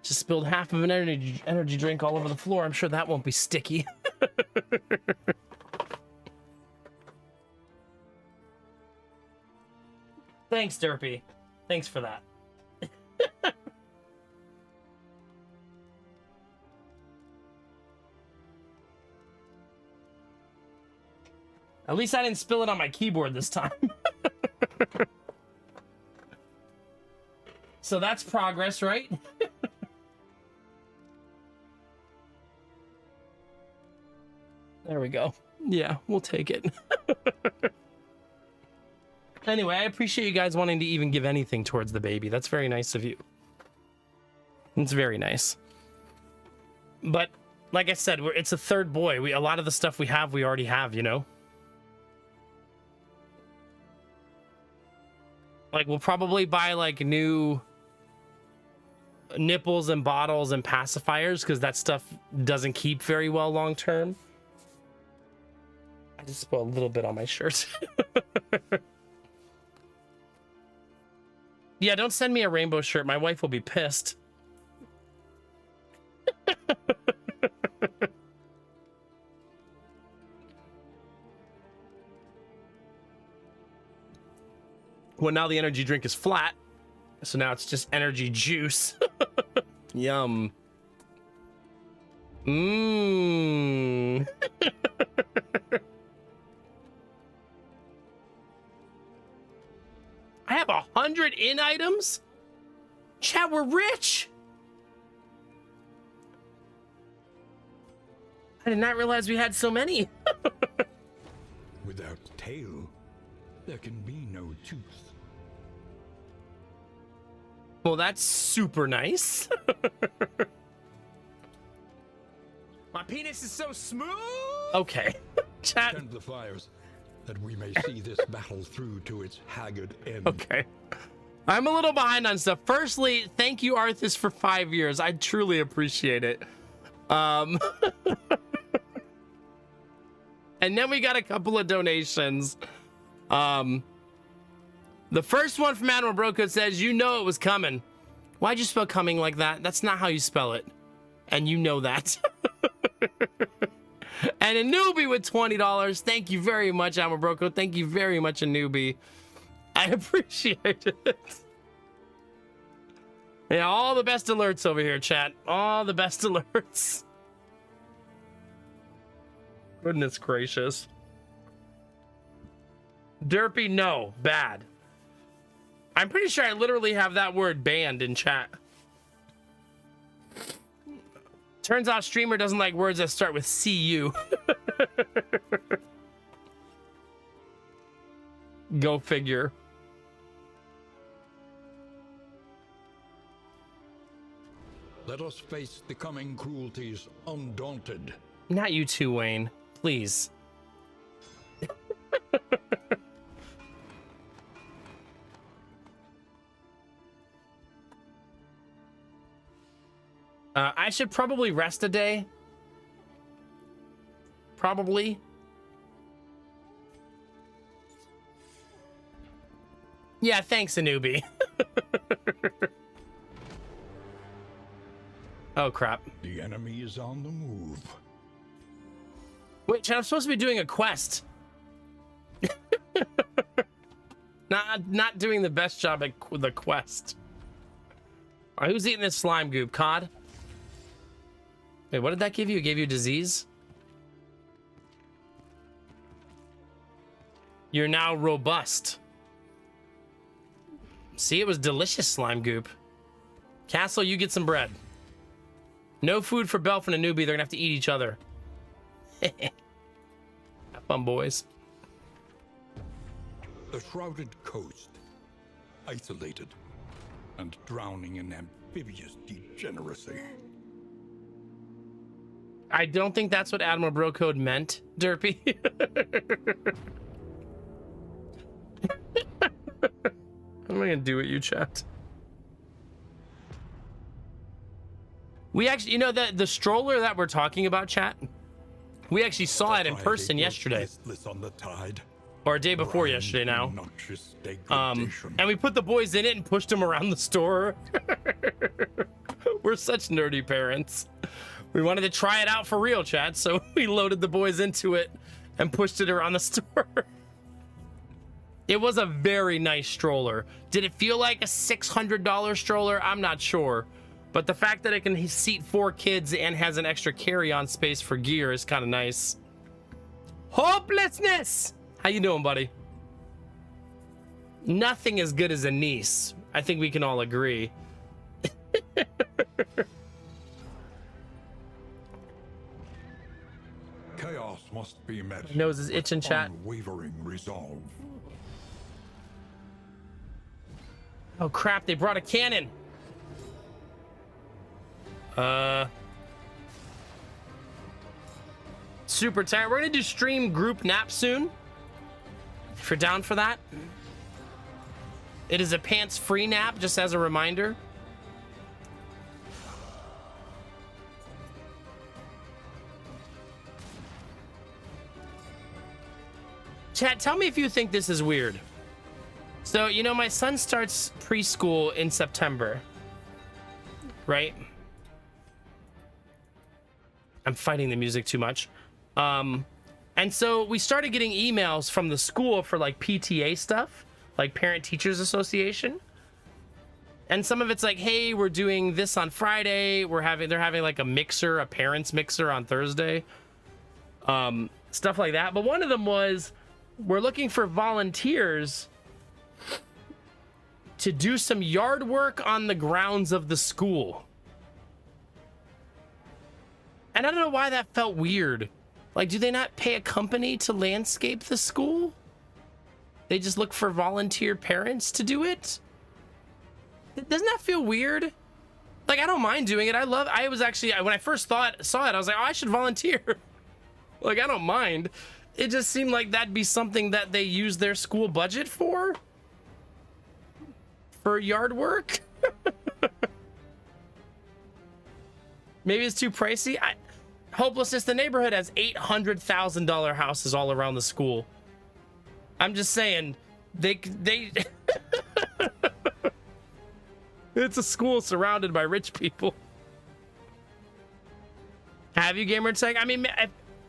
Just spilled half of an energy drink all over the floor. I'm sure that won't be sticky. Thanks, Derpy. Thanks for that. At least I didn't spill it on my keyboard this time. So that's progress, right? There we go. Yeah, we'll take it. Anyway, I appreciate you guys wanting to even give anything towards the baby. That's very nice of you. It's very nice. But like I said, it's a third boy. A lot of the stuff we already have, you know? Like, we'll probably buy, like, new nipples and bottles and pacifiers, because that stuff doesn't keep very well long term. I just spilled a little bit on my shirt. Yeah, don't send me a rainbow shirt. My wife will be pissed. Well, now the energy drink is flat, so now it's just energy juice. Yum. Mmm. I have 100 in items? Chat, we're rich. I did not realize we had so many. Without tail, there can be no tooth. Well, that's super nice. My penis is so smooth. Okay. Chat. Tend the fires, that we may see this battle through to its haggard end. Okay. I'm a little behind on stuff. Firstly, thank you, Arthas, for 5 years. I truly appreciate it. And then we got a couple of donations. The first one from Admiral Broco says, you know it was coming. Why'd you spell coming like that? That's not how you spell it. And you know that. And a newbie with $20. Thank you very much, Admiral Broco. Thank you very much, a newbie. I appreciate it. Yeah, all the best alerts over here, chat. All the best alerts. Goodness gracious. Derpy, no. Bad. I'm pretty sure I literally have that word banned in chat. Turns out streamer doesn't like words that start with CU. Go figure. Let us face the coming cruelties undaunted. Not you too, Wayne. Please. I should probably rest a day. Probably. Yeah, thanks, Anubi. Oh, crap. The enemy is on the move. Wait, chat, I'm supposed to be doing a quest. Not doing the best job at the quest. All right, who's eating this slime goop? Cod? Wait, what did that give you? It gave you disease? You're now robust. See, it was delicious slime goop. Castle, you get some bread. No food for Belf and a newbie. They're gonna have to eat each other. Have fun, boys. The shrouded coast, isolated and drowning in amphibious degeneracy. I don't think that's what Admiral Brocode meant, Derpy. What am I gonna do with you, chat? We actually, you know, the stroller that we're talking about, chat, We actually saw it in person yesterday, Listless on the tide. or a day before Grind yesterday now. noxious degradation. And we put the boys in it and pushed them around the store. We're such nerdy parents. We wanted to try it out for real, chat, so we loaded the boys into it and pushed it around the store. It was a very nice stroller. Did it feel like a $600 stroller? I'm not sure. But the fact that it can seat 4 kids and has an extra carry-on space for gear is kind of nice. Hopelessness! How you doing, buddy? Nothing as good as a niece. I think we can all agree. Chaos must be met. Nose is itching, chat. Unwavering resolve. Oh crap, they brought a cannon. Super tired. We're gonna do stream group nap soon. If you're down for that. It is a pants-free nap, just as a reminder. Chat, tell me if you think this is weird. So, you know, my son starts preschool in September, right? I'm fighting the music too much. And so we started getting emails from the school for like PTA stuff, like Parent Teachers Association. And some of it's like, hey, we're doing this on Friday. They're having like a mixer, a parents mixer on Thursday. Stuff like that. But one of them was, we're looking for volunteers to do some yard work on the grounds of the school. And I don't know why that felt weird. Like, do they not pay a company to landscape the school? They just look for volunteer parents to do it? Doesn't that feel weird? Like, I don't mind doing it. I was actually, when I first saw it, I was like, oh, I should volunteer. Like, I don't mind. It just seemed like that'd be something that they use their school budget for yard work. Maybe it's too pricey. Hopelessness, the neighborhood has $800,000 houses all around the school. I'm just saying, they it's a school surrounded by rich people. Have you, Gamer Tech? I mean,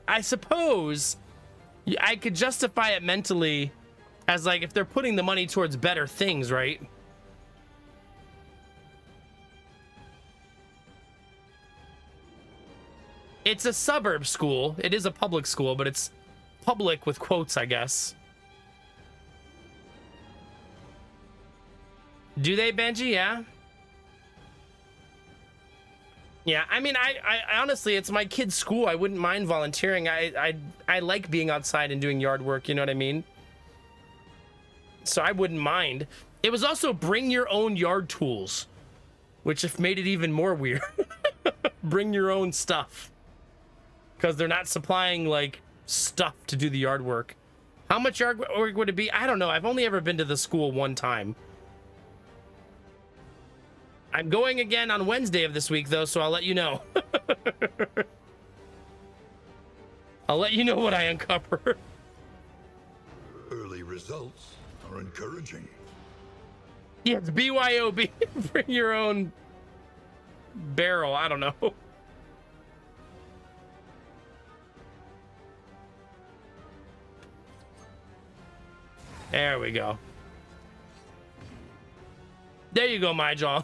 I suppose I could justify it mentally as like if they're putting the money towards better things, right? It's a suburb school. It is a public school, but it's public with quotes, I guess. Do they, Benji? Yeah. Yeah, I mean, I honestly, it's my kid's school. I wouldn't mind volunteering. I like being outside and doing yard work, you know what I mean? So I wouldn't mind. It was also bring your own yard tools, which have made it even more weird. Bring your own stuff. Because they're not supplying, like, stuff to do the yard work. How much yard work would it be? I don't know. I've only ever been to the school one time. I'm going again on Wednesday of this week, though, so I'll let you know. I'll let you know what I uncover. Early results are encouraging. Yeah, it's BYOB. Bring your own barrel. I don't know. There we go. There you go, my jaw.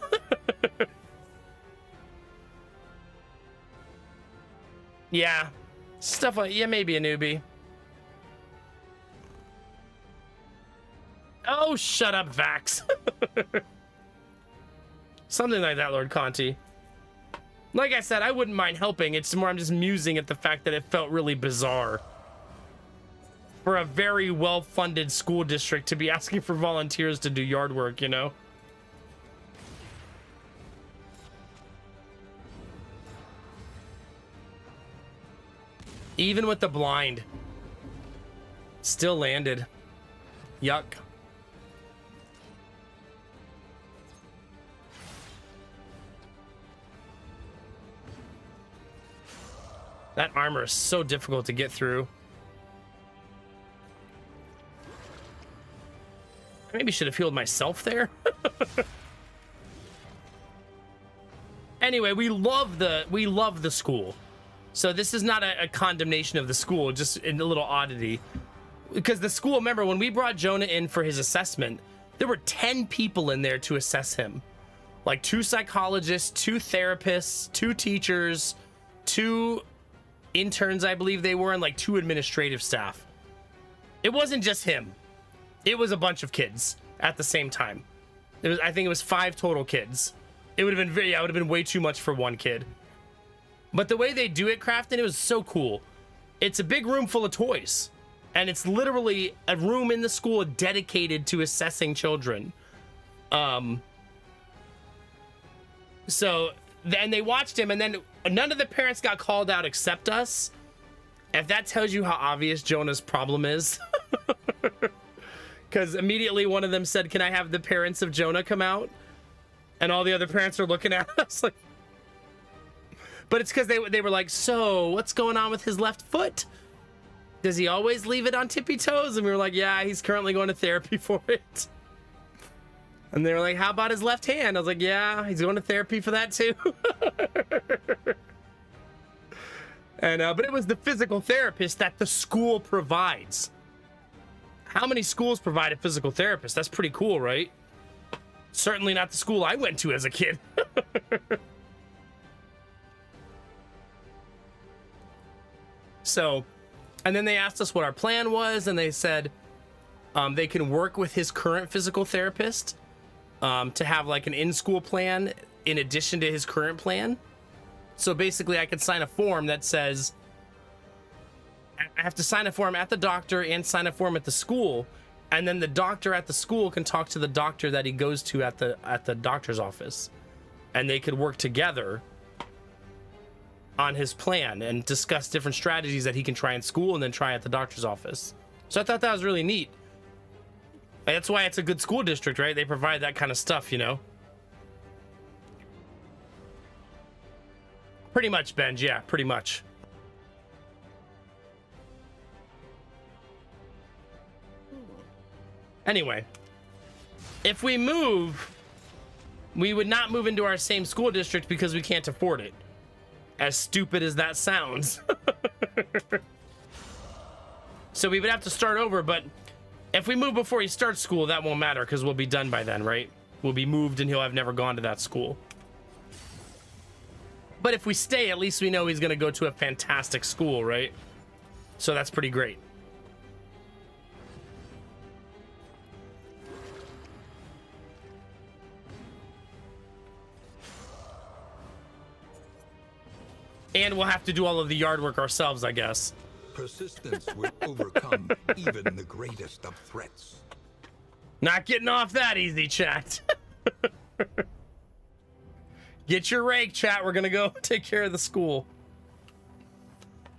Yeah. Stuff like, yeah, maybe a newbie. Oh, shut up, Vax. Something like that, Lord Conti. Like I said, I wouldn't mind helping. It's more I'm just musing at the fact that it felt really bizarre for a very well-funded school district to be asking for volunteers to do yard work, you know? Even with the blind. Still landed. Yuck. That armor is so difficult to get through. I maybe should have healed myself there. Anyway, we love the school. So this is not a condemnation of the school, just a little oddity. Because the school, remember, when we brought Jonah in for his assessment, there were 10 people in there to assess him. Like 2 psychologists, 2 therapists, 2 teachers, 2 interns, I believe they were, and like 2 administrative staff. It wasn't just him. It was a bunch of kids at the same time. I think it was 5 total kids. It would have been way too much for one kid. But the way they do it, Crafton, it was so cool. It's a big room full of toys. And it's literally a room in the school dedicated to assessing children. So then they watched him, and then none of the parents got called out except us. If that tells you how obvious Jonah's problem is. Because immediately one of them said, "Can I have the parents of Jonah come out?" And all the other parents are looking at us like... But it's because they were like, "So, what's going on with his left foot? Does he always leave it on tippy toes?" And we were like, "Yeah, he's currently going to therapy for it." And they were like, "How about his left hand?" I was like, "Yeah, he's going to therapy for that too." And but it was the physical therapist that the school provides. How many schools provide a physical therapist? That's pretty cool, right? Certainly not the school I went to as a kid. So, and then they asked us what our plan was, and they said they can work with his current physical therapist to have like an in-school plan in addition to his current plan. So basically, I could sign a form that says I have to sign a form at the doctor and sign a form at the school, and then the doctor at the school can talk to the doctor that he goes to at the doctor's office, and they could work together on his plan and discuss different strategies that he can try in school and then try at the doctor's office. So I thought that was really neat. That's why it's a good school district, right? They provide that kind of stuff, you know? Pretty much, Benj. Yeah, pretty much. Anyway, if we move, we would not move into our same school district because we can't afford it. As stupid as that sounds. So we would have to start over, but if we move before he starts school, that won't matter because we'll be done by then, right? We'll be moved and he'll have never gone to that school. But if we stay, at least we know he's going to go to a fantastic school, right? So that's pretty great. And we'll have to do all of the yard work ourselves, I guess. Persistence will overcome even the greatest of threats. Not getting off that easy, chat. Get your rake, chat. We're gonna go take care of the school.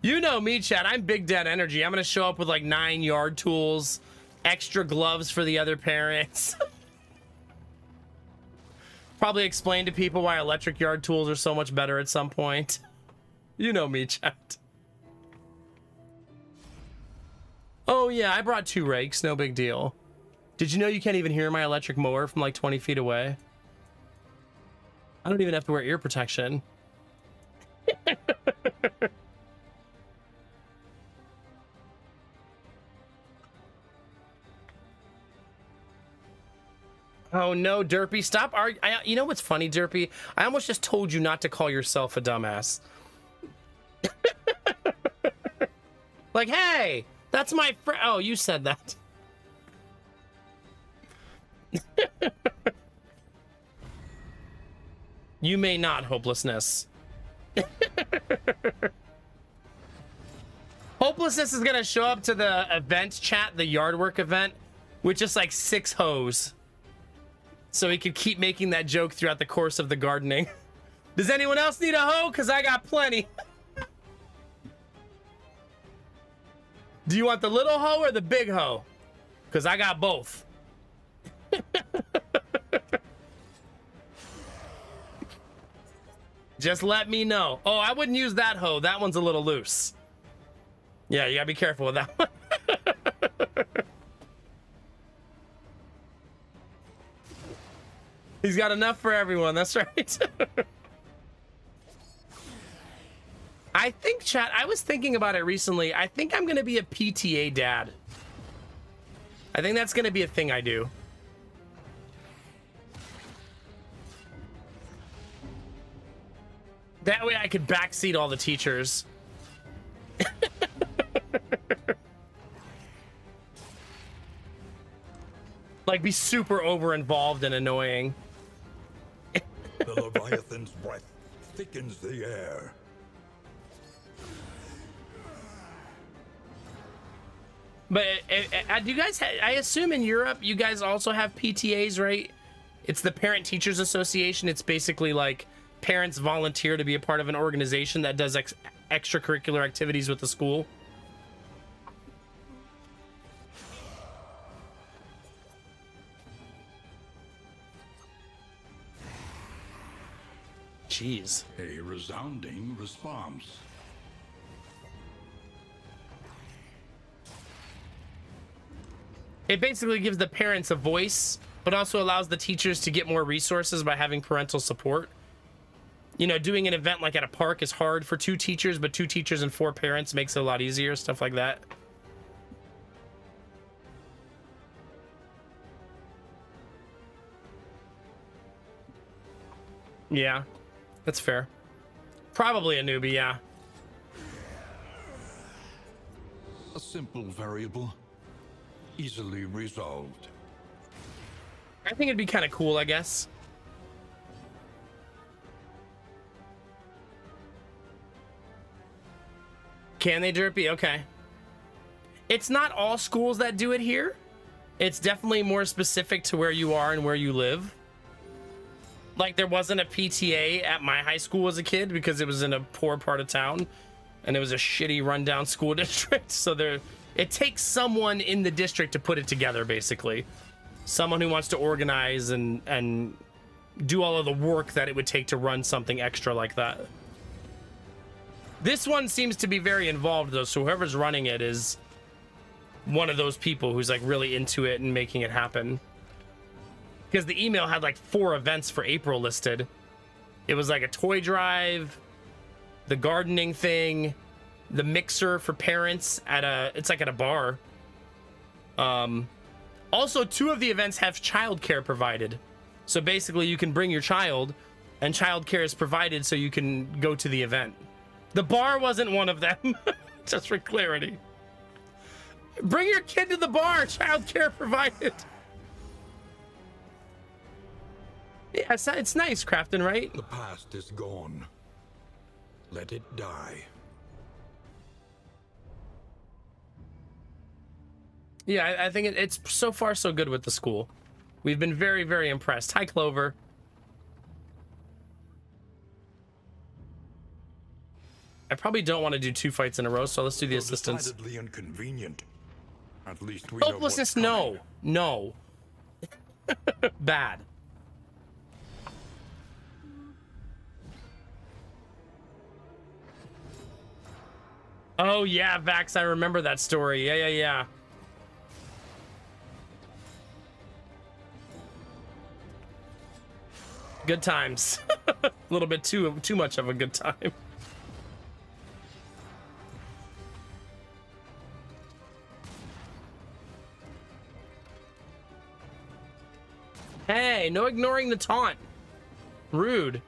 You know me, chat. I'm Big Dad Energy. I'm gonna show up with like 9 yard tools, extra gloves for the other parents. Probably explain to people why electric yard tools are so much better at some point. You know me, chat. Oh yeah, I brought 2 rakes, no big deal. Did you know you can't even hear my electric mower from like 20 feet away? I don't even have to wear ear protection. Oh no, Derpy, stop arguing. You know what's funny, Derpy? I almost just told you not to call yourself a dumbass. Like, hey, that's my friend. Oh, you said that. You may not, Hopelessness. Hopelessness is gonna show up to the event chat, the yard work event, with just like 6 hoes. So he could keep making that joke throughout the course of the gardening. Does anyone else need a hoe? Because I got plenty. Do you want the little hoe or the big hoe? Because I got both. Just let me know. Oh, I wouldn't use that hoe. That one's a little loose. Yeah, you gotta be careful with that one. He's got enough for everyone. That's right. I think, chat, I was thinking about it recently. I think I'm gonna be a PTA dad. I think that's gonna be a thing I do. That way I could backseat all the teachers. Like, be super over involved and annoying. The Leviathan's breath thickens the air. But do you guys I assume in Europe you guys also have PTAs, right? It's the Parent Teachers Association. It's basically like parents volunteer to be a part of an organization that does extracurricular activities with the school. Jeez. A resounding response. It basically gives the parents a voice, but also allows the teachers to get more resources by having parental support. You know, doing an event like at a park is hard for 2 teachers, but 2 teachers and 4 parents makes it a lot easier, stuff like that. Yeah, that's fair. Probably a newbie, yeah. A simple variable, easily resolved. I think it'd be kind of cool, I guess. Can they derpy? Okay. It's not all schools that do it here. It's definitely more specific to where you are and where you live. Like, there wasn't a PTA at my high school as a kid because it was in a poor part of town and it was a shitty rundown school district. So it takes someone in the district to put it together, basically. Someone who wants to organize and do all of the work that it would take to run something extra like that. This one seems to be very involved, though, so whoever's running it is one of those people who's like really into it and making it happen. Because the email had like 4 events for April listed. It was like a toy drive, the gardening thing, the mixer for parents at it's like at a bar. Also, 2 of the events have childcare provided. So basically you can bring your child and childcare is provided so you can go to the event. The bar wasn't one of them, just for clarity. Bring your kid to the bar, childcare provided. Yeah, it's nice, Crafton, right? The past is gone. Let it die. Yeah, I think it's so far so good with the school. We've been very, very impressed. Hi, Clover. I probably don't want to do 2 fights in a row, so let's do the assistants. Decidedly inconvenient. At least we know Hopelessness, what's no. coming. No. Bad. Oh, yeah, Vax, I remember that story. Yeah. Good times. A little bit too much of a good time. Hey, no ignoring the taunt. Rude.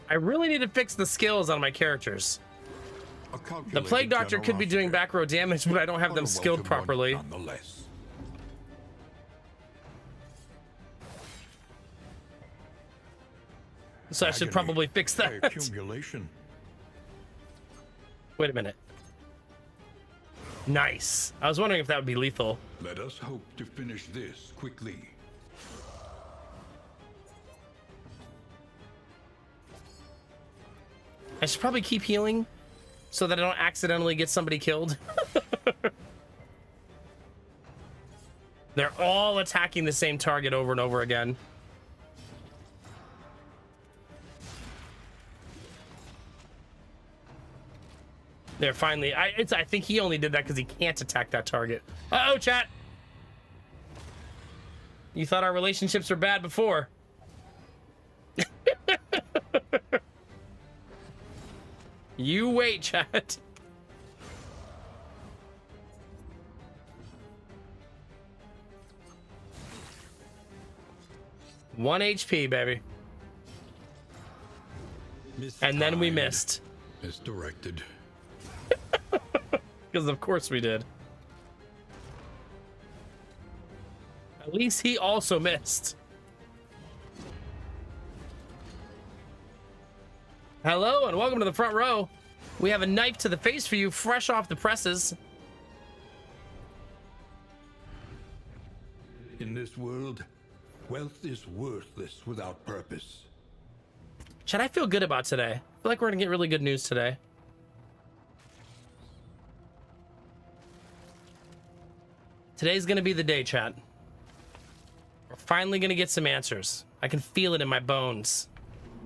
I really need to fix the skills on my characters. The Plague Doctor could be doing back row damage, but I don't have them skilled properly. Nonetheless. So I should probably fix that. Accumulation. Wait a minute. Nice. I was wondering if that would be lethal. Let us hope to finish this quickly. I should probably keep healing so that I don't accidentally get somebody killed. They're all attacking the same target over and over again. There, finally. I think he only did that because he can't attack that target. Uh-oh, chat. You thought our relationships were bad before. You wait, chat. One HP, baby. And then we missed. Misdirected. Because of course we did. At least he also missed. Hello and welcome to the front row. We have a knife to the face for you, fresh off the presses. In this world, wealth is worthless without purpose. Chat, I feel good about today. I feel like we're gonna get really good news today. Today's gonna be the day, chat. We're finally gonna get some answers. I can feel it in my bones.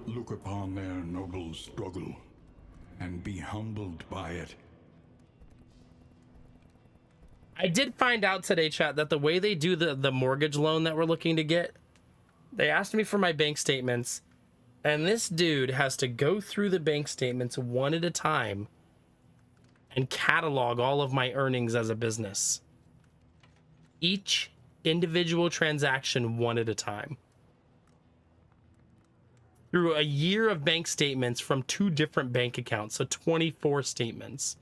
Look upon their noble struggle and be humbled by it. I did find out today, chat, that the way they do the mortgage loan that we're looking to get, they asked me for my bank statements, and this dude has to go through the bank statements one at a time and catalog all of my earnings as a business. Each individual transaction one at a time. Through a year of bank statements from 2 different bank accounts, so 24 statements.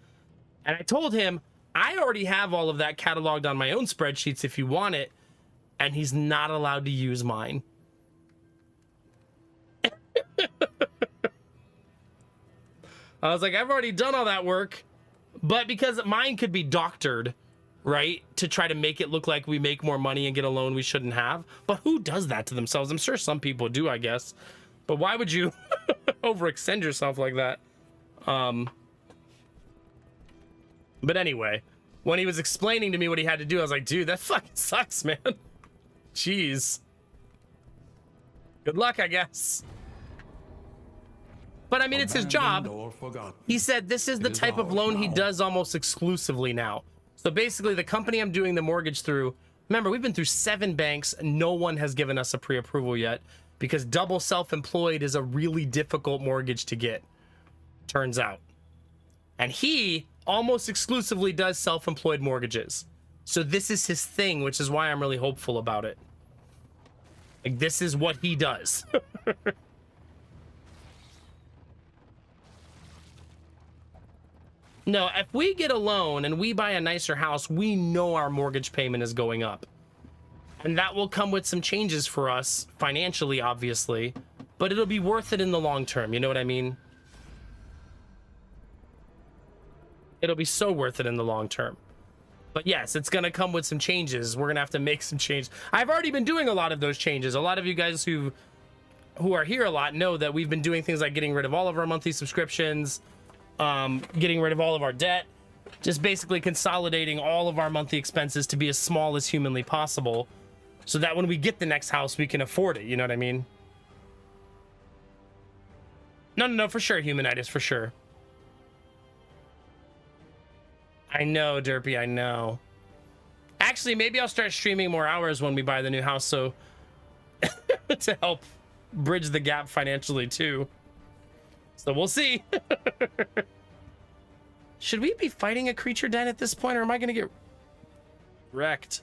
And I told him, I already have all of that cataloged on my own spreadsheets if you want it, and he's not allowed to use mine. I was like, I've already done all that work, but because mine could be doctored, right, to try to make it look like we make more money and get a loan we shouldn't have. But who does that to themselves? I'm sure some people do, I guess. But why would you overextend yourself like that? But anyway, when he was explaining to me what he had to do, I was like, dude, that fucking sucks, man. Jeez. Good luck, I guess. But I mean, it's his job. He said this is the type of loan he does almost exclusively now. So basically, the company I'm doing the mortgage through, remember, we've been through 7 banks. No one has given us a pre-approval yet because double self-employed is a really difficult mortgage to get, turns out. And he almost exclusively does self-employed mortgages. So this is his thing, which is why I'm really hopeful about it. Like, this is what he does. No, if we get a loan and we buy a nicer house, we know our mortgage payment is going up. And that will come with some changes for us financially, obviously, but it'll be worth it in the long term. You know what I mean? It'll be so worth it in the long term. But yes, it's going to come with some changes. We're going to have to make some changes. I've already been doing a lot of those changes. A lot of you guys who are here a lot know that we've been doing things like getting rid of all of our monthly subscriptions, getting rid of all of our debt, just basically consolidating all of our monthly expenses to be as small as humanly possible so that when we get the next house, we can afford it. You know what I mean? No, for sure, Humanitis, for sure. I know, Derpy, I know. Actually, maybe I'll start streaming more hours when we buy the new house, so to help bridge the gap financially too. So we'll see. Should we be fighting a creature den at this point, or am I gonna get wrecked?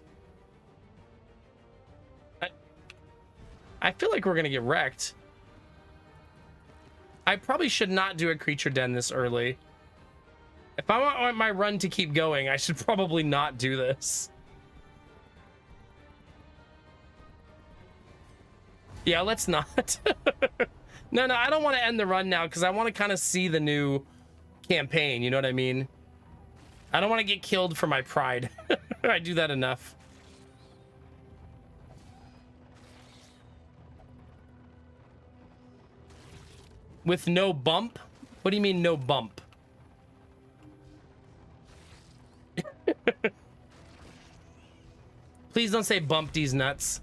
I feel like we're gonna get wrecked. I probably should not do a creature den this early. If I want my run to keep going, I should probably not do this. Yeah, let's not. No, I don't want to end the run now because I want to kind of see the new campaign. You know what I mean? I don't want to get killed for my pride. I do that enough. With no bump? What do you mean no bump? Please don't say bump these nuts.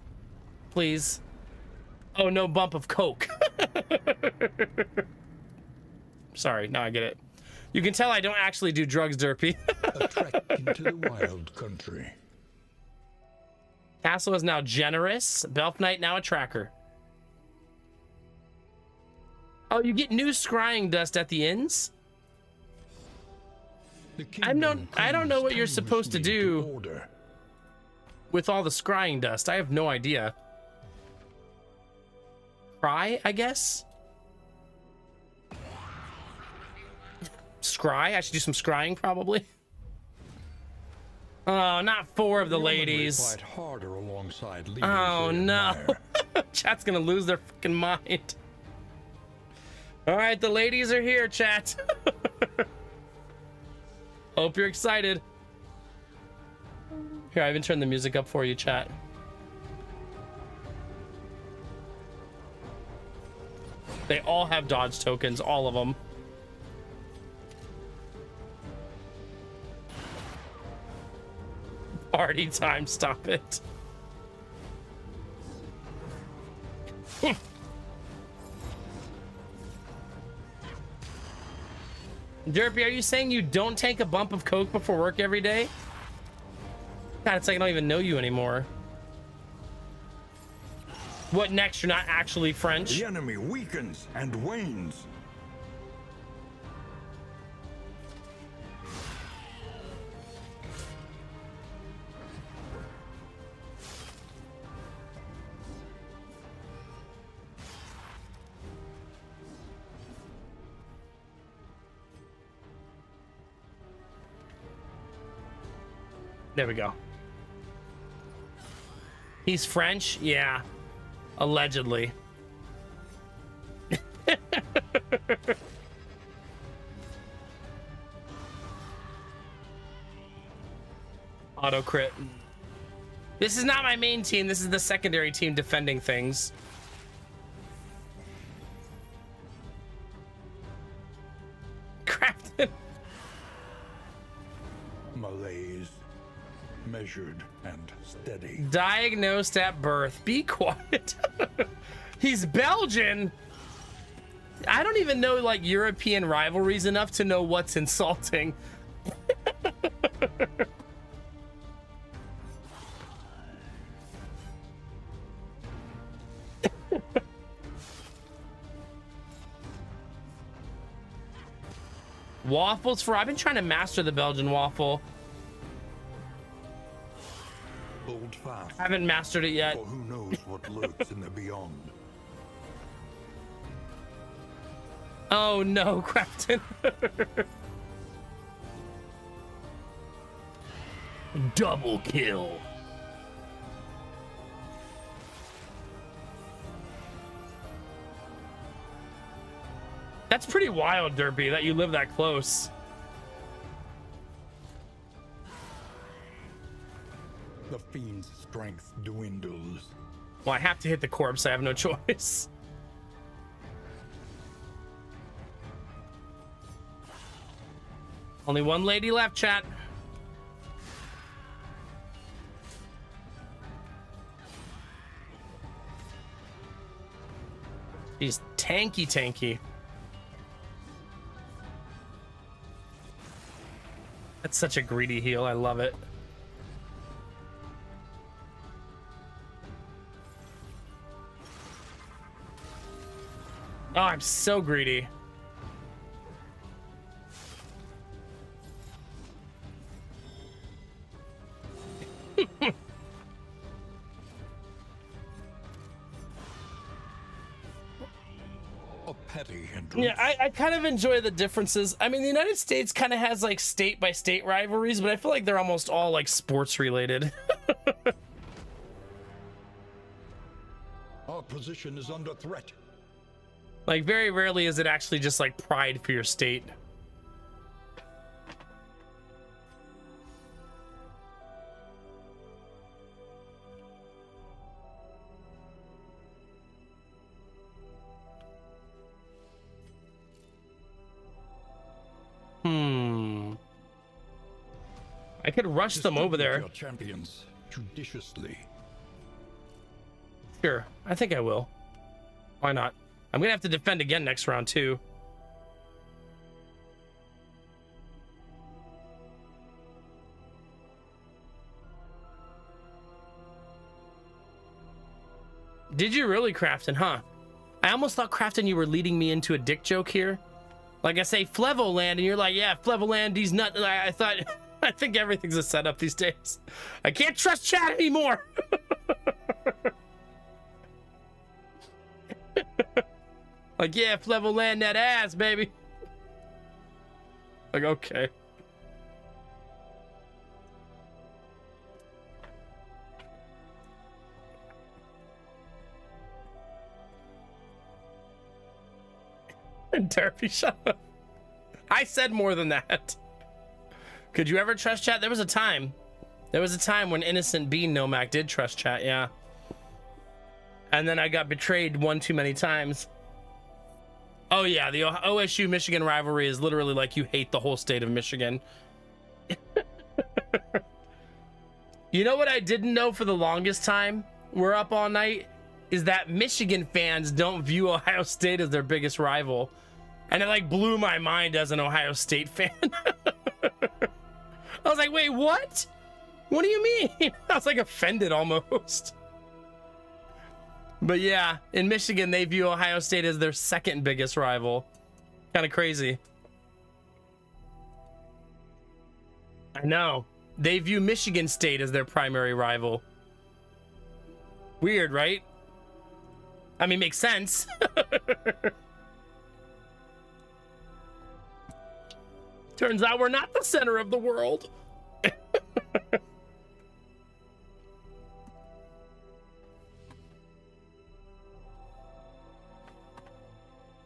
Please. Oh, no bump of coke. Sorry, now I get it. You can tell I don't actually do drugs, Derpy. A trek into the wild country. Castle is now generous. Belf Knight now a tracker. Oh, you get new scrying dust at the inns? I don't know what you're supposed to do with all the scrying dust. I have no idea. Cry, I guess? Scry? I should do some scrying, probably. Oh, not 4 of the ladies. Oh, no. Chat's gonna lose their fucking mind. All right, the ladies are here, chat. Hope you're excited. Here, I even turned the music up for you, chat. They all have dodge tokens, all of them. Party time, stop it. Derpy, are you saying you don't take a bump of coke before work every day? God, it's like I don't even know you anymore. What next? You're not actually French? The enemy weakens and wanes. There we go. He's French? Yeah. Allegedly. Auto crit. This is not my main team. This is the secondary team defending things. Crafton. Malaise. Measured and steady. Diagnosed at birth. Be quiet. He's Belgian. I don't even know like European rivalries enough to know what's insulting. Waffles for I've been trying to master the Belgian waffle. Hold fast. I haven't mastered it yet. For who knows what lurks in the beyond. Oh no, Crafton. Double kill. That's pretty wild, Derpy, that you live that close. The fiend's strength dwindles. Well, I have to hit the corpse. I have no choice. Only one lady left, chat. She's tanky. That's such a greedy heal. I love it. Oh, I'm so greedy. A petty hindrance. Yeah, I kind of enjoy the differences. I mean, the United States kind of has like state by state rivalries, but I feel like they're almost all like sports related. Our position is under threat. Like very rarely is it actually just like pride for your state. I could rush them over there. Your champions judiciously. Sure, I think I will. Why not? I'm gonna have to defend again next round too. Did you really, Crafton, huh? I almost thought, Crafton, you were leading me into a dick joke here. Like I say, Flevoland, and you're like, yeah, Flevoland, he's not. I thought, I think everything's a setup these days. I can't trust chat anymore. Like, yeah, Flevoland, that ass, baby. Like, okay. Derpy, shut up. I said more than that. Could you ever trust chat? There was a time when Innocent Bean Nomac did trust chat, yeah. And then I got betrayed one too many times. Oh yeah, the OSU Michigan rivalry is literally like you hate the whole state of Michigan. You know what I didn't know for the longest time? We're up all night. Is that Michigan fans don't view Ohio State as their biggest rival. And it like blew my mind as an Ohio State fan. I was like, wait, what? What do you mean? I was like offended almost. But yeah, in Michigan, they view Ohio State as their second biggest rival. Kind of crazy. I know. They view Michigan State as their primary rival. Weird, right? I mean, makes sense. Turns out we're not the center of the world.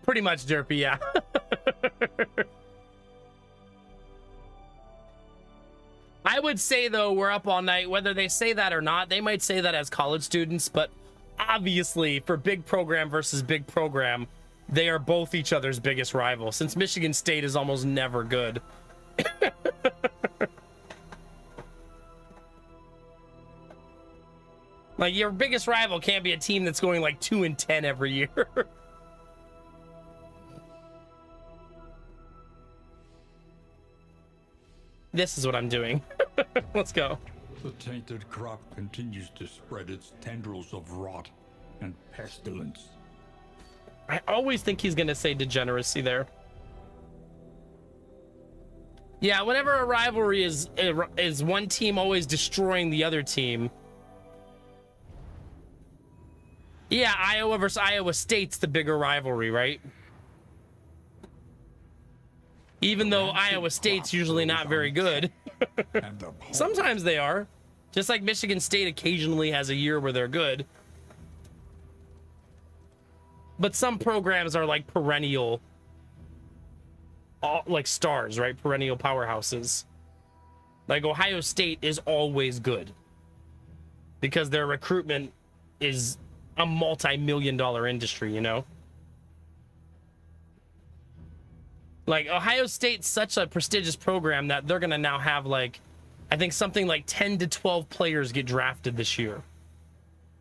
Pretty much, Derpy, yeah. I would say, though, we're up all night. Whether they say that or not, they might say that as college students, but obviously, for big program versus big program, they are both each other's biggest rival, since Michigan State is almost never good. Like, your biggest rival can't be a team that's going like 2-10 every year. This is what I'm doing. Let's go. The tainted crop continues to spread its tendrils of rot and pestilence. I always think he's gonna say degeneracy there. Yeah, whenever a rivalry is one team always destroying the other team. Yeah, Iowa versus Iowa State's the bigger rivalry, right? Even though Iowa State's usually not very good. Sometimes they are. Just like Michigan State occasionally has a year where they're good. But some programs are like perennial, like stars, right? Perennial powerhouses. Like Ohio State is always good because their recruitment is a multi-million-dollar industry, you know? Like, Ohio State's such a prestigious program that they're going to now have, like, I think something like 10 to 12 players get drafted this year.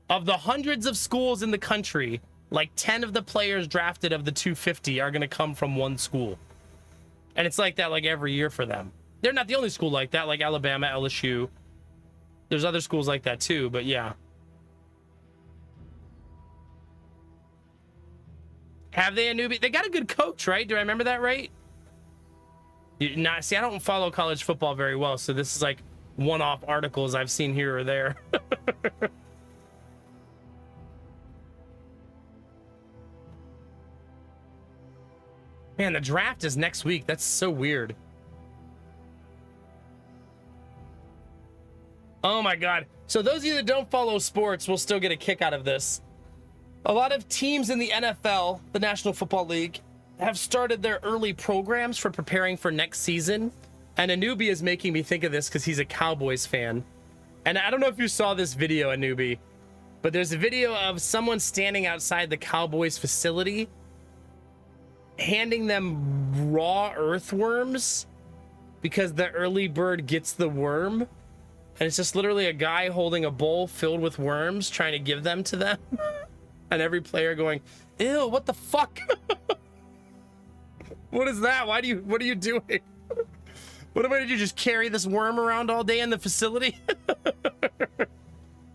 Of the hundreds of schools in the country, like 10 of the players drafted of the 250 are going to come from one school. And it's like that, like, every year for them. They're not the only school like that, like Alabama, LSU. There's other schools like that, too, but yeah. Have they a newbie? They got a good coach, right? Do I remember that right? See, I don't follow college football very well, so this is like one-off articles I've seen here or there. Man, the draft is next week. That's so weird. Oh my God. So those of you that don't follow sports will still get a kick out of this. A lot of teams in the NFL, the National Football League, have started their early programs for preparing for next season. And Anubi is making me think of this because he's a Cowboys fan. And I don't know if you saw this video, Anubi, but there's a video of someone standing outside the Cowboys facility handing them raw earthworms because the early bird gets the worm. And it's just literally a guy holding a bowl filled with worms trying to give them to them. And every player going, ew, what the fuck? What is that? What are you doing? What did you just carry this worm around all day in the facility?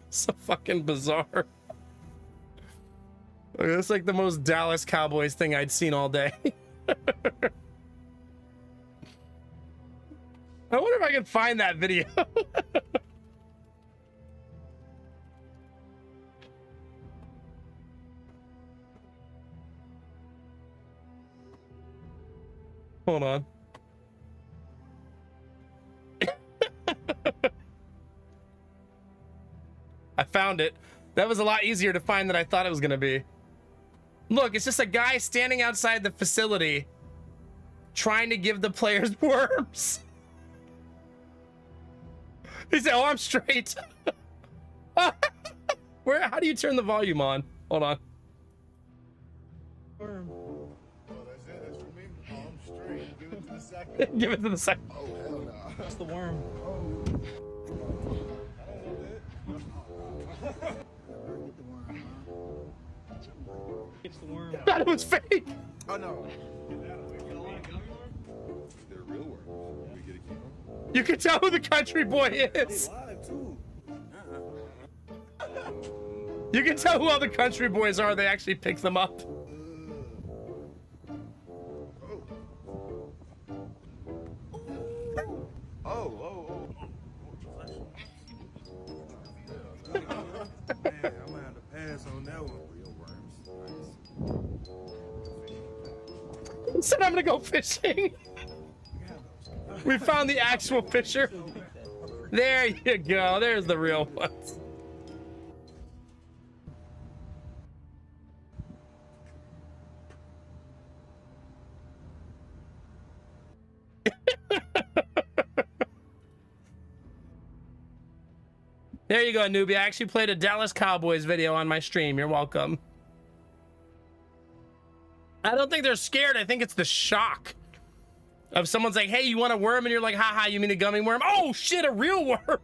So fucking bizarre. That's like the most Dallas Cowboys thing I'd seen all day. I wonder if I can find that video. Hold on. I found it. That was a lot easier to find than I thought it was going to be. Look, it's just a guy standing outside the facility trying to give the players worms. He said, "Oh, I'm straight." Where? How do you turn the volume on? Hold on. Worm. Oh, that's it. That's for me. Oh, I'm straight. Give it to the second. Give it to the second. Oh, hell no. That's the worm. It's the worm. Thought it was fake. Oh, no. They're real worms. We get to keep them. You can tell who the country boy is. Live, too. You can tell who all the country boys are. They actually pick them up. Oh. Man, I'm gonna have to pass on that one. Real worms. Said I'm gonna go fishing. We found the actual fisher. There you go. There's the real ones. There you go, newbie. I actually played a Dallas Cowboys video on my stream. You're welcome. I don't think they're scared. I think it's the shock of someone's like, "Hey, you want a worm?" And you're like, "Haha, you mean a gummy worm?" Oh shit, a real worm.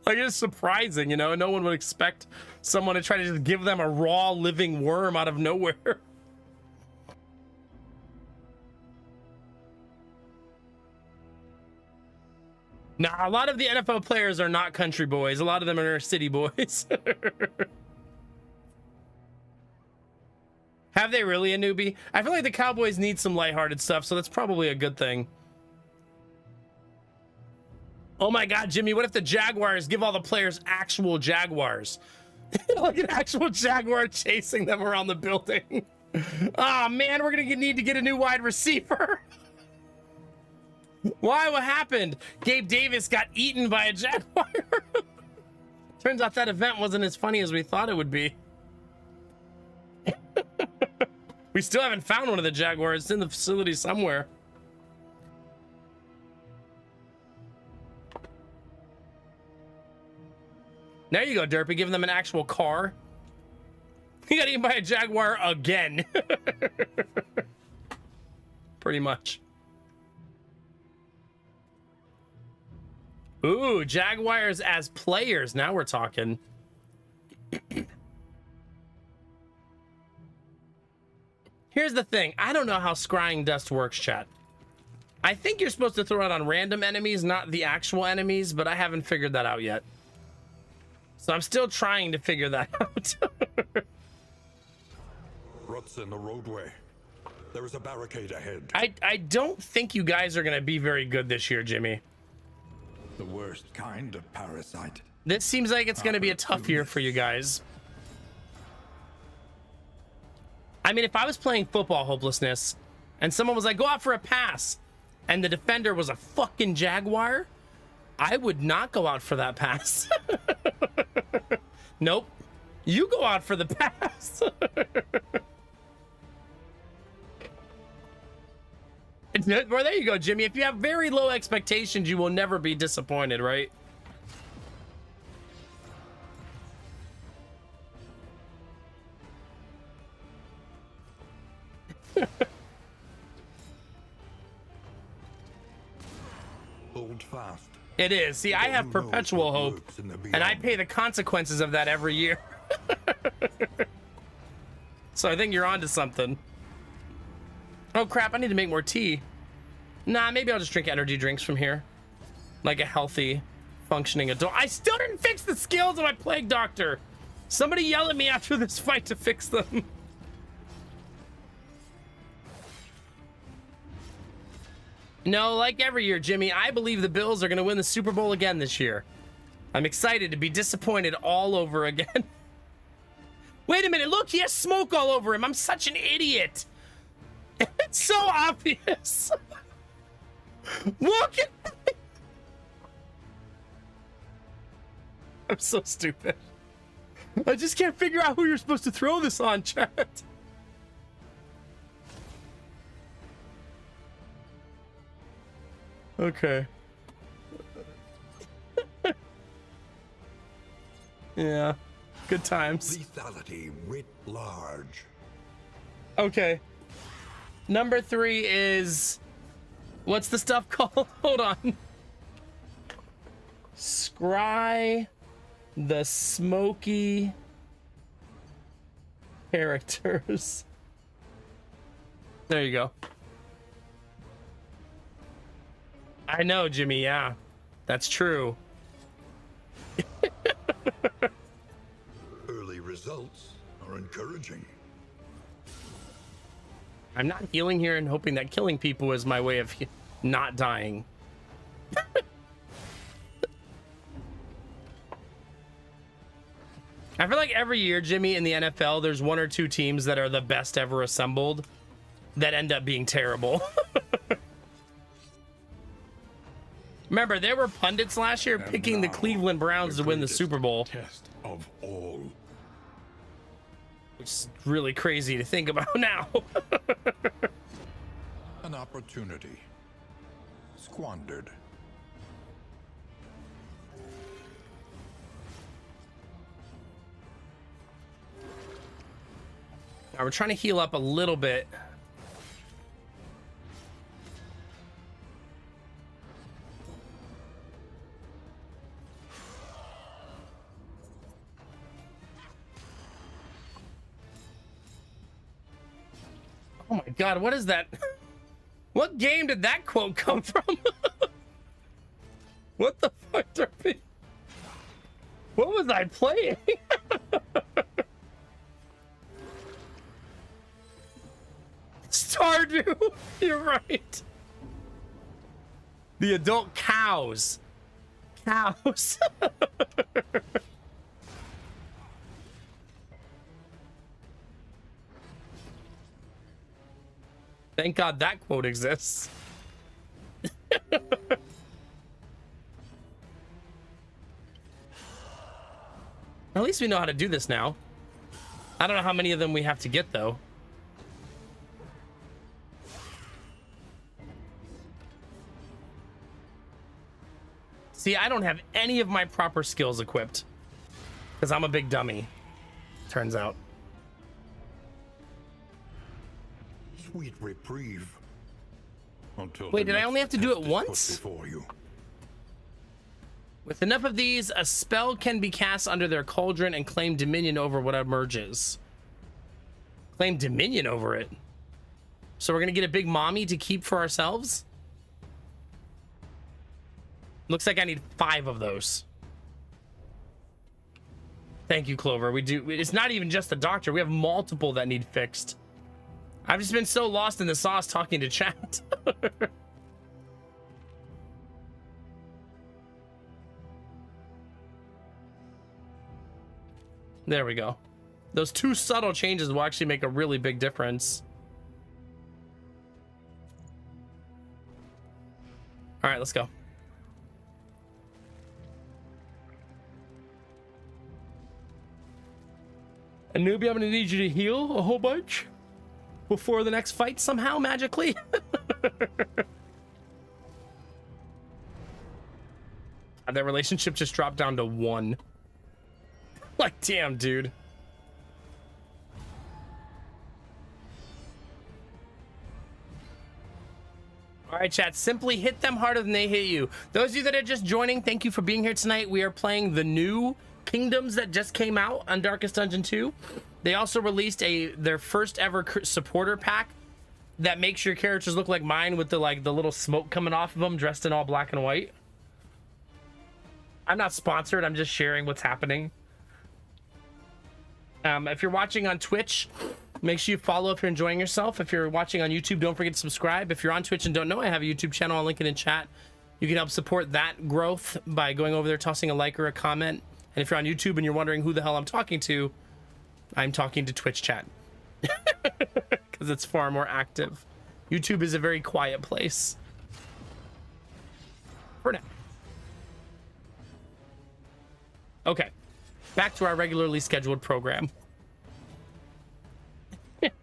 Like, it's surprising, you know. No one would expect someone to try to just give them a raw living worm out of nowhere. Nah, a lot of the NFL players are not country boys. A lot of them are city boys. Have they really, a newbie? I feel like the Cowboys need some lighthearted stuff, so that's probably a good thing. Oh my God, Jimmy, what if the Jaguars give all the players actual Jaguars? Like an actual Jaguar chasing them around the building. Ah, man, we're gonna need to get a new wide receiver. Why? What happened? Gabe Davis got eaten by a Jaguar. Turns out that event wasn't as funny as we thought it would be. We still haven't found one of the Jaguars. It's in the facility somewhere. There you go, Derpy, giving them an actual car. He got eaten by a Jaguar again. Pretty much. Ooh, Jaguars as players. Now we're talking. Here's the thing. I don't know how scrying dust works, chat. I think you're supposed to throw it on random enemies, not the actual enemies, but I haven't figured that out yet. So I'm still trying to figure that out. Ruts in the roadway. There is a barricade ahead. I don't think you guys are going to be very good this year, Jimmy. The worst kind of parasite. This seems like it's going to be a tough year for you guys. I mean, if I was playing Football Hopelessness and someone was like, "Go out for a pass," and the defender was a fucking Jaguar, I would not go out for that pass. Nope. You go out for the pass. Well, there you go, Jimmy. If you have very low expectations, you will never be disappointed, right? Hold fast. It is. See, I have perpetual hope, and I pay the consequences of that every year. So I think you're onto something. Oh crap, I need to make more tea. Nah, maybe I'll just drink energy drinks from here. Like a healthy, functioning adult. I still didn't fix the skills of my Plague Doctor. Somebody yell at me after this fight to fix them. No, like every year, Jimmy, I believe the Bills are going to win the Super Bowl again this year. I'm excited to be disappointed all over again. Wait a minute, look, he has smoke all over him. I'm such an idiot. It's so obvious. Look at me. I'm so stupid. I just can't figure out who you're supposed to throw this on, chat. Okay. Yeah. Good times. Lethality writ large. Okay. Number 3 is... What's the stuff called? Hold on. Scry the smoky characters. There you go. I know, Jimmy, yeah. That's true. Early results are encouraging. I'm not healing here and hoping that killing people is my way of not dying. I feel like every year, Jimmy, in the NFL, there's 1 or 2 teams that are the best ever assembled that end up being terrible. Remember, there were pundits last year picking the Cleveland Browns to win the Super Bowl. Test of all. Which is really crazy to think about now. An opportunity squandered. Now we're trying to heal up a little bit. Oh my god, what is that? What game did that quote come from? What the fuck, Derpy? What was I playing? Stardew, you're right. The adult cows. Cows. Thank God that quote exists. At least we know how to do this now. I don't know how many of them we have to get, though. See, I don't have any of my proper skills equipped. Because I'm a big dummy. Turns out. Sweet reprieve. Until Wait, the did I next only have to do test it is put once? before you. With enough of these, a spell can be cast under their cauldron and claim dominion over what emerges. Claim dominion over it. So we're gonna get a big mommy to keep for ourselves? Looks like I need 5 of those. Thank you, Clover. We do. It's not even just the doctor. We have multiple that need fixed. I've just been so lost in the sauce talking to chat. There we go. Those 2 subtle changes will actually make a really big difference. All right, let's go. And Newbie, I'm gonna need you to heal a whole bunch before the next fight somehow, magically. That relationship just dropped down to 1. Like, damn, dude. All right, chat. Simply hit them harder than they hit you. Those of you that are just joining, thank you for being here tonight. We are playing the new Kingdoms that just came out on Darkest Dungeon 2. They also released their first ever supporter pack that makes your characters look like mine with the little smoke coming off of them, dressed in all black and white. I'm not sponsored. I'm just sharing what's happening. If you're watching on Twitch, make sure you follow if you're enjoying yourself. If you're watching on YouTube, don't forget to subscribe. If you're on Twitch and don't know, I have a YouTube channel. I'll link it in chat. You can help support that growth by going over there, tossing a like or a comment. And if you're on YouTube and you're wondering who the hell I'm talking to, I'm talking to Twitch chat. Because it's far more active. YouTube is a very quiet place. For now. Okay. Back to our regularly scheduled program. Okay,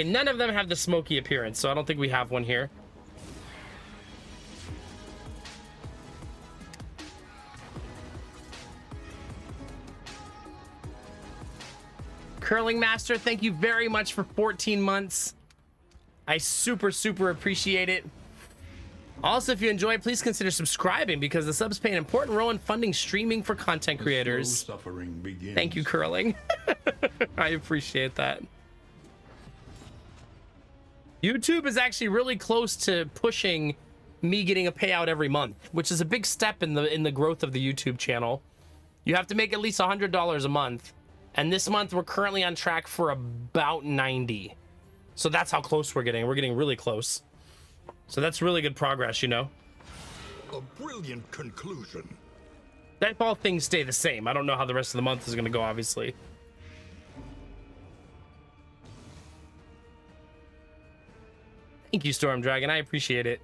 none of them have the smoky appearance, so I don't think we have one here. Curling Master, thank you very much for 14 months. I super appreciate it. Also, if you enjoy, please consider subscribing because the subs play an important role in funding streaming for content creators. The slow suffering begins. Thank you, Curling. I appreciate that. YouTube is actually really close to pushing me getting a payout every month, which is a big step in the growth of the YouTube channel. You have to make at least $100 a month, and this month we're currently on track for about 90. So that's how close we're getting. We're getting really close. So that's really good progress, you know. A brilliant conclusion. If all things stay the same, I don't know how the rest of the month is going to go, obviously. Thank you, Storm Dragon. I appreciate it.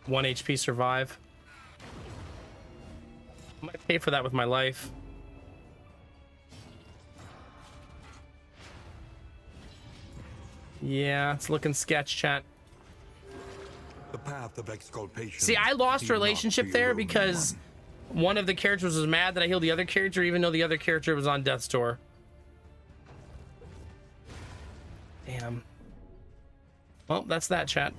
1 HP survive. I might pay for that with my life. Yeah, it's looking sketch, chat. The path of exculpation. See, I lost need not relationship be a there lonely because one. one of the characters was mad that I healed the other character, even though the other character was on death's door. Damn. Well, that's that, chat.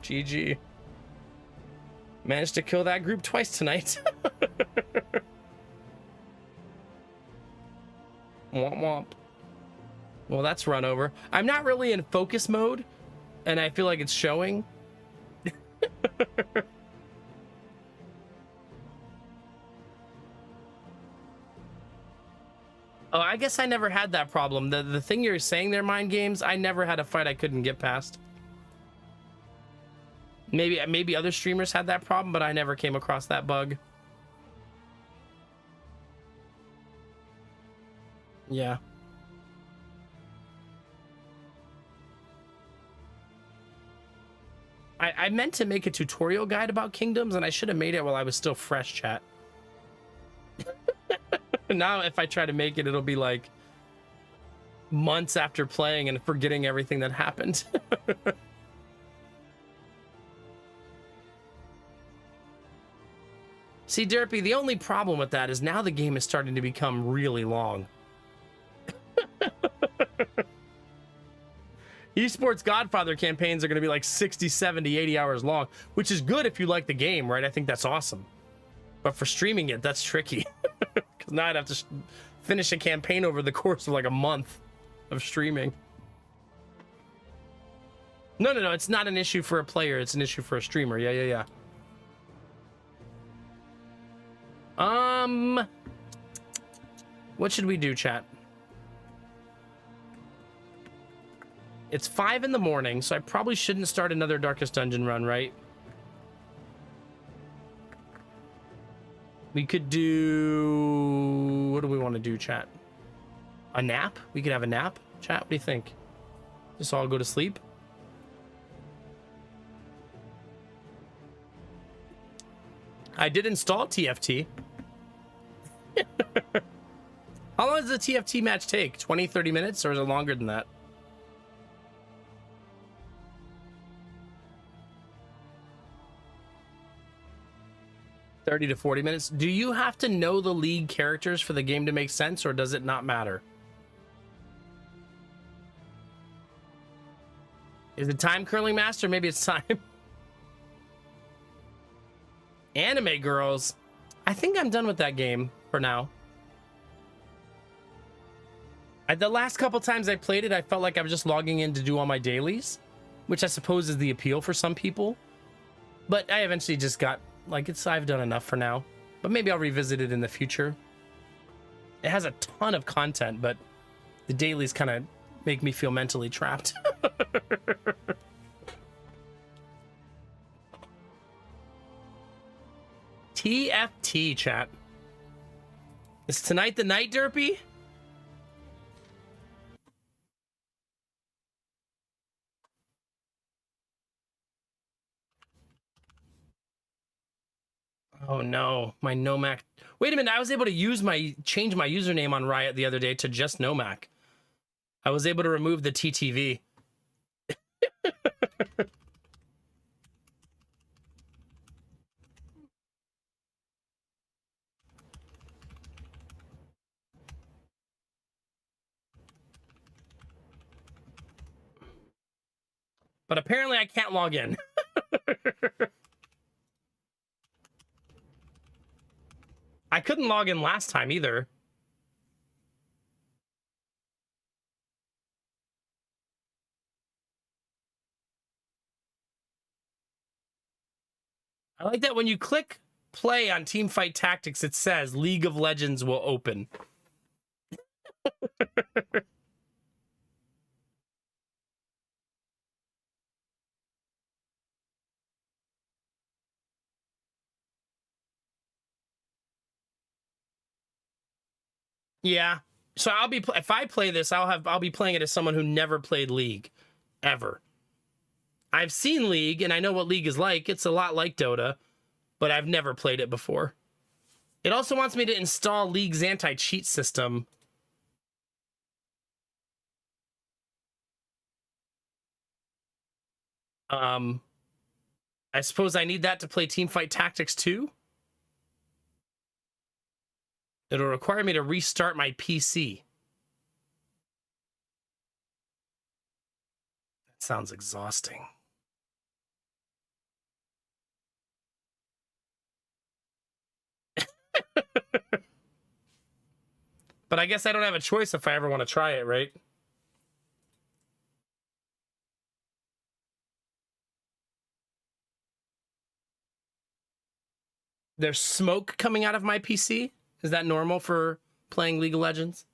GG. Managed to kill that group twice tonight. Womp womp. Well, that's run over. I'm not really in focus mode, and I feel like it's showing. Oh, I guess I never had that problem. The thing you're saying there, Mind Games, I never had a fight I couldn't get past. Maybe other streamers had that problem, but I never came across that bug. Yeah. I meant to make a tutorial guide about kingdoms, and I should have made it while I was still fresh, chat. Now, if I try to make it, it'll be like months after playing and forgetting everything that happened. See, Derpy, the only problem with that is now the game is starting to become really long. Esports Godfather campaigns are going to be like 60, 70, 80 hours long, which is good if you like the game, right? I think that's awesome. But for streaming it, that's tricky. Because now I'd have to finish a campaign over the course of like a month of streaming. No, it's not an issue for a player. It's an issue for a streamer. Yeah. What should we do, chat? It's 5 in the morning, so I probably shouldn't start another Darkest Dungeon run, right? We could do... What do we want to do, chat? A nap? We could have a nap? Chat, what do you think? Just all go to sleep? I did install TFT. How long does the TFT match take? 20, 30 minutes, or is it longer than that? $30 to 40 minutes. Do you have to know the league characters for the game to make sense, or does it not matter? Is it time, Curling Master? Maybe it's time. Anime Girls. I think I'm done with that game for now. The last couple times I played it, I felt like I was just logging in to do all my dailies. which I suppose is the appeal for some people. But I eventually just got, like, I've done enough for now. But maybe I'll revisit it in the future. It has a ton of content, but the dailies kind of make me feel mentally trapped. TFT, chat. Is tonight the night, Derpy? Oh no, my Nomac. Wait a minute, I was able to change my username on Riot the other day to just Nomac. I was able to remove the TTV. But apparently I can't log in. I couldn't log in last time either. I like that when you click play on Teamfight Tactics, it says League of Legends will open. Yeah. So if I play this, I'll be playing it as someone who never played League ever. I've seen League and I know what League is like. It's a lot like Dota, but I've never played it before. It also wants me to install League's anti-cheat system. I suppose I need that to play Teamfight Tactics 2. It'll require me to restart my PC. That sounds exhausting. But I guess I don't have a choice if I ever want to try it, right? There's smoke coming out of my PC? Is that normal for playing League of Legends?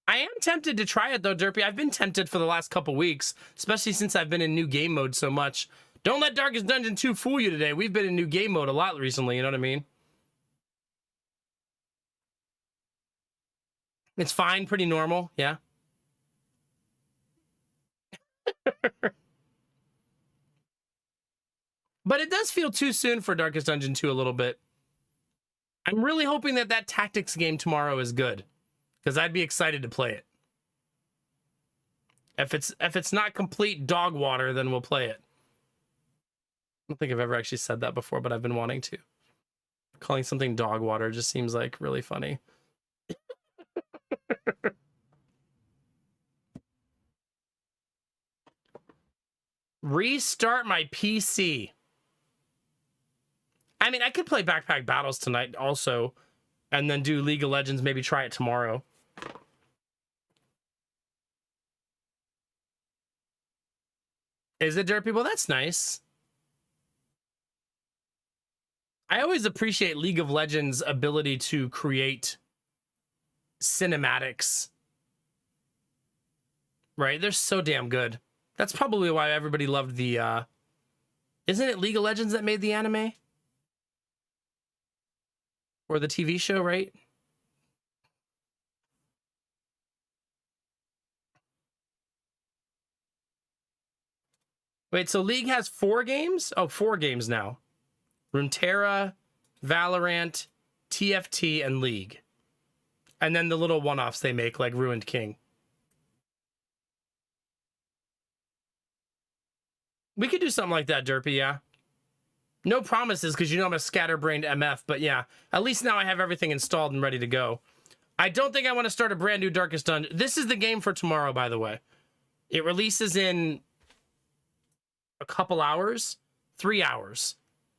I am tempted to try it though, Derpy. I've been tempted for the last couple weeks, especially since I've been in new game mode so much. Don't let Darkest Dungeon 2 fool you today. We've been in new game mode a lot recently, you know what I mean? It's fine, pretty normal, yeah. But it does feel too soon for Darkest Dungeon 2 a little bit. I'm really hoping that tactics game tomorrow is good, because I'd be excited to play it. If it's not complete dog water, then we'll play it. I don't think I've ever actually said that before, but I've been wanting to. Calling something dog water just seems like really funny. Restart my PC. I mean, I could play Backpack Battles tonight also, and then do League of Legends, maybe try it tomorrow. Is it Derpy? Well, that's nice. I always appreciate League of Legends' ability to create cinematics. Right? They're so damn good. That's probably why everybody loved the, isn't it League of Legends that made the anime? Or the TV show, right? Wait, so League has 4 games? Oh, 4 games now. Runeterra, Valorant, TFT, and League. And then the little one-offs they make, like Ruined King. We could do something like that, Derpy, yeah. No promises, because you know I'm a scatterbrained MF, but yeah. At least now I have everything installed and ready to go. I don't think I want to start a brand new Darkest Dungeon. This is the game for tomorrow, by the way. It releases in a couple hours. 3 hours.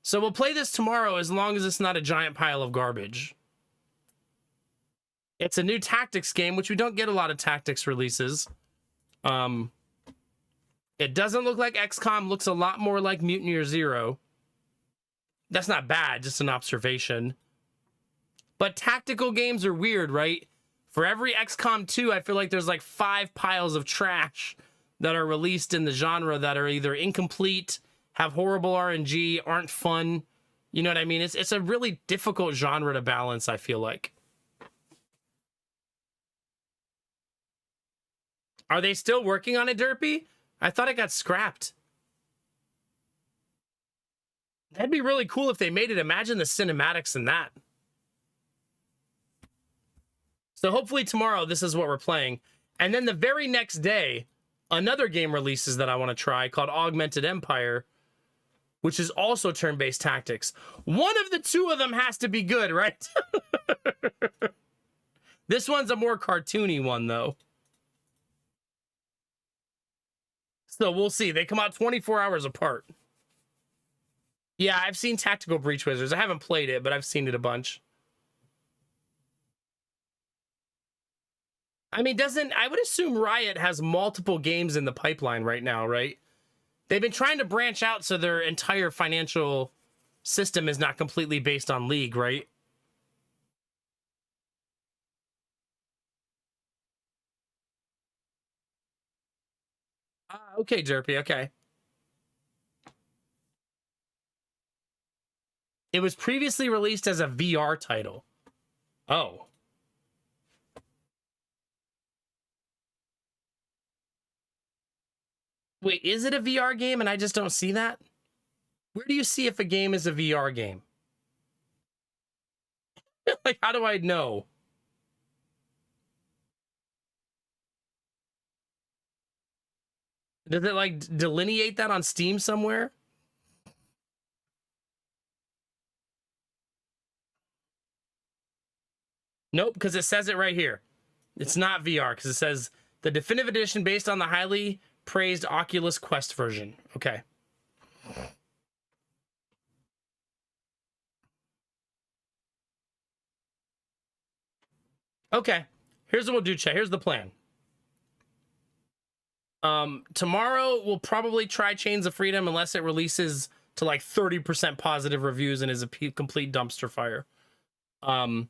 So we'll play this tomorrow as long as it's not a giant pile of garbage. It's a new tactics game, which we don't get a lot of tactics releases. It doesn't look like XCOM, looks a lot more like Mutineer Zero. That's not bad, just an observation. But tactical games are weird, right? For every XCOM 2, I feel like there's like 5 piles of trash that are released in the genre that are either incomplete, have horrible RNG, aren't fun. You know what I mean? It's a really difficult genre to balance, I feel like. Are they still working on it, Derpy? I thought it got scrapped. That'd be really cool if they made it. Imagine the cinematics in that. So hopefully tomorrow, this is what we're playing. And then the very next day, another game releases that I want to try called Augmented Empire, which is also turn-based tactics. One of the two of them has to be good, right? This one's a more cartoony one, though. So we'll see. They come out 24 hours apart. Yeah, I've seen Tactical Breach Wizards. I haven't played it, but I've seen it a bunch. I mean, I would assume Riot has multiple games in the pipeline right now, right? They've been trying to branch out so their entire financial system is not completely based on League, right? Okay, Derpy, okay. It was previously released as a VR title. Oh. Wait, is it a VR game and I just don't see that? Where do you see if a game is a VR game? Like, how do I know? Does it, like, delineate that on Steam somewhere? Nope, because it says it right here. It's not VR, because it says the definitive edition based on the highly praised Oculus Quest version. Okay. Okay. Here's what we'll do, Chet. Here's the plan. Tomorrow we'll probably try Chains of Freedom unless it releases to like 30% positive reviews and is a complete dumpster fire. And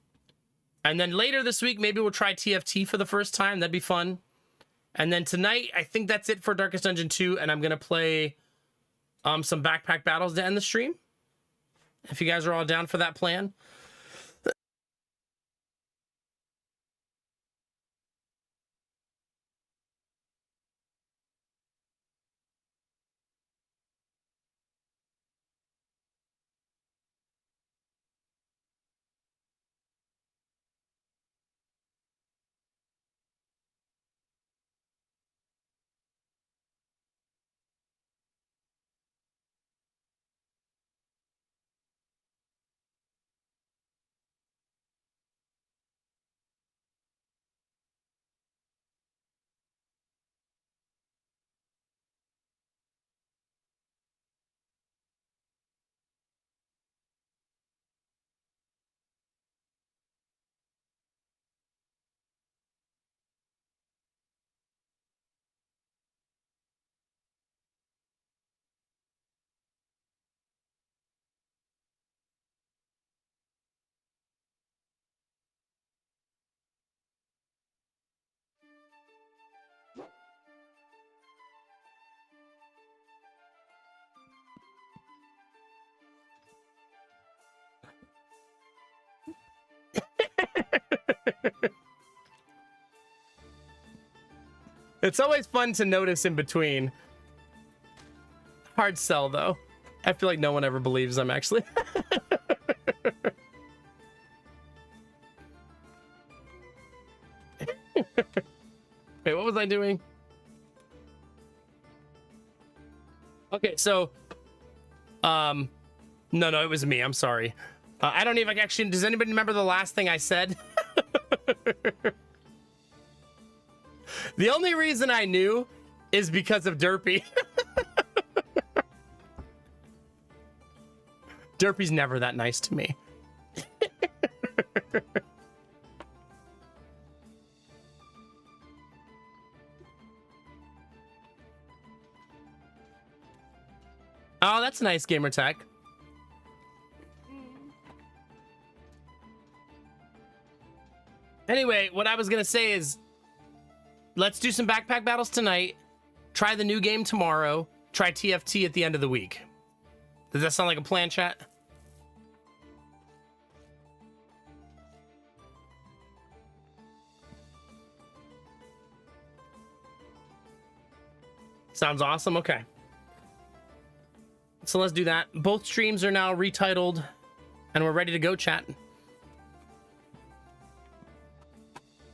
then later this week, maybe we'll try TFT for the first time. That'd be fun. And then tonight, I think that's it for Darkest Dungeon 2, and I'm going to play some Backpack Battles to end the stream. If you guys are all down for that plan. It's always fun to notice in between. Hard sell, though. I feel like no one ever believes I'm actually. Wait, what was I doing? Okay, so... No, it was me. I'm sorry. I don't even actually... Does anybody remember the last thing I said? The only reason I knew is because of Derpy. Derpy's never that nice to me. Oh, that's nice, gamer tech. Anyway, what I was gonna say is, let's do some backpack battles tonight. Try the new game tomorrow. Try TFT at the end of the week. Does that sound like a plan, chat? Sounds awesome. Okay. So let's do that. Both streams are now retitled and we're ready to go, chat.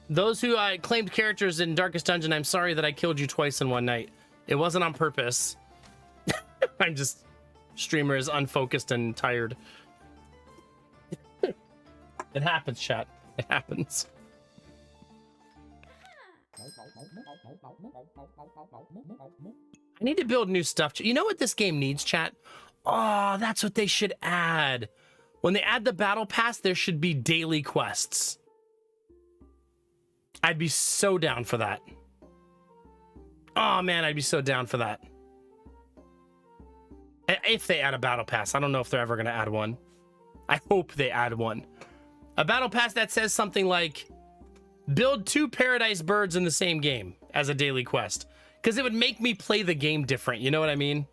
Those who claimed characters in Darkest Dungeon, I'm sorry that I killed you twice in one night. It wasn't on purpose. I'm just... Streamer is unfocused and tired. It happens, chat. It happens. I need to build new stuff. You know what this game needs, chat? Oh, that's what they should add. When they add the battle pass, there should be daily quests. I'd be so down for that. Oh man, I'd be so down for that. If they add a battle pass. I don't know if they're ever going to add one. I hope they add one. A battle pass that says something like, build 2 paradise birds in the same game as a daily quest. Because it would make me play the game different. You know what I mean?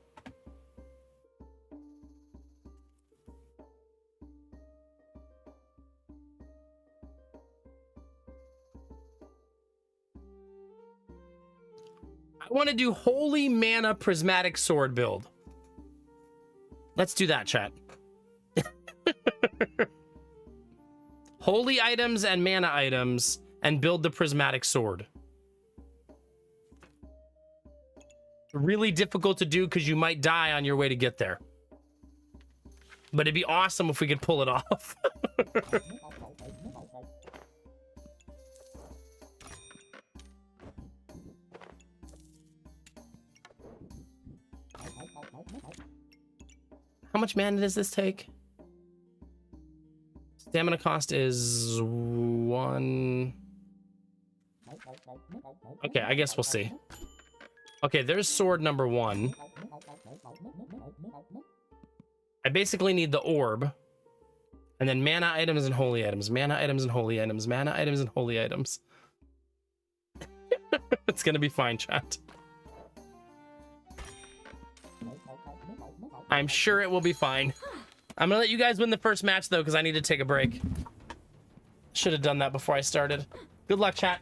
I want to do Holy Mana Prismatic Sword build. Let's do that, chat. Holy items and mana items and build the Prismatic Sword. Really difficult to do because you might die on your way to get there. But it'd be awesome if we could pull it off. How much mana does this take? Stamina cost is 1. Okay, I guess we'll see. Okay, there's sword number 1. I basically need the orb. And then mana items and holy items. Mana items and holy items. Mana items and holy items. It's gonna be fine, chat. I'm sure it will be fine. I'm gonna let you guys win the first match though, because I need to take a break. Should have done that before I started. Good luck, chat.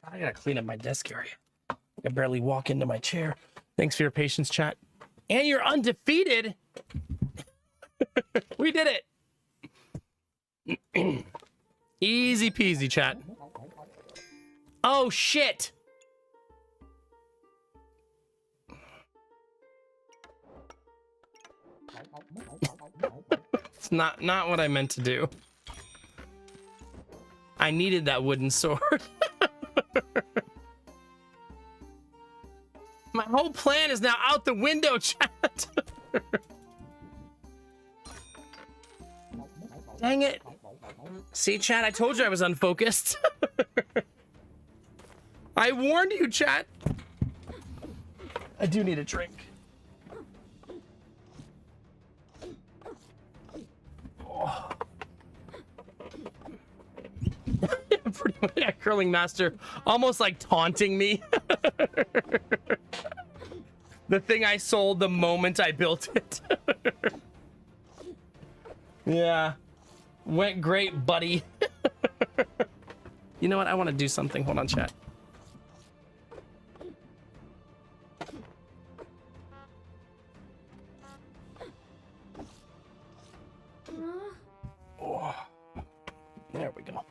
I gotta clean up my desk area. I can barely walk into my chair. Thanks for your patience, chat. And you're undefeated. We did it. Easy peasy, chat. Oh shit. It's not what I meant to do. I needed that wooden sword. My whole plan is now out the window, chat. Dang it. See, chat, I told you I was unfocused. I warned you, chat. I do need a drink. Oh. Pretty much, yeah, Curling Master almost like taunting me. The thing I sold the moment I built it. Yeah. Went great, buddy. You know what? I want to do something. Hold on, chat. Oh. There we go.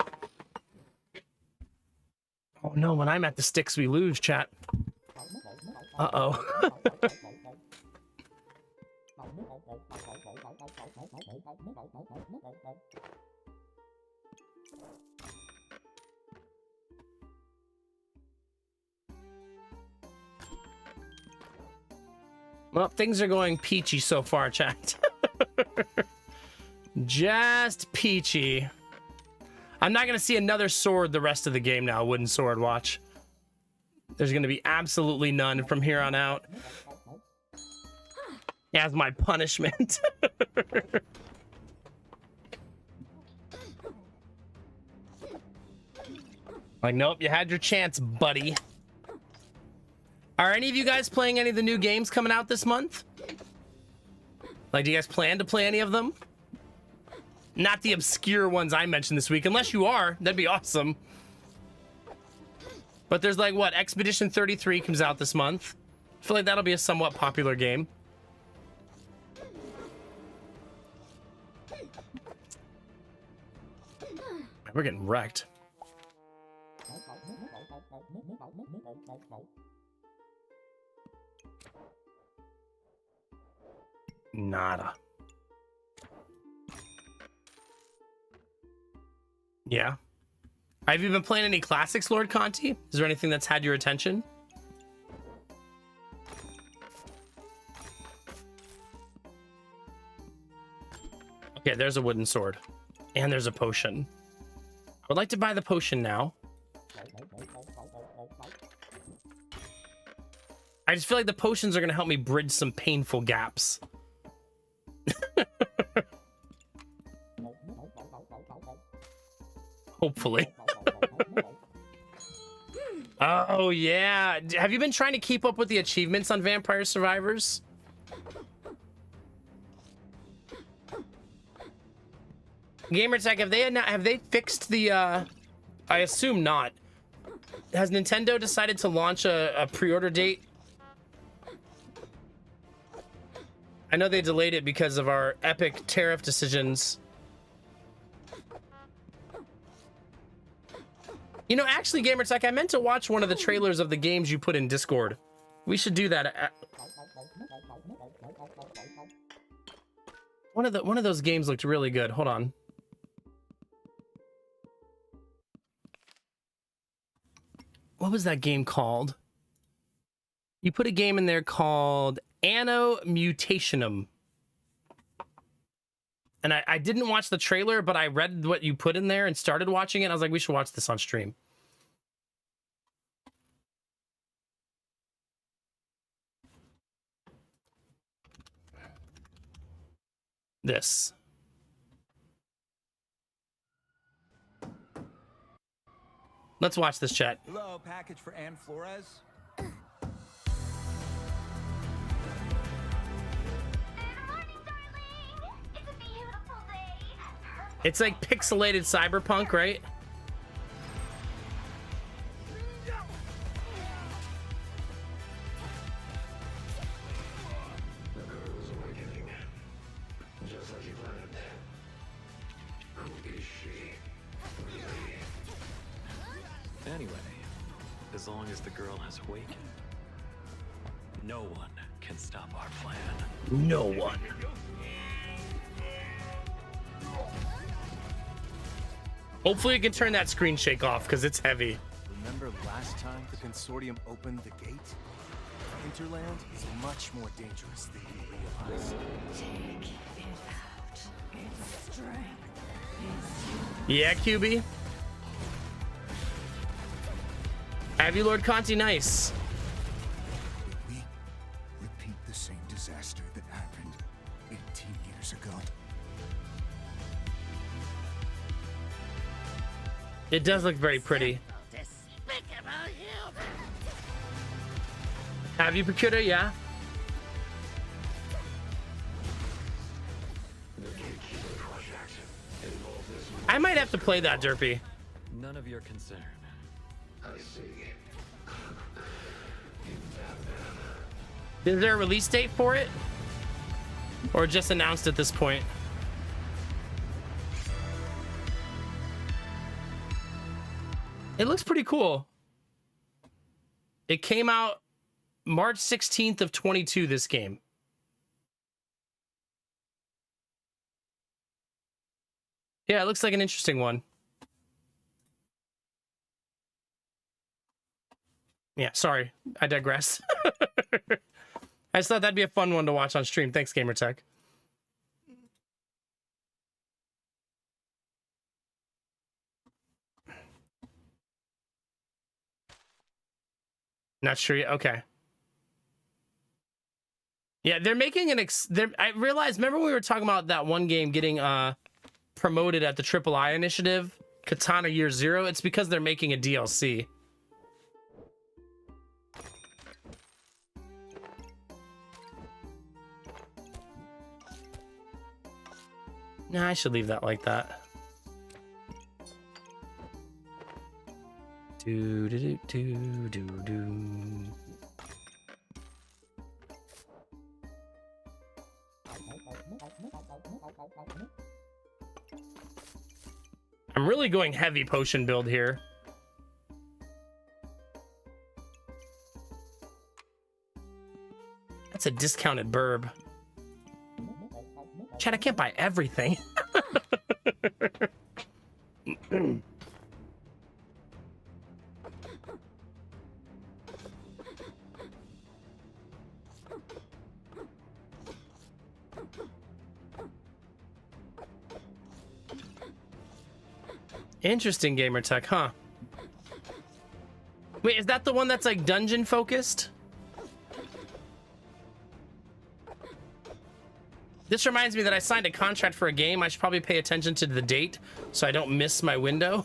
Oh no, when I'm at the sticks, we lose, chat. Uh-oh. Well, things are going peachy so far, chat. Just peachy. I'm not going to see another sword the rest of the game now, wooden sword, watch. There's going to be absolutely none from here on out. As my punishment. Like, nope, you had your chance, buddy. Are any of you guys playing any of the new games coming out this month? Like, do you guys plan to play any of them? Not the obscure ones I mentioned this week. Unless you are, that'd be awesome. But there's like, what, Expedition 33 comes out this month. I feel like that'll be a somewhat popular game. We're getting wrecked. Nada. Yeah. Have you been playing any classics, Lord Conti? Is there anything that's had your attention? Okay, there's a wooden sword. And there's a potion. I would like to buy the potion now. I just feel like the potions are going to help me bridge some painful gaps. Hopefully. Oh, yeah. Have you been trying to keep up with the achievements on Vampire Survivors? Gamertech, have they fixed the, I assume not. Has Nintendo decided to launch a pre-order date? I know they delayed it because of our epic tariff decisions. You know, actually, Gamertech, I meant to watch one of the trailers of the games you put in Discord. We should do that. One of those games looked really good. Hold on. What was that game called? You put a game in there called Anno Mutationum. And I didn't watch the trailer, but I read what you put in there and started watching it. I was like, we should watch this on stream. This. Let's watch this, chat. Hello, package for Ann Flores. It's like pixelated cyberpunk, right? Yeah! Anyway, as long as the girl has awakened, no one can stop our plan. No one. Hopefully, it can turn that screen shake off because it's heavy. Remember last time the Consortium opened the gate? Hinterland is much more dangerous than you realize. Take it out. Its strength Yeah, QB. Have you, Lord Conti? Nice. We repeat the same disaster that happened 18 years ago. It does look very pretty. Have you, Procurator? Yeah. I might have to play that, Derpy. None of your concern. Is there a release date for it? Or just announced at this point? It looks pretty cool. It came out March 16th of 22, this game. Yeah, it looks like an interesting one. Yeah, sorry. I digress. I just thought that'd be a fun one to watch on stream. Thanks, Gamertech. Not sure yet. Okay. Yeah, they're making an I realized, remember when we were talking about that one game getting promoted at the III initiative, Katana Year Zero? It's because they're making a DLC. Nah, I should leave that like that. Do do do do do do. I'm really going heavy potion build here. That's a discounted burb. Chad, I can't buy everything. Interesting, Gamertech, huh? Wait, is that the one that's like dungeon focused? This reminds me that I signed a contract for a game. I should probably pay attention to the date so I don't miss my window.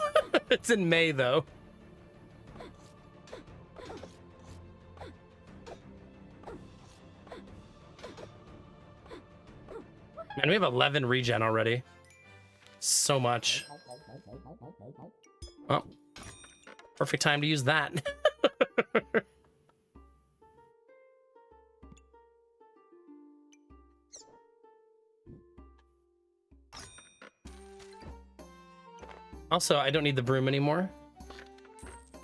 It's in May, though. Man, we have 11 regen already. So much. Oh, perfect time to use that. Also, I don't need the broom anymore.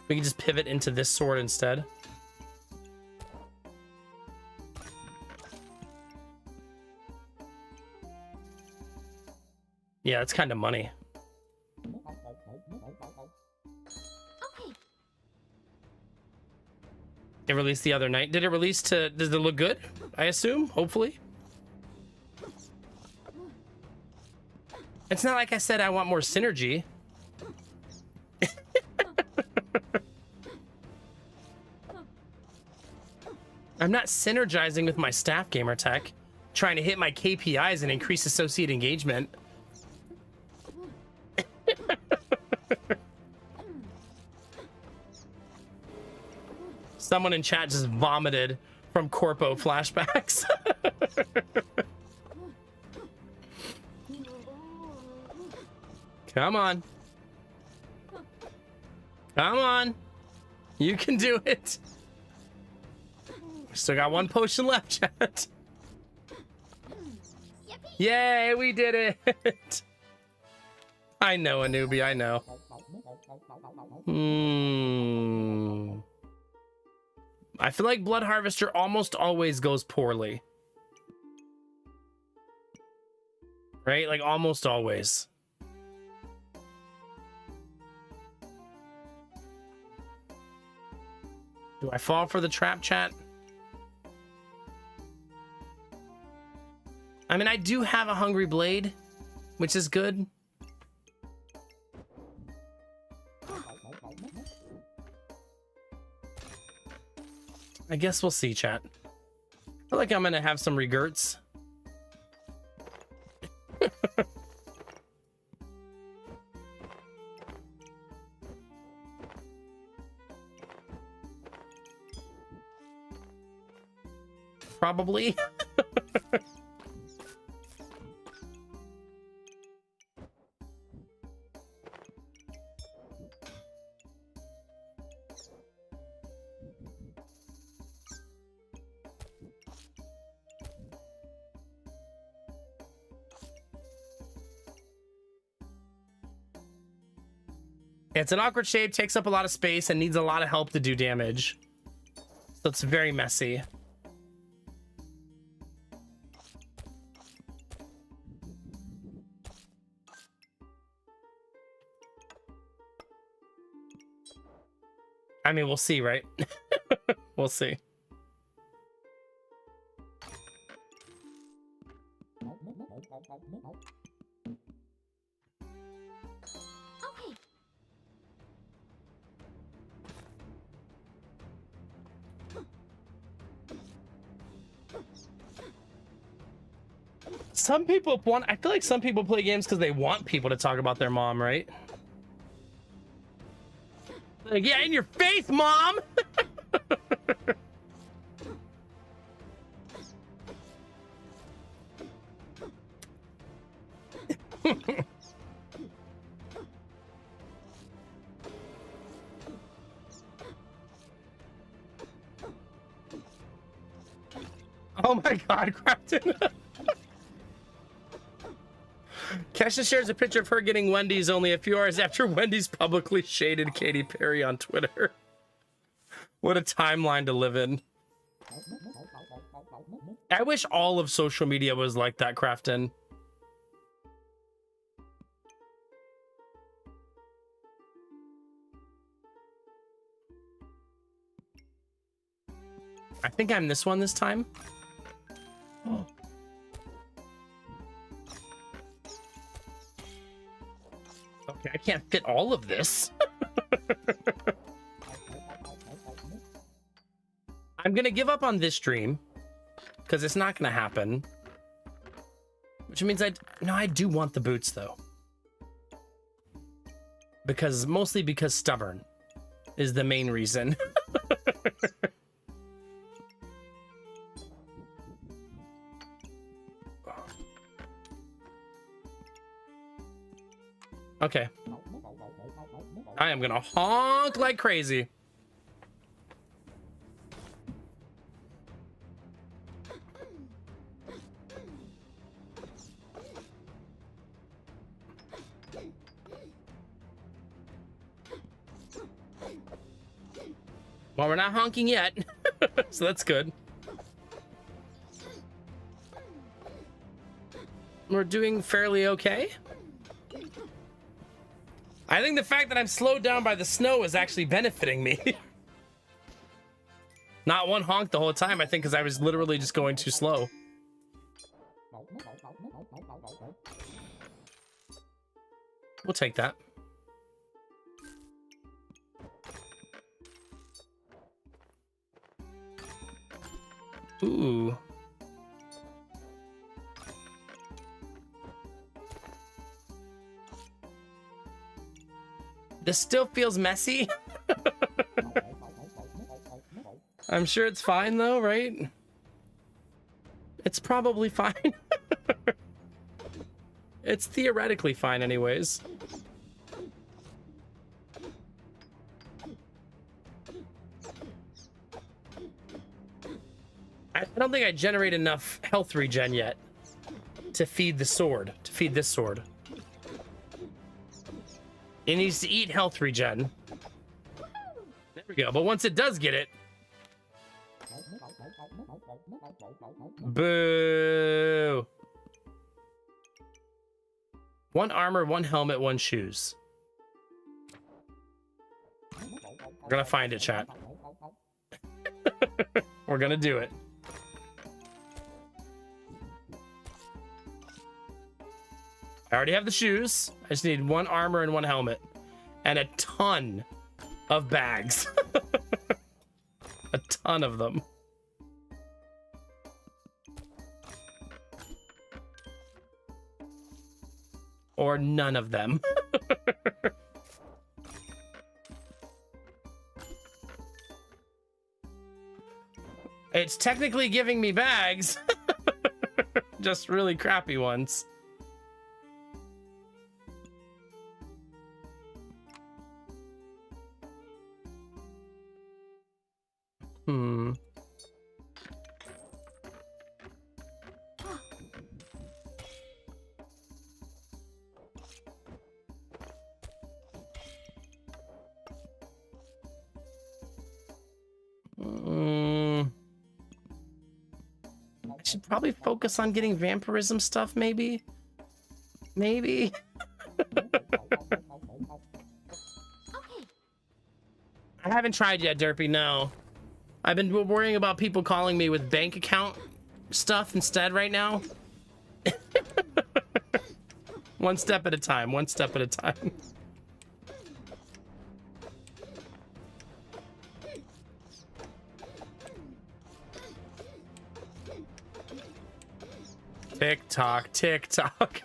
We can just pivot into this sword instead. Yeah, it's kind of money. It released the other night. Did it release to... Does it look good? I assume? Hopefully. It's not like I said I want more synergy. I'm not synergizing with my staff, Gamertech. Trying to hit my KPIs and increase associate engagement. Someone in chat just vomited from Corpo flashbacks. Come on. Come on. You can do it. Still got one potion left, chat. Yay, we did it. I know, Anubi, I know. I feel like Blood Harvester almost always goes poorly. Right? Like almost always. Do I fall for the trap, chat? I mean, I do have a Hungry Blade, which is good. I guess we'll see, chat. I feel like I'm gonna have some regrets. Probably. It's an awkward shape, takes up a lot of space, and needs a lot of help to do damage. So it's very messy. I mean, we'll see, right? We'll see. Some people want, I feel like some people play games because they want people to talk about their mom, right? Like, yeah, in your face, mom! Oh my god, Crafton. Kesha shares a picture of her getting Wendy's only a few hours after Wendy's publicly shaded Katy Perry on Twitter. What a timeline to live in. I wish all of social media was like that, Crafton. I think I'm this one this time. Oh. Okay, I can't fit all of this. I'm gonna give up on this stream because it's not gonna happen. Which means I do want the boots though. Mostly because stubborn is the main reason. Okay. I am gonna honk like crazy. Well, we're not honking yet, so that's good. We're doing fairly okay. I think the fact that I'm slowed down by the snow is actually benefiting me. Not one honk the whole time, I think, because I was literally just going too slow. We'll take that. Ooh. This still feels messy. I'm sure it's fine though, right? It's probably fine. It's theoretically fine anyways. I don't think I generate enough health regen yet to feed the sword, to feed this sword. It needs to eat health regen. There we go. But once it does get it, boo. 1 armor, 1 helmet, 1 shoes. We're gonna find it, chat. We're gonna do it. I already have the shoes. I just need 1 armor and 1 helmet. And a ton of bags. A ton of them. Or none of them. It's technically giving me bags. Just really crappy ones. I should probably focus on getting vampirism stuff, maybe? Maybe? I haven't tried yet, Derpy, no. I've been worrying about people calling me with bank account stuff instead right now. One step at a time, one step at a time. TikTok, TikTok.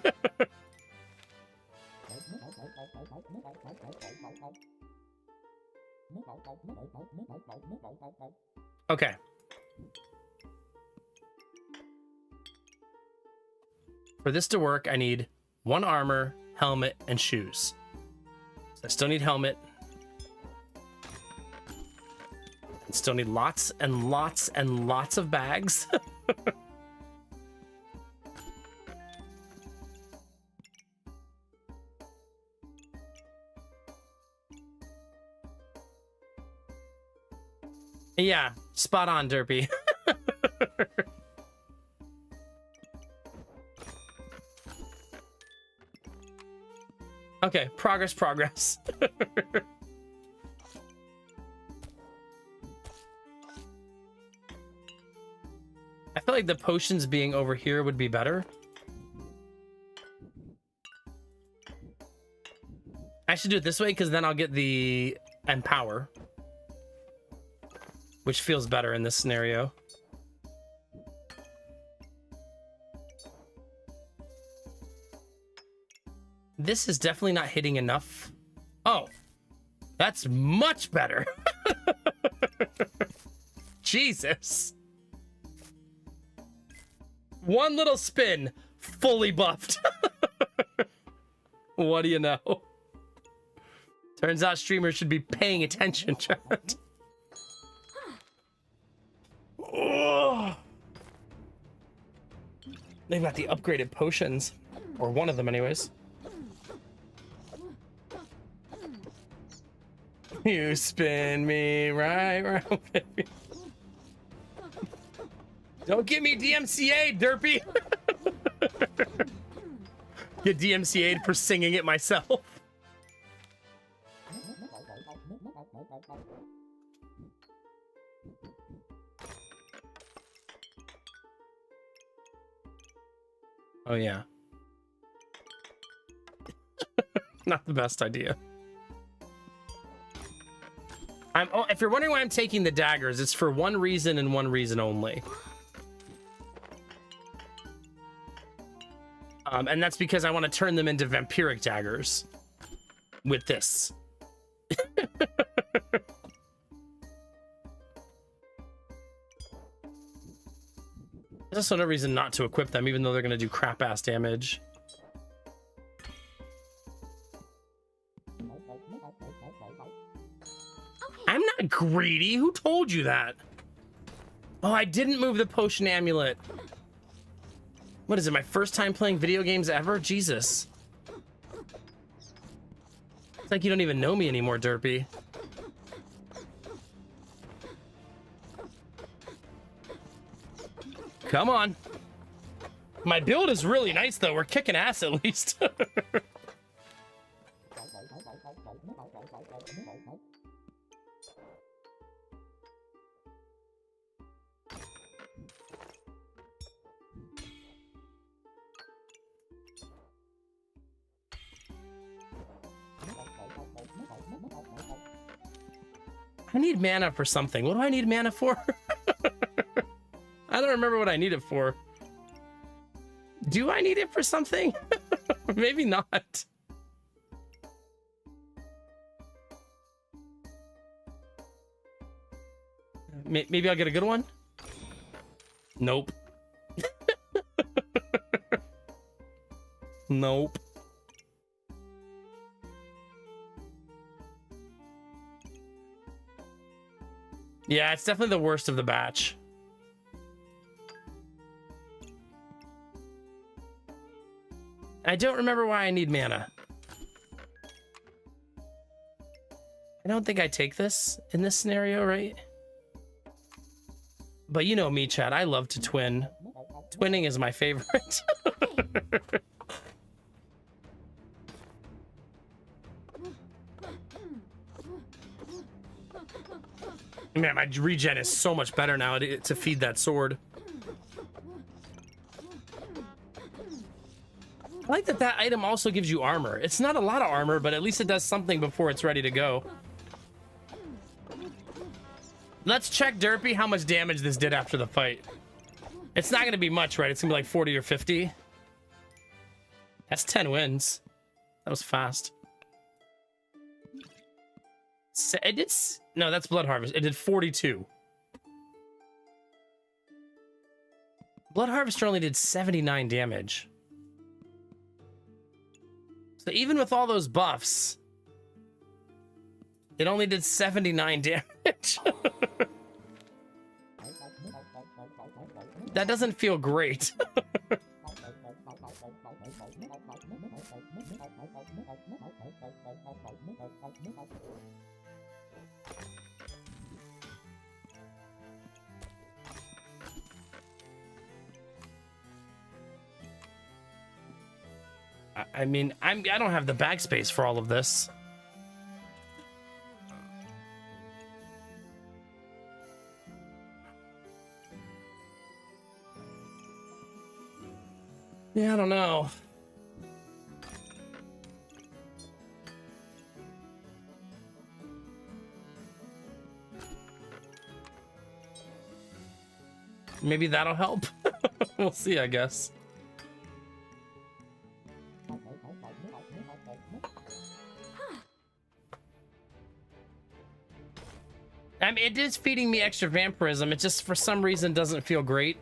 Okay. For this to work, I need 1 armor, helmet, and shoes. So I still need helmet. I still need lots and lots and lots of bags. Yeah, spot on, Derpy. Okay, progress. I feel like the potions being over here would be better. I should do it this way because then I'll get the empower, which feels better in this scenario. This is definitely not hitting enough. Oh, that's much better. Jesus. One little spin, fully buffed. What do you know? Turns out streamers should be paying attention, chat. Oh. They've got the upgraded potions, or one of them anyways. You spin me right round, baby. Don't get me DMCA'd, Derpy. Get DMCA'd for singing it myself. Oh yeah. Not the best idea. If you're wondering why I'm taking the daggers, it's for one reason and one reason only. And that's because I want to turn them into vampiric daggers with this. There's also no reason not to equip them, even though they're going to do crap-ass damage. I'm not greedy. Who told you that? Oh, I didn't move the potion amulet. What is it, my first time playing video games ever? Jesus. like you don't even know me anymore, Derpy. Come on. My build is really nice, though. We're kicking ass, at least. I need mana for something. What do I need mana for? I don't remember what I need it for. Do I need it for something? Maybe not. Maybe I'll get a good one? Nope. Nope. Yeah, it's definitely the worst of the batch. I don't remember why I need mana. I don't think I take this in this scenario, right? But you know me, Chad. I love to twin. Twinning is my favorite. Man, my regen is so much better now to feed that sword. I like that that item also gives you armor. It's not a lot of armor, but at least it does something before it's ready to go. Let's check, Derpy, how much damage this did after the fight. It's not going to be much, right? It's going to be like 40 or 50. That's 10 wins. That was fast. It did... No, that's Blood Harvest. It did 42. Blood Harvester only did 79 damage. So even with all those buffs, it only did 79 damage. That doesn't feel great. I mean, I don't have the bag space for all of this. Yeah, I don't know. Maybe that'll help. We'll see, I guess. I mean, it is feeding me extra vampirism. It just, for some reason, doesn't feel great.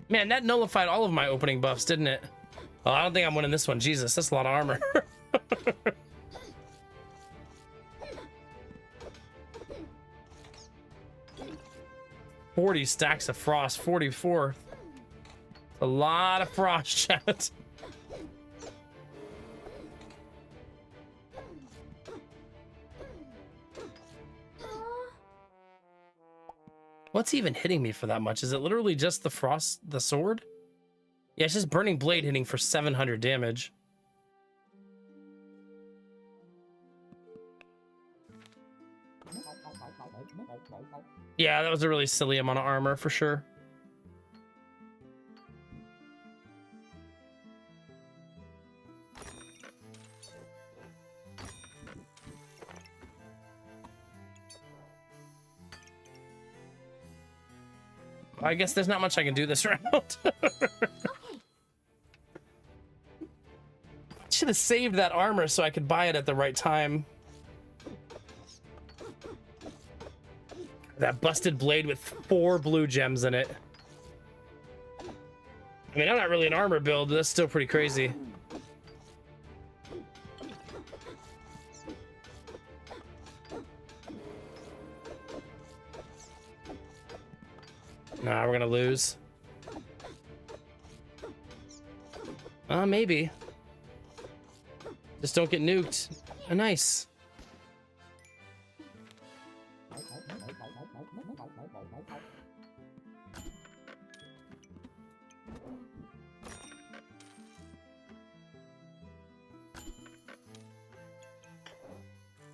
Man, that nullified all of my opening buffs, didn't it? Oh, I don't think I'm winning this one. Jesus, that's a lot of armor. 40 stacks of frost, 44. A lot of frost, chat. What's even hitting me for that much? Is it literally just the frost, the sword? Yeah, it's just Burning Blade hitting for 700 damage. Yeah, that was a really silly amount of armor for sure. I guess there's not much I can do this round. Should have saved that armor so I could buy it at the right time. That busted blade with 4 blue gems in it. I mean, I'm not really an armor build, but that's still pretty crazy. Nah, we're gonna lose. Maybe. Just don't get nuked. Nice.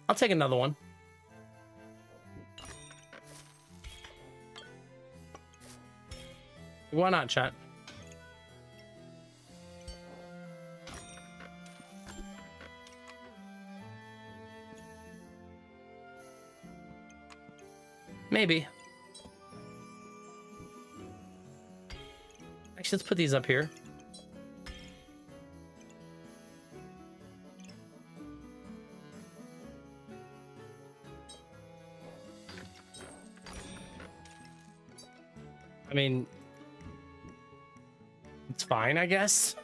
I'll take another one. Why not, chat? Maybe. Actually, let's put these up here. I mean, it's fine, I guess.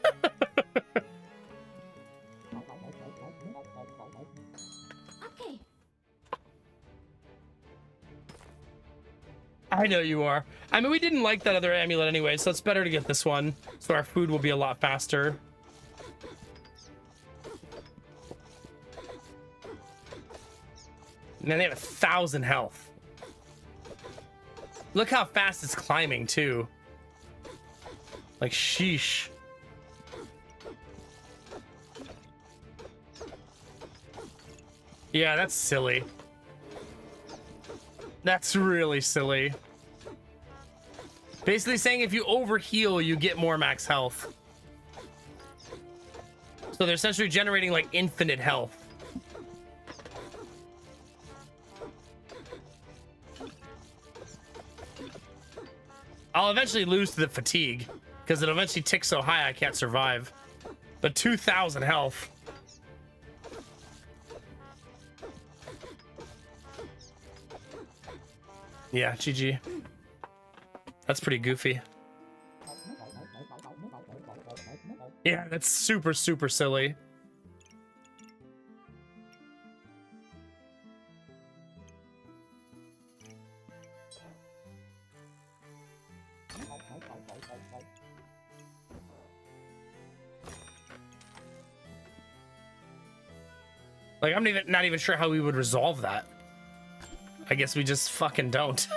Okay. I know you are. I mean, we didn't like that other amulet anyway, so it's better to get this one, so our food will be a lot faster. And then they have 1,000 health. Look how fast it's climbing, too. Like, sheesh. Yeah, that's silly. That's really silly. Basically saying if you overheal, you get more max health. So they're essentially generating, like, infinite health. I'll eventually lose to the fatigue, because it'll eventually tick so high I can't survive. But 2,000 health. Yeah, GG. That's pretty goofy. Yeah, that's super, super silly. Like, I'm not even sure how we would resolve that. I guess we just fucking don't.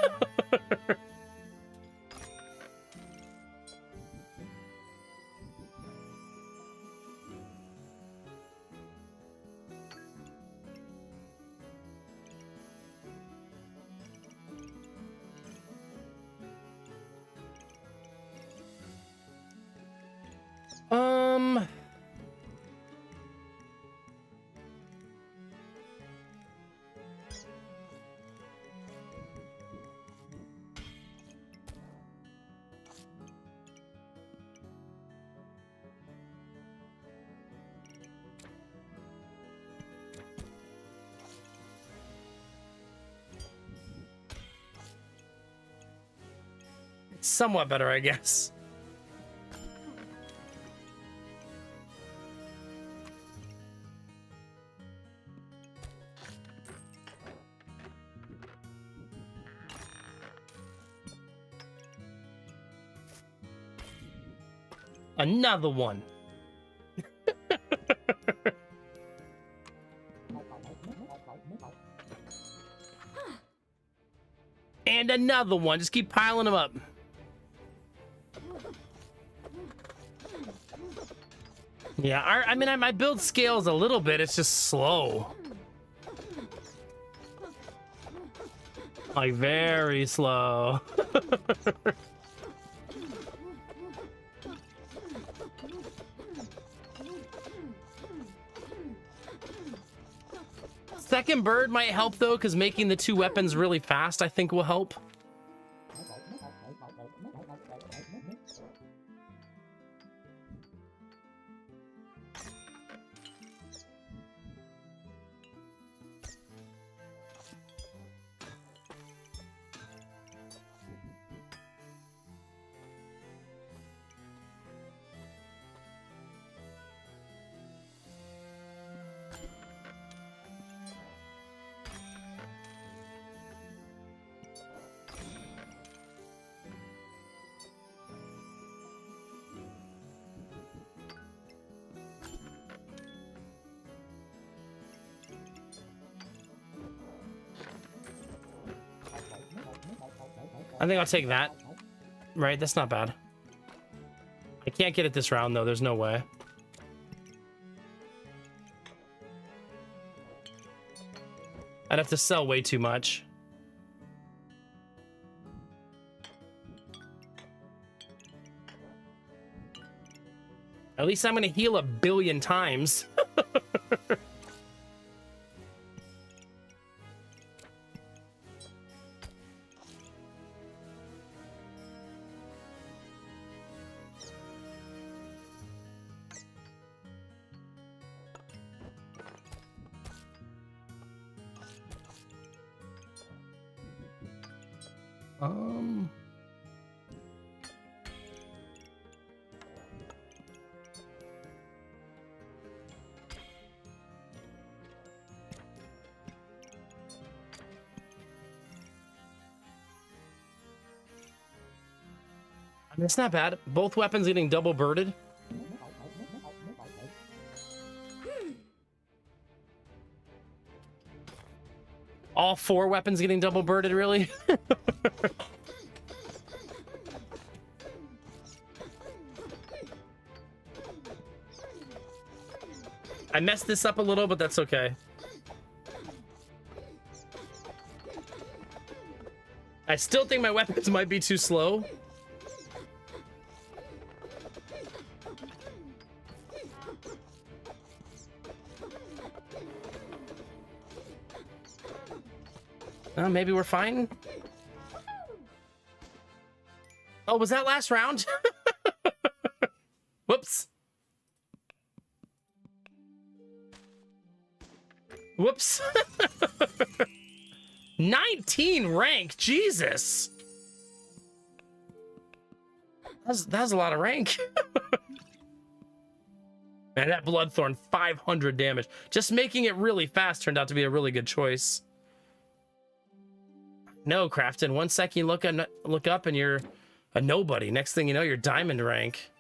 Somewhat better, I guess. Another one. And another one. Just keep piling them up. Yeah, I mean, my build scales a little bit. It's just slow. Like, very slow. Second bird might help, though, because making the two weapons really fast, I think, will help. I think I'll take that. Right, that's not bad. I can't get it this round though, there's no way. I'd have to sell way too much. At least I'm gonna heal 1 billion times. It's not bad. Both weapons getting double birded. All 4 weapons getting double birded, really? I messed this up a little, but that's okay. I still think my weapons might be too slow. Maybe we're fine. Oh, was that last round? Whoops. Whoops. 19 rank. Jesus. That was a lot of rank. Man, that Bloodthorn, 500 damage. Just making it really fast turned out to be a really good choice. No, Crafton. 1 second you look up and you're a nobody. Next thing you know, you're diamond rank.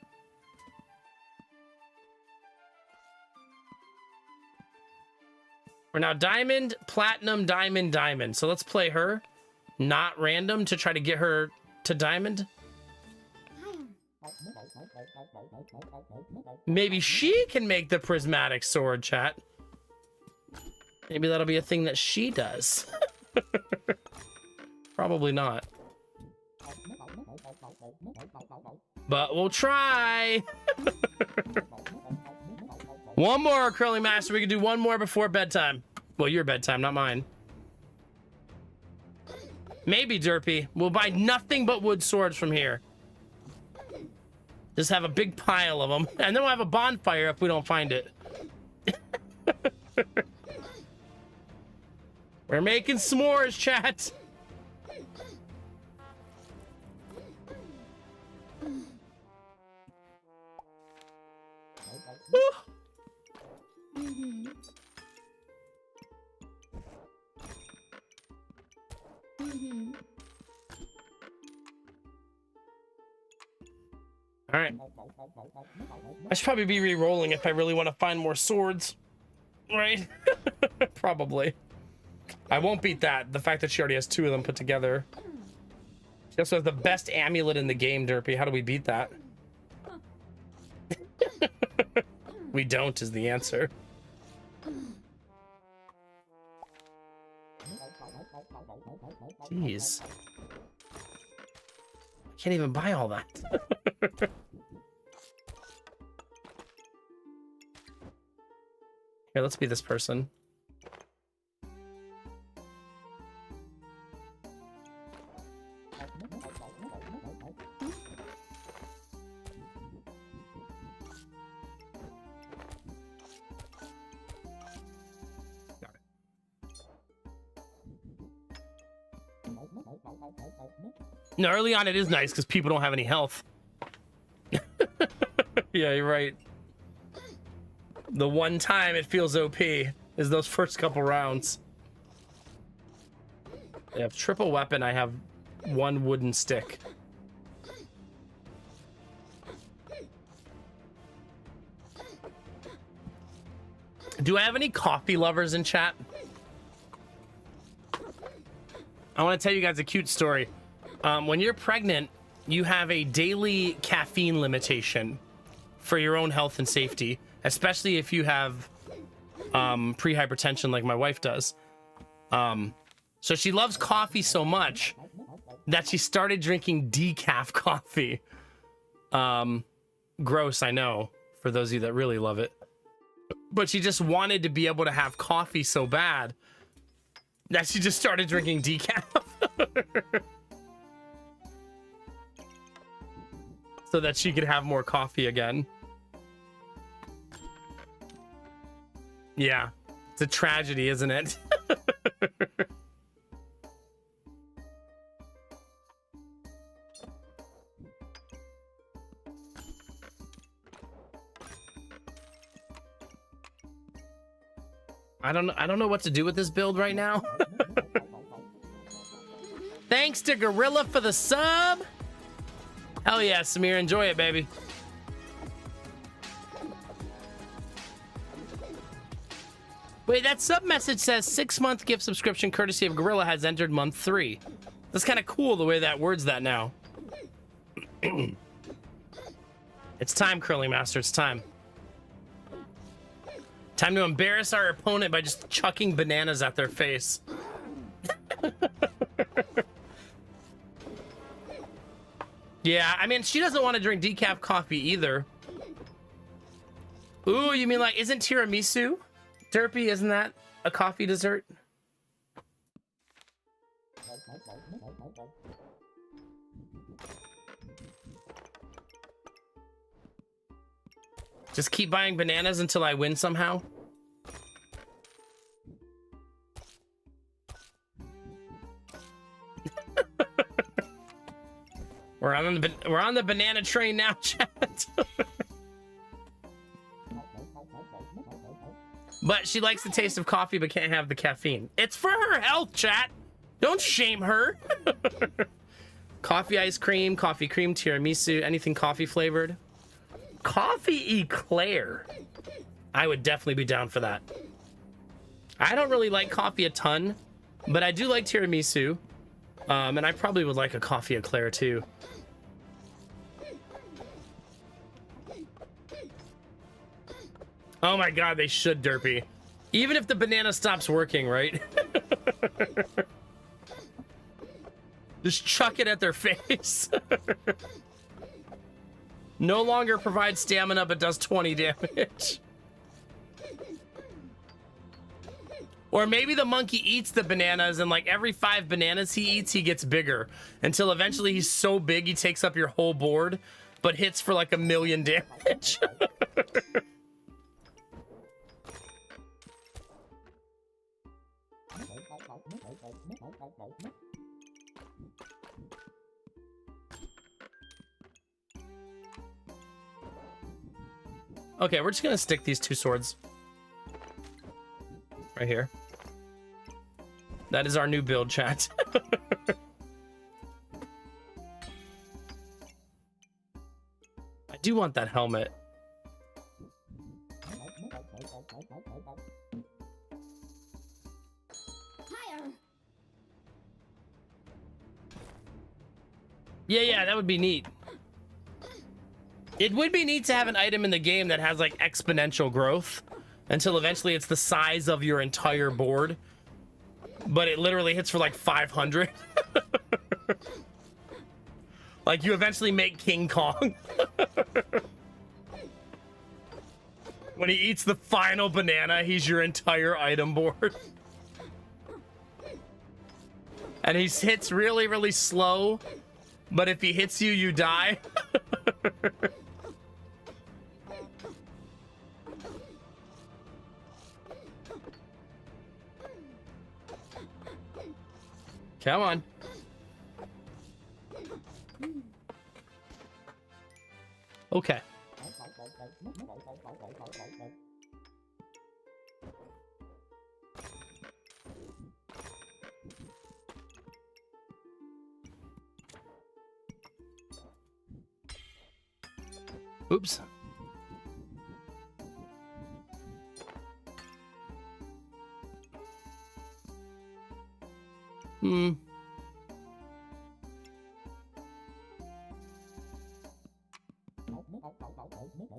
We're now diamond, platinum, diamond, diamond. So let's play her, not random, to try to get her to diamond. Maybe she can make the prismatic sword, chat. Maybe that'll be a thing that she does. Probably not. But we'll try. One more, Curling Master. We can do one more before bedtime. Well, your bedtime, not mine. Maybe, Derpy. We'll buy nothing but wood swords from here. Just have a big pile of them. And then we'll have a bonfire if we don't find it. We're making s'mores, chat. All right. I should probably be re-rolling if I really want to find more swords. Right? Probably. I won't beat that. The fact that she already has 2 of them put together. She also has the best amulet in the game, Derpy. How do we beat that? We don't is the answer. Jeez. I can't even buy all that. Here, let's be this person. No, early on it is nice because people don't have any health. Yeah, you're right. The one time it feels OP is those first couple rounds. I have triple weapon. I have 1 wooden stick. Do I have any coffee lovers in chat? I want to tell you guys a cute story. When you're pregnant, you have a daily caffeine limitation for your own health and safety, especially if you have pre-hypertension like my wife does. So she loves coffee so much that she started drinking decaf coffee. Gross, I know, for those of you that really love it. But she just wanted to be able to have coffee so bad that she just started drinking decaf. So that she could have more coffee again. Yeah, it's a tragedy, isn't it? I don't know what to do with this build right now. Thanks to Gorilla for the sub. Hell yeah, Samir, enjoy it, baby. Wait, that sub message says 6-month gift subscription courtesy of Gorilla has entered month 3. That's kind of cool the way that words that now. It's time, Curling Master, it's time. Time to embarrass our opponent by just chucking bananas at their face. Yeah, I mean, she doesn't want to drink decaf coffee either. Ooh, you mean like, isn't tiramisu? Derpy, isn't that a coffee dessert? Just keep buying bananas until I win somehow. We're on the banana train now, chat. But she likes the taste of coffee but can't have the caffeine. It's for her health, chat. Don't shame her. Coffee ice cream, coffee cream, tiramisu, anything coffee flavored. Coffee eclair. I would definitely be down for that. I don't really like coffee a ton, but I do like tiramisu. And I probably would like a coffee eclair too. Oh my god, they should, Derpy. Even if the banana stops working, right? Just chuck it at their face. No longer provides stamina, but does 20 damage. Or maybe the monkey eats the bananas, and like every 5 bananas he eats, he gets bigger. Until eventually he's so big he takes up your whole board, but hits for like 1,000,000 damage. Okay, we're just gonna stick these 2 swords right here. That is our new build, chat. I do want that helmet. Higher. Yeah, that would be neat. It would be neat to have an item in the game that has like exponential growth until eventually it's the size of your entire board, but it literally hits for like 500. Like you eventually make King Kong. When he eats the final banana, he's your entire item board. And he hits really, really slow, but if he hits you, you die. Come on. Okay. Oops.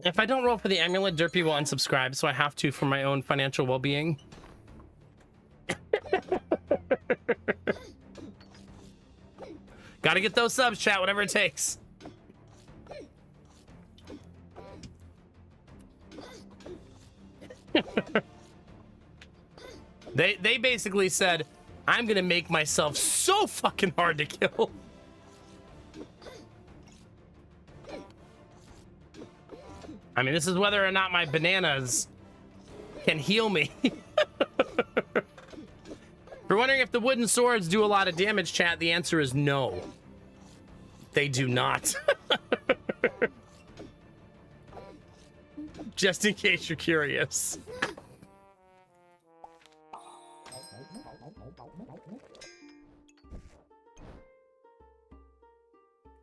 If I don't roll for the amulet, Derpy will unsubscribe, so I have to for my own financial well-being. Gotta get those subs, chat, whatever it takes. They basically said, I'm gonna make myself so fucking hard to kill. I mean, this is whether or not my bananas can heal me. If you're wondering if the wooden swords do a lot of damage, chat, the answer is no. They do not. Just in case you're curious.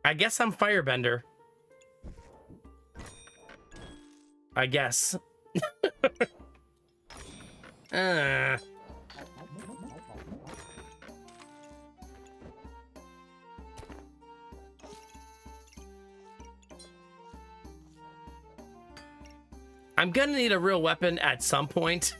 I guess I'm Firebender. I guess. I'm gonna need a real weapon at some point.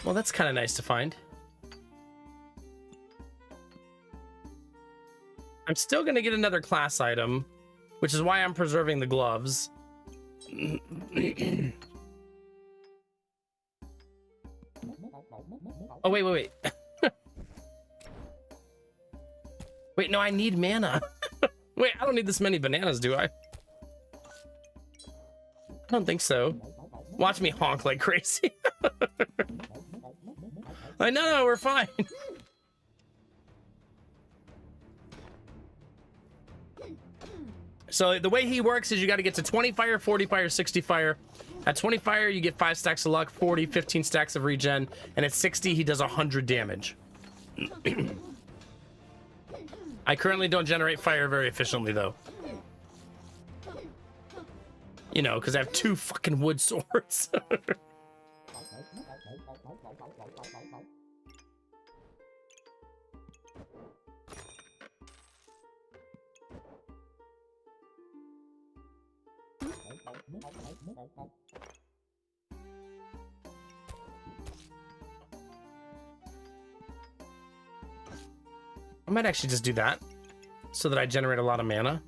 Well, that's kind of nice to find. I'm still gonna get another class item, which is why I'm preserving the gloves. Oh, wait. Wait, no, I need mana. Wait, I don't need this many bananas, do I? I don't think so. Watch me honk like crazy. No, we're fine. So the way he works is you got to get to 20 fire, 40 fire, 60 fire. At 20 fire, you get 5 stacks of luck, 40, 15 stacks of regen, and at 60, he does 100 damage. I currently don't generate fire very efficiently, though. You know, because I have 2 fucking wood swords. I might actually just do that so that I generate a lot of mana.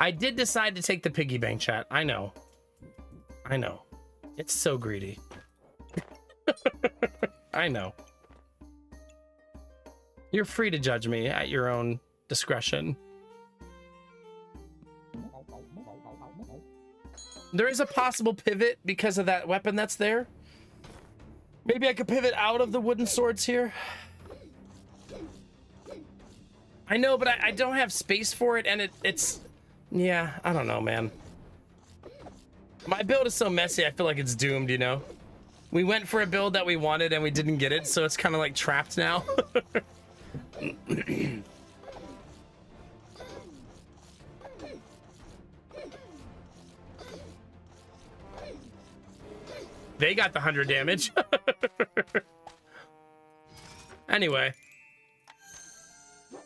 I did decide to take the piggy bank, chat. I know. It's so greedy. I know. You're free to judge me at your own discretion. There is a possible pivot because of that weapon that's there. Maybe I could pivot out of the wooden swords here. I know, but I don't have space for it, and it's... Yeah, I don't know, man. My build is so messy, I feel like it's doomed, you know? We went for a build that we wanted, and we didn't get it, so it's kind of like trapped now. They got the 100 damage. Anyway.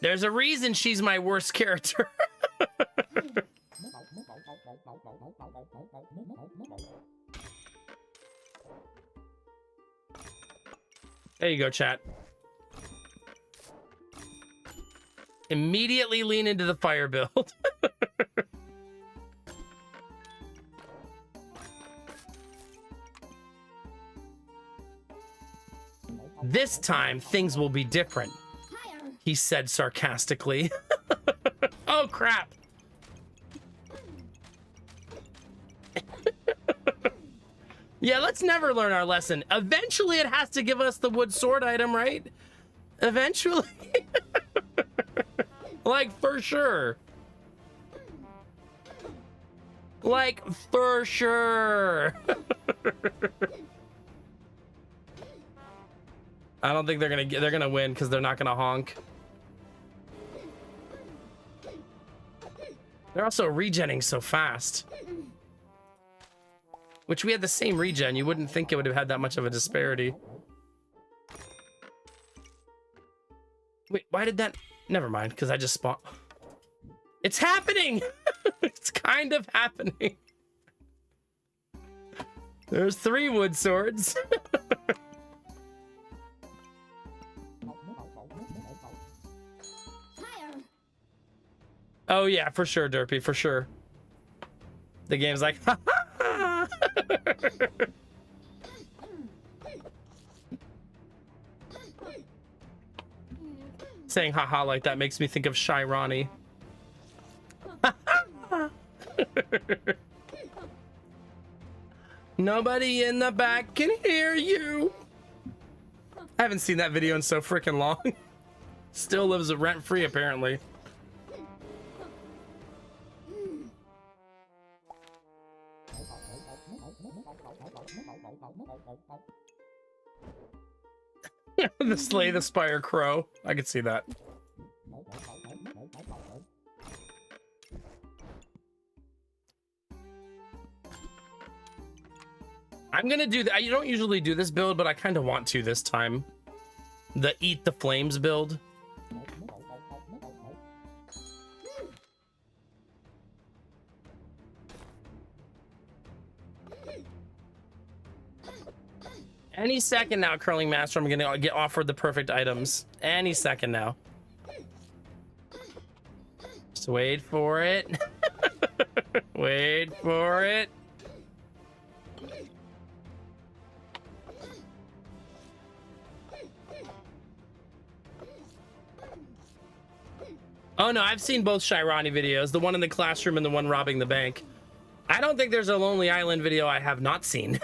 There's a reason she's my worst character. There you go, chat. Immediately lean into the fire build. This time, things will be different, he said sarcastically. Oh, crap. Yeah, let's never learn our lesson. Eventually, it has to give us the wood sword item, right? Eventually. Like, for sure. Like, for sure. I don't think they're gonna win because they're not gonna honk. They're also regenning so fast. Which we had the same regen. You wouldn't think it would have had that much of a disparity. Wait, why did that? Never mind, because I just spawned. It's happening! It's kind of happening. There's 3 wood swords. Oh yeah, for sure, Derpy, for sure. The game's like, ha ha! Saying haha like that makes me think of Shy Ronnie. Nobody in the back can hear you. I haven't seen that video in so freaking long. Still lives rent free apparently. The Slay the Spire Crow. I could see that. I'm gonna do that. I don't usually do this build, but I kind of want to this time. The Eat the Flames build. Any second now, Curling Master, I'm gonna get offered the perfect items. Any second now. Just wait for it. Wait for it. Oh no, I've seen both Shirani videos, the one in the classroom and the one robbing the bank. I don't think there's a Lonely Island video I have not seen.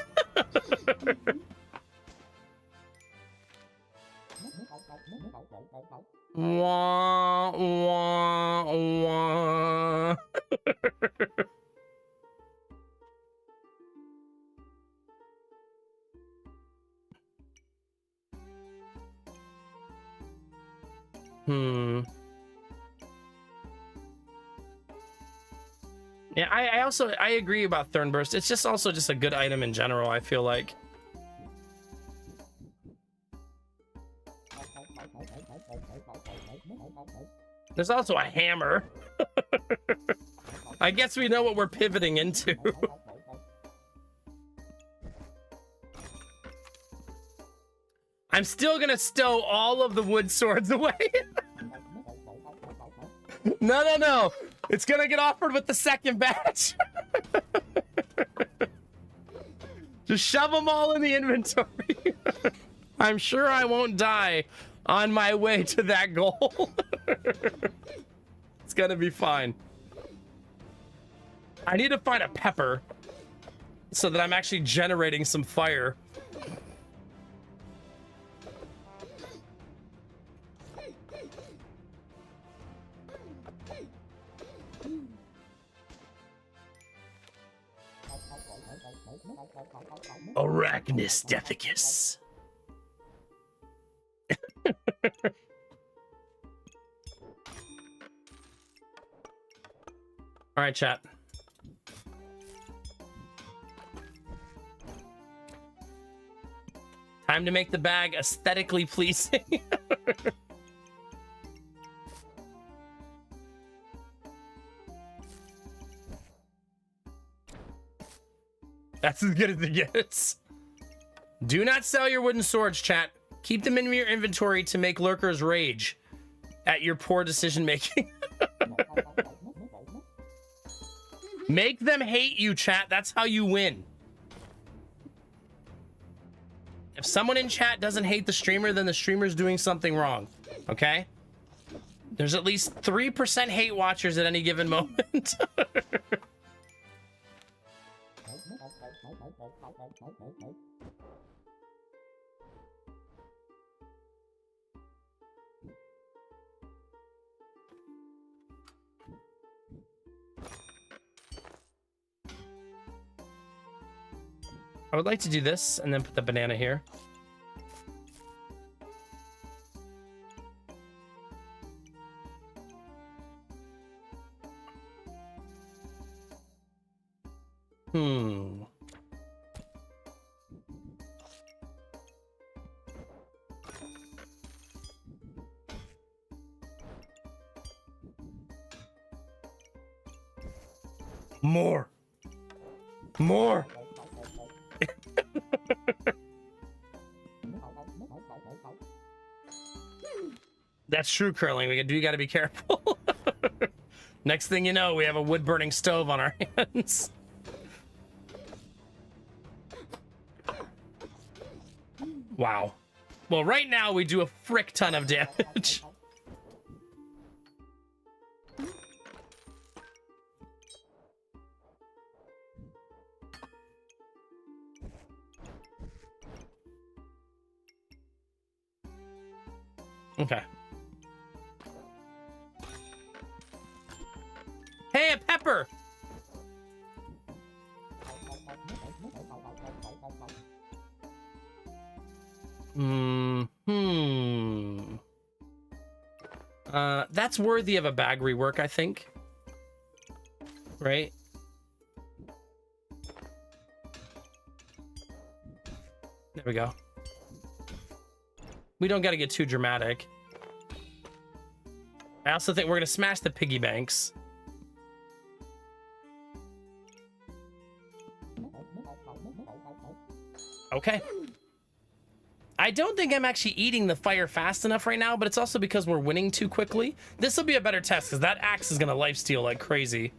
Wah, wah, wah. Yeah, I agree about Thornburst. It's just also just a good item in general, I feel like. There's also a hammer. I guess we know what we're pivoting into. I'm still gonna stow all of the wood swords away. No. It's gonna get offered with the second batch. Just shove them all in the inventory. I'm sure I won't die on my way to that goal. It's gonna be fine. I need to find a pepper so that I'm actually generating some fire. Arachnus Deathicus. All right, chat. Time to make the bag aesthetically pleasing. That's as good as it gets. Do not sell your wooden swords, chat. Keep them in your inventory to make lurkers rage at your poor decision making. Make them hate you, chat. That's how you win. If someone in chat doesn't hate the streamer, then the streamer's doing something wrong. Okay? There's at least 3% hate watchers at any given moment. I would like to do this and then put the banana here. More. More. That's true, Curling. We got to be careful. Next thing you know, we have a wood-burning stove on our hands. Wow. Well, right now we do a frick ton of damage. Okay. Hey, a pepper! That's worthy of a bag rework, I think. Right? There we go. We don't got to get too dramatic. I also think we're going to smash the piggy banks. Okay. I don't think I'm actually eating the fire fast enough right now, but it's also because we're winning too quickly. This will be a better test because that axe is going to lifesteal like crazy.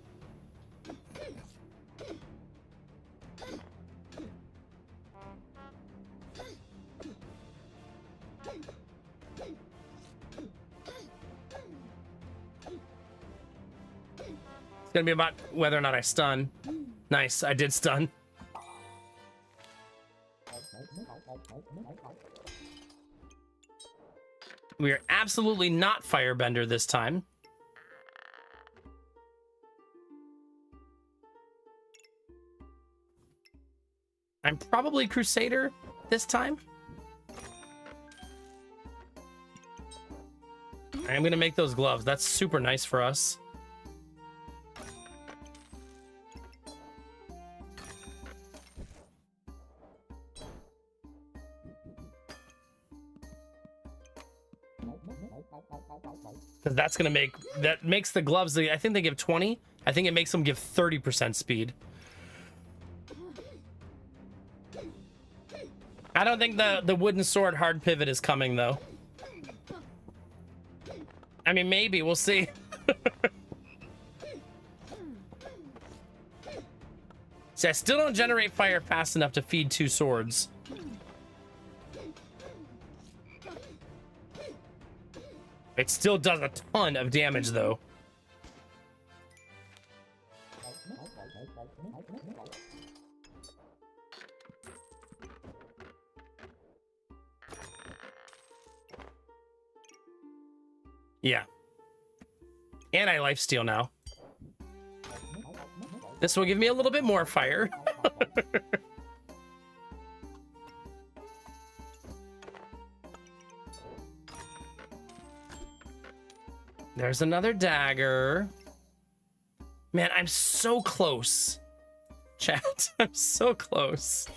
It's going to be about whether or not I stun. Nice, I did stun. We are absolutely not Firebender this time. I'm probably Crusader this time. I'm going to make those gloves. That's super nice for us. Because that's going to make... That makes the gloves... I think they give 20. I think it makes them give 30% speed. I don't think the wooden sword hard pivot is coming, though. I mean, maybe. We'll see. See, I still don't generate fire fast enough to feed 2 swords. It still does a ton of damage, though. Yeah. And I lifesteal now. This will give me a little bit more fire. There's another dagger. Man, I'm so close. Chat, I'm so close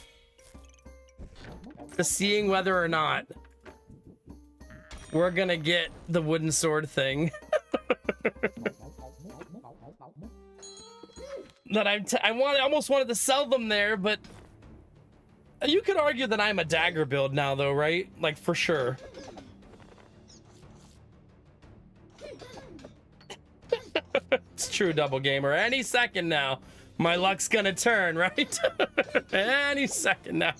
to seeing whether or not we're gonna get the wooden sword thing. That I almost wanted to sell them there, but you could argue that I'm a dagger build now, though, right? Like, for sure. It's true, Double Gamer. Any second now, my luck's gonna turn, right? Any second now.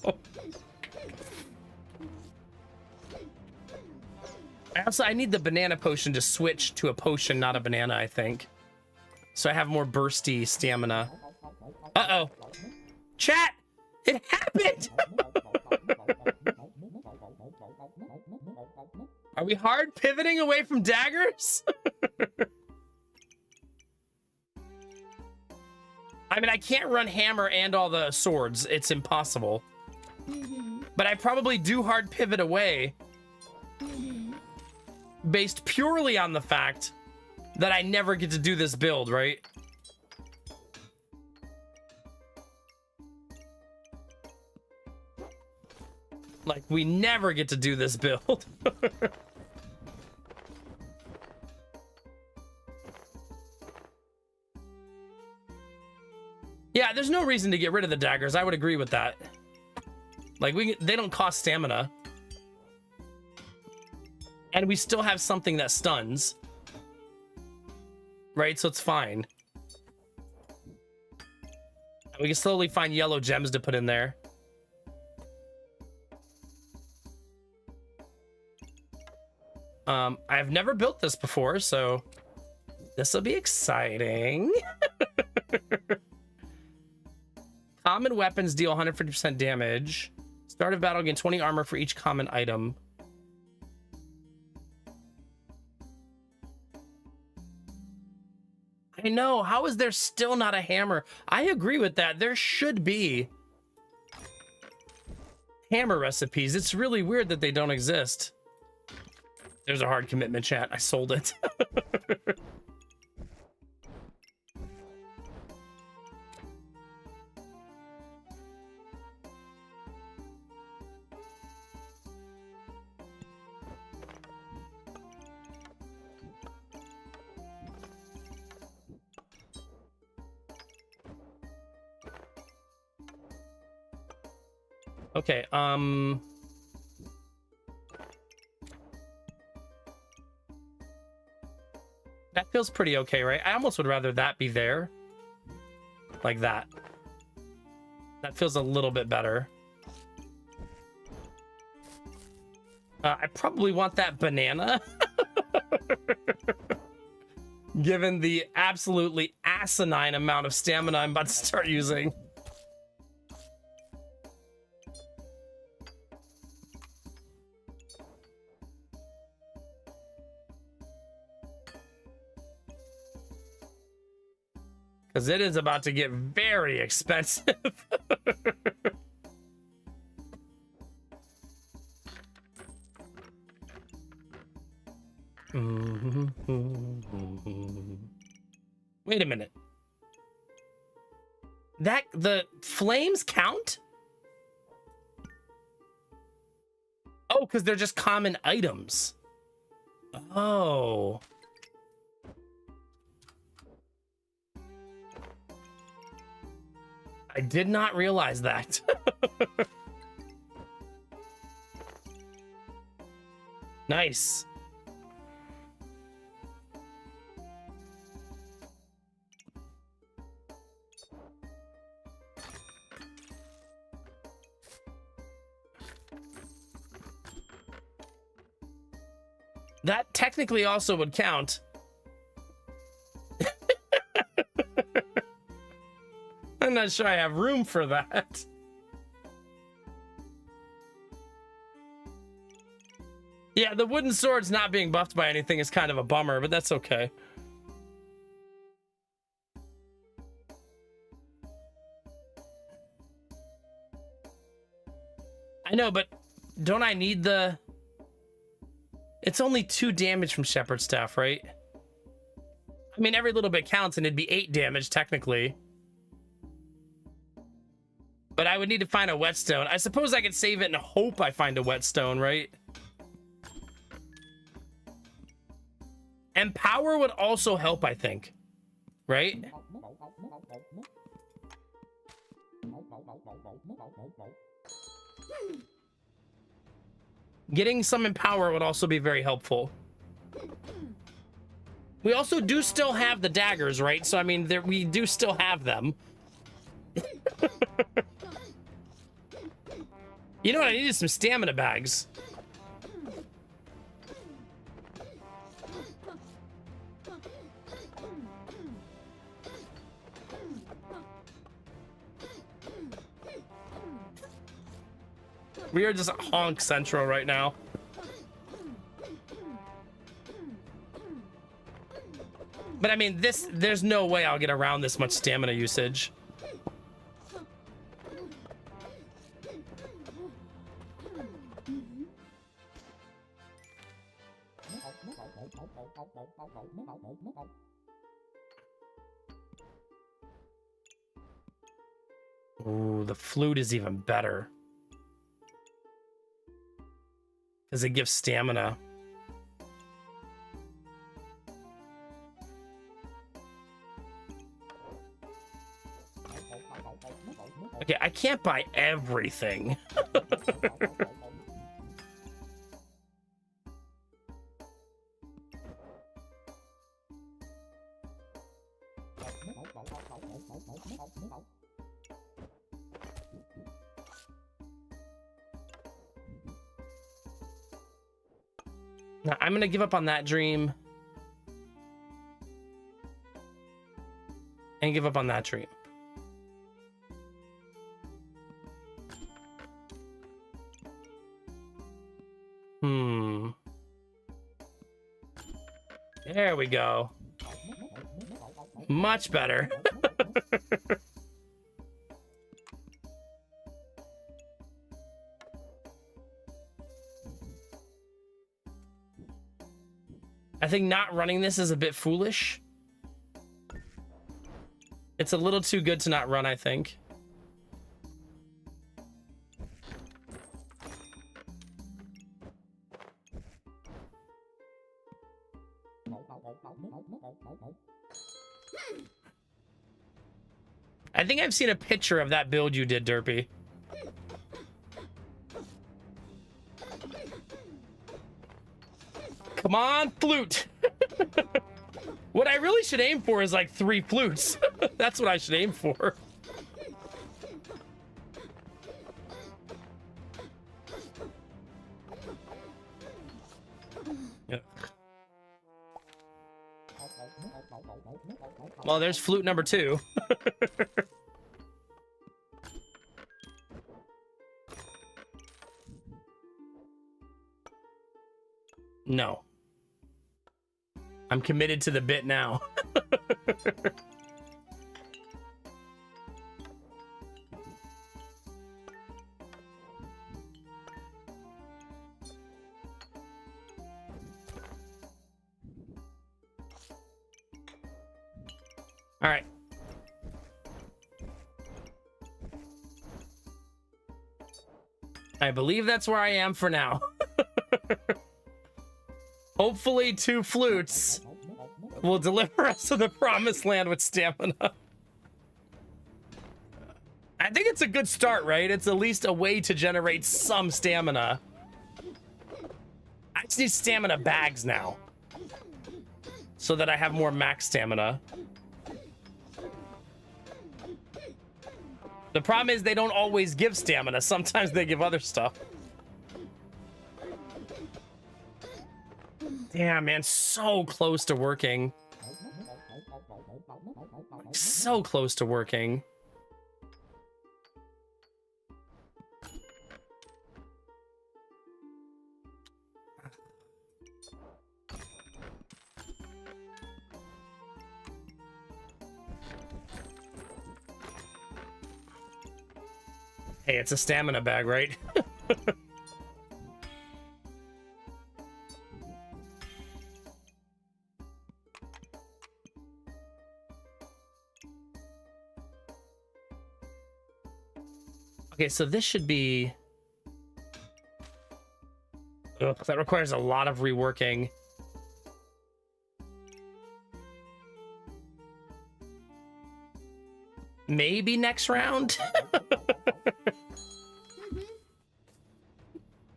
I need the banana potion to switch to a potion, not a banana, I think. So I have more bursty stamina. Uh-oh. Chat! It happened! Are we hard pivoting away from daggers? I mean, I can't run hammer and all the swords. It's impossible. But I probably do hard pivot away. Based purely on the fact that I never get to do this build, right? Like, we never get to do this build. Yeah, there's no reason to get rid of the daggers. I would agree with that. Like, they don't cost stamina. And we still have something that stuns. Right? So it's fine. We can slowly find yellow gems to put in there. I've never built this before, so this will be exciting. Common weapons deal 150% damage. Start of battle, gain 20 armor for each common item. I know. How is there still not a hammer? I agree with that. There should be hammer recipes. It's really weird that they don't exist. There's a hard commitment, chat. I sold it. Okay, that feels pretty okay, right? I almost would rather that be there. Like that. That feels a little bit better. I probably want that banana. Given the absolutely asinine amount of stamina I'm about to start using. Because it is about to get very expensive. Wait a minute. That the flames count? Oh, because they're just common items. Oh. I did not realize that. Nice. That technically also would count. I'm not sure I have room for that. Yeah, the wooden sword's not being buffed by anything is kind of a bummer, but that's okay. I know, but don't I need the... It's only 2 damage from Shepherd's Staff, right? I mean, every little bit counts, and it'd be 8 damage, technically. But I would need to find a whetstone. I suppose I could save it and hope I find a whetstone, right? And power would also help, I think. Right? Getting some empower would also be very helpful. We also do still have the daggers, right? So, I mean, we do still have them. You know what? I needed some stamina bags. We are just honk central right now. But I mean, there's no way I'll get around this much stamina usage. Ooh, the flute is even better. Because it gives stamina. Okay, I can't buy everything. Now, I'm gonna give up on that dream. And give up on that dream. There we go. Much better. I think not running this is a bit foolish. It's a little too good to not run, I think. I think I've seen a picture of that build you did, Derpy. Come on, flute. What I really should aim for is like 3 flutes. That's what I should aim for. Yep. Well, there's flute number 2. No. I'm committed to the bit now. All right. I believe that's where I am for now. Hopefully 2 flutes will deliver us to the promised land with stamina. I think it's a good start, right? It's at least a way to generate some stamina. I just need stamina bags now, so that I have more max stamina. The problem is they don't always give stamina. Sometimes they give other stuff. Damn, man, so close to working. So close to working. Hey, it's a stamina bag, right? Okay, so this should be... Ugh, that requires a lot of reworking. Maybe next round?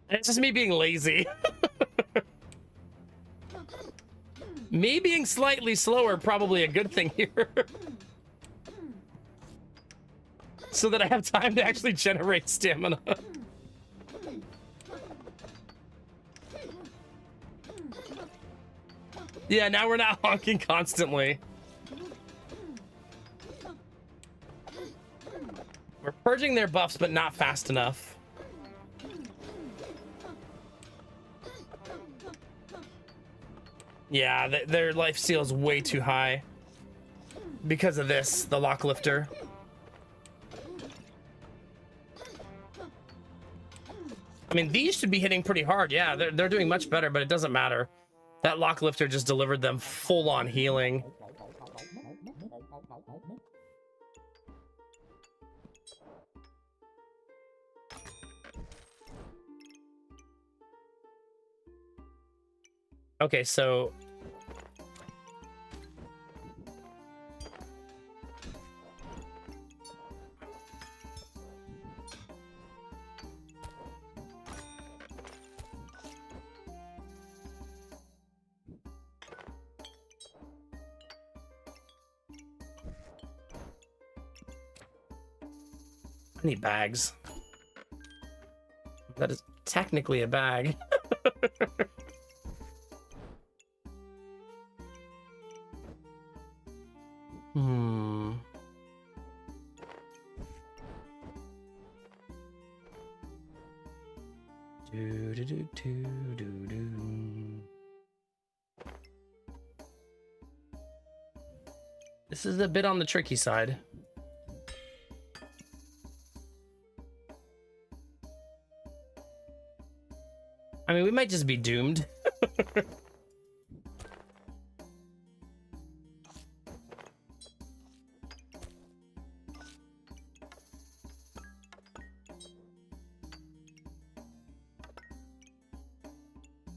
It's just me being lazy. Me being slightly slower, probably a good thing here. So that I have time to actually generate stamina. Yeah, now we're not honking constantly. We're purging their buffs, but not fast enough. Yeah, their life steal is way too high. Because of this, the lock lifter. I mean, these should be hitting pretty hard. Yeah, they're doing much better, but it doesn't matter. That lock lifter just delivered them full-on healing. Okay, so I need bags. That is technically a bag. Hmm. Do do do do do do. This is a bit on the tricky side. I mean, we might just be doomed.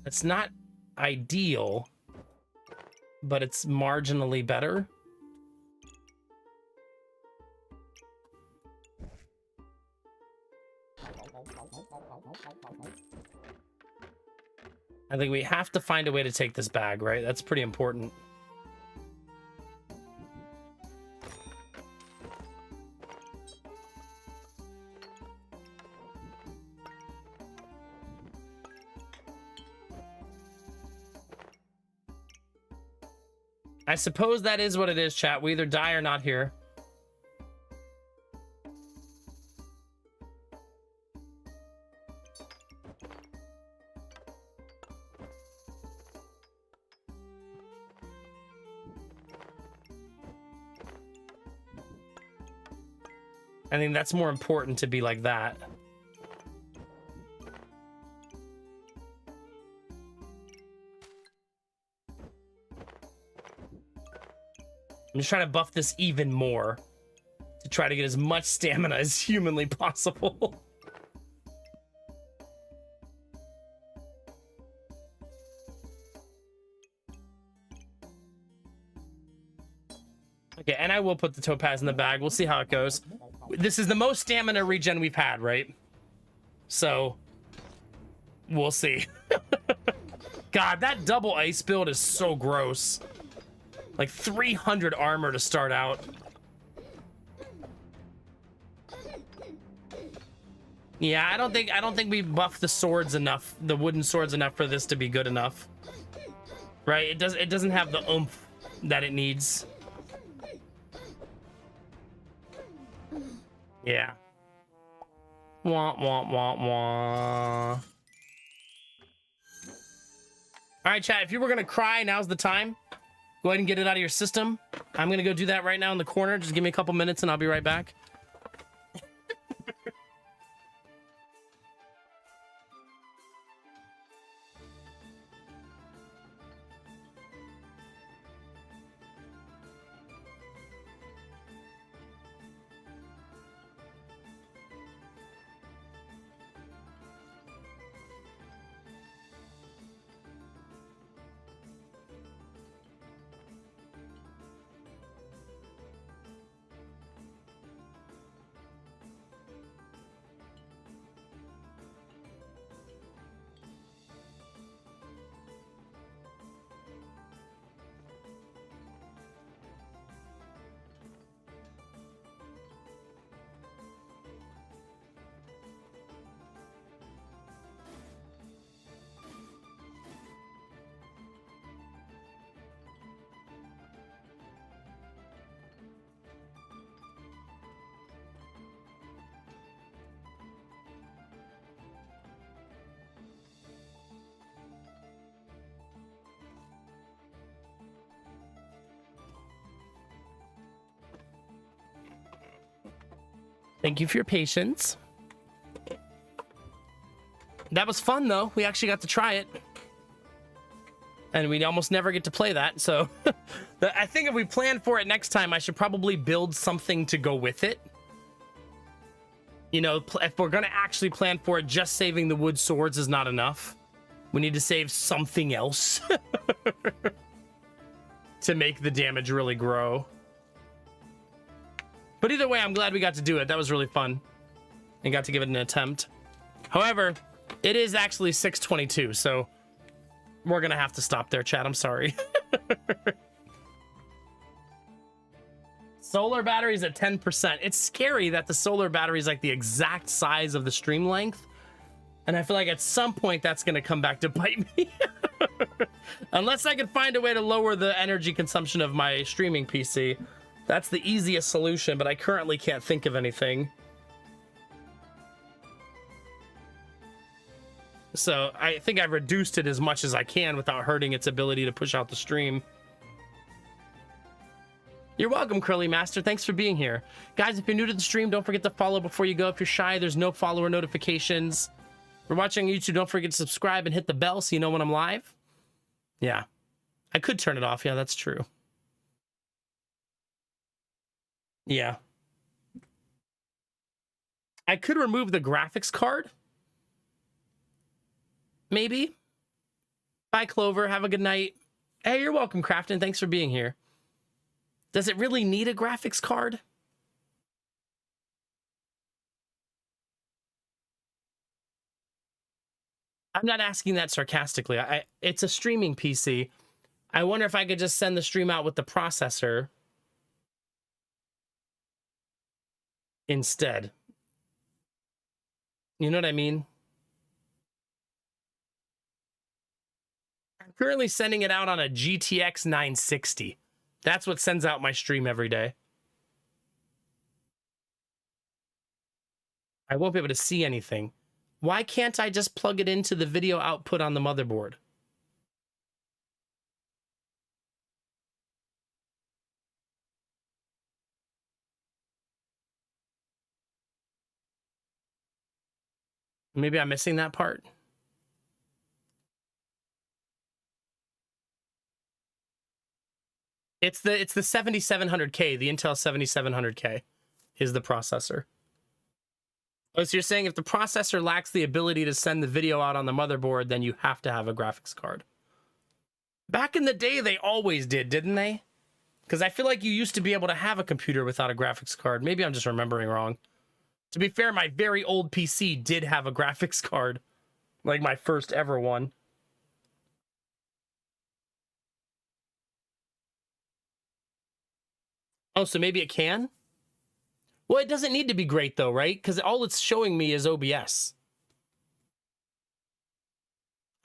It's not ideal, but it's marginally better. I think we have to find a way to take this bag, right? That's pretty important. I suppose that is what it is, chat. We either die or not here. I think that's more important to be like that. I'm just trying to buff this even more to try to get as much stamina as humanly possible. Okay, and I will put the topaz in the bag. We'll see how it goes. This is the most stamina regen we've had, right? So, we'll see. God, that double ice build is so gross. Like 300 armor to start out. Yeah, I don't think we buffed the swords enough, the wooden swords enough for this to be good enough. Right? It doesn't have the oomph that it needs. Yeah. Wah, wah, wah, wah. All right, chat, if you were gonna cry, now's the time. Go ahead and get it out of your system. I'm gonna go do that right now in the corner. Just give me a couple minutes and I'll be right back. Thank you for your patience. That was fun, though. We actually got to try it. And we almost never get to play that, so... I think if we plan for it next time, I should probably build something to go with it. You know, if we're going to actually plan for it, just saving the wood swords is not enough. We need to save something else to make the damage really grow. But either way, I'm glad we got to do it. That was really fun and got to give it an attempt. However, it is actually 6:22, so we're going to have to stop there, chat. I'm sorry. Solar batteries at 10%. It's scary that the solar battery is like the exact size of the stream length. And I feel like at some point that's going to come back to bite me. Unless I can find a way to lower the energy consumption of my streaming PC. That's the easiest solution, but I currently can't think of anything. So I think I've reduced it as much as I can without hurting its ability to push out the stream. You're welcome, Curly Master. Thanks for being here. Guys, if you're new to the stream, don't forget to follow before you go. If you're shy, there's no follower notifications. If you're watching on YouTube, don't forget to subscribe and hit the bell so you know when I'm live. Yeah. I could turn it off. Yeah, that's true. Yeah. I could remove the graphics card. Maybe. Bye, Clover. Have a good night. Hey, you're welcome, Crafton. Thanks for being here. Does it really need a graphics card? I'm not asking that sarcastically. It's a streaming PC. I wonder if I could just send the stream out with the processor instead. You know what I mean? I'm currently sending it out on a GTX 960. That's what sends out my stream every day. I won't be able to see anything. Why can't I just plug it into the video output on the motherboard? Maybe I'm missing that part. It's the 7700K, the Intel 7700K is the processor. Oh, so you're saying if the processor lacks the ability to send the video out on the motherboard, then you have to have a graphics card. Back in the day, they always did, didn't they? Because I feel like you used to be able to have a computer without a graphics card. Maybe I'm just remembering wrong. To be fair, my very old PC did have a graphics card. Like my first ever one. Oh, so maybe it can? Well, it doesn't need to be great though, right? Because all it's showing me is OBS.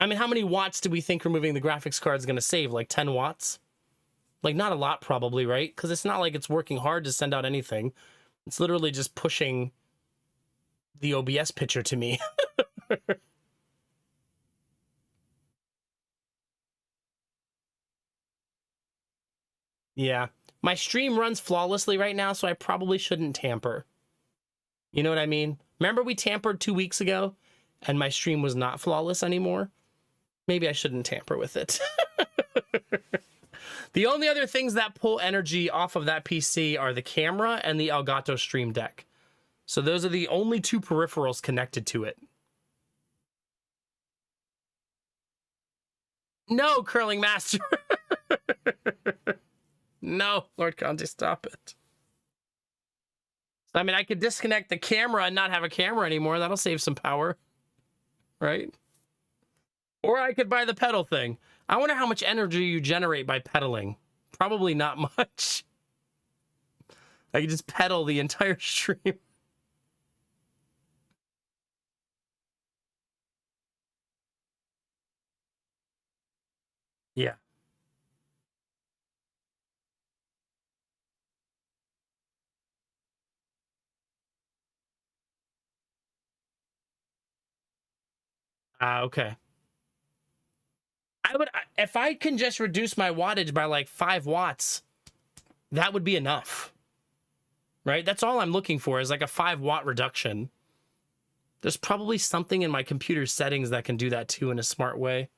I mean, how many watts do we think removing the graphics card is going to save? Like 10 watts? Like not a lot probably, right? Because it's not like it's working hard to send out anything. It's literally just pushing the OBS picture to me. Yeah. My stream runs flawlessly right now, so I probably shouldn't tamper. You know what I mean? Remember we tampered 2 weeks ago and my stream was not flawless anymore? Maybe I shouldn't tamper with it. The only other things that pull energy off of that PC are the camera and the Elgato Stream Deck. So those are the only two peripherals connected to it. No, Curling Master. No, Lord Conte, stop it. I mean, I could disconnect the camera and not have a camera anymore. That'll save some power, right? Or I could buy the pedal thing. I wonder how much energy you generate by pedaling. Probably not much. I could just pedal the entire stream. Yeah. Okay. If I can just reduce my wattage by like 5 watts, that would be enough. Right? That's all I'm looking for is like a 5-watt reduction. There's probably something in my computer settings that can do that too in a smart way.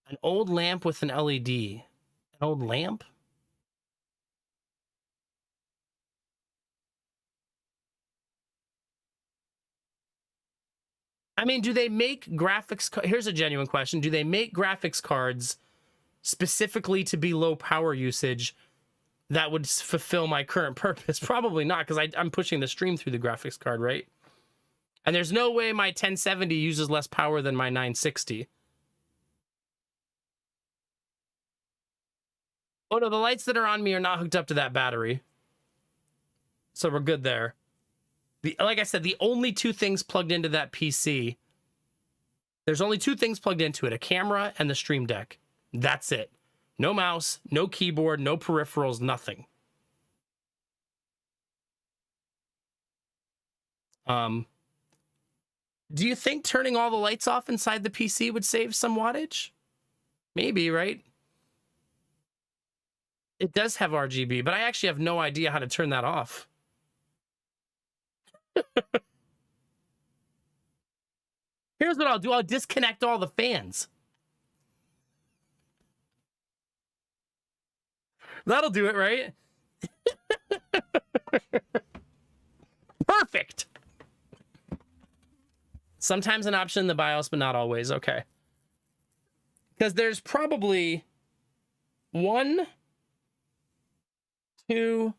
An old lamp with an LED. An old lamp? I mean, do they make graphics? Here's a genuine question. Do they make graphics cards specifically to be low power usage that would fulfill my current purpose? Probably not, because I'm pushing the stream through the graphics card, right? And there's no way my 1070 uses less power than my 960. Oh no, the lights that are on me are not hooked up to that battery. So we're good there. Like I said, the only two things plugged into that PC, there's only two things plugged into it, a camera and the Stream Deck. That's it. No mouse, no keyboard, no peripherals, nothing. Do you think turning all the lights off inside the PC would save some wattage? Maybe, right? It does have RGB, but I actually have no idea how to turn that off. Here's what I'll do. I'll disconnect all the fans. That'll do it, right? Perfect. Sometimes an option in the BIOS, but not always. Okay. Because there's probably 1, 2...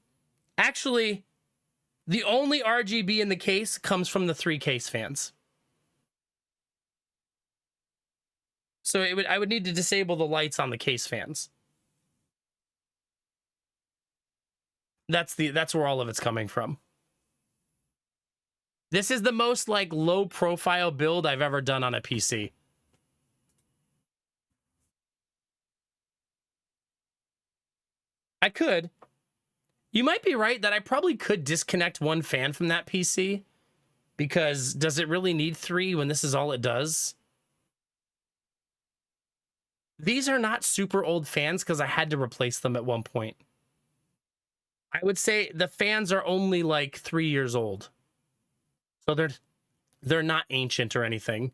Actually, the only RGB in the case comes from the 3 case fans. So I would need to disable the lights on the case fans. That's where all of it's coming from. This is the most like low profile build I've ever done on a PC. I could. You might be right that I probably could disconnect one fan from that PC, because does it really need 3 when this is all it does? These are not super old fans because I had to replace them at one point. I would say the fans are only like 3 years old. So they're not ancient or anything.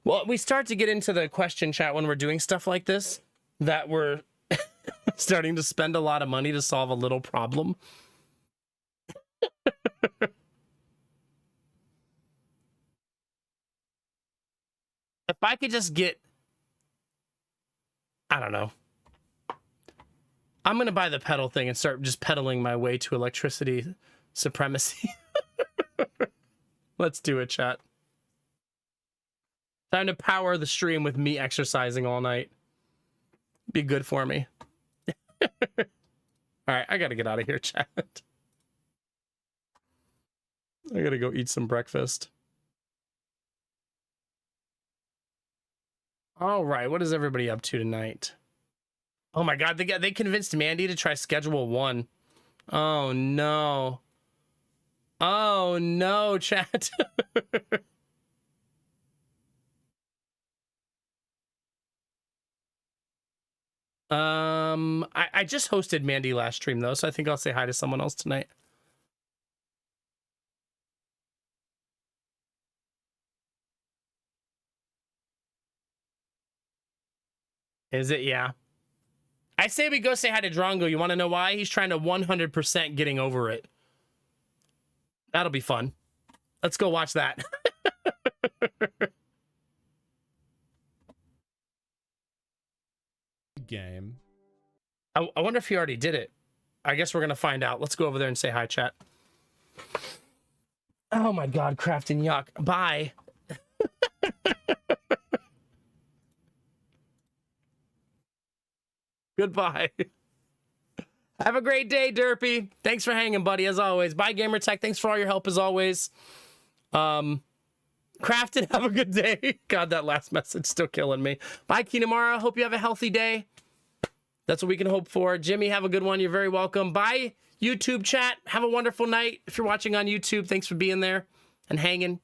Well, we start to get into the question chat when we're doing stuff like this, that we're starting to spend a lot of money to solve a little problem. If I could just get, I don't know. I'm going to buy the pedal thing and start just pedaling my way to electricity supremacy. Let's do it, chat. Time to power the stream with me exercising all night. Be good for me. All right, I got to get out of here, chat. I got to go eat some breakfast. All right, what is everybody up to tonight? Oh my God, they convinced Mandy to try Schedule 1. Oh no. Oh no, chat. I just hosted Mandy last stream though, so I think I'll say hi to someone else tonight. Is it? Yeah. I say we go say hi to Drongo. You want to know why? He's trying to 100% getting over it. That'll be fun. Let's go watch that. Game. I wonder if he already did it. I guess we're going to find out. Let's go over there and say hi, chat. Oh my God, Craft and Yuck. Bye. Goodbye. Have a great day, Derpy. Thanks for hanging, buddy, as always. Bye, Gamertech. Thanks for all your help, as always. Crafted, have a good day. God, that last message still killing me. Bye, Kinamara. Hope you have a healthy day. That's what we can hope for. Jimmy, have a good one. You're very welcome. Bye, YouTube chat. Have a wonderful night. If you're watching on YouTube, thanks for being there and hanging.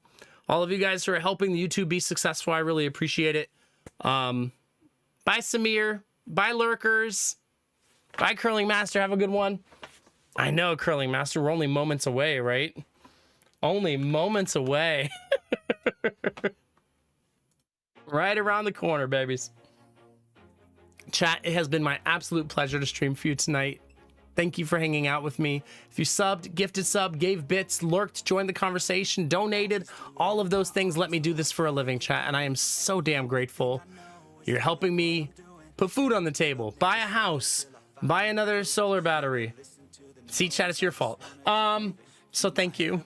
All of you guys who are helping the YouTube be successful, I really appreciate it. Bye, Samir. Bye, Lurkers. Bye, Curling Master. Have a good one. I know, Curling Master. We're only moments away, right? Only moments away. Right around the corner, babies. Chat, it has been my absolute pleasure to stream for you tonight. Thank you for hanging out with me. If you subbed, gifted sub, gave bits, lurked, joined the conversation, donated, all of those things let me do this for a living, chat, and I am so damn grateful. You're helping me put food on the table, buy a house, buy another solar battery. See, chat, it's your fault. So thank you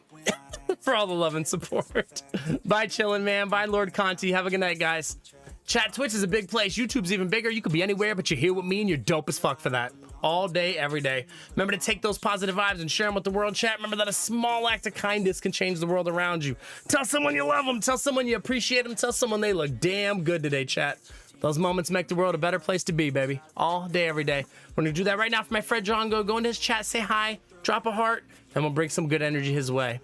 for all the love and support. Bye, chillin', man. Bye, Lord Conti. Have a good night, guys. Chat, Twitch is a big place. YouTube's even bigger. You could be anywhere, but you're here with me, and you're dope as fuck for that. All day, every day. Remember to take those positive vibes and share them with the world, chat. Remember that a small act of kindness can change the world around you. Tell someone you love them. Tell someone you appreciate them. Tell someone they look damn good today, chat. Those moments make the world a better place to be, baby. All day, every day. We're going to do that right now for my friend John. Go into his chat, say hi, drop a heart, and we'll bring some good energy his way.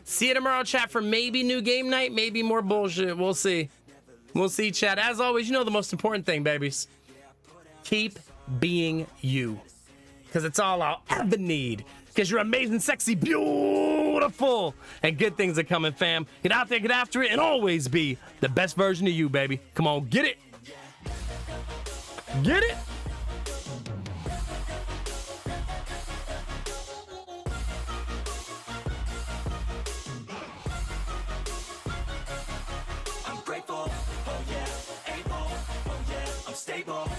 See you tomorrow, chat, for maybe new game night, maybe more bullshit. We'll see. We'll see, chat. As always, you know the most important thing, babies. Keep being you. Because it's all I'll ever need. Because you're amazing, sexy, beautiful. And good things are coming, fam. Get out there, get after it, and always be the best version of you, baby. Come on, get it. Get it. I'm grateful, oh yeah, able, oh yeah, I'm stable.